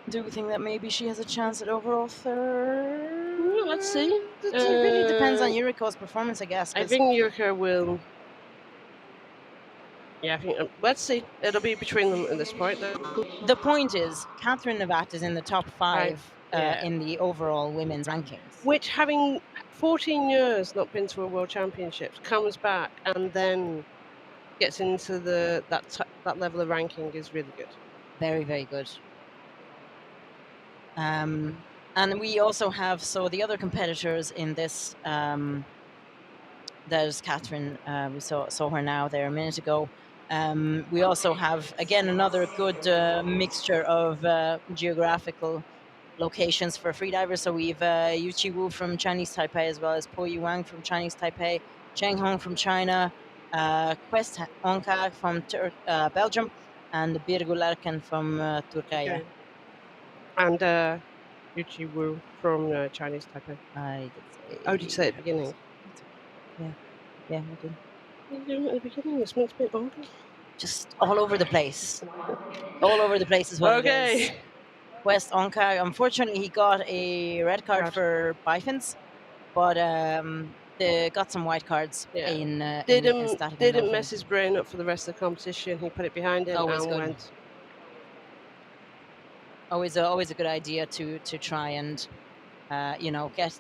do we think that maybe she has a chance at overall 3rd? Let's see. It really depends on Yuriko's performance, I guess. I think Yuriko will. Yeah, I think. Let's see. It'll be between them at this point. The point is, Catherine Navat is in the top 5 in the overall women's rankings. Which, having 14 years not been to a World Championships, comes back and then gets into that level of ranking is really good. Very, very good. And we also have, so the other competitors in this, there's Catherine, we saw her now there a minute ago. We also have, again, another good mixture of geographical locations for freedivers. So we've Yuqi Wu from Chinese Taipei, as well as Po Yuang from Chinese Taipei, Cheng Hong from China, Quest Onkag from Belgium, and Birgu Lerken from Turkey. Okay. And Yuqi Wu from Chinese Taipei. I did say. Oh, did you say at the beginning? Yeah, I did. What are you doing at the beginning? This makes me older. Just all over the place. All over the place is what it is. West Onkar, unfortunately, he got a red card for bifins, but they got some white cards Yeah. in Didn't static and didn't monofin. mess his brain up for the rest of the competition. He put it behind him Always and good. went. Always a good idea to try and you know, get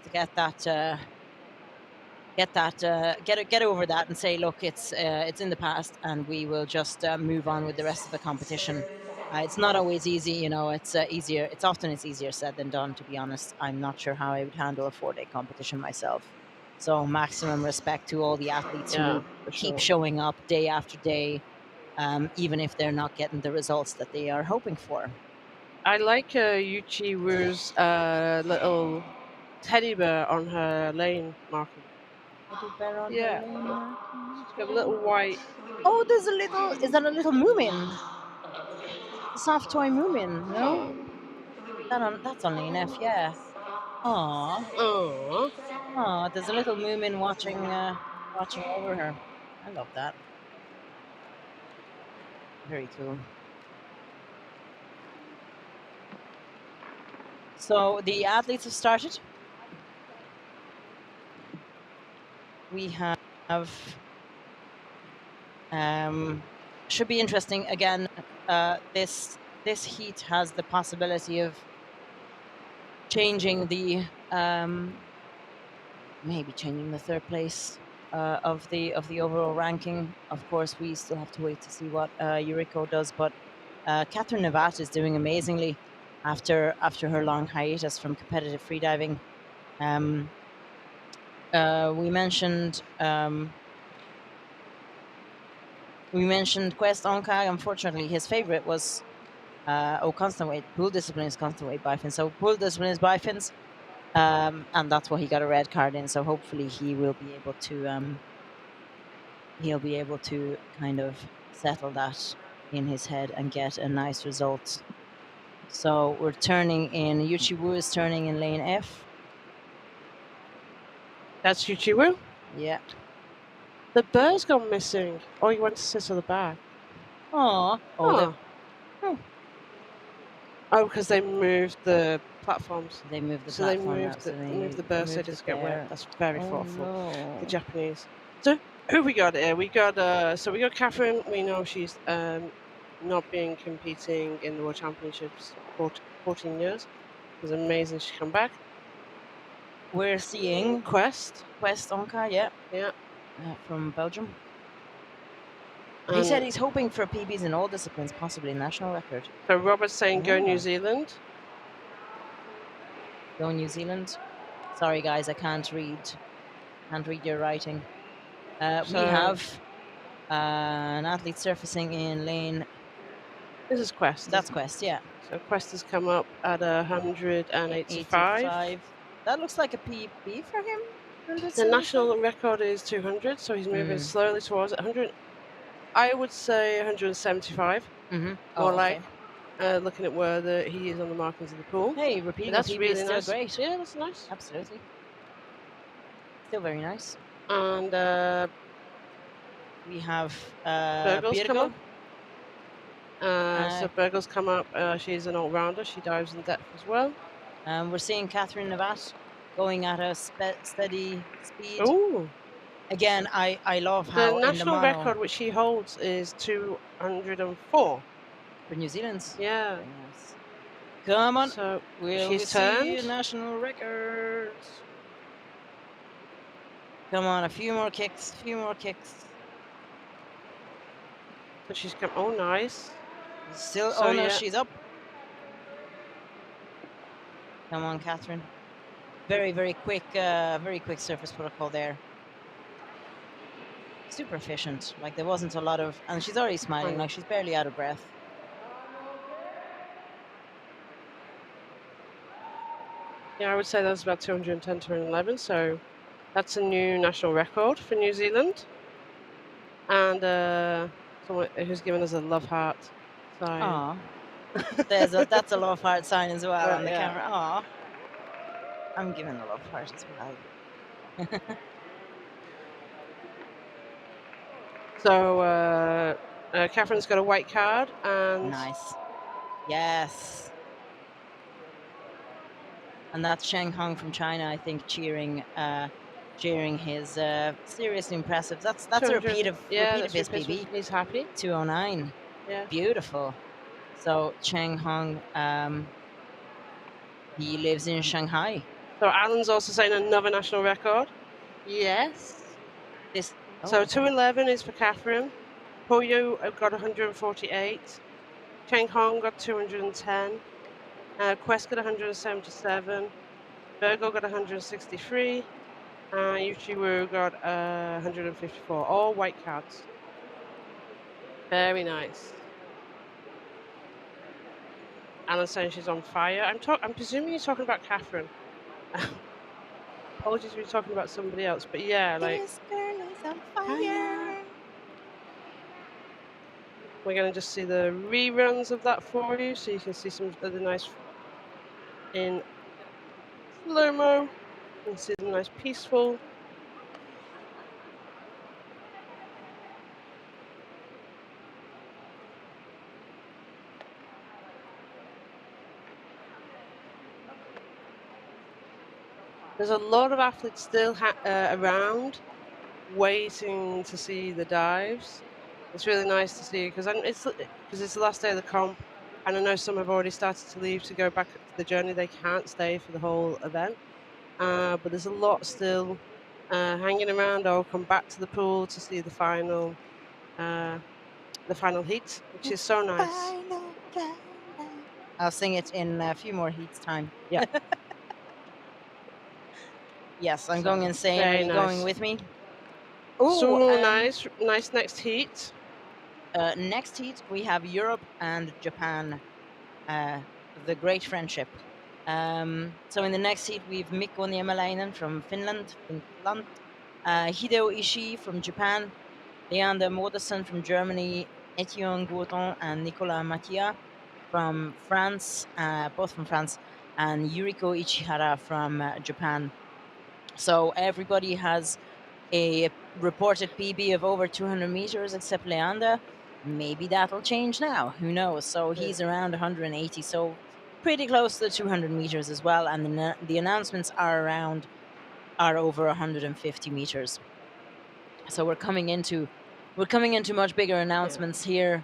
over that and say, look, it's in the past, and we will just move on with the rest of the competition. It's not always easy, you know. It's easier. It's easier said than done. To be honest, I'm not sure how I would handle a 4-day competition myself. So maximum respect to all the athletes Yeah, who for keep sure. showing up day after day, even if they're not getting the results that they are hoping for. I like Yuchi Wu's little teddy bear on her lane marking. Teddy bear on her Yeah. lane marking. She's got a little white. Oh, there's a little. Is that a little Moomin? A soft toy Moomin? No, that's on lane F. Yeah. Aw. Oh. Aw, there's a little Moomin watching over her. I love that. Very cool. So the athletes have started. We have should be interesting again. This heat has the possibility of changing the maybe changing the third place of the overall ranking. Of course, we still have to wait to see what Yuriko does, but Catherine Navat is doing amazingly after her long hiatus from competitive freediving. We mentioned Quest Onkai. Unfortunately, his favorite was constant weight. Pool discipline is constant weight bifins. So pool discipline is bifins. And that's why he got a red card in. So hopefully he will be able to kind of settle that in his head and get a nice result. So we're turning in. Yuchi Wu is turning in lane F. That's Yuchi Wu? Yeah. The bird's gone missing. Oh, he went to sit on the back. Aww. Oh, because they moved the platforms. They moved the so platform. They moved, moved the bird so it doesn't get wet. That's very thoughtful. No. The Japanese. So who we got here? We got Catherine. We know she's not been competing in the World Championships for 14 years. It was amazing she come back. We're seeing Quest Onka, yeah, from Belgium. He said he's hoping for PBs in all disciplines, possibly national record. So Robert's saying go New Zealand. Go New Zealand. Sorry guys, I can't read your writing. We have an athlete surfacing in lane. This is Quest. That's Quest, yeah. So Quest has come up at 185. That looks like a PB for him. The national record is 200, so he's moving slowly towards 100. I would say 175. More like looking at where he is on the markings of the pool. Hey, repeating that's PB really is still nice. great. Yeah, that's nice. Absolutely. Still very nice. And we have Burgos come up. So Burgos come up. She's an all-rounder. She dives in depth as well. We're seeing Catherine Navat going at a steady speed. Ooh. Again, I love how the national record which she holds is 204 for New Zealand. Yeah. Very nice. Come on. So she's turned. National record. Come on, a few more kicks. So she's come. Oh, nice. Still. So, no, she's up. Come on, Catherine. Very, very quick surface protocol there. Super efficient. Like there wasn't a lot of, and she's already smiling. Like she's barely out of breath. Yeah, I would say that's about 210, 211. So that's a new national record for New Zealand. And someone who's given us a love heart sign. Aww. That's a love heart sign as well on the camera. Aww. I'm giving a love heart as well. So Catherine's got a white card and nice. Yes. And that's Sheng Hong from China, I think, cheering sharing his seriously impressive. That's a 200 repeat of that's his repeat. PB. He's happy. 209. Yeah. Beautiful. So Chang Hong, he lives in Shanghai. So Alan's also saying another national record. Yes. This. So Oh. 211 is for Catherine. Puayen got 148. Chang Hong got 210. Quest got 177. Virgo got 163. Yuchiwu got 154. All white cards. Very nice. Alan's saying she's on fire. I'm presuming you're talking about Catherine. Apologies if you're talking about somebody else, but yeah, like This girl is on fire. we're gonna just see the reruns of that for you, so you can see some of the nice in slow mo. You can see the nice peaceful. There's a lot of athletes still around, waiting to see the dives. It's really nice to see because it's the last day of the comp, and I know some have already started to leave to go back to the journey. They can't stay for the whole event, but there's a lot still hanging around or come back to the pool to see the final heat, which is so nice. I'll sing it in a few more heats time. Yeah. Yes, I'm So, going insane. Are very you nice. going with me? So nice next heat. Next heat we have Europe and Japan, the great friendship. So in the next heat we've Mikko Niemelainen from Finland, Hideo Ishii from Japan, Leander Moderson from Germany, Etienne Gourdon and Nicolas Mattia from France, both from France, and Yuriko Ichihara from Japan. So everybody has a reported PB of over 200 meters except Leander. Maybe that'll change now. Who knows? So he's around 180. So pretty close to the 200 meters as well. And the announcements are over 150 meters. So we're coming into much bigger announcements here.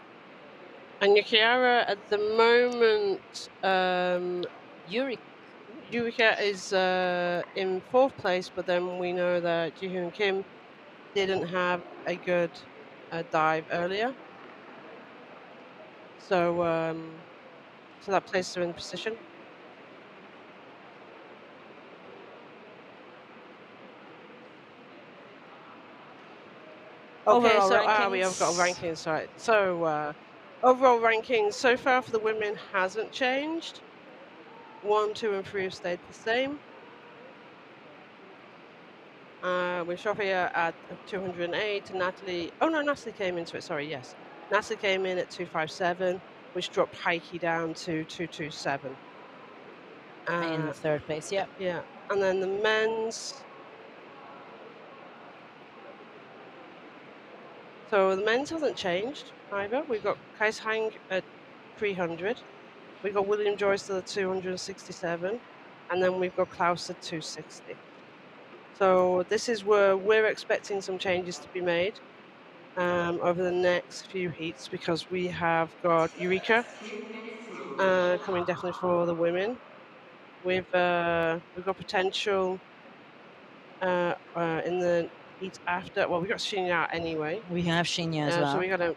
And Yukiara at the moment, Yurika is in 4th place, but then we know that Jihoon Kim didn't have a good dive earlier. So so that places her in position. Okay, Overall so rankings. we have got a ranking site. So overall rankings so far for the women hasn't changed. 1, 2, and 3 have stayed the same. With Sophia at 208, Natalie. Oh no, Natalie came into it. Sorry, yes, Natalie came in at 257, which dropped Heike down to 227. In 3rd place, yeah. Yeah, and then the men's. So the men's hasn't changed either. We've got Kais Hang at 300. We've got William Joyce at 267, and then we've got Klaus at 260. So this is where we're expecting some changes to be made over the next few heats, because we have got Eureka coming definitely for the women. We've got potential in the heat after. Well, we got Shinya anyway. We have Shinya as well. So we got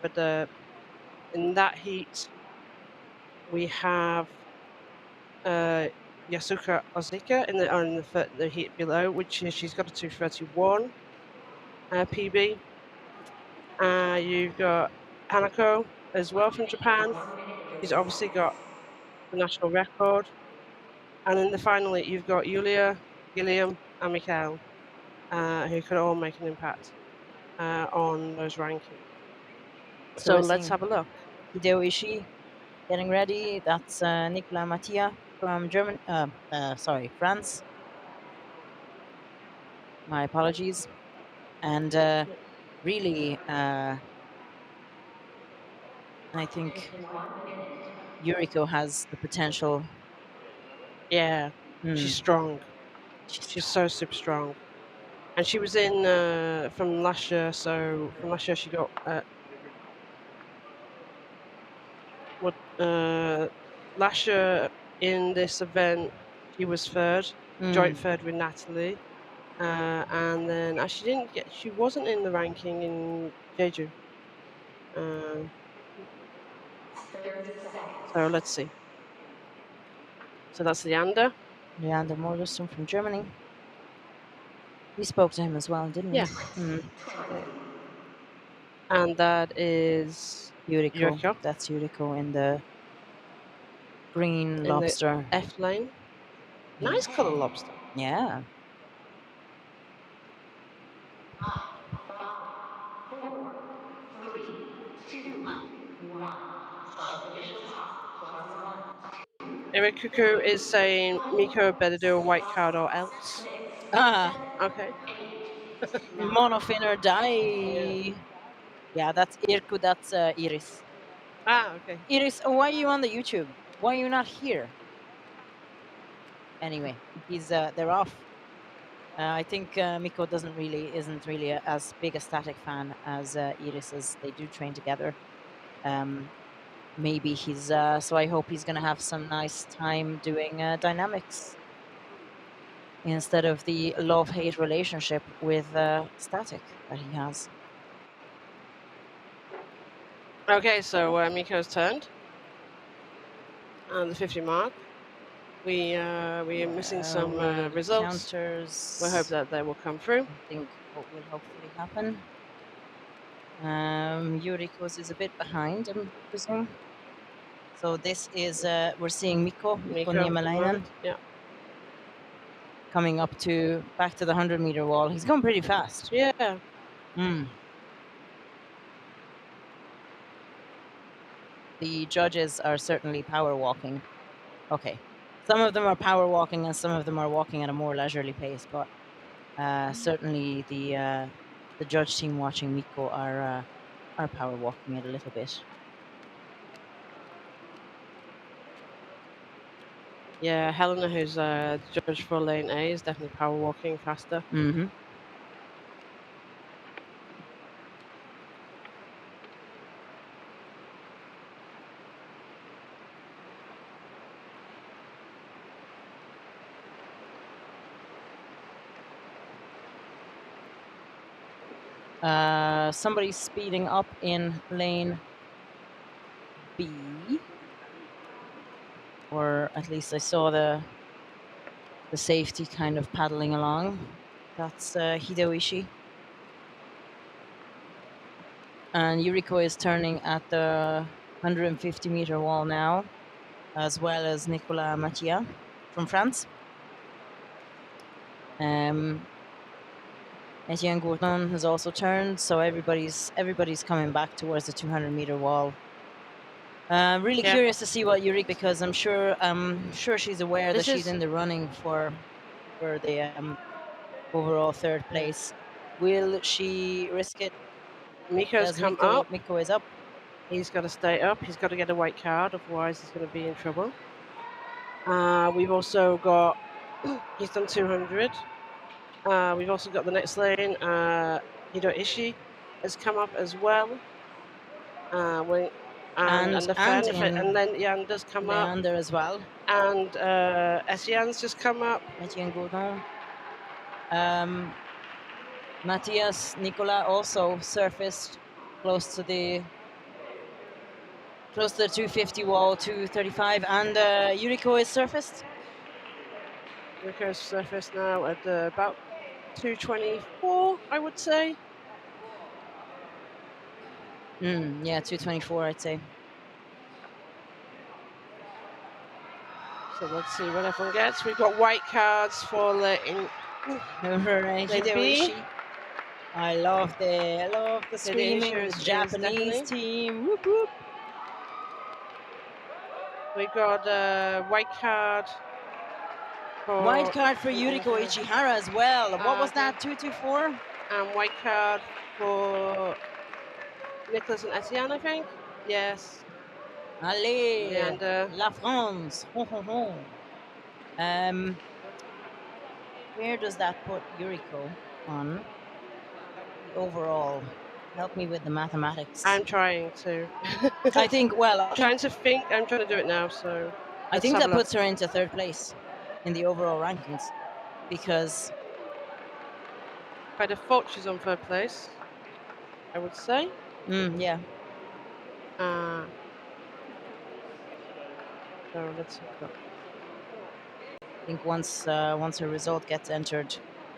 but in that heat we have Yasuka Ozika in the heat below, which is, she's got a 231 PB. You've got Hanako as well from Japan. She's obviously got the national record. And in the final heat, you've got Yulia, Gilliam, and Mikael, who could all make an impact on those rankings. So let's have a look. Hideo Ishii getting ready. That's Nicolas Mattia from France. My apologies. And really, I think Yuriko has the potential. Yeah, she's strong. She's so super strong. And she was in from last year. So from last year she got last year in this event she was third, joint third with Natalie. And then she wasn't in the ranking in Jeju. So let's see. So that's Leander. Leander Morgenstern from Germany. We spoke to him as well, didn't we? Yeah. And that is Yuriko. That's Yuriko in the green lobster. The F lane. Nice color lobster. Yeah. Eric Cuckoo is saying Miko better do a white card or else. Okay. Monofin or die. Yeah, that's Irku, that's Iris. Okay. Iris, why are you on the YouTube? Why are you not here? Anyway, they're off. I think Miko isn't really as big a static fan as Iris is. They do train together. Maybe he's so I hope he's gonna have some nice time doing dynamics instead of the love-hate relationship with static that he has. Okay, so Miko's turned on the 50 mark. We are missing some results. Counters. We hope that they will come through. I think what will hopefully happen. Yuriko's is a bit behind, I presume. So this is we're seeing Miko Niemelainen. Yeah. Coming back to the 100-meter wall. He's going pretty fast. Yeah. The judges are certainly power walking. Okay. Some of them are power walking and some of them are walking at a more leisurely pace, but certainly the judge team watching Miko are power walking it a little bit. Yeah, Helena, who's judge for lane A, is definitely power walking faster. Somebody's speeding up in lane B, or at least I saw the safety kind of paddling along. That's Hideyoshi. And Yuriko is turning at the 150-meter wall now, as well as Nicolas Mathieu from France. Etienne Gourdon has also turned, so everybody's coming back towards the 200-meter wall. Really curious to see what Yuriko, because I'm sure she's aware that she's in the running for the overall third place. Will she risk it? Miko's come up. Miko is up. He's got to stay up. He's got to get a white card, otherwise he's going to be in trouble. We've also got, he's done 200. We've also got the next lane. Hido Ishii has come up as well. And then Yanda's come up. Leander as well. And Etienne's just come up. Etienne Gourdon. Matthias Nicolas also surfaced close to the 250 wall, 235, and Yuriko is surfaced. Yuriko's surfaced now at about 224, I would say. Yeah, 224, I'd say. So let's see what everyone gets. We've got white cards for Hideyoshi. I love the screaming of the Japanese team. Whoop, whoop. We've got a white card. White card for Yuriko Ichihara as well. What was that, 224? And white card for Nicholas and Etienne, I think. Yes. Allez, and La France. Ho, ho, ho. Where does that put Yuriko? on the overall. Help me with the mathematics. I'm trying to. I think, well, I'm trying to think. I'm trying to do it now. So I let's think have that a look. puts her into third place in the overall rankings because By default, she's on third place, I would say. yeah. So let's have a look. I think once her result gets entered,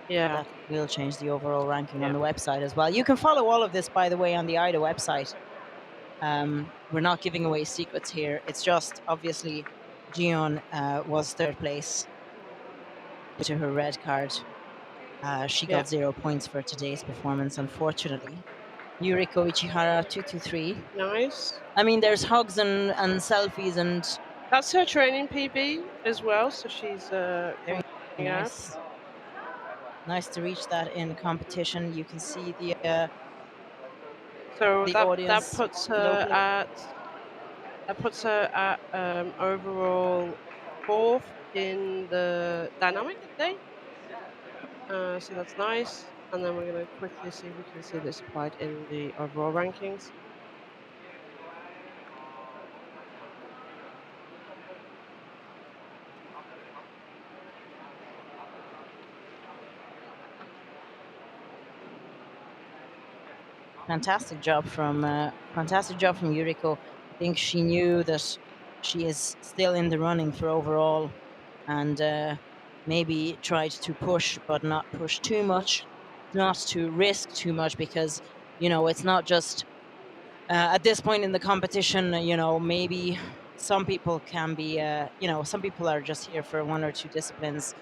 Yeah. that will change the overall ranking on the website as well. You can follow all of this, by the way, on the AIDA website. We're not giving away secrets here. It's just obviously Gion was third place due to her red card. She got 0 points for today's performance, unfortunately. Yuriko Ichihara 223. Nice. I mean, there's hugs and selfies and. That's her training PB as well. So she's very nice. Nice to reach that in competition. You can see the so the that audience puts her locally. at overall 4th in the dynamic day. So that's nice. And then we're going to quickly see if we can see this applied in the overall rankings. Fantastic job from Yuriko. I think she knew that she is still in the running for overall, and maybe tried to push, but not push too much, not to risk too much, because it's not just at this point in the competition. Maybe some people can be, some people are just here for 1 or 2 disciplines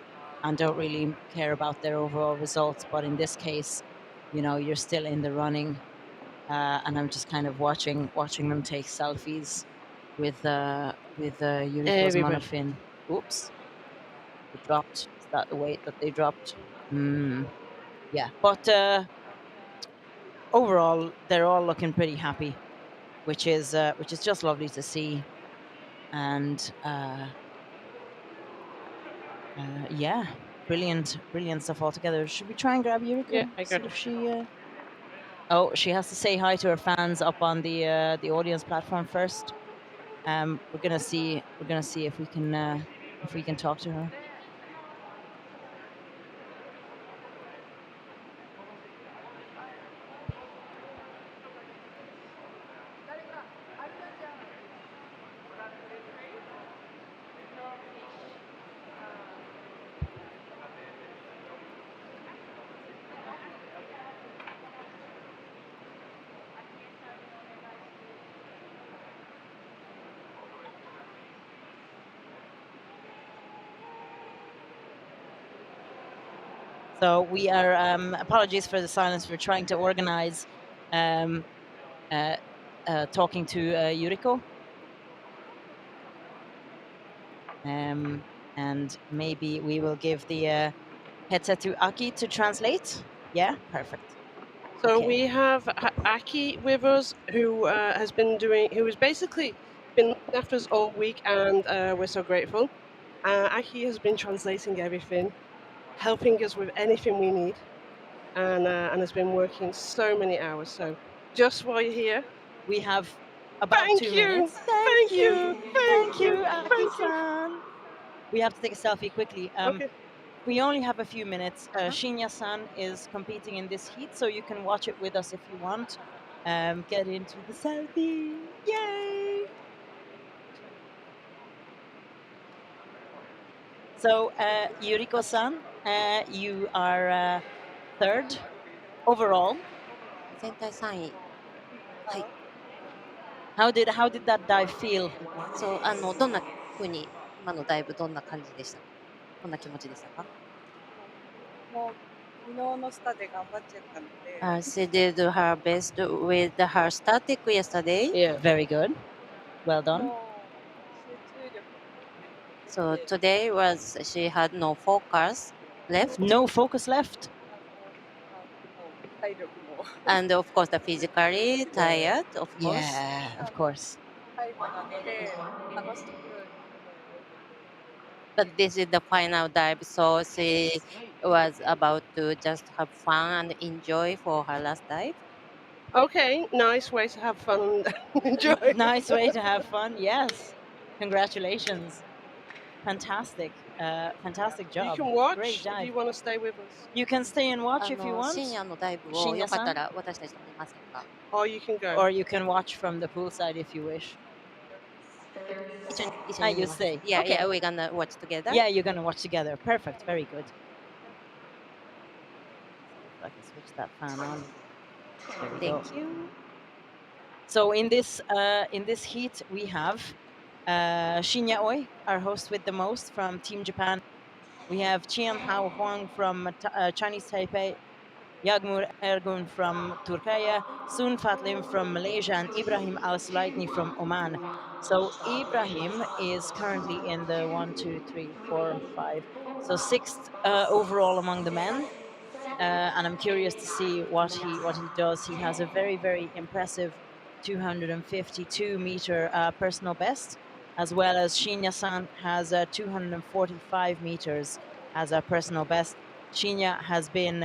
and don't really care about their overall results. But in this case, you're still in the running. And I'm just kind of watching them take selfies with Yuriko's monofin. Oops, they dropped. Is that the weight that they dropped? Yeah, but overall, they're all looking pretty happy, which is just lovely to see. And yeah, brilliant stuff altogether. Should we try and grab Yuriko? Yeah, I got if she. Oh, she has to say hi to her fans up on the audience platform first. We're gonna see if we can talk to her. So we are, apologies for the silence. We're trying to organize talking to Yuriko. And maybe we will give the headset to Aki to translate. Yeah, perfect. So Okay. we have Aki with us, who has basically been looking after us all week, and we're so grateful. Aki has been translating everything, helping us with anything we need, and has been working so many hours. So just while you're here, we have about 2 minutes. Thank you, Aki-san. We have to take a selfie quickly. Okay. We only have a few minutes. Shinya-san is competing in this heat, so you can watch it with us if you want. Get into the selfie. Yay! So, Yuriko-san, you are third overall. 全体3位。はい。 How did that dive feel? そうどんな風に今のダイブどんな感じでしたか？どんな気持ちでしたか？もう昨日のスタで頑張っちゃったので。She did her best with her static yesterday. Yeah, very good. Well done. もう集中力。So today she had no focus left. No focus left. 体力も。And of course, the physically tired, of course. Yeah, of course. 最後なので楽しく。but this is the final dive, so she was about to just have fun and enjoy for her last dive. Okay, nice way to have fun and enjoy. Nice way to have fun. Yes, congratulations. Fantastic, fantastic You job. can watch Great if dive. you want to stay with us, You can stay and watch if you 深 want, 夜のダイブを Shinya-san? よかったら私たちと見ませんか？ or you can go. or you can watch from the poolside if you wish. 一緒 Ah, に見 you ます。 stay. Yeah, Okay. yeah, we're gonna watch together. Yeah, you're gonna watch together. Perfect. Very good. I can switch that fan on. There we go. Thank you. So in this heat we have Shinya Oi, our host with the most from Team Japan. We have Chien Hao Huang from Chinese Taipei, Yagmur Ergun from Turkey, Sun Fatlim from Malaysia, and Ibrahim Al Sulaitni from Oman. So Ibrahim is currently in the 1, 2, 3, 4, 5, so sixth overall among the men. And I'm curious to see what he does. He has a very, very impressive 252-meter personal best, as well as Shinya-san has 245 meters as a personal best. Shinya has been,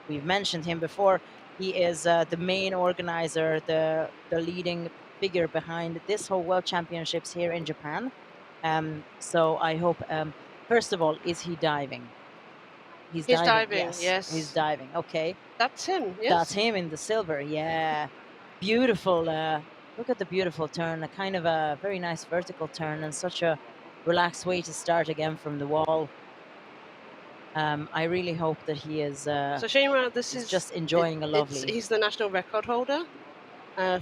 we've mentioned him before. He is the main organizer, the leading figure behind this whole World Championships here in Japan. So I hope, first of all, is he diving? He's diving. Yes. He's diving. Okay. That's him. Yes. That's him in the silver. Yeah. Beautiful. Look at the beautiful turn. A kind of a very nice vertical turn and such a relaxed way to start again from the wall. I really hope that he is. So Shima, this is just enjoying a lovely. He's the national record holder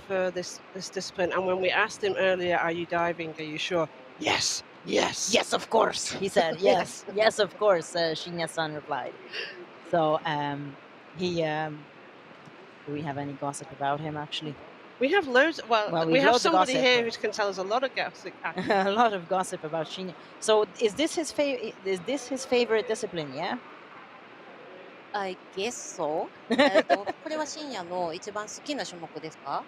for this discipline. And when we asked him earlier, "Are you diving? Are you sure?" Yes. Yes. Yes, of course. He said yes. Yes, of course. Shinya-san replied. So he. Do we have any gossip about him? Actually, we have loads. Well, we have somebody here who can tell us a lot of gossip. A lot of gossip about Shinya. So is this his favorite discipline? Yeah. I guess so. これは深夜の一番好きな種目ですか？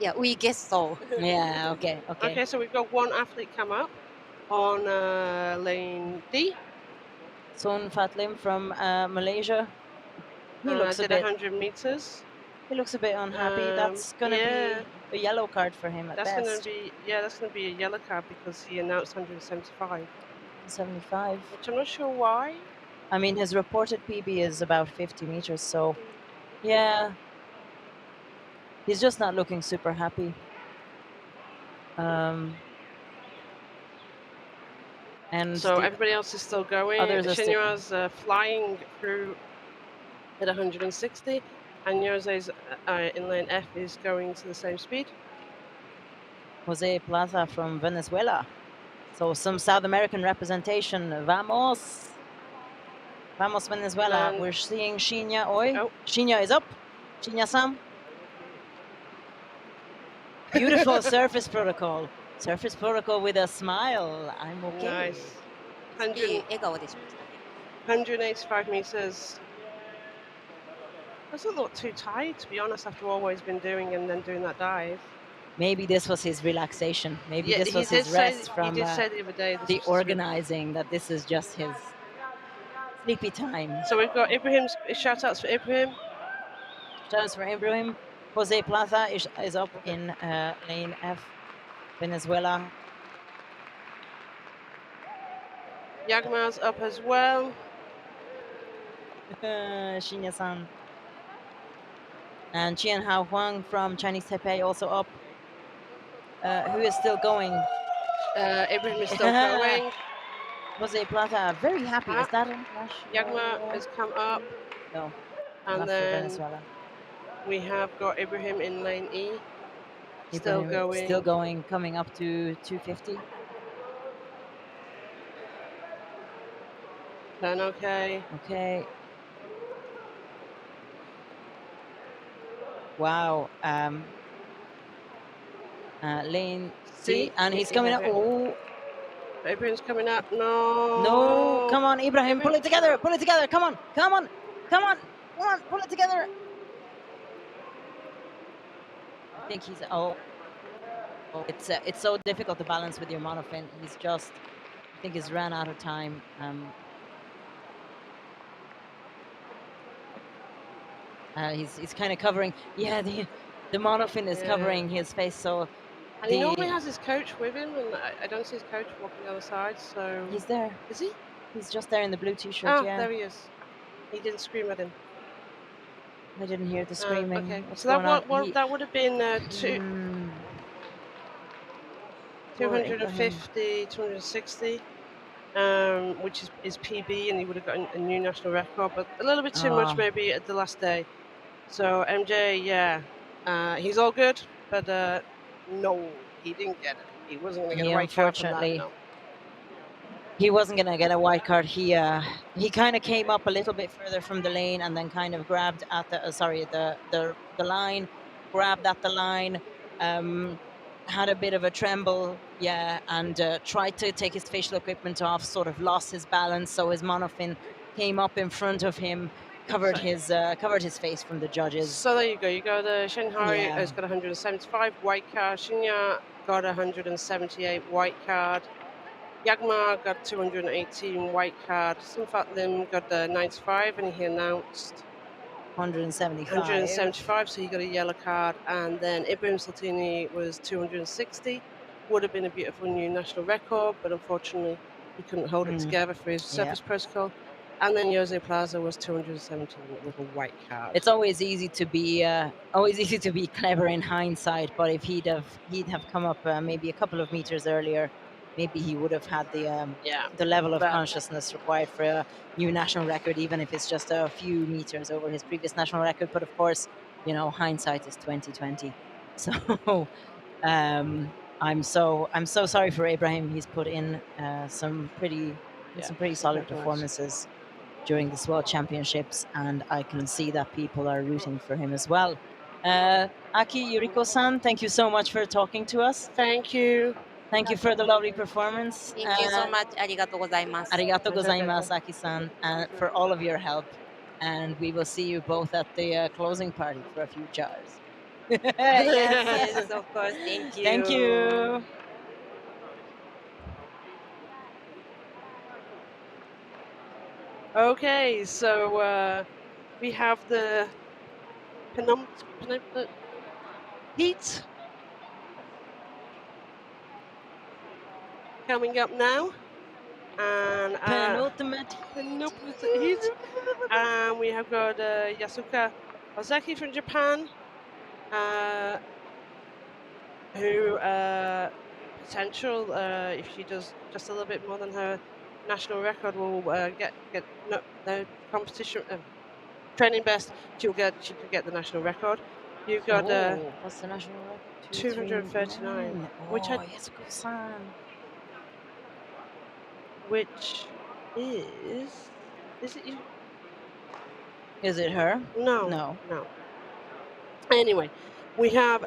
Yeah, we guess so. Yeah. Okay. Okay. Okay. So we've got one athlete come up on lane D. Sun Fatlim from Malaysia. He looks did 100 meters. He looks a bit unhappy. That's gonna be a yellow card for him at best. That's gonna be a yellow card because he announced 175. 75. Which I'm not sure why. I mean, his reported PB is about 50 meters, so yeah. He's just not looking super happy. And so everybody else is still going. Shinya's flying through at 160, and Jose's in lane F is going to the same speed. Jose Plaza from Venezuela. So some South American representation. Vamos. Vamos Venezuela. We're seeing Shinya Oi. Oh. Shinya is up. Shinya-san. Beautiful surface protocol. Surface protocol with a smile. I'm okay. Nice. 185 meters. Doesn't look too tired, to be honest, after all what he's been doing and then doing that dive. Maybe this was his relaxation. Maybe this was his rest from he did say the other day the organizing, that this is just his sleepy time. So we've got Ibrahim's shout-outs for Ibrahim. Shout-outs for Ibrahim. Jose Plaza is up in lane F, Venezuela. Yagma's up as well. Shinya-san. And Chien Hao Huang from Chinese Taipei also up. Who is still going? Ibrahim is still going. Jose Plaza, very happy. Is that him? Yagma has come up. No. And then we have got Ibrahim in lane E. Still going. Still going, coming up to 250. Then okay. Okay. Wow. Lane C, and he's coming up. Oh. Ibrahim's coming up. No. No. Come on, Ibrahim. Pull it together. Pull it together. Come on. Come on. Come on. Come on. Pull it together. I think he's. Oh. it's so difficult to balance with your monofin. He's just, I think he's ran out of time. He's kind of covering. Yeah, the monofin is covering his face, so. And he normally has his coach with him, and I don't see his coach walking the other side. So he's there. Is he? He's just there in the blue T-shirt. Ah, yeah. there he is. He didn't scream at him. I didn't hear the screaming. Okay, What's so that going on? that would have been 250, 260, which is PB, and he would have got a new national record, but a little bit too much maybe at the last day. So MJ, he's all good, but no, he didn't get it. He wasn't going to get a white card from that, no. He wasn't going to get a white card. He kind of came up a little bit further from the lane and then kind of grabbed at the line, grabbed at the line, had a bit of a tremble, and tried to take his facial equipment off, sort of lost his balance, so his monofin came up in front of him, covered his face from the judges. So there you go. You got the Shanghai has got 175 white card. Shinya got 178 white card. Yagma got 218 white card. Sunfat Lim got 95, and he announced 175. 175, so he got a yellow card. And then Ibrahim Saltini was 260. Would have been a beautiful new national record, but unfortunately he couldn't hold it together for his surface protocol. And then Jose Plaza was 217 with a white card. It's always easy to be clever in hindsight, but if he'd have come up maybe a couple of meters earlier, maybe he would have had the level of consciousness required for a new national record, even if it's just a few meters over his previous national record. But of course, hindsight is 2020. So I'm so sorry for Ibrahim. He's put in some pretty solid performances during this World Championships, and I can see that people are rooting for him as well. Aki Yuriko-san, thank you so much for talking to us. Thank you. Thank you for the lovely performance. Thank you so much. Arigato gozaimasu. Arigato gozaimasu, Aki-san, for all of your help. And we will see you both at the closing party for a few jars. Yes, of course. Thank you. Thank you. Okay, so we have the penultimate heat coming up now, and penultimate heat, and we have got Yasuka Ozaki from Japan, who potential if she does just a little bit more than her national record will get the competition training best. She could get the national record. You've got what's the national record? 239, which is it you? Is it her? No. Anyway, we have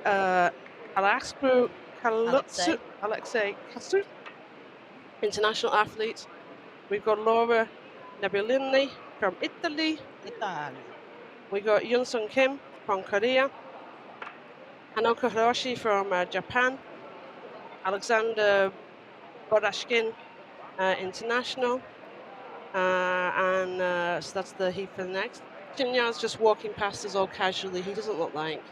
Alexei Katsu, international athlete. We've got Laura Nebulini from Italy. We got Yun-Sung Kim from Korea. Hanoko Hiroshi from Japan. Alexander Bodashkin, international. So that's the heat for the next. Shinya's just walking past us all casually. He doesn't look like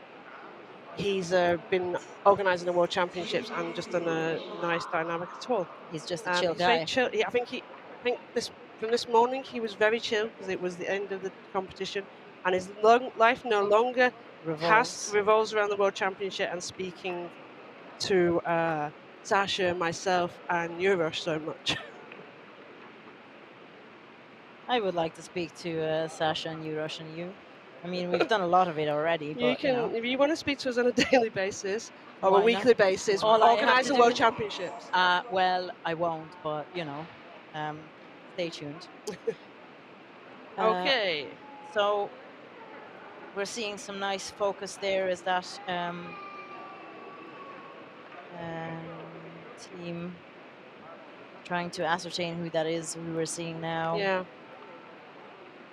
he's been organising the World Championships and just done a nice dynamic at all. He's just a chill guy. Very chill. I think from this morning he was very chill because it was the end of the competition, and his life no longer revolves around the World Championship and speaking to Sasha, myself, and Yurosh so much. I would like to speak to Sasha and Yurosh and you. I mean, we've done a lot of it already. But, you can, if you want to speak to us on a daily basis or a weekly basis, organise the World Championships. Well, I won't, but stay tuned. Okay. So we're seeing some nice focus there. Is that team trying to ascertain who that is? Who we're seeing now? Yeah.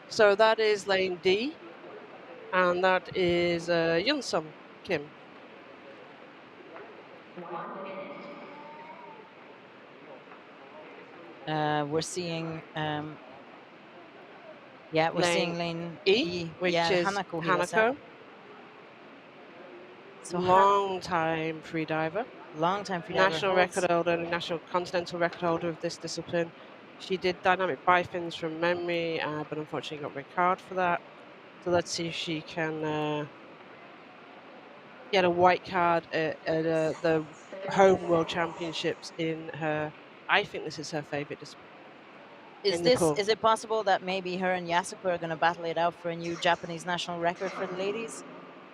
So that is lane D, and that is Yun-Sung Kim. 1 minute. We're seeing, yeah, we're seeing Lane lane E, E. which Yeah, is Hanako Hirose. Hanako. So Long time freediver. long time freediver. National record holder, national continental record holder of this discipline. She did dynamic bifins from memory, but unfortunately got red card for that. So let's see if she can get a white card at the home world championships in her. I think this is her favorite discipline. Is it possible that maybe her and Yasuko are going to battle it out for a new Japanese national record for the ladies?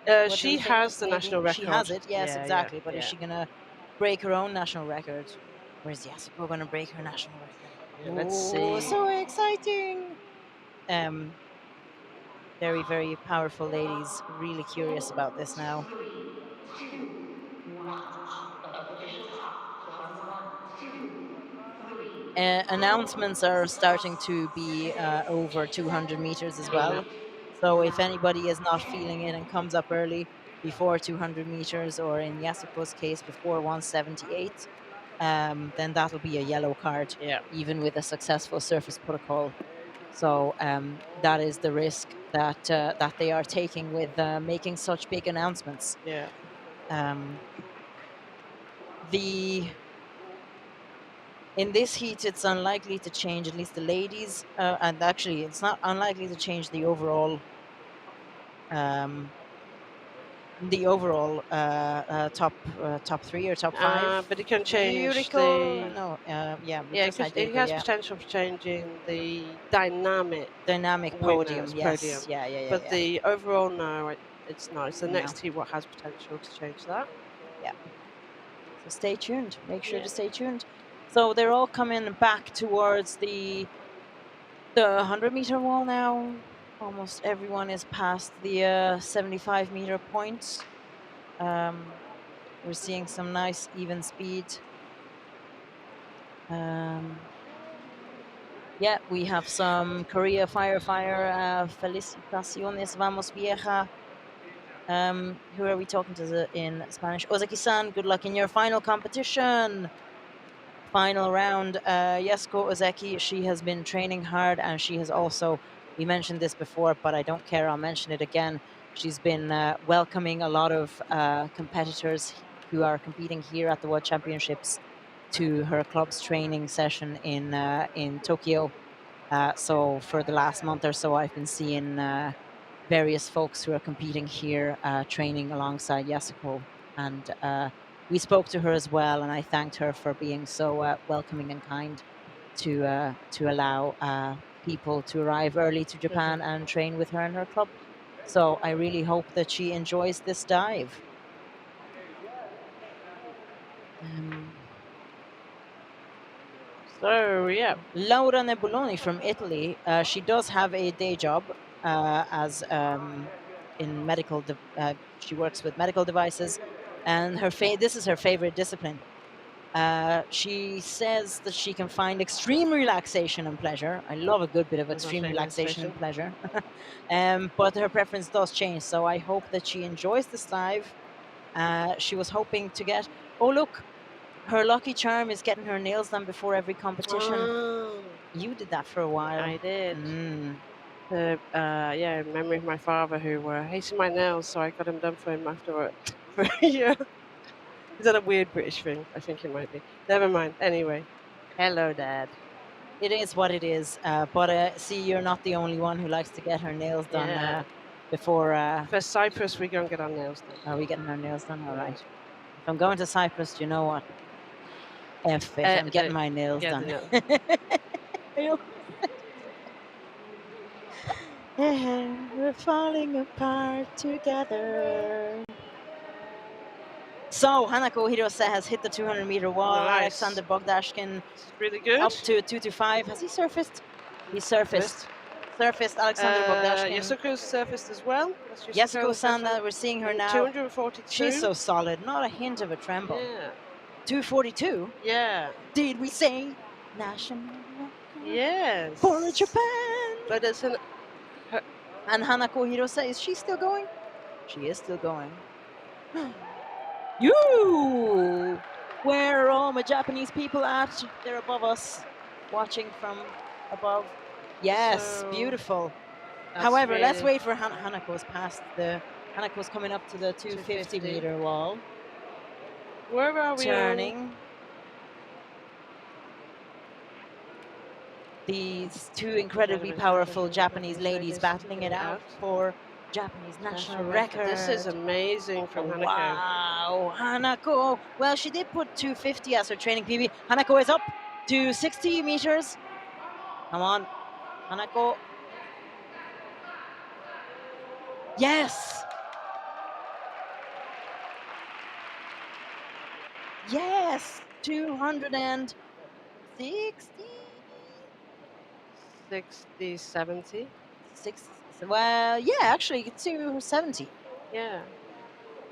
What do She we think? has the Maybe national record. she has it. Yes, Yeah, exactly. But is yeah. she going to break her own national record, or is Yasuko going to break her national record? Yeah, let's Oh, see. so exciting! Very, very powerful ladies. Really curious about this now. 3, 2, 1. Official time. +1, 2, 3. Announcements are starting to be over 200 meters as well. So if anybody is not feeling it and comes up early before 200 meters, or in Yasuko's case before 178, then that'll be a yellow card, even with a successful surface protocol. So that is the risk that that they are taking with making such big announcements. Yeah. In this heat, it's unlikely to change, at least the ladies, and actually, it's not unlikely to change the overall top 3 or top 5. But it can change Yuriko, the. no, yeah, Yeah, just it has potential for changing the dynamic podium. winners Yes, podium. yeah. But the overall, no, it's not. It's the No. next heat what has potential to change that. Yeah. So stay tuned. Make sure to stay tuned. So they're all coming back towards the 100-meter wall now. Almost everyone is past the 75-meter point. We're seeing some nice even speed. Yeah, we have some Korea Fire. Felicitaciones, vamos vieja. Who are we talking to in Spanish? Ozeki-san, good luck in your final competition. Final round. Yasuko Ozeki, she has been training hard, and she has also, we mentioned this before, but I don't care, I'll mention it again. She's been welcoming a lot of competitors who are competing here at the World Championships to her club's training session in Tokyo. So for the last month or so, I've been seeing various folks who are competing here, training alongside Yasuko, and we spoke to her as well, and I thanked her for being so welcoming and kind to allow people to arrive early to Japan and train with her in her club. So I really hope that she enjoys this dive. So yeah, Laura Nebuloni from Italy. She does have a day job as in medical. She works with medical devices, and this is her favorite discipline. She says that she can find extreme relaxation and pleasure. I love a good bit of extreme relaxation and pleasure. But her preference does change, so I hope that she enjoys this dive. She was hoping to get. Oh look, her lucky charm is getting her nails done before every competition. Oh. You did that for a while. I did. Yeah, in memory of my father who hated my nails, so I got them done for him after for a year. Is that a weird British thing? I think it might be. Never mind. Anyway, hello, Dad. It is what it is. But see, you're not the only one who likes to get her nails done before. For Cyprus, we go and get our nails done. Are we getting our nails done? All right. If I'm going to Cyprus, you know what? F it. I'm getting my nails done. We're falling apart together. So Hanako Hirose has hit the 200-meter wall. Nice. Alexander Bogdashkin really good. Up to 225. Has he surfaced? He surfaced. Surfaced Alexander Bogdashkin. Yasuko's surfaced as well. Yasuko-san, we're seeing her now. 242. She's so solid. Not a hint of a tremble. Yeah. 242? Yeah. Did we say national? Yes. For Japan. But it's an. And Hanako Hirose, is she still going? She is still going. You! Where are all my Japanese people at? They're above us, watching from above. Yes, So, beautiful. that's However, let's really wait for Hanako's past the. Hanako's coming up to the 250 meter wall. Where are we on? Turning. These two incredibly powerful Japanese ladies battling it out for Japanese national record. This is amazing from Hanako. Wow, Hanako. Well, she did put 250 as her training PB. Hanako is up to 60 meters. Come on, Hanako. Yes. Yes, 260. 60, 70. Well, yeah, actually, it's 270. Yeah.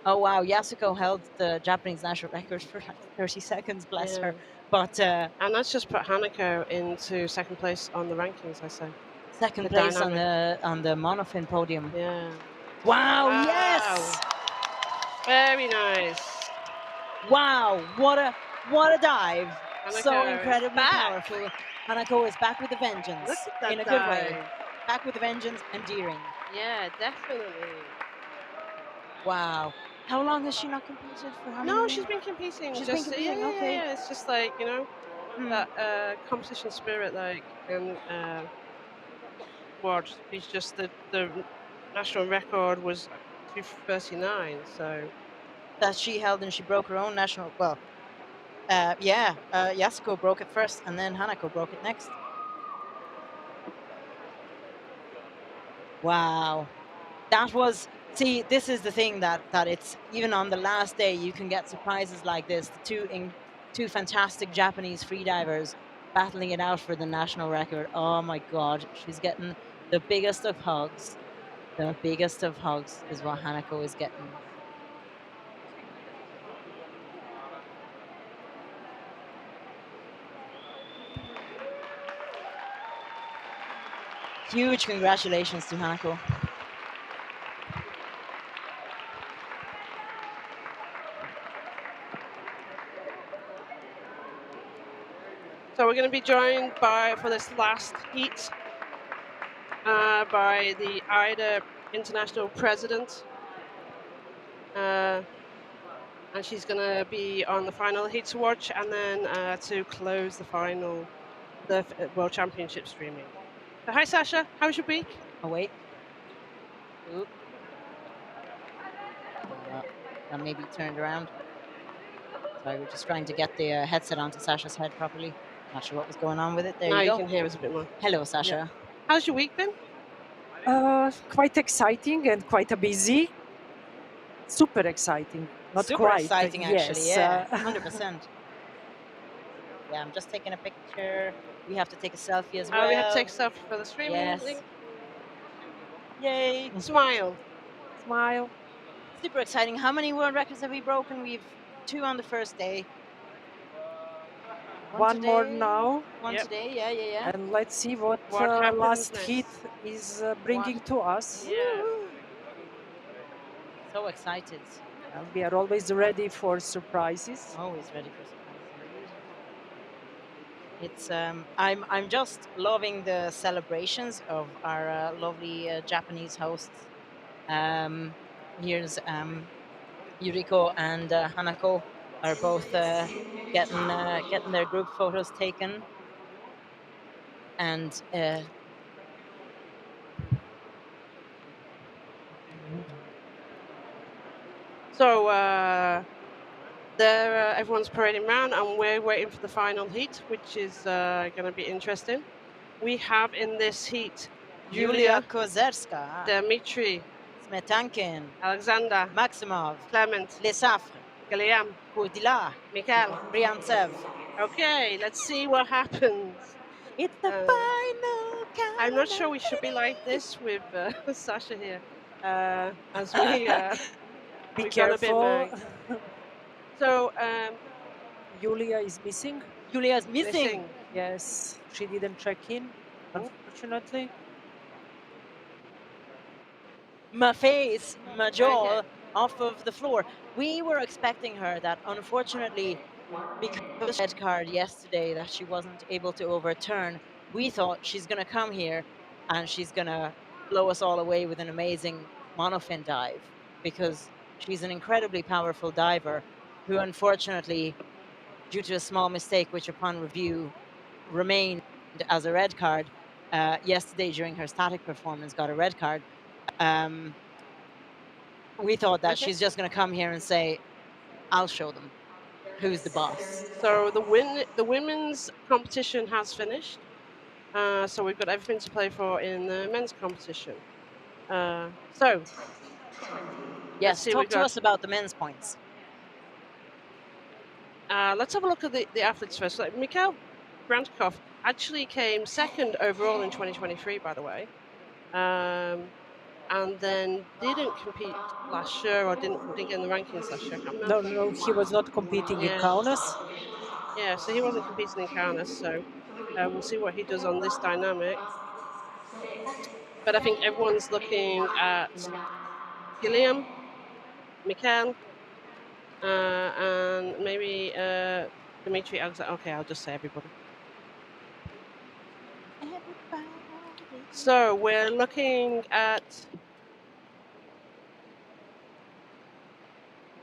Oh, wow. Yasuko held the Japanese national record for like 30 seconds, bless her. But and that's just put Hanako into second place on the rankings, I say. Second place on the monofin podium. Yeah. Wow, yes. Very nice. Wow, what a dive. Hanako So is incredibly back. powerful. Hanako is back with a vengeance. Look at that in a good way. dive. Back with a vengeance, endearing. Yeah, definitely. Wow. How long has she not competed for? How No, many? she's been competing. She's just, been competing, yeah, okay. Yeah, it's just like, that competition spirit, like, and what? It's just the national record was 239, so. That she held and she broke her own national, well, Yasuko broke it first and then Hanako broke it next. Wow. That was, see, this is the thing that it's, even on the last day, you can get surprises like this. The two fantastic Japanese freedivers battling it out for the national record. Oh my God, she's getting the biggest of hugs. The biggest of hugs is what Hanako is getting. Huge congratulations to Hanako. So we're going to be joined for this last heat by the AIDA international president. And she's going to be on the final heat to watch, and then to close the final, the World Championship streaming. So hi, Sasha. How was your week? Oh, wait. Oop. That maybe turned around. Sorry, we're just trying to get the headset onto Sasha's head properly. Not sure what was going on with it. There now you you go. can hear us a bit more. Hello, Sasha. Yeah. How's your week been? Quite exciting and quite a busy. Super exciting. Not Super quite. exciting, actually. Yes, Yeah, 100%. Yeah, I'm just taking a picture. We have to take a selfie as well. We have to take a selfie for the streaming Yes. link. Yay. Smile. Smile. Super exciting. How many world records have we broken? We've 2 on the first day. One more today. now. One today, yeah. And let's see what happens last next. heat is bringing to us. Yeah. So excited. And we are always ready for surprises. Always ready for surprises. It's I'm just loving the celebrations of our lovely Japanese hosts. Here's Yuriko and Hanako are both getting their group photos taken, and So there, everyone's parading around, and we're waiting for the final heat, which is going to be interesting. We have in this heat Julia Kozerska, Dmitri, Smetankin, Alexander, Maximov, Clement, Lesafre, Galiam, Kurdila, Mikael, Briantsev. Okay, let's see what happens. It's the final countdown. I'm not sure we should be like this with Sasha here, as we Be we've got a bit careful. mad. So Julia is missing. Julia is missing. Yes, she didn't check in, unfortunately. My face, my jaw, off of the floor. We were expecting her that, unfortunately, because red card yesterday that she wasn't able to overturn, we thought she's going to come here and she's going to blow us all away with an amazing monofin dive, because she's an incredibly powerful diver who, unfortunately, due to a small mistake, which upon review remained as a red card, yesterday during her static performance got a red card. We thought that she's just going to come here and say, I'll show them who's the boss. So the women's competition has finished. So we've got everything to play for in the men's competition. So yes, talk to us about the men's points. Let's have a look at the athletes first. So Mikaela Concepcion actually came second overall in 2023, by the way, and then didn't compete last year, or didn't get in the rankings last year. I can't remember. No, he was not competing in Kaunas. Yeah, so he wasn't competing in Kaunas. So we'll see what he does on this dynamic. But I think everyone's looking at Gilliam, Mikaela, and maybe Dmitri. Okay, I'll just say everybody. So we're looking at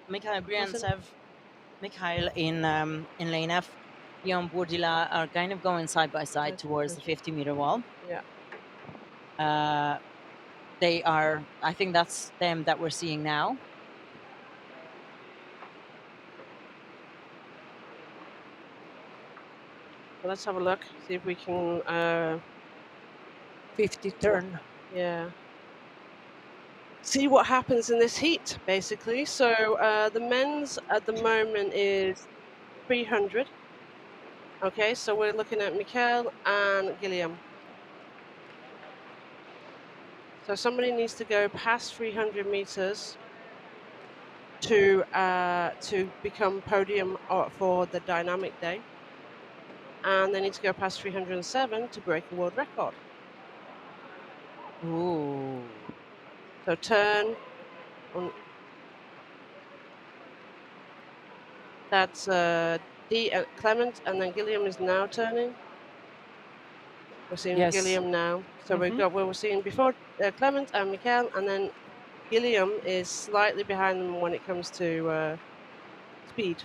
Mikhail Briantsev, Mikhail in lane F, Guillaume Bourdila are kind of going side by side towards the 50-meter wall. Yeah. They are, I think that's them that we're seeing now. Well, let's have a look, see if we can 50 turn. Yeah. See what happens in this heat, basically. So the men's at the moment is 300. Okay, so we're looking at Mikaela and Gilliam. So somebody needs to go past 300 meters to become podium for the dynamic day, and they need to go past 307 to break a world record. Ooh. So turn on. That's Clement, and then Gilliam is now turning. We're seeing Gilliam now. So we're seeing before Clement and Mikaela, and then Gilliam is slightly behind them when it comes to speed.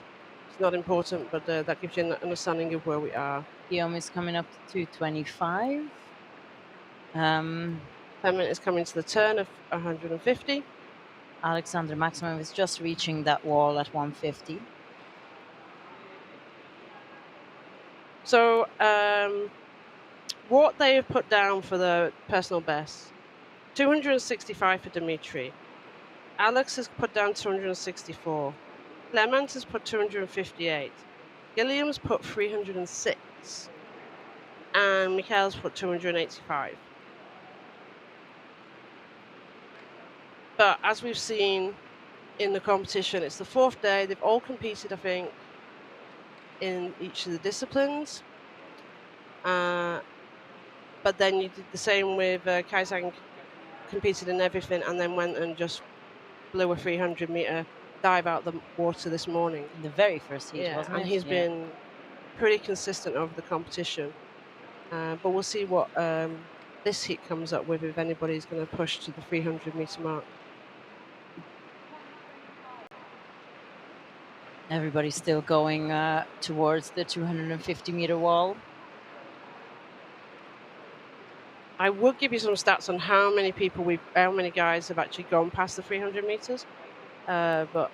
It's not important, but that gives you an understanding of where we are. Guillaume is coming up to 225. Clement is coming to the turn of 150. Alexander Maximov is just reaching that wall at 150. So what they have put down for the personal best, 265 for Dmitri. Alex has put down 264. Clement has put 258. Gilliam's put 306. And Mikaela's put 285. But as we've seen in the competition, it's the fourth day. They've all competed, I think, in each of the disciplines. But then you did the same with Chang, competed in everything, and then went and just blew a 300-meter dive out the water this morning. In the very first heat, wasn't it? And he's been pretty consistent over the competition. But we'll see what this heat comes up with, if anybody's going to push to the 300-meter mark. Everybody's still going towards the 250-meter wall. I will give you some stats on how many guys have actually gone past the 300 meters. But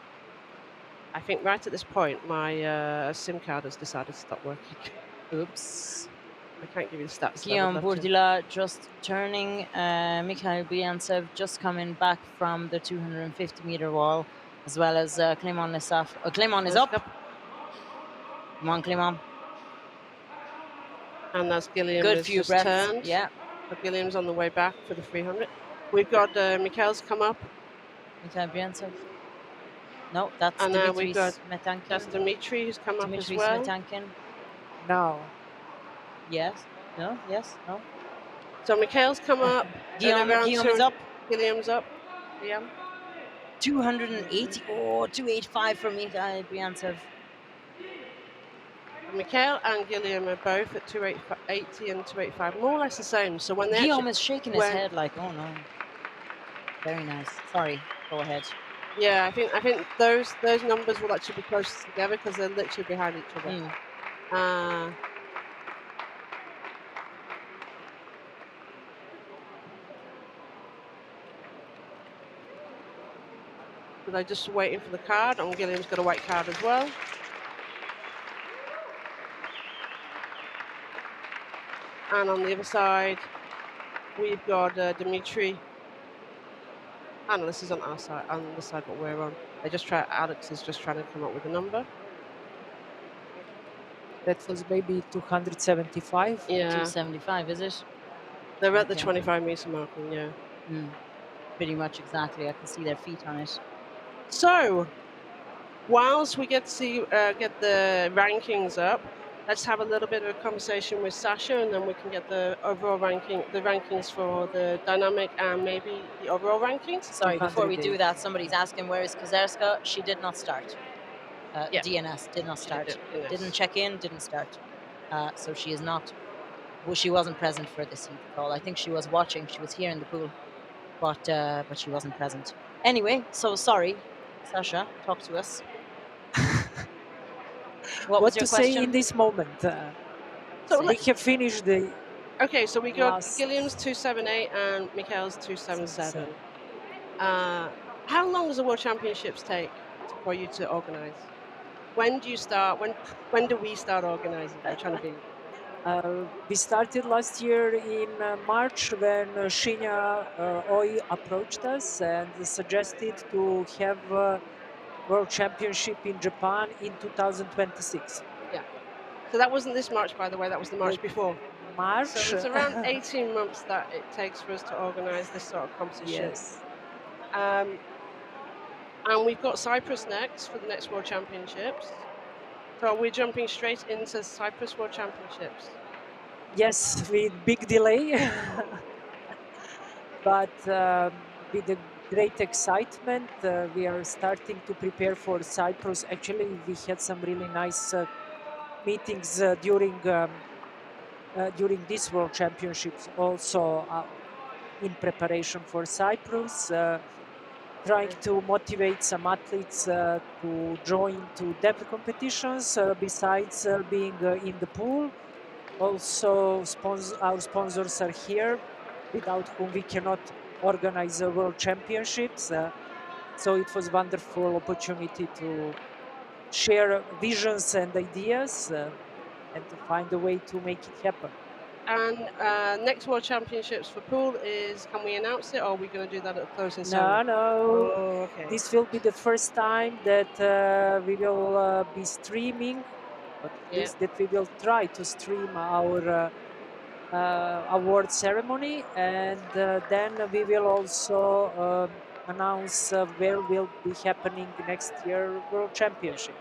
I think right at this point, my SIM card has decided to stop working. Oops. I can't give you the stats. Guillaume Bourdila just turning. Mikhail Briantsev just coming back from the 250-meter wall, as well as Clément Lessaf. Clément is up. Come on, Clément. And that's Gilliam. Good few breaths. Turned. Yeah. So Gilliam's on the way back for the 300. We've got Mikaela's come up. Mikhail Briantsev. No, that's and Dmitri we've got Smetankin. That's Dmitri who's come Dmitri up as well. Smetankin. No. Yes. No. Yes. No. So Mikaela's come up. Guillaume is up. Gilliam's up. Guillaume. 280. Oh, 285 for Mikaela Briantsev. Mikaela and Guillaume are both at 280 and 285, more or less the same. So when they Guillaume actually, is shaking his head like, oh no. Very nice. Sorry, go ahead. yeah, I think those numbers will actually be closest together because they're literally behind each other. But they're just waiting for the card, and Guillaume's got a white card as well. And on the other side, we've got Dmitri. Oh no, this is on our side, on the side what we're on. Alex is just trying to come up with a number. That was maybe 275. Yeah. 275, is it? They're at the 25-meter marking, yeah. Pretty much exactly. I can see their feet on it. So, whilst we get to see, get the rankings up, let's have a little bit of a conversation with Sasha, and then we can get the overall rankings for the dynamic and maybe the overall rankings. Sorry, before we do that, somebody's asking where is Kozerska. She did not start. DNS did not start. Didn't check in, didn't start. So she is not. Well, she wasn't present for this heat at all. I think she was watching. She was here in the pool, but she wasn't present. Anyway, so sorry, Sasha, talk to us. What was your to question? say in this moment? So we have finished the. Okay, so we got Guillaume's 278 and Mikaela's 277. How long does the World Championships take for you to organise? When do you start? When do we start organising? I'm trying to be. We started last year in March when Shinya Oi approached us and suggested to have World Championship in Japan in 2026 Yeah. So that wasn't this March, by the way. That was the March before. March. So it's around 18 months that it takes for us to organise this sort of competition. Yes. And we've got Cyprus next for the next World Championships. So we're jumping straight into Cyprus World Championships. Yes, with big delay, but with a great excitement, we are starting to prepare for Cyprus. Actually, we had some really nice meetings during these World Championships, also in preparation for Cyprus. Trying to motivate some athletes to join to depth competitions besides being in the pool. Also, our sponsors are here, without whom we cannot organize World Championships. So it was a wonderful opportunity to share visions and ideas and to find a way to make it happen. And next World Championships for pool is, can we announce it, or are we going to do that at the closing No, ceremony? no. Oh, okay. This will be the first time that we will be streaming, but at least that we will try to stream our award ceremony, and then we will also announce where will be happening next year World Championship.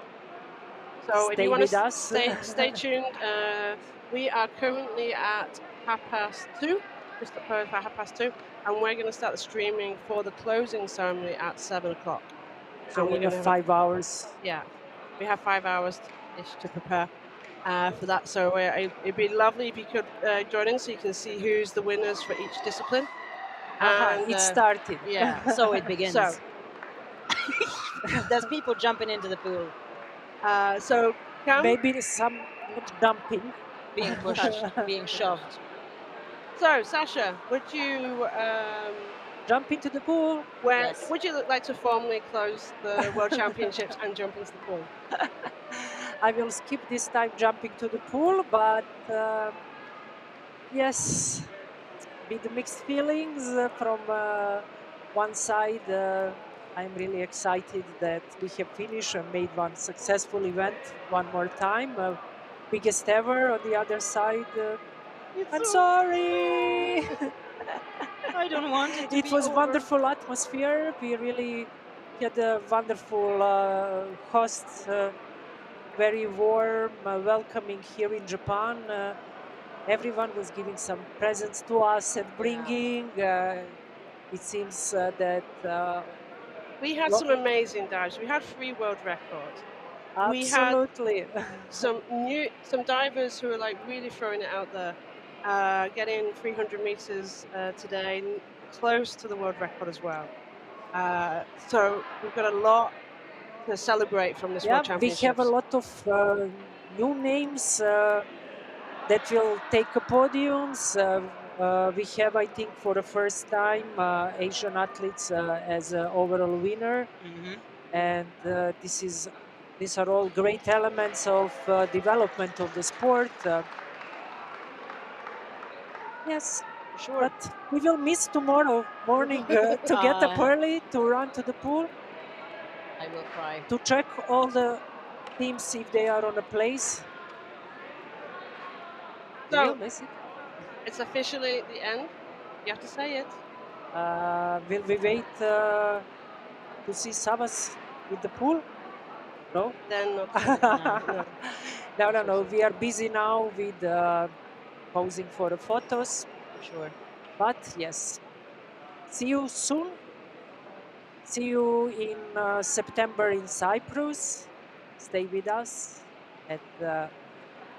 So if stay you want with to us. stay tuned. We are currently at 2:30, just at 2:30, and we're going to start the streaming for the closing ceremony at 7 o'clock. So we have 5 hours. Yeah, we have 5 hours-ish to prepare for that. So it'd be lovely if you could join in so you can see who's the winners for each discipline. And, it started. Yeah, so it begins. So there's people jumping into the pool. So maybe some dumping, being pushed, being shoved. So Sasha, would you jump into the pool? Yes. Would you like to formally close the World Championships and jump into the pool? I will skip this time jumping to the pool, but yes, with mixed feelings. From one side, I'm really excited that we have finished and made one successful event one more time, biggest ever. On the other side, I'm sorry. I don't want it to It be was over. wonderful atmosphere. We really had a wonderful host, very warm, welcoming here in Japan. Everyone was giving some presents to us and bringing. It seems that We had some amazing dives. We had 3 world records. Absolutely. We had some divers who are like really throwing it out there, getting 300 meters today, close to the world record as well. So we've got a lot to celebrate from this Yeah, World we Championships. have a lot of new names that will take podiums. We have, I think, for the first time, Asian athletes as an overall winner, and these are all great elements of development of the sport. Yes, sure. but we will miss tomorrow morning to get up early to run to the pool. I will cry. To check all the teams if they are on a place. We will miss it. It's officially the end. You have to say it. Will we wait to see Savas with the pool? No? Then not. No. We are busy now with posing for the photos. Sure. But yes, see you soon. See you in September in Cyprus. Stay with us. And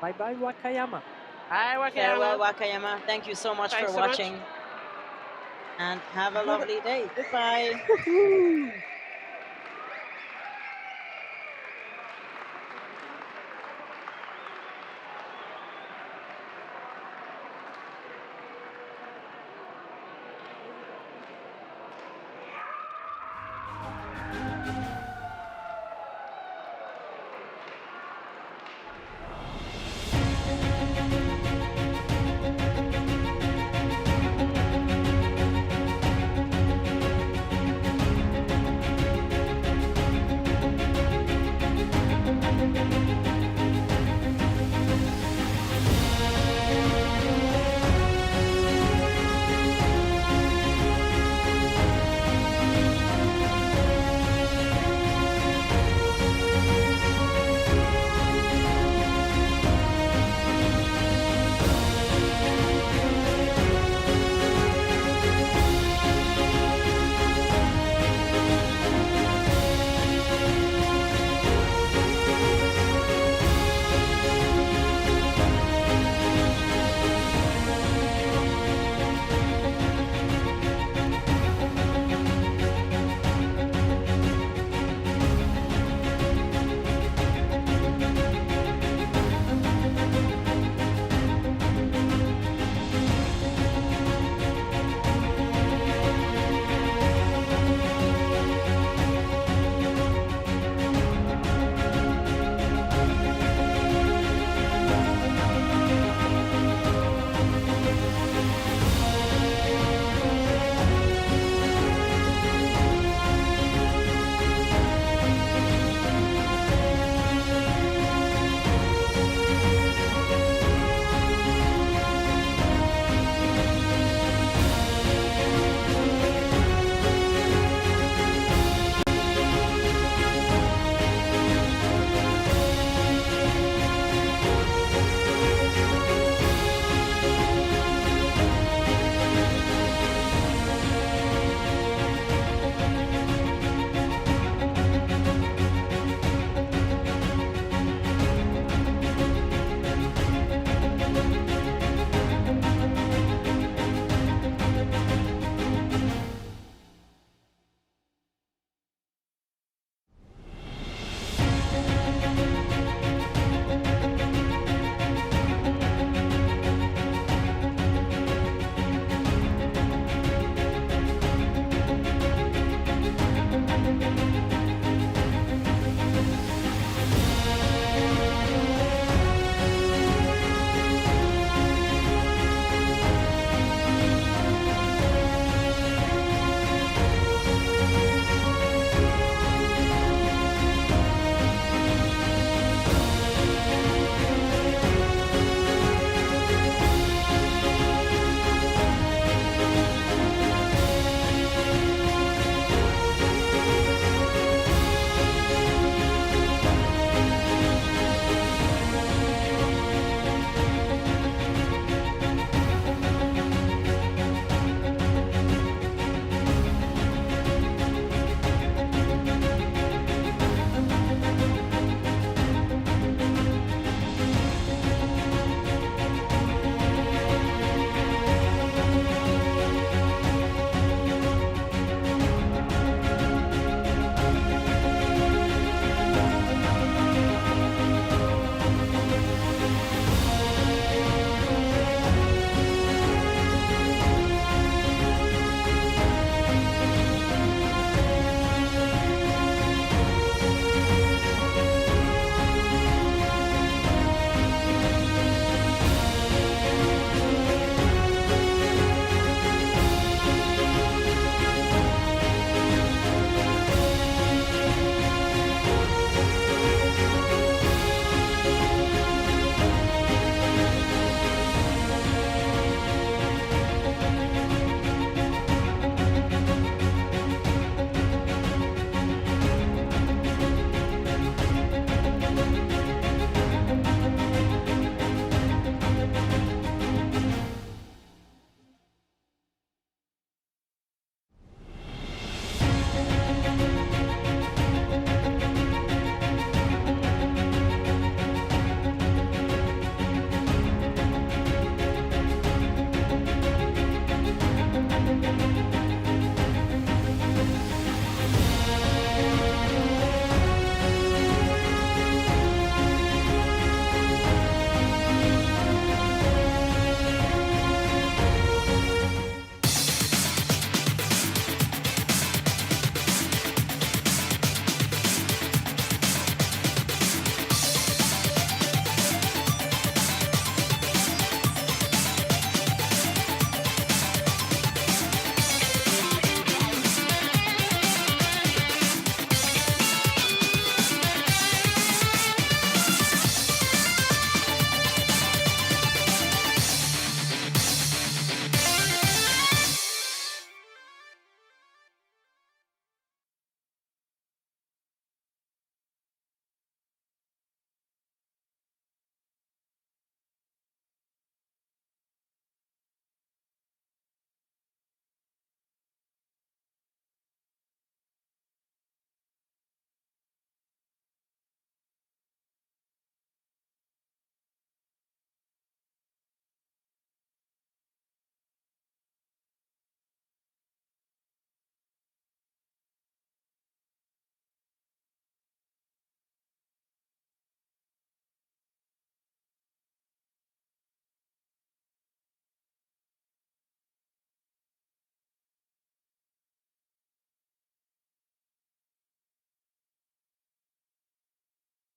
bye-bye, Wakayama. Bye, Wakayama. Farewell, Wakayama. Thank you so much Thanks for so much. watching. And have a lovely day. Goodbye.